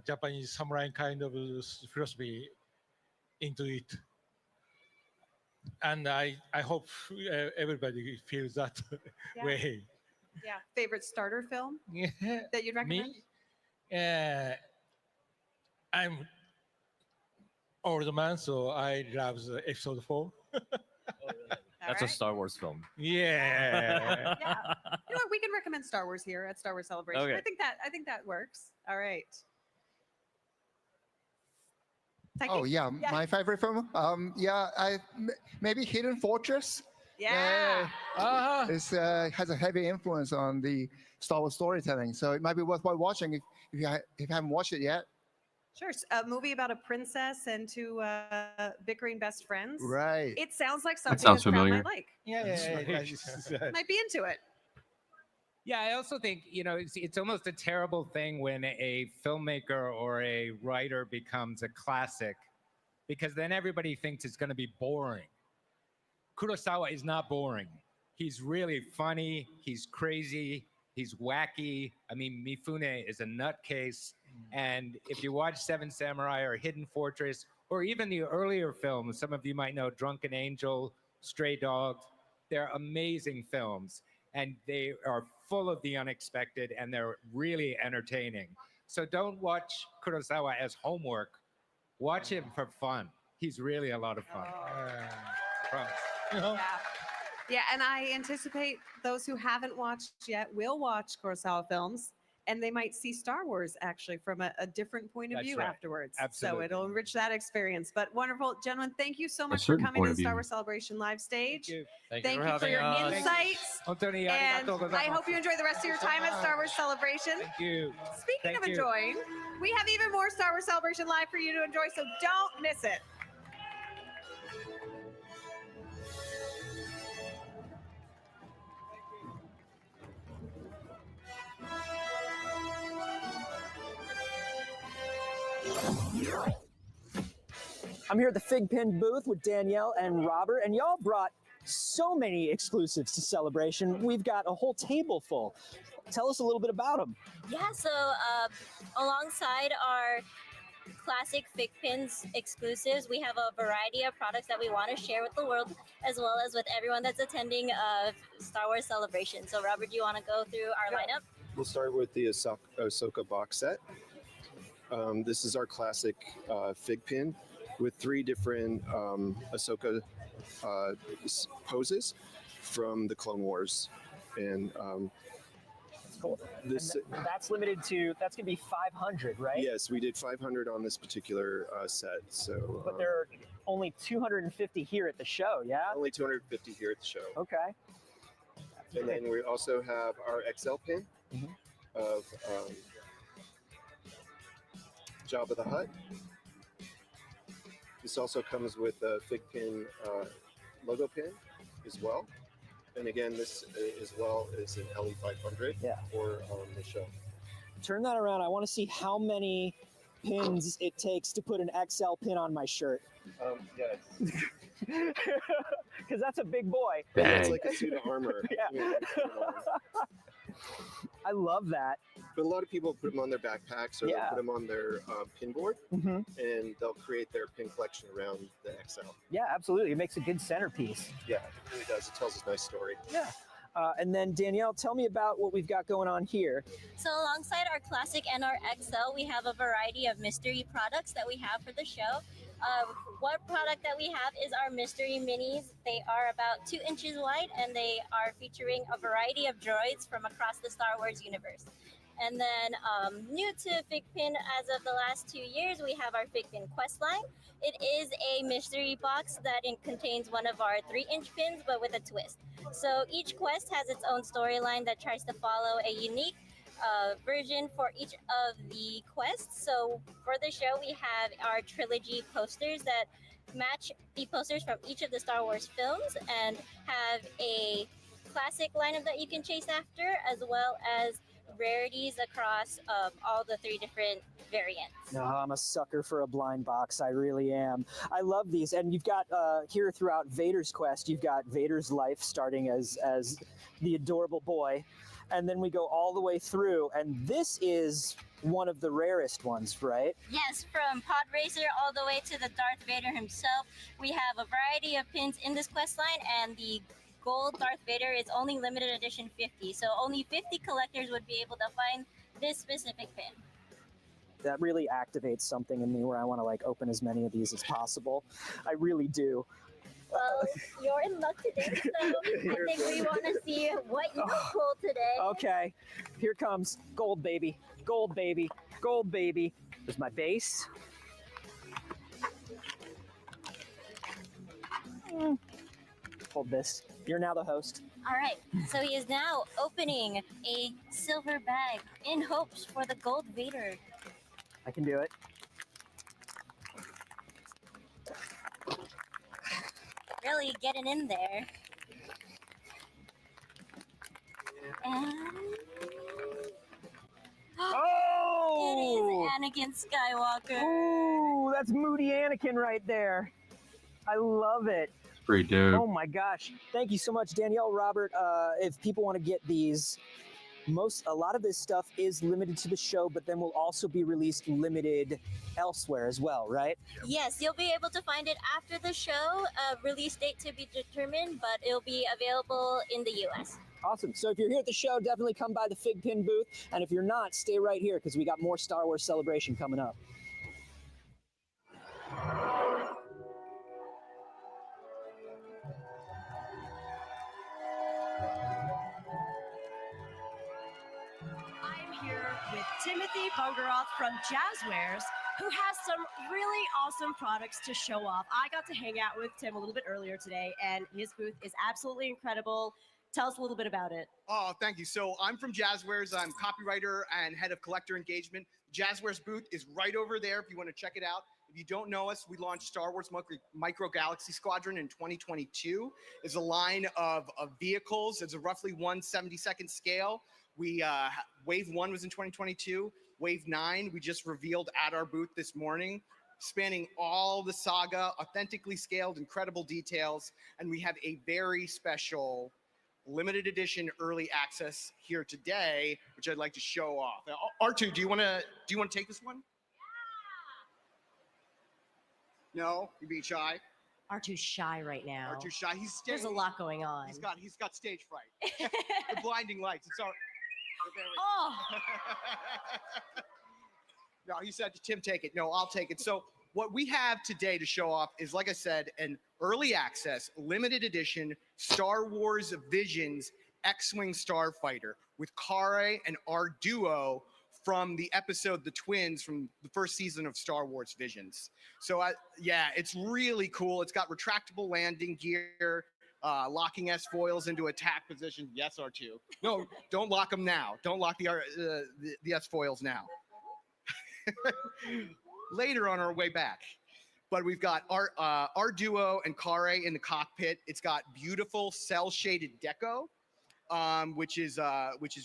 Japanese samurai kind of philosophy into it. And I hope everybody feels that Yeah. way. Yeah. Favorite starter film that you'd recommend? Me, I'm old man, so I love the episode 4. That's a Star Wars film. Yeah. Yeah. You know what? We can recommend Star Wars here at Star Wars Celebration. Okay. I think that works. All right. Oh yeah, my favorite film. Maybe Hidden Fortress. Yeah. It's has a heavy influence on the Star Wars storytelling, so it might be worthwhile watching if you haven't watched it yet. Sure. A movie about a princess and two bickering best friends. Right. It sounds like something sounds that Crowd familiar. might like. Yeah. Might be into it. Yeah, I also think, it's almost a terrible thing when a filmmaker or a writer becomes a classic, because then everybody thinks it's going to be boring. Kurosawa is not boring. He's really funny. He's crazy. He's wacky. I mean, Mifune is a nutcase. And if you watch Seven Samurai or Hidden Fortress, or even the earlier films, some of you might know Drunken Angel, Stray Dogs, they're amazing films. And they are full of the unexpected, and they're really entertaining. So don't watch Kurosawa as homework. Watch him for fun. He's really a lot of fun. Promise. Yeah, and I anticipate those who haven't watched yet will watch Kurosawa films, and they might see Star Wars actually from a different point of That's view right. afterwards. Absolutely. So it'll enrich that experience. But wonderful, gentlemen, thank you so much for certain coming point to of Star view. Wars Celebration live stage. Thank Thank you for your insights. Anthony, And arigatou gozaimasu. I hope you enjoy the rest of your time at Star Wars Celebration. Thank you. Speaking Thank of you. enjoying, we have even more Star Wars Celebration live for you to enjoy, so don't miss it. I'm here at the Figpin booth with Danielle and Robert, and y'all brought so many exclusives to Celebration. We've got a whole table full. Tell us a little bit about them. Yeah, so alongside our classic Figpins exclusives, we have a variety of products that we want to share with the world, as well as with everyone that's attending Star Wars Celebration. So Robert, do you want to go through our lineup? We'll start with the Ahsoka box set. This is our classic fig pin with 3 different Ahsoka poses from the Clone Wars. And cool. This, and that's limited to, that's going to be 500, right? yes, we did 500 on this particular set. So, But there are only 250 here at the show, yeah? only 250 here at the show. Okay. And then we also have our XL pin of Jabba the Hutt. This also comes with a Figpin logo pin as well. And again, this as well is an LE500 for the show. Turn that around. I want to see how many pins it takes to put an XL pin on my shirt. Yes. Because that's a big boy. It's like a suit of armor. Yeah. I love that. But a lot of people put them on their backpacks or they'll put them on their pin board, and they'll create their pin collection around the XL. Yeah, absolutely. It makes a good centerpiece. Yeah, it really does. It tells a nice story. Yeah. And then Danielle, tell me about what we've got going on here. So alongside our classic and our XL, we have a variety of mystery products that we have for the show. One product that we have is our mystery minis. They are about 2 inches wide, and they are featuring a variety of droids from across the Star Wars universe. And then new to Figpin as of the last 2 years, we have our Figpin Quest line. It is a mystery box that contains one of our 3-inch pins, but with a twist. So each quest has its own storyline that tries to follow a unique version for each of the quests. So for the show, we have our trilogy posters that match the posters from each of the Star Wars films and have a classic lineup that you can chase after, as well as rarities across all the 3 different variants. No, I'm a sucker for a blind box. I really am. I love these. And you've got here throughout Vader's quest, you've got Vader's life starting as the adorable boy. And then we go all the way through. And this is one of the rarest ones, right? Yes, from Pod Racer all the way to the Darth Vader himself. We have a variety of pins in this quest line, and the gold Darth Vader is only limited edition 50. So only 50 collectors would be able to find this specific pin. That really activates something in me where I want to like open as many of these as possible. I really do. Well, you're in luck today, so I think we want to see what you pulled today. Okay, here comes gold, baby. Gold, baby. Gold, baby. There's my base. Hold this. You're now the host. All right, so he is now opening a silver bag in hopes for the gold Vader. I can do it. Really getting in there. And oh! It is Anakin Skywalker. Ooh, that's moody Anakin right there. I love it. Pretty dope. Oh my gosh. Thank you so much, Danielle, Robert. If people want to get these, a lot of this stuff is limited to the show, but then will also be released limited elsewhere as well, right? Yes, you'll be able to find it after the show. Release date to be determined, but it'll be available in the US. Awesome. So if you're here at the show, definitely come by the Figpin booth. And if you're not, stay right here because we got more Star Wars Celebration coming up. I'm here with Timothy Bungeroth from Jazzwares, who has some really awesome products to show off. I got to hang out with Tim a little bit earlier today, and his booth is absolutely incredible. Tell us a little bit about it. Oh, thank you. So I'm from Jazzwares. I'm copywriter and head of collector engagement. Jazzwares booth is right over there if you want to check it out. If you don't know us, we launched Star Wars Micro Galaxy Squadron in 2022. It's a line of vehicles. It's a roughly 1/72nd scale. Wave 1 was in 2022. Wave 9, we just revealed at our booth this morning, spanning all the saga, authentically scaled, incredible details, and we have a very special limited edition early access here today, which I'd like to show off. Now, R2, do you want to take this one? No, you're being shy. R2's shy right now. R2's shy. There's a lot going on. He's got stage fright. The blinding lights. It's all. Oh. No, he said, Tim, take it. No, I'll take it. So what we have today to show off is, like I said, an early access, limited edition Star Wars Visions X-Wing Starfighter with Kare and our duo from the episode The Twins from the first season of Star Wars Visions. So, yeah, it's really cool. It's got retractable landing gear, locking S-foils into attack position. Yes, R2. No, don't lock them now. Don't lock the S-foils now. Later on our way back. But we've got our duo and Kare in the cockpit. It's got beautiful cell-shaded deco, which is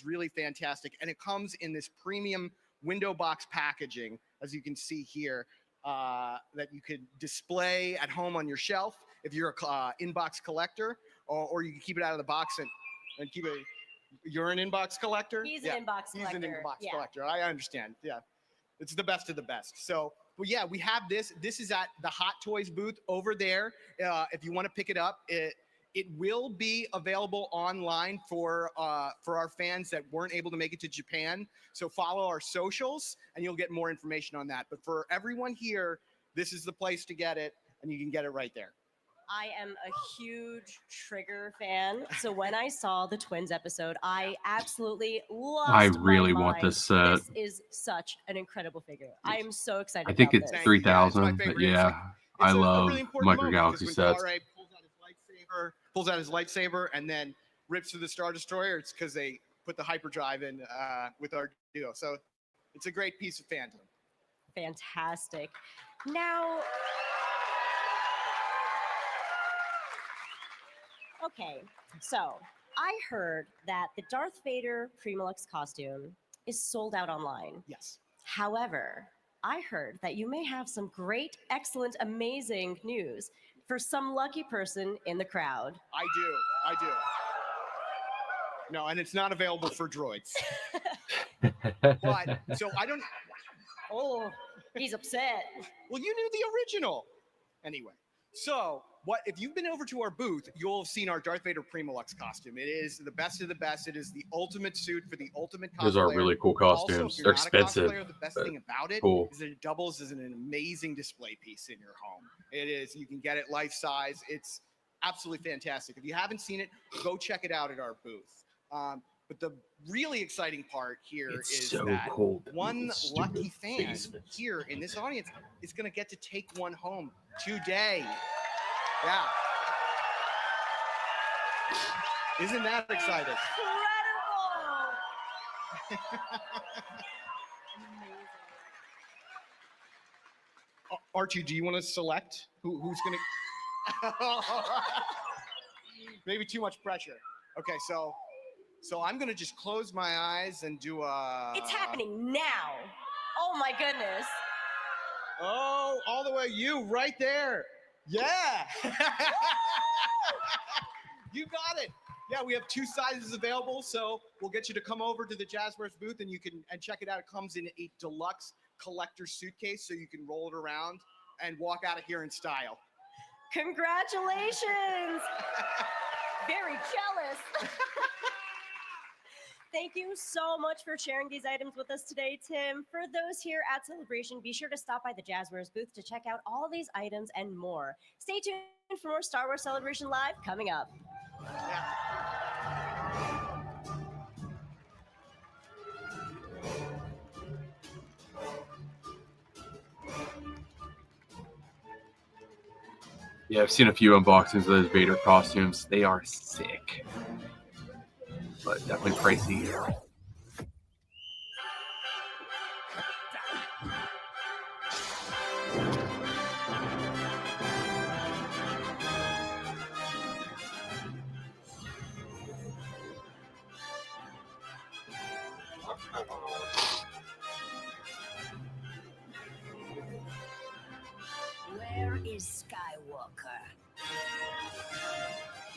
really fantastic. And it comes in this premium window box packaging, as you can see here, that you could display at home on your shelf if you're a inbox collector, or you can keep it out of the box and keep it. You're an inbox collector? He's an inbox collector. He's an inbox collector. I understand. Yeah. It's the best of the best. So, well, yeah, we have this. This is at the Hot Toys booth over there. If you want to pick it up, it will be available online for our fans that weren't able to make it to Japan. So follow our socials, and you'll get more information on that. But for everyone here, this is the place to get it, and you can get it right there. I am a huge Trigger fan. So when I saw the Twins episode, I absolutely lost I really my want mind. this set. This is such an incredible figure. I am so excited I think about it's this. 3,000, but yeah, I love really important Micro moment, Galaxy because when sets. Kare pulls out his lightsaber, and then rips through the Star Destroyer. It's because they put the hyperdrive in with our duo. So it's a great piece of fandom. Fantastic. Now, okay, so I heard that the Darth Vader Premolux costume is sold out online. Yes. However, I heard that you may have some great, excellent, amazing news for some lucky person in the crowd. I do. No, and it's not available for droids. But, so I don't... Oh, he's upset. Well, you knew the original. Anyway, so what if you've been over to our booth, you'll have seen our Darth Vader Premolux costume. It is the best of the best. It is the ultimate suit for the ultimate cosplayer. Those are really cool costumes. Also, if They're you're not a expensive, cosplayer, the best but thing about it cool. is that it doubles as an amazing display piece in your home. It is. You can get it life size. It's absolutely fantastic. If you haven't seen it, go check it out at our booth. But the really exciting part here is so that cold in one this lucky stupid fan basement. here in this audience is going to get to take one home today. Yeah. Isn't that exciting? Archie, do you want to select who's going to? Maybe too much pressure. Okay, so I'm going to just close my eyes and do a. It's happening now. Oh my goodness. Oh, all the way you right there. Yeah. You got it. Yeah, we have 2 sizes available, so we'll get you to come over to the Jazzwares booth and you can check it out. It comes in a deluxe collector suitcase, so you can roll it around and walk out of here in style. Congratulations. Very jealous. Thank you so much for sharing these items with us today, Tim. For those here at Celebration, be sure to stop by the Jazzwares booth to check out all these items and more. Stay tuned for more Star Wars Celebration Live coming up. Yeah, I've seen a few unboxings of those Vader costumes. They are sick, but definitely pricey.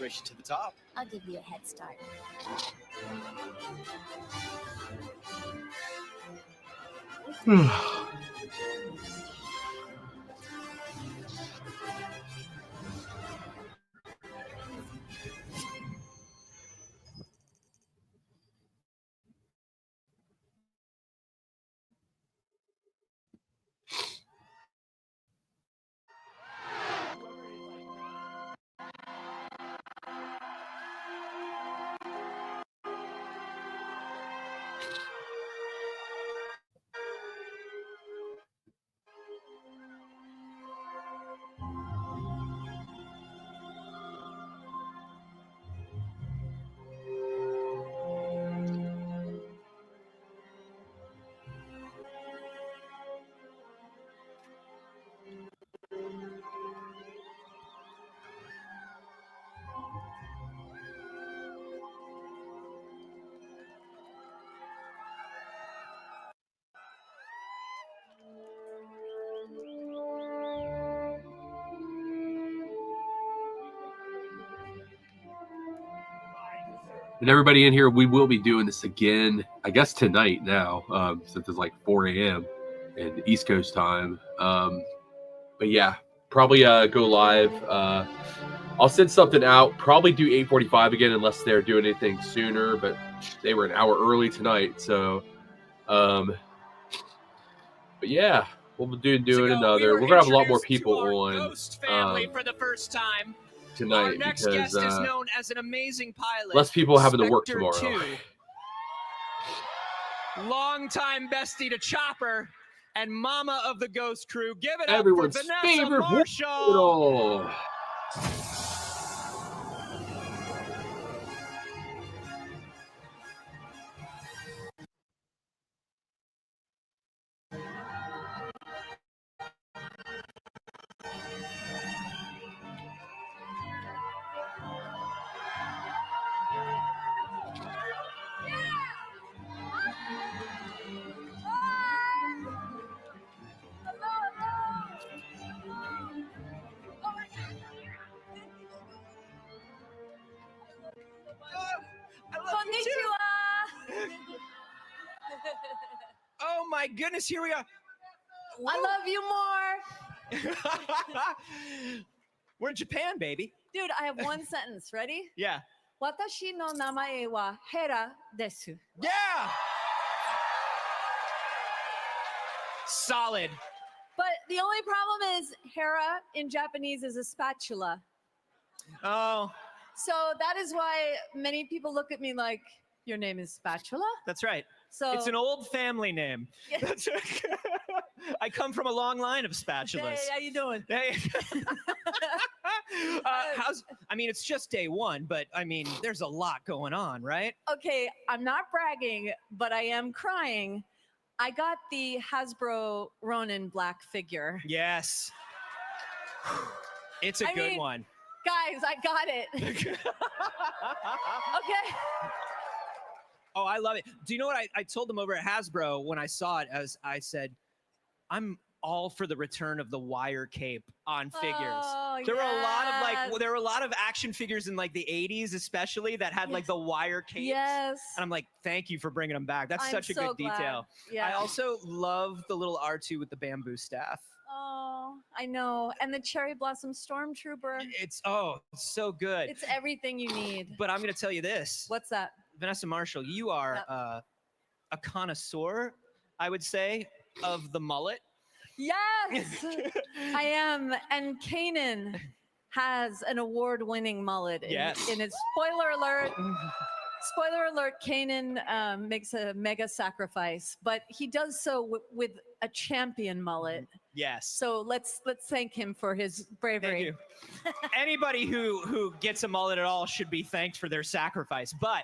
race you to the top. I'll give you a head start. And everybody in here, we will be doing this again, I guess tonight now, since it's like 4 a.m. in East Coast time. But yeah, probably go live. I'll send something out, probably do 8:45 again unless they're doing anything sooner, but they were an hour early tonight. So, but yeah, we'll be doing another. We're going to have a lot more people on Ghost family for the first time. tonight Our next because guest is known as an amazing pilot. less people having to work Spectre tomorrow. 2. Longtime bestie to Chopper and mama of the Ghost crew. Give it Everyone's up for Vanessa favorite Marshall. Marshall. Oh my goodness, here we are. I love you more. We're in Japan, baby. Dude, I have one sentence. Ready? Yeah. Watashi no namae wa Hera desu. Yeah! Solid. But the only problem is Hera in Japanese is a spatula. Oh, So that is why many people look at me like, your name is Spatula? that's right. So It's an old family name. That's right. I come from a long line of spatulas. Hey, how you doing? Hey. I mean, it's just day one, but I mean, there's a lot going on, right? Okay, I'm not bragging, but I am crying. I got the Hasbro Ronin black figure. Yes. It's a I good mean, one. Guys, I got it. Okay. Oh, I love it. Do you know what I told them over at Hasbro when I saw it? As I said, I'm all for the return of the wire cape on figures. Oh, there were a lot of yes. there were a lot of action figures in like the 80s, especially that had like the wire capes. Yes. And I'm like, thank you for bringing them back. That's I'm such a so good glad. detail. Yeah. I also love the little R2 with the bamboo staff. Oh, I know. And the Cherry Blossom Stormtrooper. It's so good. It's everything you need. But I'm going to tell you this. What's that? Vanessa Marshall, you are a connoisseur, I would say, of the mullet. Yes, I am. And Kanan has an award-winning mullet. Yes. In its spoiler alert. Spoiler alert, Kanan makes a mega sacrifice, but he does so with a champion mullet. Yes. So let's thank him for his bravery. Thank you. Anybody who gets a mullet at all should be thanked for their sacrifice. But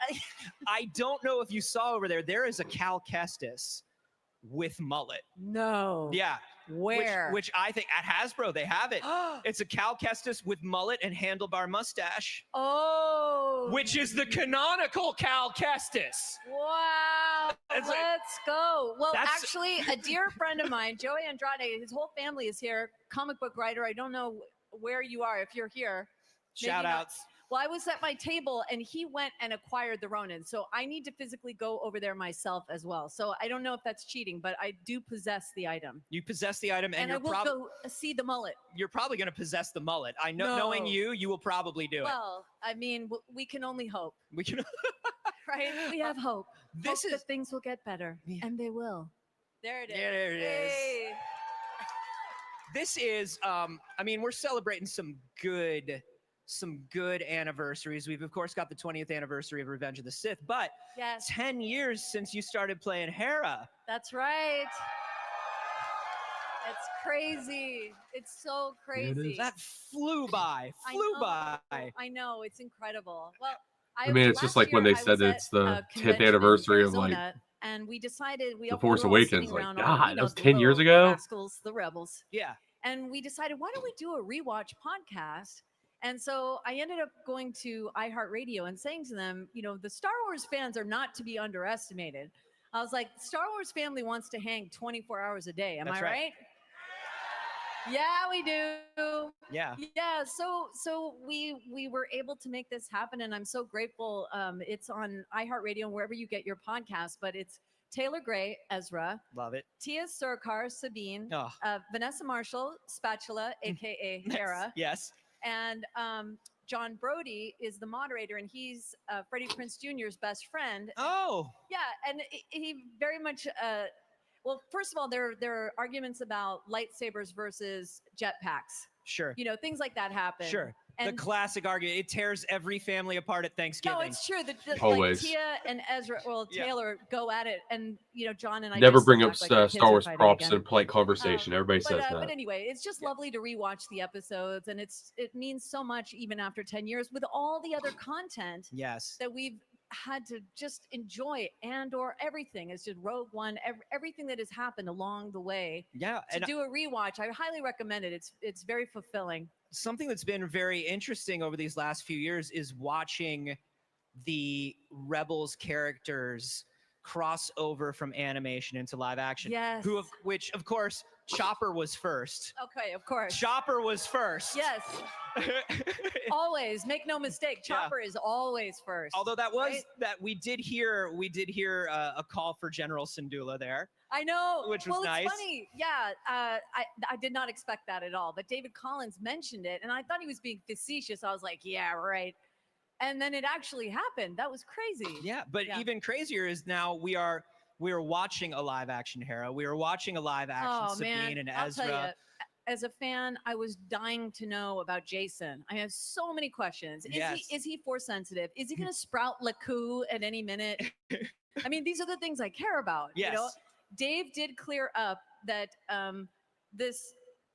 I don't know if you saw over there is a Cal Kestis with mullet. No. Yeah. Where? Which I think at Hasbro they have it. It's a Cal Kestis with mullet and handlebar mustache. Oh. Which is the canonical Cal Kestis. Wow. It's Let's like- go. Well, That's- actually, a dear friend of mine, Joey Andrade, his whole family is here, comic book writer. I don't know where you are, if you're here. Maybe Shout not. outs. Well, I was at my table and he went and acquired the Ronin. So I need to physically go over there myself as well. So I don't know if that's cheating, but I do possess the item. You possess the item, and I you're will go see the mullet. You're probably going to possess the mullet. I know, knowing No. you will probably do it. Well, I mean, we can only hope, We can. right? We have hope. This Hope that things will get better, and they will. There it is. There it is. Hey. This is, I mean, we're celebrating some good anniversaries. We've of course got the 20th anniversary of Revenge of the Sith, but Yes. 10 years since you started playing Hera. That's right. It's crazy. It's so crazy. That flew by. I know. It's incredible. Well, I mean, it's just like when they said that it's the 10th anniversary of like and we decided The Force Awakens. Like, God, that was the 10 years little ago. rascals, the rebels. Yeah. And we decided, why don't we do a rewatch podcast? And so I ended up going to iHeartRadio and saying to them, you know, the Star Wars fans are not to be underestimated. I was like, Star Wars family wants to hang 24 hours a day. Am That's I right. right? Yeah, we do. Yeah. Yeah. So we were able to make this happen, and I'm so grateful. It's on iHeartRadio and wherever you get your podcasts. But it's Taylor Gray, Ezra, Love it. Tia Surkar, Sabine, Oh. Vanessa Marshall, Spatula, aka Hera, Yes. and John Brody is the moderator, and he's Freddie Prinze Jr.'s best friend. Oh. Yeah, and he very much. Well, first of all, there are arguments about lightsabers versus jetpacks. Sure. You know, things like that happen. Sure. And the classic argument. It tears every family apart at Thanksgiving. no, it's true. Like Always. Tia and Ezra, well, Yeah. Taylor go at it, and you know, John and I Never just bring sit up back like our kids Star are Wars fighting props again. in polite conversation. Everybody says that. But anyway, it's just lovely to rewatch the episodes, and it means so much even after 10 years with all the other content Yes. that we've had to just enjoy, and or everything is just Rogue One, everything that has happened along the way. Yeah. To And do a rewatch, I highly recommend it. It's very fulfilling. something that's been very interesting over these last few years is watching the Rebels characters cross over from animation into live action. Yes. Which of course Chopper was first. Okay, of course. Chopper was first. Yes. Always, make no mistake. Yeah. Chopper is always first. Although that was right? that we did hear a call for General Syndulla there. I know, Which was well, nice. It's funny. Yeah, I did not expect that at all. But David Collins mentioned it, and I thought he was being facetious. I was like, yeah, right. And then it actually happened. That was crazy. Yeah, but even crazier is now we are watching a live action Hera. We are watching a live action Sabine and I'll tell Ezra. you, as a fan, I was dying to know about Jason. I have so many questions. Yes. Is he force sensitive? Is he going to sprout Laku at any minute? I mean, these are the things I care about. You know? Yes. Dave did clear up that this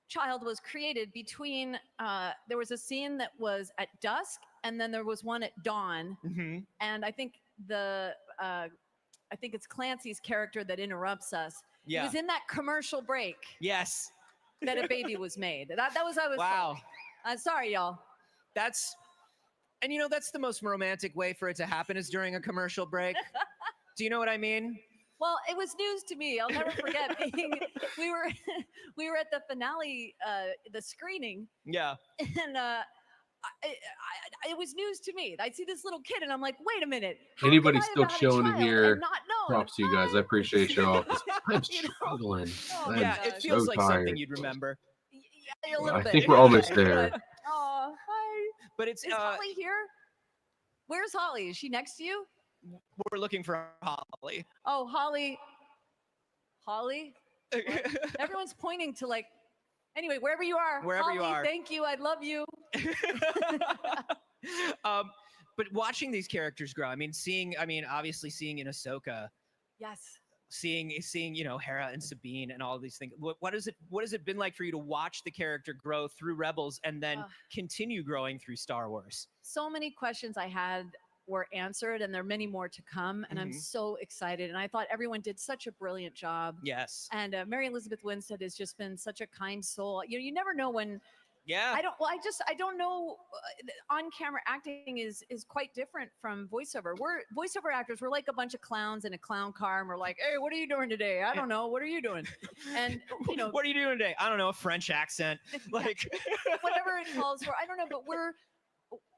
child was created between. There was a scene that was at dusk, and then there was one at dawn. Mm-hmm. And I think it's Clancy's character that interrupts us. Yeah. It was in that commercial break Yes. that a baby was made. That was I was Wow. told. Sorry, y'all. And you know that's the most romantic way for it to happen is during a commercial break. Do you know what I mean? Well, it was news to me. I'll never forget being we were at the finale, the screening, Yeah. and it was news to me. I see this little kid, and I'm like, wait a minute. Anybody could I still have had a chilling in child here? and not known? Props to you guys. I appreciate y'all. 'Cause I'm struggling. I'm Yeah, it feels so like tired. something you'd remember. A little I bit. think we're almost there. But, oh, hi. But it's Is Holly here? Where's Holly? Is she next to you? we're looking for Holly. Oh, Holly. Holly? What? Everyone's pointing to like. Anyway, wherever you are. Wherever Holly, you are. Thank you. I love you. But watching these characters grow, obviously seeing in Ahsoka, Yes. seeing Hera and Sabine and all these things. What has it been like for you to watch the character grow through Rebels and then continue growing through Star Wars? So many questions I had were answered, and there are many more to come. And I'm Mhm. so excited. And I thought everyone did such a brilliant job. Yes. And Mary Elizabeth Winstead has just been such a kind soul. You never know when. Yeah. I don't know. On-camera acting is quite different from voiceover. We're voiceover actors. We're like a bunch of clowns in a clown car, and we're like, "Hey, what are you doing today? I don't know. What are you doing?" And what are you doing today? I don't know, a French accent, like whatever it calls for. I don't know, but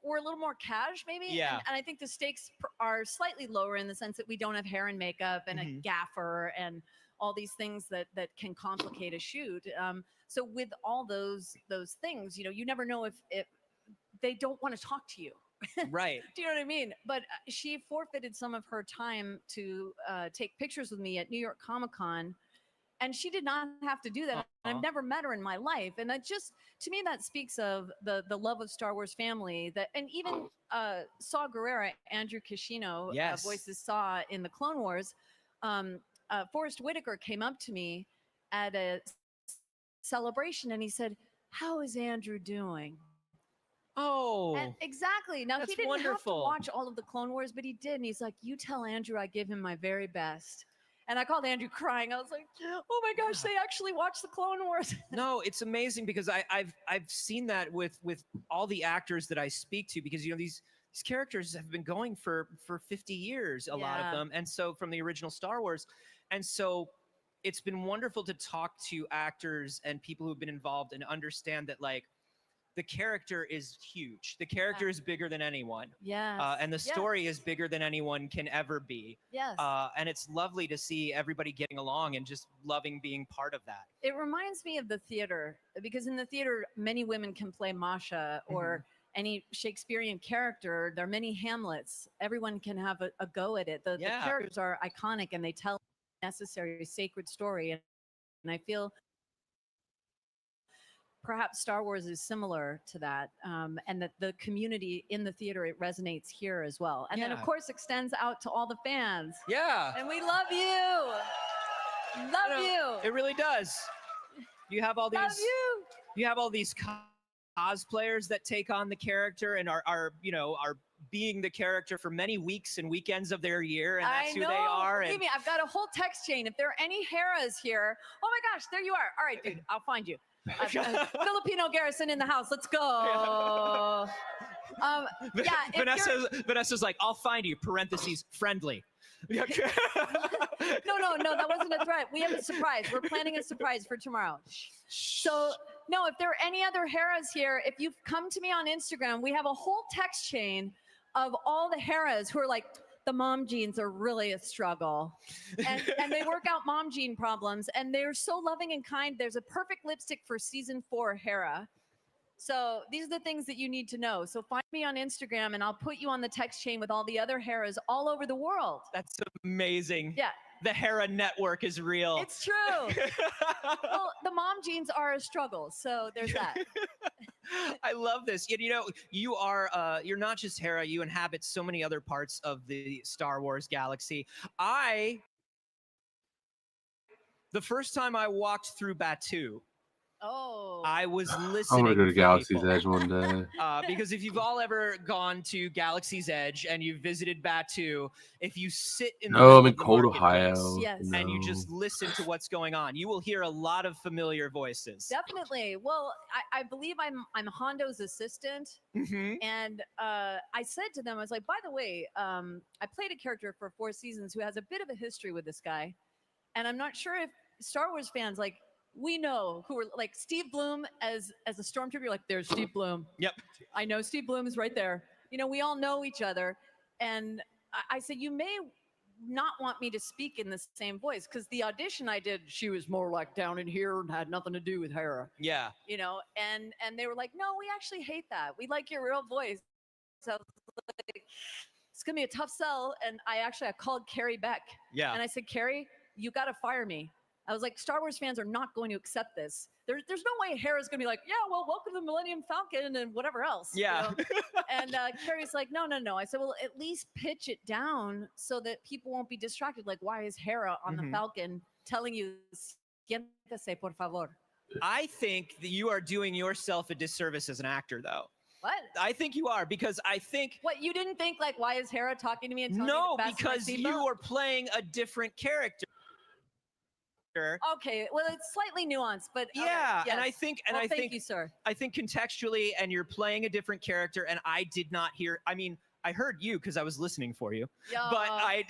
we're a little more cash, maybe. Yeah. And I think the stakes are slightly lower in the sense that we don't have hair and makeup and a gaffer and all these things that can complicate a shoot. So with all those things, you never know if they don't want to talk to you. Right. Do you know what I mean? But she forfeited some of her time to take pictures with me at New York Comic Con. And she did not have to do that. I've never met her in my life. And that just, to me, that speaks of the love of Star Wars family. And even Saw Gerrera, Andrew Kishino, Yes. voices Saw in the Clone Wars. Forrest Whitaker came up to me at a celebration and he said, "How is Andrew doing?" Oh, And exactly. Now, that's he didn't wonderful. have to watch all of the Clone Wars, but he did. And he's like, "You tell Andrew I give him my very best." And I called Andrew crying. I was like, "Oh my gosh, they actually watched the Clone Wars." No, it's amazing because I've seen that with all the actors that I speak to, because these characters have been going for 50 years, a lot of Yeah. them, and so from the original Star Wars, and so it's been wonderful to talk to actors and people who've been involved and understand that, like, the character is huge. The character is bigger than anyone. Yes. And the story is bigger than anyone can ever be. Yes. And it's lovely to see everybody getting along and just loving being part of that. It reminds me of the theater, because in the theater, many women can play Masha or any Shakespearean character. There are many Hamlets. Everyone can have a go at it. The characters are iconic and they tell a necessary, sacred story. And I feel perhaps Star Wars is similar to that, and that the community in the theater, it resonates here as well. And then, of Yeah. course, extends out to all the fans. Yeah. And we love you. Love you. It really does. You have all these. Love you. You have all these cosplayers that take on the character and are being the character for many weeks and weekends of their year, and that's I who know. they are. Believe And me, I've got a whole text chain. If there are any Heras here, oh my gosh, there you are. All right, dude, I'll find you. Filipino Garrison in the house. Let's go. Vanessa's like, "I'll find you." Parentheses, friendly. No, that wasn't a threat. We have a surprise. We're planning a surprise for tomorrow. So, no, if there are any other Heras here, if you've come to me on Instagram, we have a whole text chain of all the Heras who are like, the mom jeans are really a struggle. And they work out mom jean problems. And they're so loving and kind. There's a perfect lipstick for season 4 Hera. So these are the things that you need to know. So find me on Instagram and I'll put you on the text chain with all the other Heras all over the world. That's amazing. Yeah. The Hera network is real. It's true. Well, the mom jeans are a struggle. So there's that. I love this. You are you're not just Hera, you inhabit so many other parts of the Star Wars galaxy. The first time I walked through Batuu, I was listening. I want to go to for Galaxy's people. Edge one day. Because if you've all ever gone to Galaxy's Edge and you've visited Batuu, if you sit in the No, middle I'm in of the cold marketplace Ohio. Yes. and you No. just listen to what's going on, you will hear a lot of familiar voices. Definitely. Well, I believe I'm Hondo's assistant. And I said to them, I was like, by the way, I played a character for 4 seasons who has a bit of a history with this guy. And I'm not sure if Star Wars fans, like, we know who are like Steve Bloom as a stormtrooper. You're like, there's Steve Bloom. Yep. I know Steve Bloom is right there. We all know each other. And I said, you may not want me to speak in the same voice, because the audition I did, she was more like down in here and had nothing to do with Hera. Yeah. And they were like, no, we actually hate that. We like your real voice. So I was like, it's gonna be a tough sell. And I called Carrie Beck. Yeah. And I said, Carrie, you got to fire me. I was like, Star Wars fans are not going to accept this. There's no way Hera's going to be like, yeah, well, welcome to the Millennium Falcon and whatever else. Yeah. And Carrie's like, no. I said, well, at least pitch it down so that people won't be distracted. Like, why is Hera on the Falcon telling you, siéntese, por favor? I think that you are doing yourself a disservice as an actor, though. What? I think you are, because I think... What, you didn't think, like, why is Hera talking to me and telling me No, to fasten my because seatbelt? you are playing a different character. Okay, well, it's slightly nuanced, but okay, Yeah, yes. and I think, thank you, sir. I think contextually, and you're playing a different character, and I did not hear. I mean, I heard you because I was listening for you, but I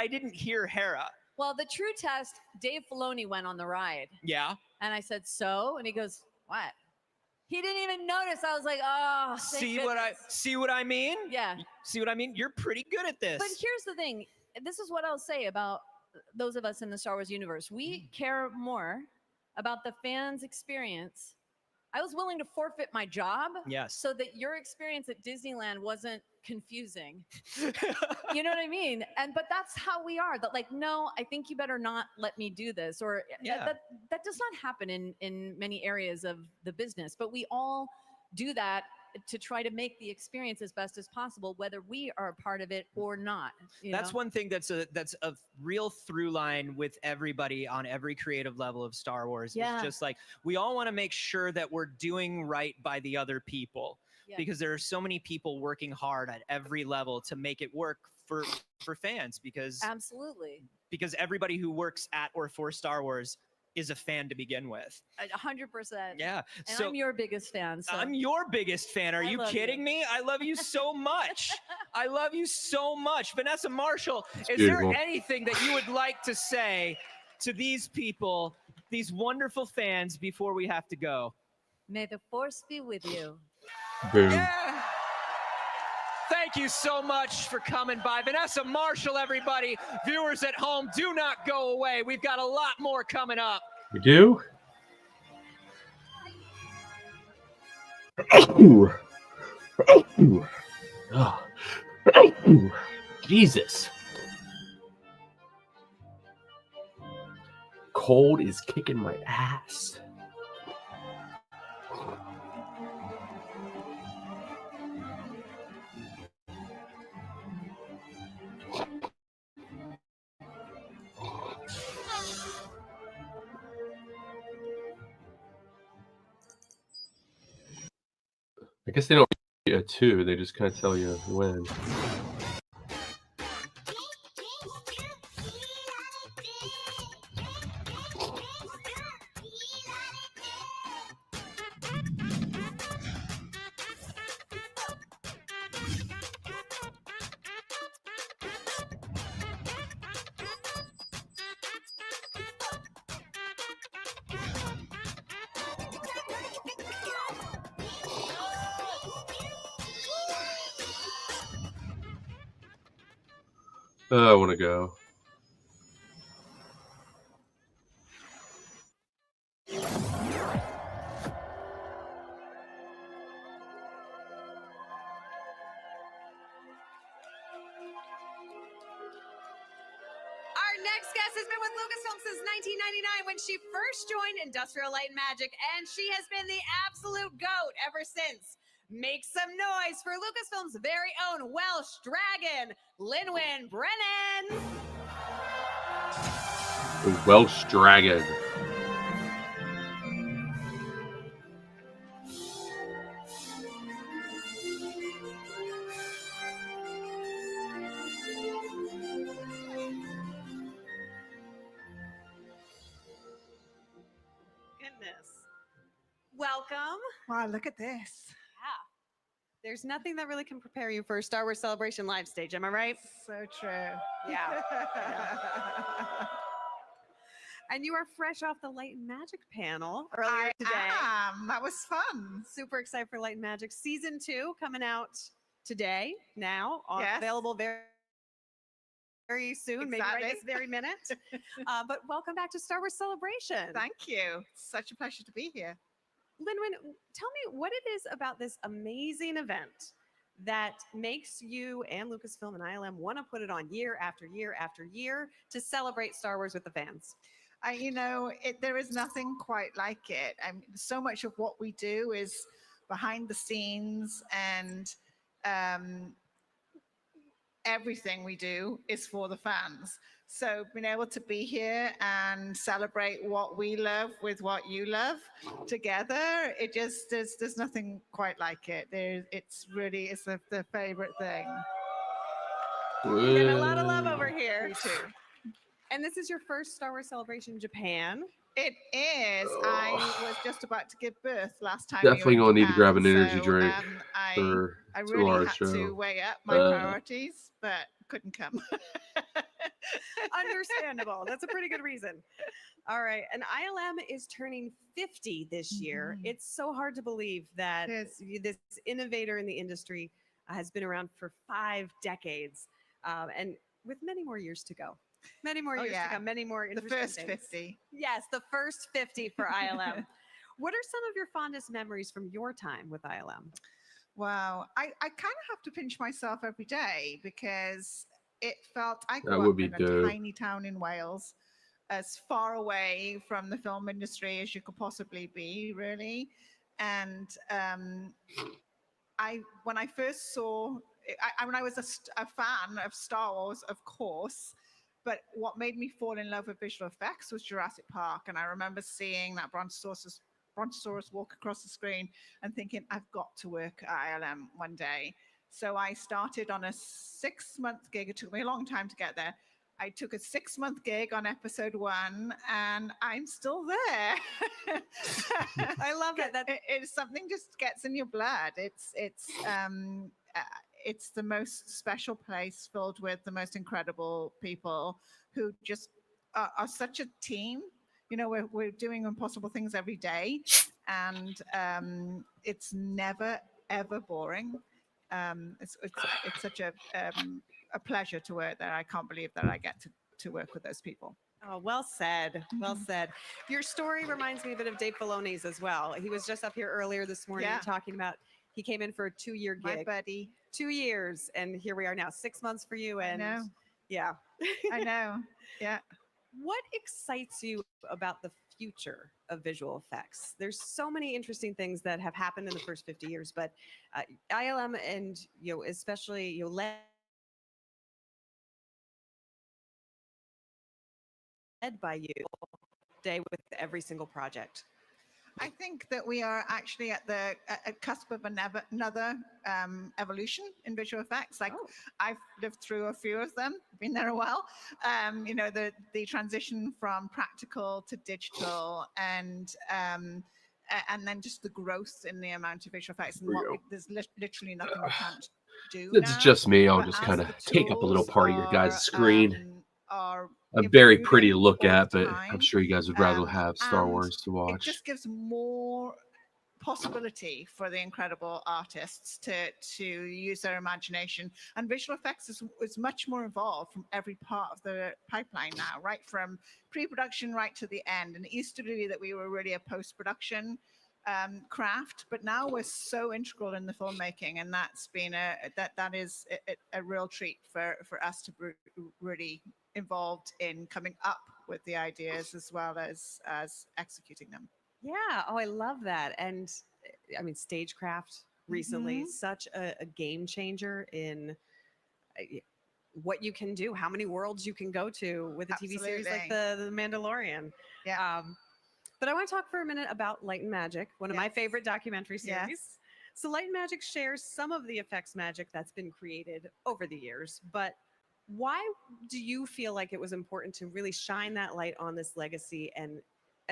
didn't hear Hera. Well, the true test, Dave Filoni went on the ride. Yeah. And I said, so? And he goes, what? He didn't even notice. I was like, oh, See what I mean? Yeah. See what I mean? You're pretty good at this. But here's the thing. This is what I'll say about those of us in the Star Wars universe. We care more about the fans' experience. I was willing to forfeit my job so that your experience at Disneyland wasn't confusing. You know what I mean? But that's how we are. That like, no, I think you better not let me do this. Or that does not happen in many areas of the business. But we all do that to try to make the experience as best as possible, whether we are a part of it or not. That's one thing that's a real through line with everybody on every creative level of Star Wars. Yeah. It's just like we all want to make sure that we're doing right by the other people because there are so many people working hard at every level to make it work for fans because absolutely because everybody who works at or for Star Wars is a fan to begin with. 100%. Yeah. And So I'm your biggest fan. So. I'm your biggest fan. Are you kidding me? I love you so much. I love you so much. Vanessa Marshall, is beautiful. there anything that you would like to say to these people, these wonderful fans before we have to go? May the force be with you. Boom. Yeah. Thank you so much for coming by. Vanessa Marshall, everybody. Viewers at home, do not go away. We've got a lot more coming up. We do? Ooh. Ooh. Oh. Ooh. Jesus. Cold is kicking my ass. I guess they don't get a 2. They just kind of tell you when. I want to go. Our next guest has been with Lucasfilm since 1999 when she first joined Industrial Light and Magic, and she has been the absolute GOAT ever since. Make some noise for Lucasfilm's very own Welsh Dragon, Lynwen Brennan. The Welsh Dragon. Goodness. Welcome. Wow, look at this. There's nothing that really can prepare you for a Star Wars Celebration live stage, am I right? So true. Yeah. And you are fresh off the Light and Magic panel earlier today. That was fun. Super excited for Light and Magic Season 2 coming out today, now, Yes. available very soon, maybe right Exactly. this very minute. But welcome back to Star Wars Celebration. Thank you. It's such a pleasure to be here. Lynwen, tell me what it is about this amazing event that makes you and Lucasfilm and ILM want to put it on year after year after year to celebrate Star Wars with the fans. There is nothing quite like it. So much of what we do is behind the scenes, and everything we do is for the fans. So being able to be here and celebrate what we love with what you love together, there's nothing quite like it. It's the favorite thing. Getting a lot of love over here. Me too. And this is your first Star Wars Celebration Japan. It is. I was just about to give birth last time. Definitely gonna need to grab an energy so, drink I for really tomorrow's had show. to weigh up my priorities, but couldn't come. Understandable. That's a pretty good reason. All right. And ILM is turning 50 this year. It's so hard to believe that this innovator in the industry has been around for 5 decades, and with many more years to go. Many more years to come. Many more interesting first things. 50. Yes, the first 50 for ILM. What are some of your fondest memories from your time with ILM? Wow. I kind of have to pinch myself every day because it felt I That grew would up be in a dope. tiny town in Wales, as far away from the film industry as you could possibly be, really. And when I first saw, when I was a fan of Star Wars, of course, but what made me fall in love with visual effects was Jurassic Park. And I remember seeing that Brontosaurus walk across the screen and thinking, I've got to work at ILM one day. So I started on a 6-month gig. It took me a long time to get there. I took a 6-month gig on episode 1, and I'm still there. I love that. It's something just gets in your blood. It's the most special place filled with the most incredible people who just are such a team. You know, we're doing impossible things every day, and it's never ever boring. It's such a pleasure to work there. I can't believe that I get to work with those people. Oh, well said. Well said. Your story reminds me a bit of Dave Filoni's as well. He was just up here earlier this morning talking about he came in for a 2-year gig. My buddy. 2 years, and here we are now. 6 months for you, and I know. Yeah. I know. Yeah. What excites you about the future of visual effects? There's so many interesting things that have happened in the first 50 years, but ILM and especially led by you day with every single project. I think that we are actually at the cusp of another evolution in visual effects. Like I've lived through a few of them, been there a while. The transition from practical to digital, and then just the growth in the amount of visual effects. And there's literally nothing we can't do. It's just me. I'll just kind of take up a little part of your guys' screen. A very pretty to look at, but I'm sure you guys would rather have Star Wars to watch. It just gives more possibility for the incredible artists to use their imagination. And visual effects is much more involved from every part of the pipeline now, right from pre-production right to the end. And it used to be that we were really a post-production craft, but now we're so integral in the filmmaking, and that's been that is a real treat for us to really involved in coming up with the ideas as well as executing them. Yeah. Oh, I love that. And I mean, Stagecraft recently, such a game changer in what you can do, how many worlds you can go to with a TV series like the Mandalorian. Yeah. But I want to talk for a minute about Light and Magic, one of my favorite documentary series. Yes. So Light and Magic shares some of the effects magic that's been created over the years, but why do you feel like it was important to really shine that light on this legacy, and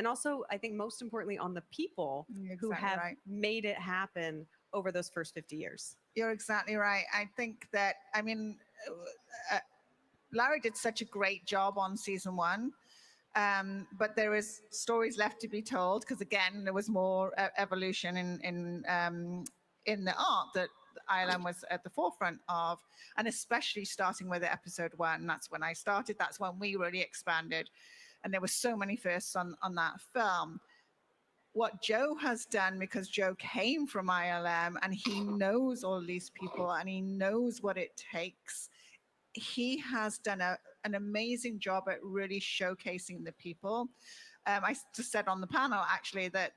also, I think most importantly, on the people who have made it happen over those first 50 years? You're exactly right. I think that, I mean, Larry did such a great job on season 1. But there is stories left to be told, because again, there was more evolution in the art that ILM was at the forefront of, and especially starting with episode 1. That's when I started. That's when we really expanded, and there were so many firsts on that film. What Joe has done, because Joe came from ILM and he knows all these people and he knows what it takes, he has done an amazing job at really showcasing the people. I just said on the panel actually that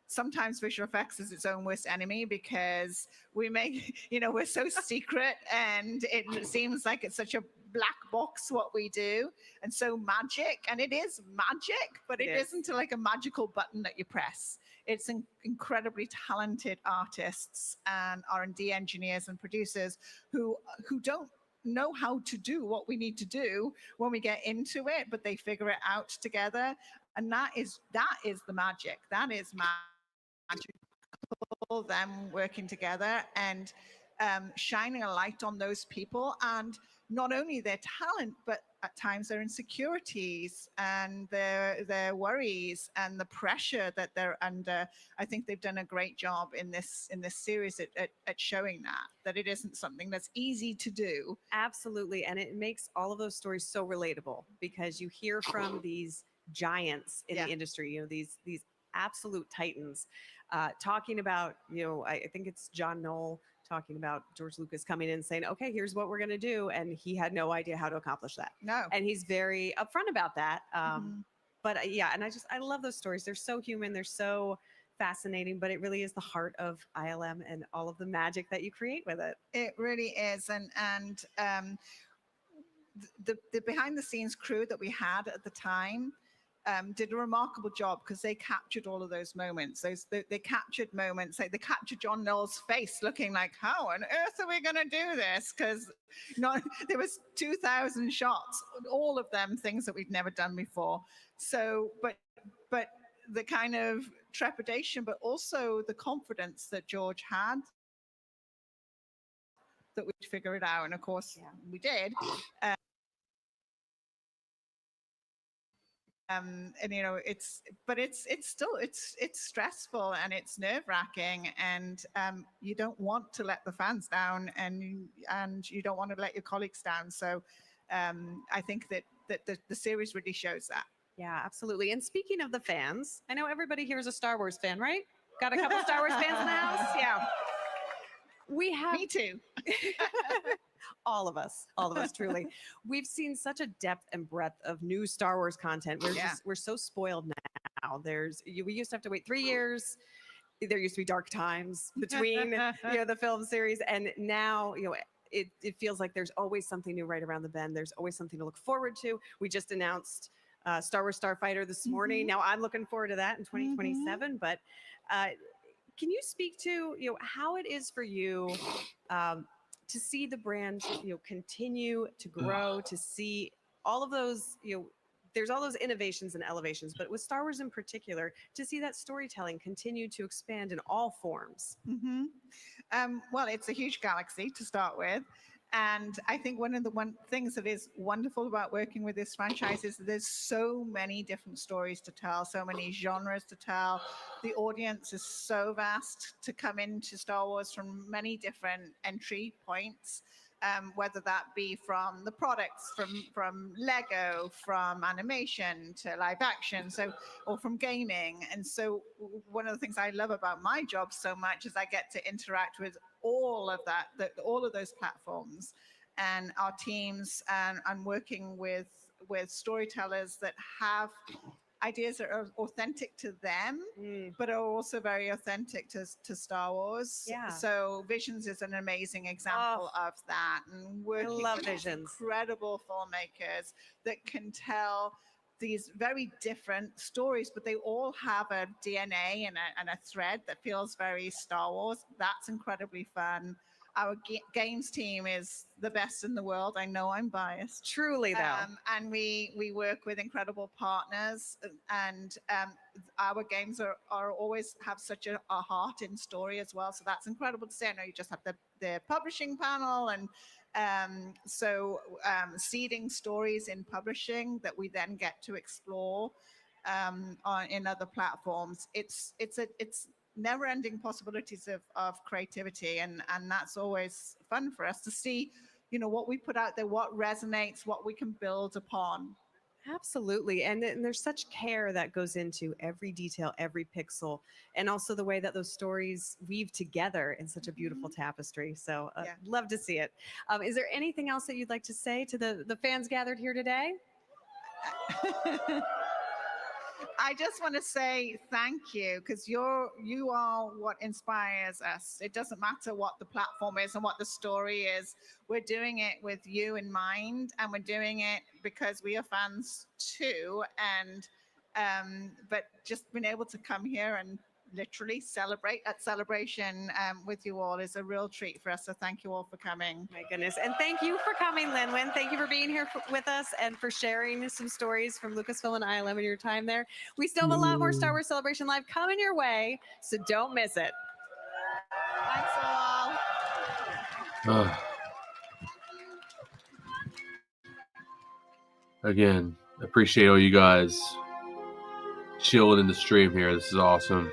sometimes visual effects is its own worst enemy, because we make, we're so secret and it seems like it's such a black box what we do, and so magic, and it is magic, but it isn't like a magical button that you press. It's incredibly talented artists and R&D engineers and producers who don't know how to do what we need to do when we get into it, but they figure it out together, and that is the magic. That is magical, them working together and shining a light on those people, and not only their talent, but at times their insecurities and their worries and the pressure that they're under. I think they've done a great job in this series at showing that it isn't something that's easy to do. Absolutely. And it makes all of those stories so relatable because you hear from these giants in the industry, these absolute titans, talking about, I think it's John Knoll talking about George Lucas coming in and saying, okay, here's what we're going to do. And he had no idea how to accomplish that. No. And he's very upfront about that. But yeah, and I love those stories. They're so human. They're so fascinating, but it really is the heart of ILM and all of the magic that you create with it. It really is. And the behind the scenes crew that we had at the time did a remarkable job because they captured all of those moments. They captured moments, like they captured John Knoll's face looking like, how on earth are we going to do this? Because there was 2,000 shots, all of them things that we'd never done before. So, but the kind of trepidation, but also the confidence that George had that we'd figure it out. And of course, we did. And it's still stressful and it's nerve-wracking, and you don't want to let the fans down, and you don't want to let your colleagues down. So I think that the series really shows that. Yeah, absolutely. And speaking of the fans, I know everybody here is a Star Wars fan, right? Got a couple Star Wars fans in the house? Yeah. We have. Me too. All of us, truly. We've seen such a depth and breadth of new Star Wars content. We're so spoiled now. We used to have to wait 3 years. There used to be dark times between the film series, and now it feels like there's always something new right around the bend. There's always something to look forward to. We just announced Star Wars Starfighter this morning. Now I'm looking forward to that in 2027. But can you speak to how it is for you to see the brand continue to grow, to see all of those there's all those innovations and elevations, but with Star Wars in particular, to see that storytelling continue to expand in all forms? Well, it's a huge galaxy to start with. And I think one of the things that is wonderful about working with this franchise is that there's so many different stories to tell, so many genres to tell. The audience is so vast to come into Star Wars from many different entry points, whether that be from the products, from Lego, from animation to live action, or from gaming. And so one of the things I love about my job so much is I get to interact with all of all of those platforms, and our teams, and working with storytellers that have ideas that are authentic to them, but are also very authentic to Star Wars. Yeah. So Visions is an amazing example of that, and working with Visions. Incredible filmmakers that can tell these very different stories, but they all have a DNA and a thread that feels very Star Wars. That's incredibly fun. Our games team is the best in the world. I know I'm biased. Truly, though. And we work with incredible partners, and our games are always have such a heart in story as well. So that's incredible to see. I know you just have the publishing panel, and seeding stories in publishing that we then get to explore in other platforms. It's never-ending possibilities of creativity, and that's always fun for us to see, what we put out there, what resonates, what we can build upon. Absolutely. And there's such care that goes into every detail, every pixel, and also the way that those stories weave together in such a beautiful tapestry. So love to see it. Is there anything else that you'd like to say to the fans gathered here today? I just want to say thank you, because you are what inspires us. It doesn't matter what the platform is and what the story is. We're doing it with you in mind, and we're doing it because we are fans too. And but just being able to come here and literally celebrate at Celebration with you all is a real treat for us. So thank you all for coming. My goodness. And thank you for coming, Lin-Wen. Thank you for being here with us and for sharing some stories from Lucasfilm and ILM and your time there. We still have a lot more Star Wars Celebration Live coming your way, so don't miss it. Thanks all. Again, appreciate all you guys chilling in the stream here. This is awesome.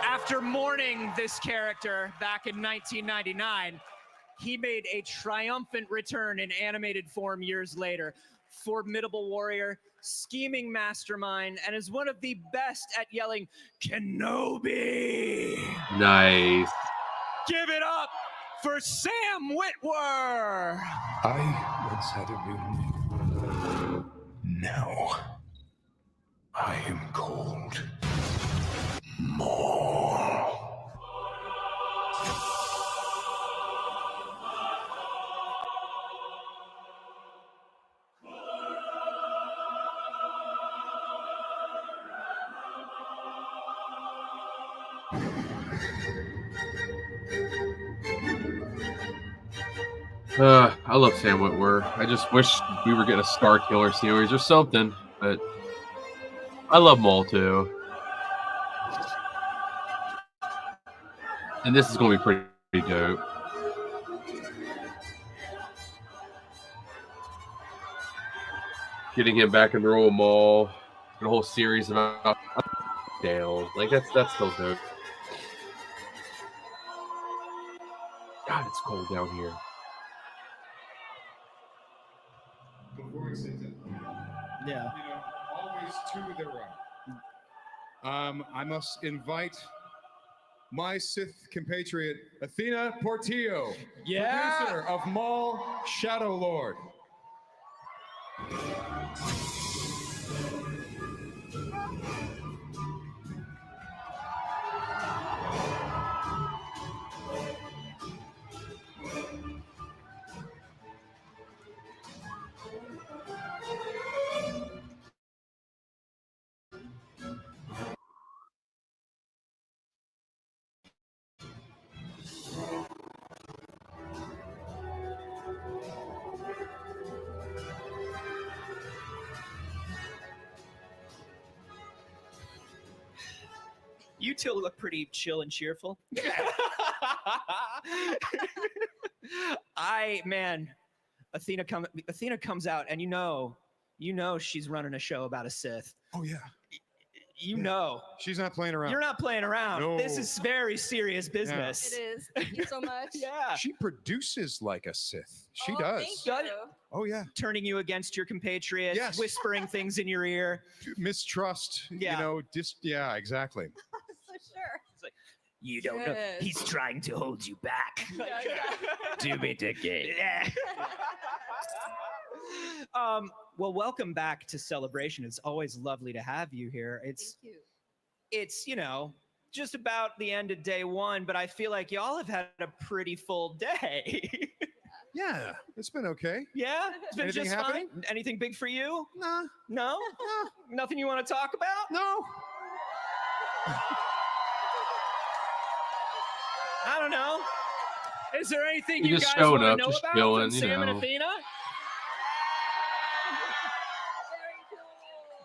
After mourning this character back in 1999, he made a triumphant return in animated form years later. Formidable warrior, scheming mastermind, and is one of the best at yelling, Kenobi! Nice. Give it up for Sam Witwer! I once had a room. Now, I am called Maul. I love Sam Witwer. I just wish we were getting a Star Killer series or something, but I love Maul too. And this is going to be pretty dope. Getting him back in the role of Maul. The whole series about Dale. Like, that's still dope. God, it's cold down here. Before I sit down, yeah, always to the right. I must invite my Sith compatriot, Athena Portillo, producer of Maul Shadow Lord. You two look pretty chill and cheerful. Athena comes out, and you know she's running a show about a Sith. Oh yeah. You know. She's not playing around. You're not playing around. No. This is very serious business. It is. Thank you so much. Yeah. She produces like a Sith. She does. Thank you. Oh yeah. Turning you against your compatriots, Yes. whispering things in your ear. Mistrust. Yeah. You know, yeah, exactly. For sure. It's like, you don't know. Yes. He's trying to hold you back. Do me ticket. Yeah. Well, welcome back to Celebration. It's always lovely to have you here. It's just about the end of day one, but I feel like y'all have had a pretty full day. Yeah, it's been okay. Yeah, it's been Anything just happening? fine. Anything big for you? Nah. No? Nothing you want to talk about? No. I don't know. Is there anything You you just guys showing want up, to know just about chilling, from you Sam and know. Athena?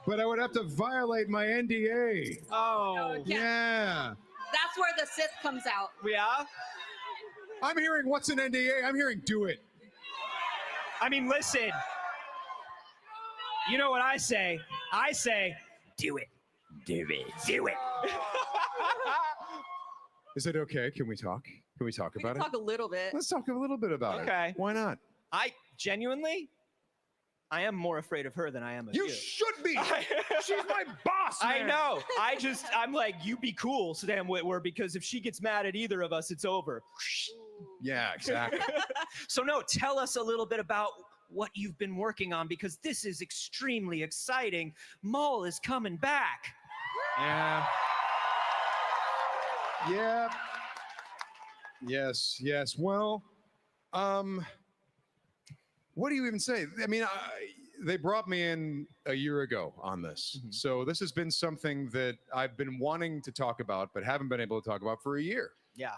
But I would have to violate my NDA. Oh. Yeah. That's where the Sith comes out. Yeah? I'm hearing what's an NDA? I'm hearing do it. I mean, listen. You know what I say? I say, do it. Do it. Do it. Is it okay? Can we talk? Can we talk about Talk it? a little bit. Let's talk a little bit about it. Okay. Why not? I genuinely, I am more afraid of her than I am of you. You should be. She's my boss. I man. know. I'm like, you be cool, Sam Witwer, because if she gets mad at either of us, it's over. Yeah, exactly. So no, tell us a little bit about what you've been working on, because this is extremely exciting. Maul is coming back. Yeah. Yeah. Yes. Well, what do you even say? I mean, they brought me in a year ago on this. So this has been something that I've been wanting to talk about, but haven't been able to talk about for a year. Yeah.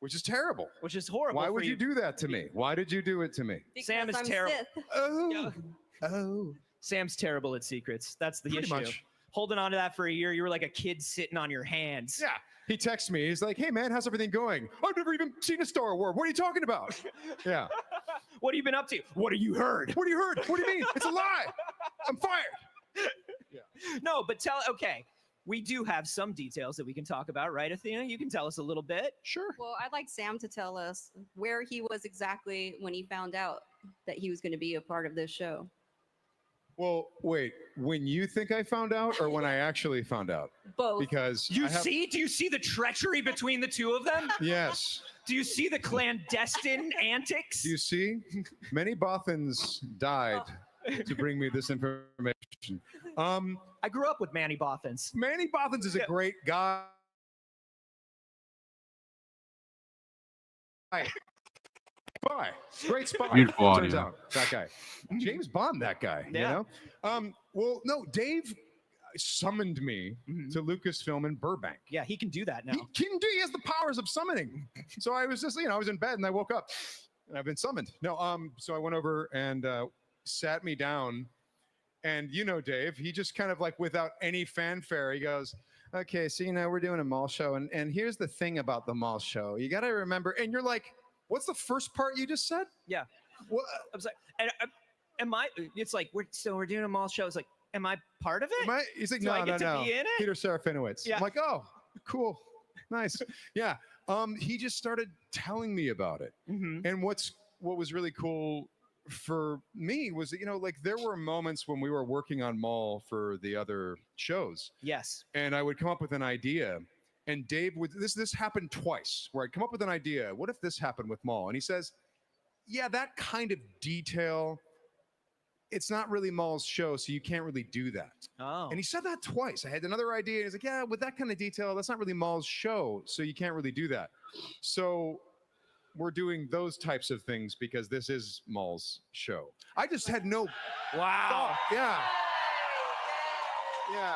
Which is terrible. Which is horrible. Why for would you do that to me? Why did you do it to me? Sam is I'm terrible. Sith. Oh. Sam's terrible at secrets. That's the Pretty issue. much. Holding on to that for a year, you were like a kid sitting on your hands. Yeah. He texts me. He's like, "Hey man, how's everything going? I've never even seen a Star Wars. What are you talking about?" Yeah. What have you been up to? What have you heard? What do you heard? What do you mean? It's a lie. I'm fired. No, but okay. We do have some details that we can talk about, right, Athena? You can tell us a little bit. Sure. Well, I'd like Sam to tell us where he was exactly when he found out that he was going to be a part of this show. Well, wait. When you think I found out, or when I actually found out? Both. Because Do you see the treachery between the two of them? Yes. Do you see the clandestine antics? Do you see? Many Bothans died to bring me this information. I grew up with Manny Bothans. Manny Bothans is a great guy. Spy. Great spy. Beautiful Turns audio. out, that guy. James Bond, that guy. Yeah. You know? Well, no, Dave summoned me to Lucasfilm in Burbank. Yeah, he can do that now. He has the powers of summoning. So I was just, I was in bed and I woke up and I've been summoned. No, so I went over and sat me down, and Dave, he just kind of like without any fanfare, he goes, "Okay, so we're doing a mall show, and here's the thing about the mall show. You got to remember," and you're like, "What's the first part you just said?" Yeah. What? I was like, it's like, we're doing a mall show. It's like, am I part of it? He's like, Do I no, get no, to no. be in it? Peter Serafinowicz. Yeah. I'm like, oh, cool, nice. Yeah. He just started telling me about it, and what was really cool for me was that, like there were moments when we were working on Maul for the other shows. Yes. And I would come up with an idea, and Dave would, this happened twice, where I'd come up with an idea. What if this happened with Maul? And he says, yeah, that kind of detail, it's not really Maul's show, so you can't really do that. Oh. And he said that twice. I had another idea, and he's like, yeah, with that kind of detail, that's not really Maul's show, so you can't really do that. So we're doing those types of things because this is Maul's show. I just had no Wow. Yeah. Yeah.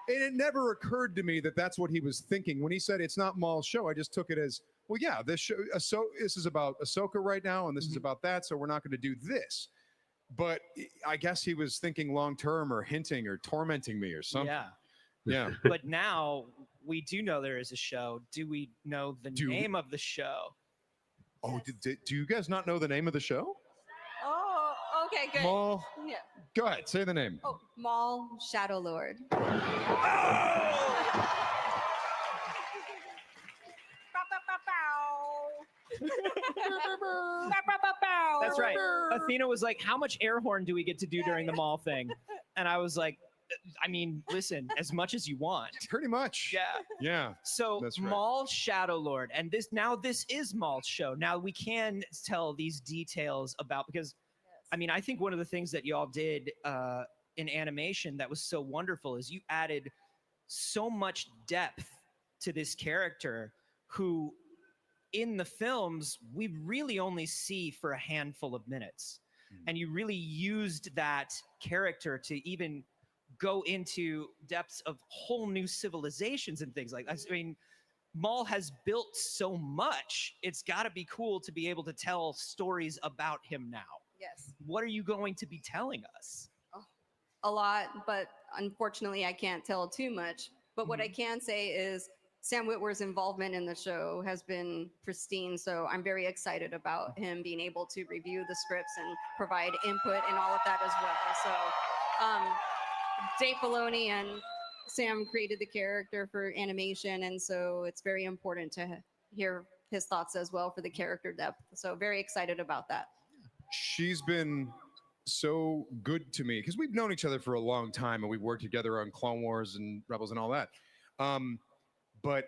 And it never occurred to me that that's what he was thinking. When he said it's not Maul's show, I just took it as, well, yeah, this show, this is about Ahsoka right now, and this is about that, so we're not going to do this. But I guess he was thinking long-term or hinting or tormenting me or something. Yeah. Yeah. But now we do know there is a show. Do we know the name of the show? Oh, do you guys not know the name of the show? Oh, okay, good. Maul. Yeah. Go ahead, say the name. Oh, Maul Shadow Lord. That's right. Athena was like, how much air horn do we get to do during the Maul thing? And I was like, I mean, listen, as much as you want. Pretty much. Yeah. Yeah. So that's right. Maul Shadow Lord, and this is Maul's show. Now we can tell these details about, because I mean, I think one of the things that y'all did in animation that was so wonderful is you added so much depth to this character who in the films we really only see for a handful of minutes. And you really used that character to even go into depths of whole new civilizations and things like that. I mean, Maul has built so much. It's got to be cool to be able to tell stories about him now. Yes. What are you going to be telling us? A lot, but unfortunately I can't tell too much. But what I can say is Sam Witwer's involvement in the show has been pristine, so I'm very excited about him being able to review the scripts and provide input and all of that as well. So Dave Filoni and Sam created the character for animation, and so it's very important to hear his thoughts as well for the character depth. So very excited about that. She's been so good to me because we've known each other for a long time and we've worked together on Clone Wars and Rebels and all that. But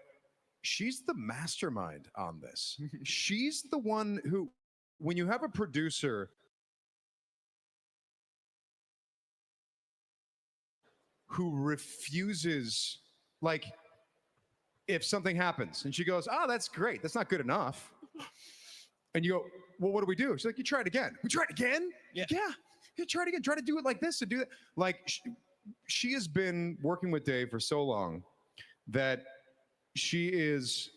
she's the mastermind on this. She's the one who, when you have a producer who refuses, like, if something happens and she goes, "Oh, that's great. That's not good enough." And you go, "Well, what do we do?" She's like, "You try it again." "We try it again?" Yeah. You try it again. Try to do it like this and do that. Like, she has been working with Dave for so long that she's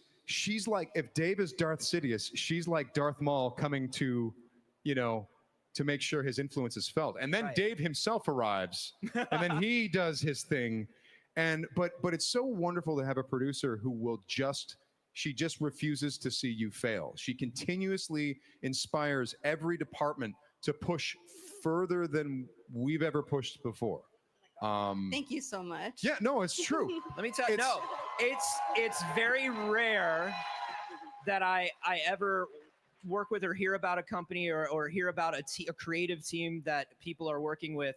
like, if Dave is Darth Sidious, she's like Darth Maul coming to, to make sure his influence is felt. And then Dave himself arrives, and then he does his thing. But it's so wonderful to have a producer who will she just refuses to see you fail. She continuously inspires every department to push further than we've ever pushed before. Thank you so much. Yeah, no, it's true. Let me tell you, it's very rare that I ever work with or hear about a company or hear about a creative team that people are working with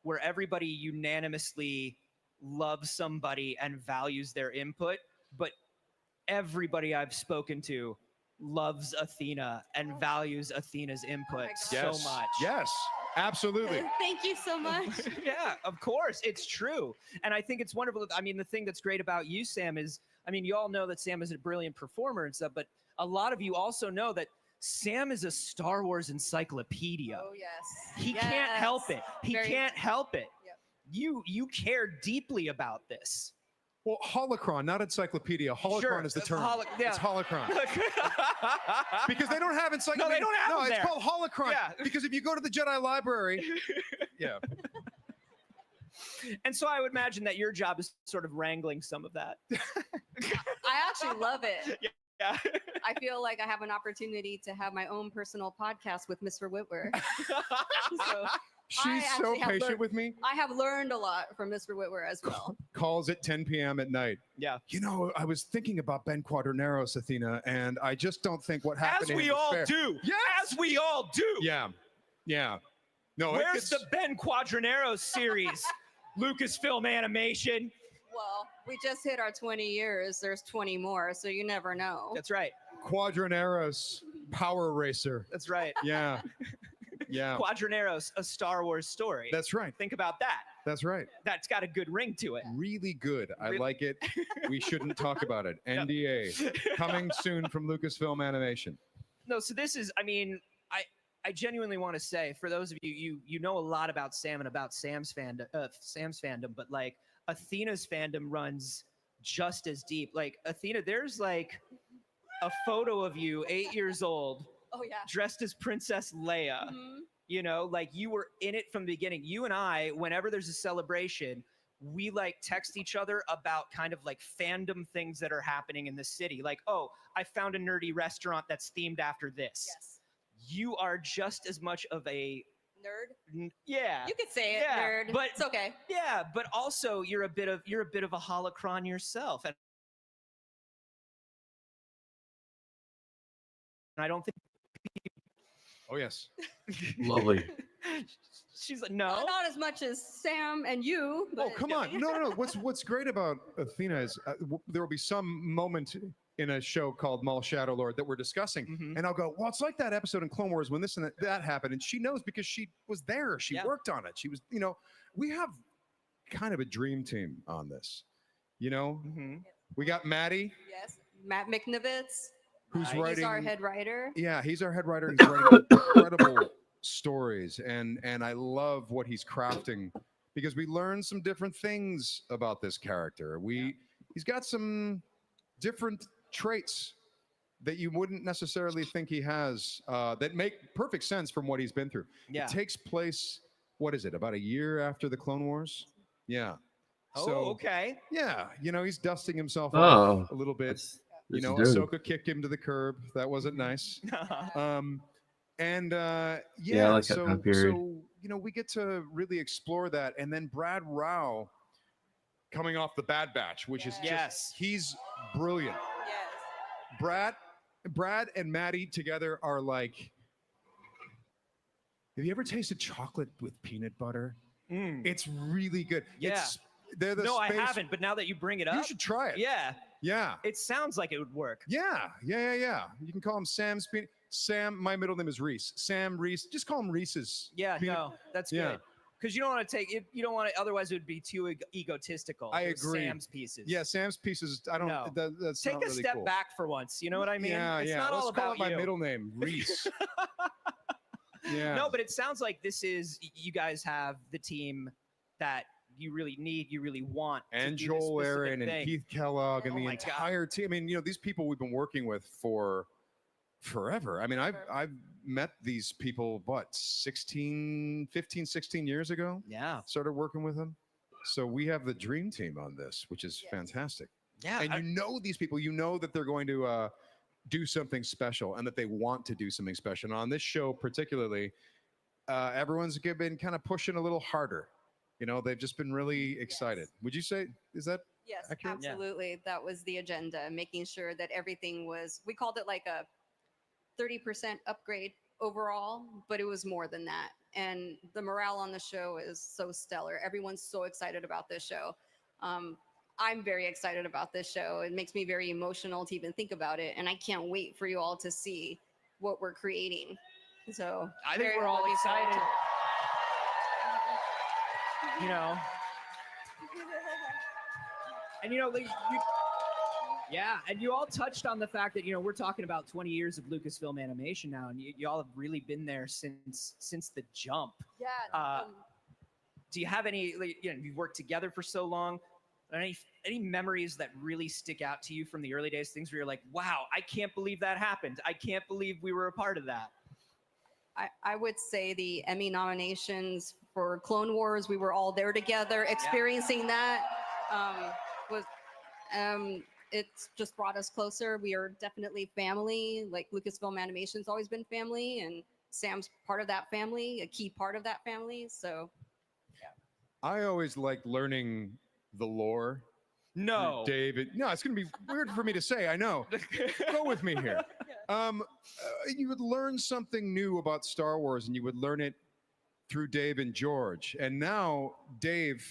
where everybody unanimously loves somebody and values their input, but everybody I've spoken to loves Athena and values Athena's input so much. Yes, absolutely. Thank you so much. Yeah, of course. It's true. And I think it's wonderful. I mean, the thing that's great about you, Sam, is, I mean, you all know that Sam is a brilliant performer and stuff, but a lot of you also know that Sam is a Star Wars encyclopedia. Oh, yes. He can't help it. He can't help it. You care deeply about this. Well, holocron, not encyclopedia. Holocron Sure, is the it's term. It's holocron. Because they don't have encyclopedia. No, they don't have No, them it's there. called holocron. Yeah. Because if you go to the Jedi library, yeah. And so I would imagine that your job is sort of wrangling some of that. I actually love it. Yeah. I feel like I have an opportunity to have my own personal podcast with Mr. Whitwer. So She's I so actually have patient learned- with me. I have learned a lot from Mr. Whitwer as well. Calls at 10 p.m. at night. Yeah. I was thinking about Ben Quadraneros, Athena, and I just don't think what happened As to him we was all fair. do. Yes. As we all do. Yeah. Yeah. No, Where's the Ben Quadraneros series? Lucasfilm Animation. Well, we just hit our 20 years. There's 20 more, so you never know. That's right. Quadraneros Power Racer. That's right. Yeah. Yeah. Quadraneros, a Star Wars story. That's right. Think about that. That's right. That's got a good ring to it. Really good. I Really- like it. We shouldn't talk about it. NDA. Coming soon from Lucasfilm Animation. No, so this is, I mean, I genuinely want to say, for those of you know a lot about Sam and about Sam's fandom, but like Athena's fandom runs just as deep. Like Athena, there's like a photo of you 8 years old. Oh, yeah. Dressed as Princess Leia. Mhm. Like you were in it from the beginning. You and I, whenever there's a celebration, we like text each other about kind of like fandom things that are happening in the city. Like, oh, I found a nerdy restaurant that's themed after this. Yes. You are just as much of a Nerd. yeah. You could say it, Yeah, nerd. but it's okay. Yeah, but also you're a bit of a holocron yourself. And I don't think Oh, yes. Lovely. she's like, no. Not as much as Sam and you. But Oh, come on. No. What's great about Athena is there will be some moment in a show called Maul Shadow Lord that we're discussing. Mm-hmm. And I'll go, well, it's like that episode in Clone Wars when this and that happened. And she knows because she was there. She worked on it. She was, we have kind of a dream team on this. We got Maddie. Yes. Matt McNivitz. Who's He's writing our head writer. Yeah, he's our head writer. He's writing incredible stories, and I love what he's crafting because we learn some different things about this character. He's got some different traits that you wouldn't necessarily think he has that make perfect sense from what he's been through. Yeah. It takes place, what is it, about a year after the Clone Wars? Yeah. Oh, okay. Yeah, he's dusting himself Oh, off a little bit. that's Ahsoka kicked him to the curb. That wasn't nice. Yeah, I like that time period. So we get to really explore that, and then Brad Rao coming off the Bad Batch, which is he's brilliant. Yes. Brad and Maddie together are like Have you ever tasted chocolate with peanut butter? Mm. It's really good. Yeah. They're the No, I space- haven't. But now that you bring it up, You should try it. Yeah. Yeah. It sounds like it would work. Yeah. You can call him Sam. My middle name is Reese. Sam Reese. Just call him Reese's. Yeah. Peanut- No, that's Yeah. good. Because you don't want to take it. You don't want to. Otherwise, it would be too egotistical. I Those agree. Sam's pieces. Yeah, Sam's pieces. I don't. No. That's Take not a really step cool. back for once. You know what I mean? Yeah, It's yeah. not Let's all call about it my you. middle name, Reese. Yeah. No, but it sounds like this is you guys have the team that you really need, you really want. And to do this Joel specific Aaron and thing. Keith Kellogg and Oh the my God. entire team. I mean, these people we've been working with for forever. I mean, I've met these people, 15, 16 years ago? Yeah. Started working with them. So we have the dream team on this, which is fantastic. Yeah. And you know these people, you know that they're going to do something special and that they want to do something special. And on this show particularly, everyone's been kind of pushing a little harder. They've just been really excited. Would you say, is that Yes, accurate? absolutely. That was the agenda, making sure that everything was, we called it like a 30% upgrade overall, but it was more than that. And the morale on the show is so stellar. Everyone's so excited about this show. I'm very excited about this show. It makes me very emotional to even think about it. And I can't wait for you all to see what we're creating. So I think very we're all looking forward to excited. it. You know. And and you all touched on the fact that we're talking about 20 years of Lucasfilm animation now, and y'all have really been there since the jump. Yeah. Do you have any? You've worked together for so long. Any memories that really stick out to you from the early days? Things where you're like, "Wow, I can't believe that happened. I can't believe we were a part of that." I would say the Emmy nominations for Clone Wars, we were all there together, experiencing that. It's just brought us closer. We are definitely family. Like Lucasfilm Animation's always been family, and Sam's part of that family, a key part of that family. So I always liked learning the lore. No. David. No, it's going to be weird for me to say. I know. Go with me here. You would learn something new about Star Wars, and you would learn it through Dave and George. And now, Dave,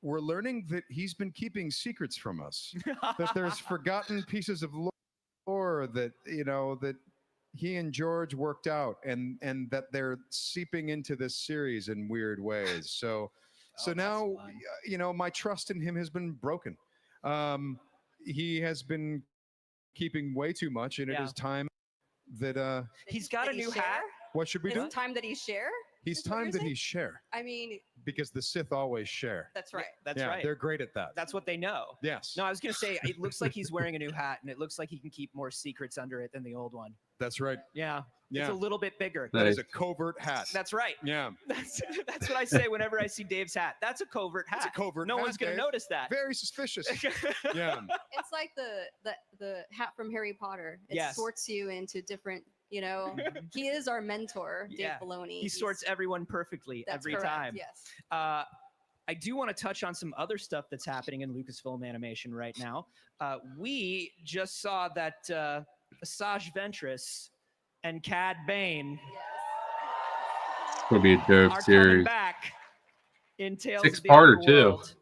we're learning that he's been keeping secrets from us. That there's forgotten pieces of lore that that he and George worked out, and that they're seeping into this series in weird ways. So now, my trust in him has been broken. He has been keeping way too much, and it is time that he's got a new hat. What should we do? it's time that he share. He's time that he share, I mean, because the Sith always share. that's right. That's Yeah, right. they're great at that. That's what they know. Yes. No, I was gonna say it looks like he's wearing a new hat, and it looks like he can keep more secrets under it than the old one. That's right. Yeah. Yeah. It's a little bit bigger. That is a covert hat. That's right. Yeah. That's what I say whenever I see Dave's hat. That's a covert hat. It's a covert No hat, one's gonna Dave. notice that. Very suspicious. Yeah. It's like the hat from Harry Potter. It Yes. sorts you into different. He is our mentor, Dave Yeah. Filoni. He sorts everyone perfectly That's every correct, time. yes. I do want to touch on some other stuff that's happening in Lucasfilm Animation right now. We just saw that Asajj Ventress and Cad Bane It's gonna be a dope are coming series. back in Tales of the Six-parter, too. Underworld.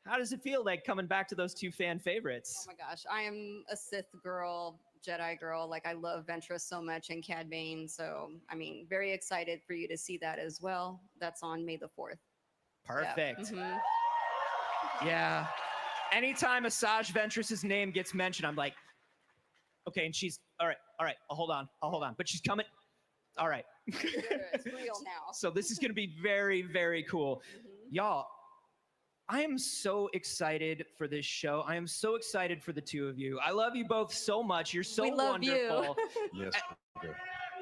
How does it feel like coming back to those two fan favorites? Oh my gosh, I am a Sith girl, Jedi girl. Like I love Ventress so much and Cad Bane. So I mean, very excited for you to see that as well. That's on May the 4th. Perfect. Yeah. Yeah. Anytime Asajj Ventress's name gets mentioned, I'm like, okay, and she's all right. I'll hold on. But she's coming. All right. It's real now. So this is going to be very, very cool. Y'all, I am so excited for this show. I am so excited for the two of you. I love you both so much. You're so We love you. wonderful. Yes.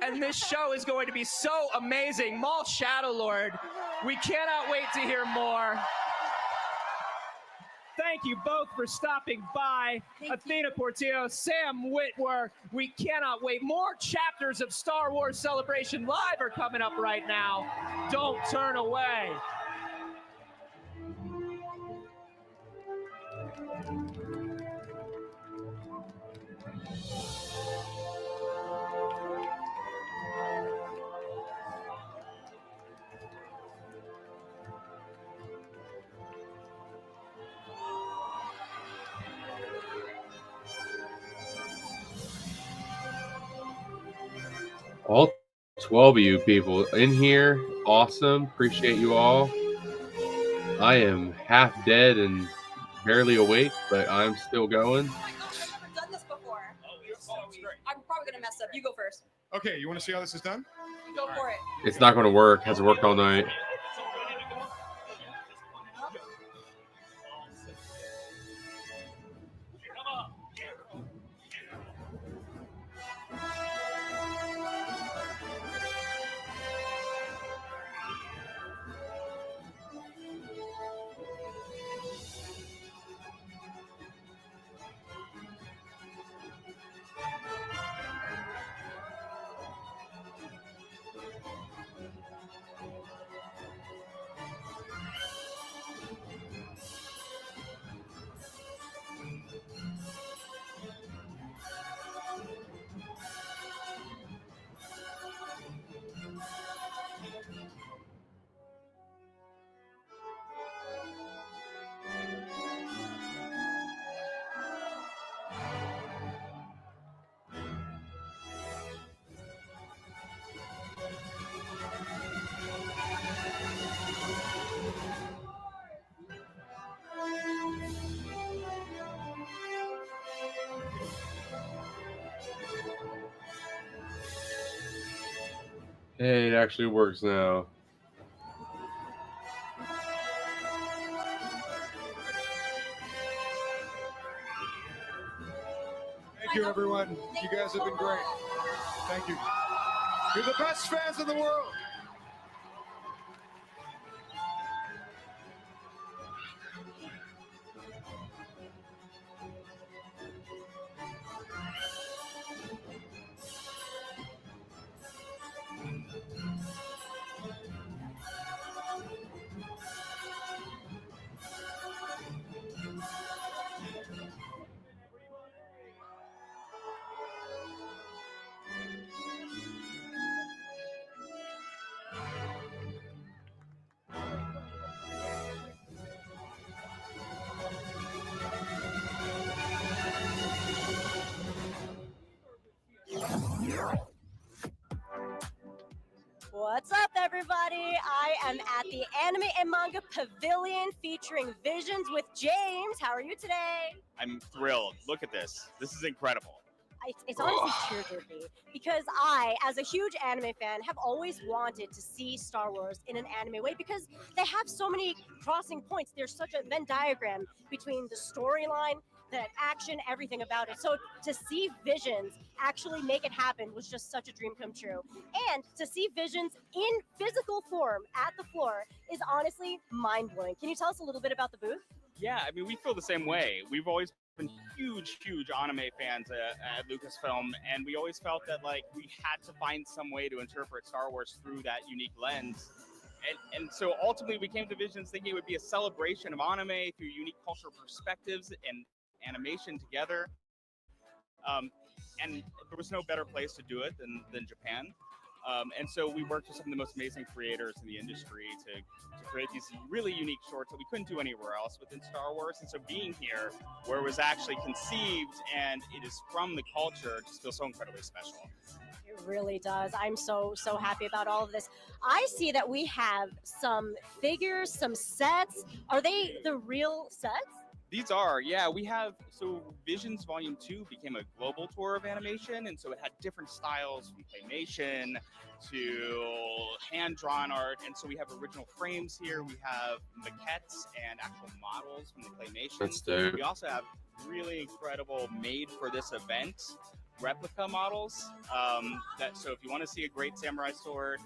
And this show is going to be so amazing. Maul Shadowlord, we cannot wait to hear more. Thank you both for stopping by. Athena Portillo, Sam Witwer. We cannot wait. More chapters of Star Wars Celebration Live are coming up right now. Don't turn away. All 12 of you people in here, awesome. Appreciate you all. I am half dead and barely awake, but I'm still going. I've never done this before. I'm probably gonna mess up. You go first. Okay, you want to see how this is done? Go for it. It's not going to work. Hasn't worked all night. Hey, it actually works now. Thank you, everyone. You guys have been great. Thank you. You're the best fans in the world. What's up, everybody? I am at the Anime and Manga Pavilion featuring Visions with James. How are you today? I'm thrilled. Look at this. This is incredible. It's honestly tearjerky because I, as a huge anime fan, have always wanted to see Star Wars in an anime way because they have so many crossing points. There's such a Venn diagram between the storyline, the action, everything about it. So to see Visions actually make it happen was just such a dream come true. And to see Visions in physical form at the floor is honestly mind-blowing. Can you tell us a little bit about the booth? Yeah, I mean, we feel the same way. We've always been huge anime fans at Lucasfilm, and we always felt that like we had to find some way to interpret Star Wars through that unique lens. And so ultimately we came to Visions thinking it would be a celebration of anime through unique cultural perspectives and animation together. And there was no better place to do it than Japan. And so we worked with some of the most amazing creators in the industry to create these really unique shorts that we couldn't do anywhere else within Star Wars. And so being here, where it was actually conceived and it is from the culture, just feels so incredibly special. It really does. I'm so happy about all of this. I see that we have some figures, some sets. Are they the real sets? These are, yeah, we have, so Visions Volume 2 became a global tour of animation, and so it had different styles from claymation to hand-drawn art, and so we have original frames here, we have maquettes and actual models from the claymation. That's dope. We also have really incredible made for this event replica models, so if you want to see a great samurai sword,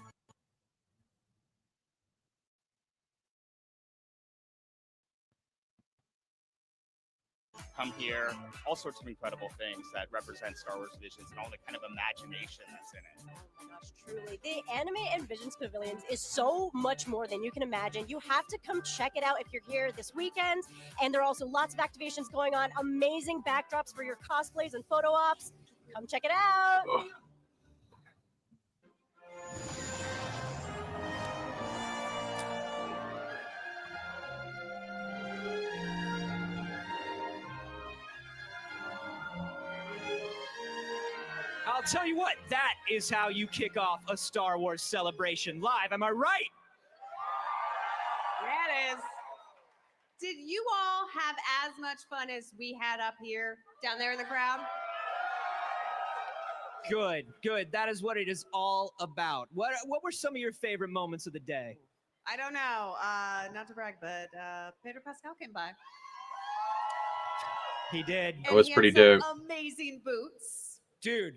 come here, all sorts of incredible things that represent Star Wars Visions and all the kind of imagination that's in it. Oh my gosh, truly. The Anime and Visions Pavilions is so much more than you can imagine. You have to come check it out if you're here this weekend. And there are also lots of activations going on, amazing backdrops for your cosplays and photo ops. Come check it out. Oh. I'll tell you what, that is how you kick off a Star Wars Celebration live. Am I right? Yeah, it is. Did you all have as much fun as we had up here, down there in the crowd? Good, good. That is what it is all about. What were some of your favorite moments of the day? I don't know, not to brag, but Pedro Pascal came by. He did. That was he had pretty some dope. Amazing boots. Dude,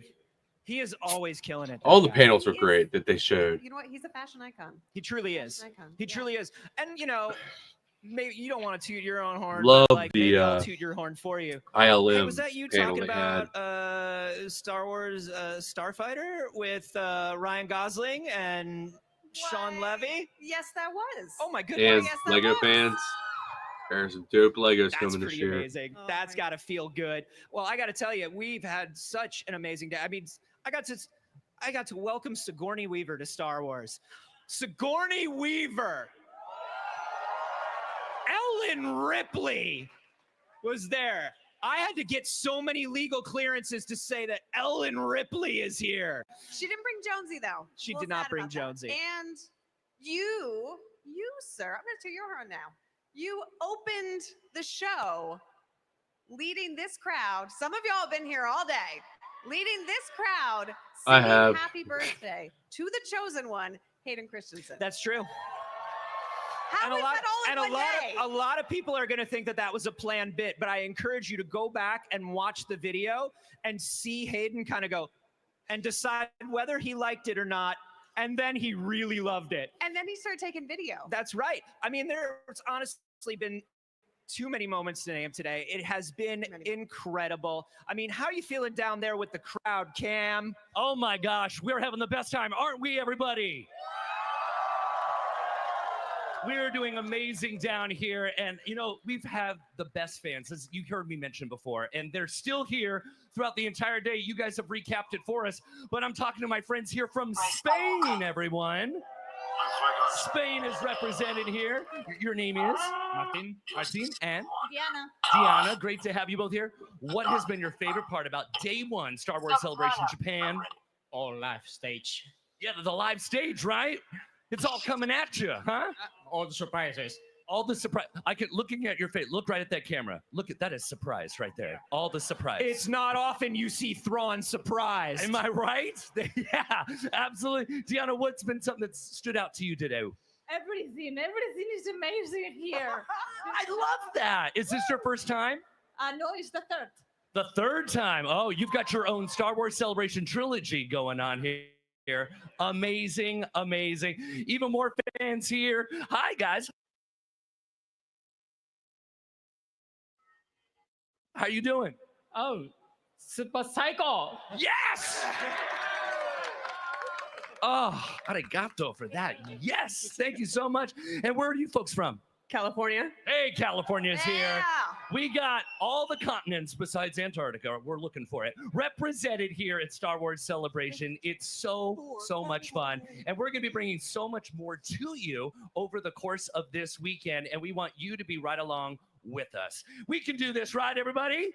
he is always killing it. All the that guy. panels were great that they showed. You know what? He's a fashion icon. He truly is. Fashion icon. He truly is. And you know, maybe you don't want to toot your own horn. Love but, like, maybe the, I'll toot your horn for you. ILM Hey, was that you panel talking they about Star Wars Starfighter with Ryan Gosling and Sean Levy? Yes, that was. Oh my goodness! And yes, that Lego was. fans. There's some dope Legos That's coming this pretty year. amazing. That's got to feel good. Well, I got to tell you, we've had such an amazing day. I mean, I got to welcome Sigourney Weaver to Star Wars. Sigourney Weaver. Ellen Ripley was there. I had to get so many legal clearances to say that Ellen Ripley is here. She didn't bring Jonesy though. She Well, did not sad bring about that. Jonesy. And you, sir, I'm going to toot your horn now. You opened the show leading this crowd. Some of y'all have been here all day. Leading this crowd I singing have. happy birthday to the chosen one, Hayden Christensen. That's true. How And is that all in one day? a lot of people are going to think that that was a planned bit, but I encourage you to go back and watch the video and see Hayden kind of go and decide whether he liked it or not. And then he really loved it. And then he started taking video. That's right. I mean, there's honestly been too many moments to name today. It has been incredible. I mean, how are you feeling down there with the crowd, Cam? Oh my gosh, we're having the best time, aren't we, everybody? We're doing amazing down here, and you know, we've had the best fans, as you heard me mention before, and they're still here throughout the entire day. You guys have recapped it for us, but I'm talking to my friends here from Spain, everyone. Spain is represented here. Your name is? Martin, and? Diana, great to have you both here. What has been your favorite part about day one, Star Wars Celebration Japan? All live stage. Yeah, the live stage, right? It's all coming at you, huh? All the surprises. All the surprise. I can looking at your face. Look right at that camera. Look at that is surprise right there. All the surprise. It's not often you see Thrawn surprised. Am I right? Yeah, absolutely. Deanna, what's been something that stood out to you today? Everything is amazing here. I love that. Is this your first time? No, it's the third. The third time. Oh, you've got your own Star Wars Celebration trilogy going on here. Amazing, amazing. Even more fans here. Hi, guys. How you doing? Oh, super psycho. Yes! Oh, arigato for that. Yes, thank you so much. And where are you folks from? California. Hey, California's here. We got all the continents besides Antarctica. We're looking for it. Represented here at Star Wars Celebration. It's so much fun. And we're going to be bringing so much more to you over the course of this weekend. And we want you to be right along with us. We can do this, right, everybody?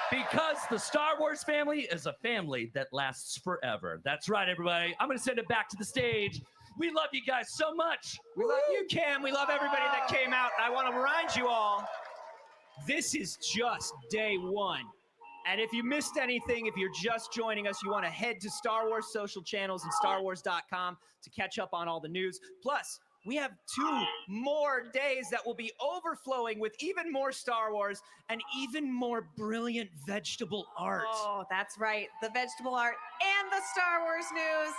Because the Star Wars family is a family that lasts forever. That's right, everybody. I'm going to send it back to the stage. We love you guys so much. We love you, Cam. We love everybody that came out. And I want to remind you all, this is just day one. And if you missed anything, if you're just joining us, you want to head to Star Wars social channels and StarWars.com to catch up on all the news. Plus, we have 2 more days that will be overflowing with even more Star Wars and even more brilliant vegetable art. Oh, that's right. The vegetable art and the Star Wars news.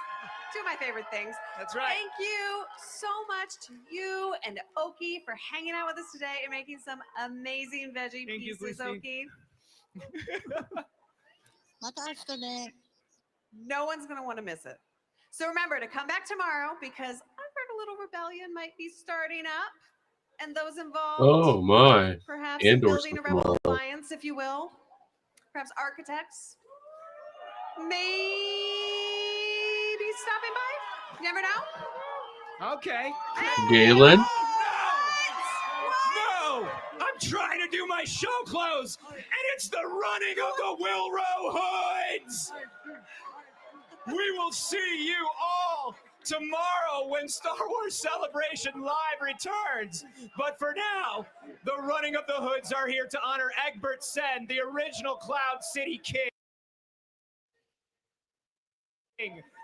2 of my favorite things. That's right. Thank you so much to you and Oki for hanging out with us today and making some amazing veggie pieces, Oki. No one's going to want to miss it. So remember to come back tomorrow because I've heard a little rebellion might be starting up. And those involved, Oh my. perhaps Andor's building a tomorrow. rebel alliance, if you will. Perhaps architects. Maybe stopping by. You never know. Okay. Galen? No! I'm trying to do my show clothes, and it's the running of the Wilro Hoods. We will see you all tomorrow when Star Wars Celebration Live returns. But for now, the running of the Hoods are here to honor Egbert Sen, the original Cloud City King,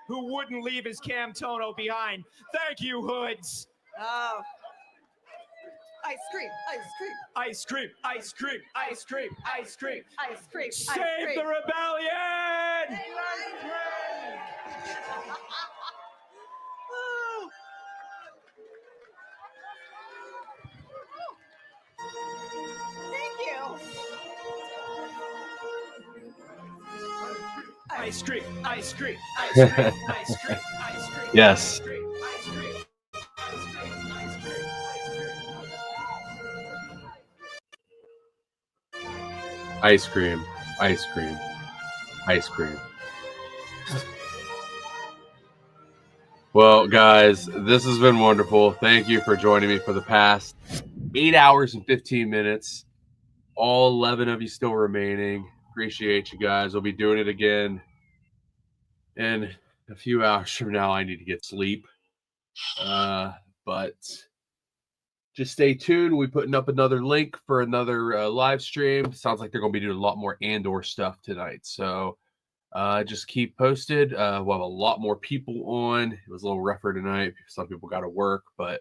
who wouldn't leave his Cam Tono behind. Thank you, Hoods. Oh. Ice cream, ice cream. Ice cream, ice cream, ice cream, ice cream. Ice cream. Save the rebellion! Thank you. Ice cream, ice cream, ice cream, ice cream, ice cream. Yes. Ice cream, ice cream, ice cream. Well, guys, this has been wonderful. Thank you for joining me for the past 8 hours and 15 minutes. All 11 of you still remaining. Appreciate you guys. We'll be doing it again in a few hours from now. I need to get sleep. But just stay tuned. We'll be putting up another link for another live stream. Sounds like they're going to be doing a lot more Andor stuff tonight. So just keep posted. We'll have a lot more people on. It was a little rougher tonight. Some people got to work. But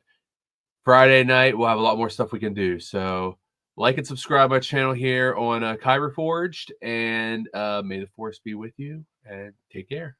Friday night, we'll have a lot more stuff we can do. So like and subscribe my channel here on Kyber Forged. And may the Force be with you. And take care.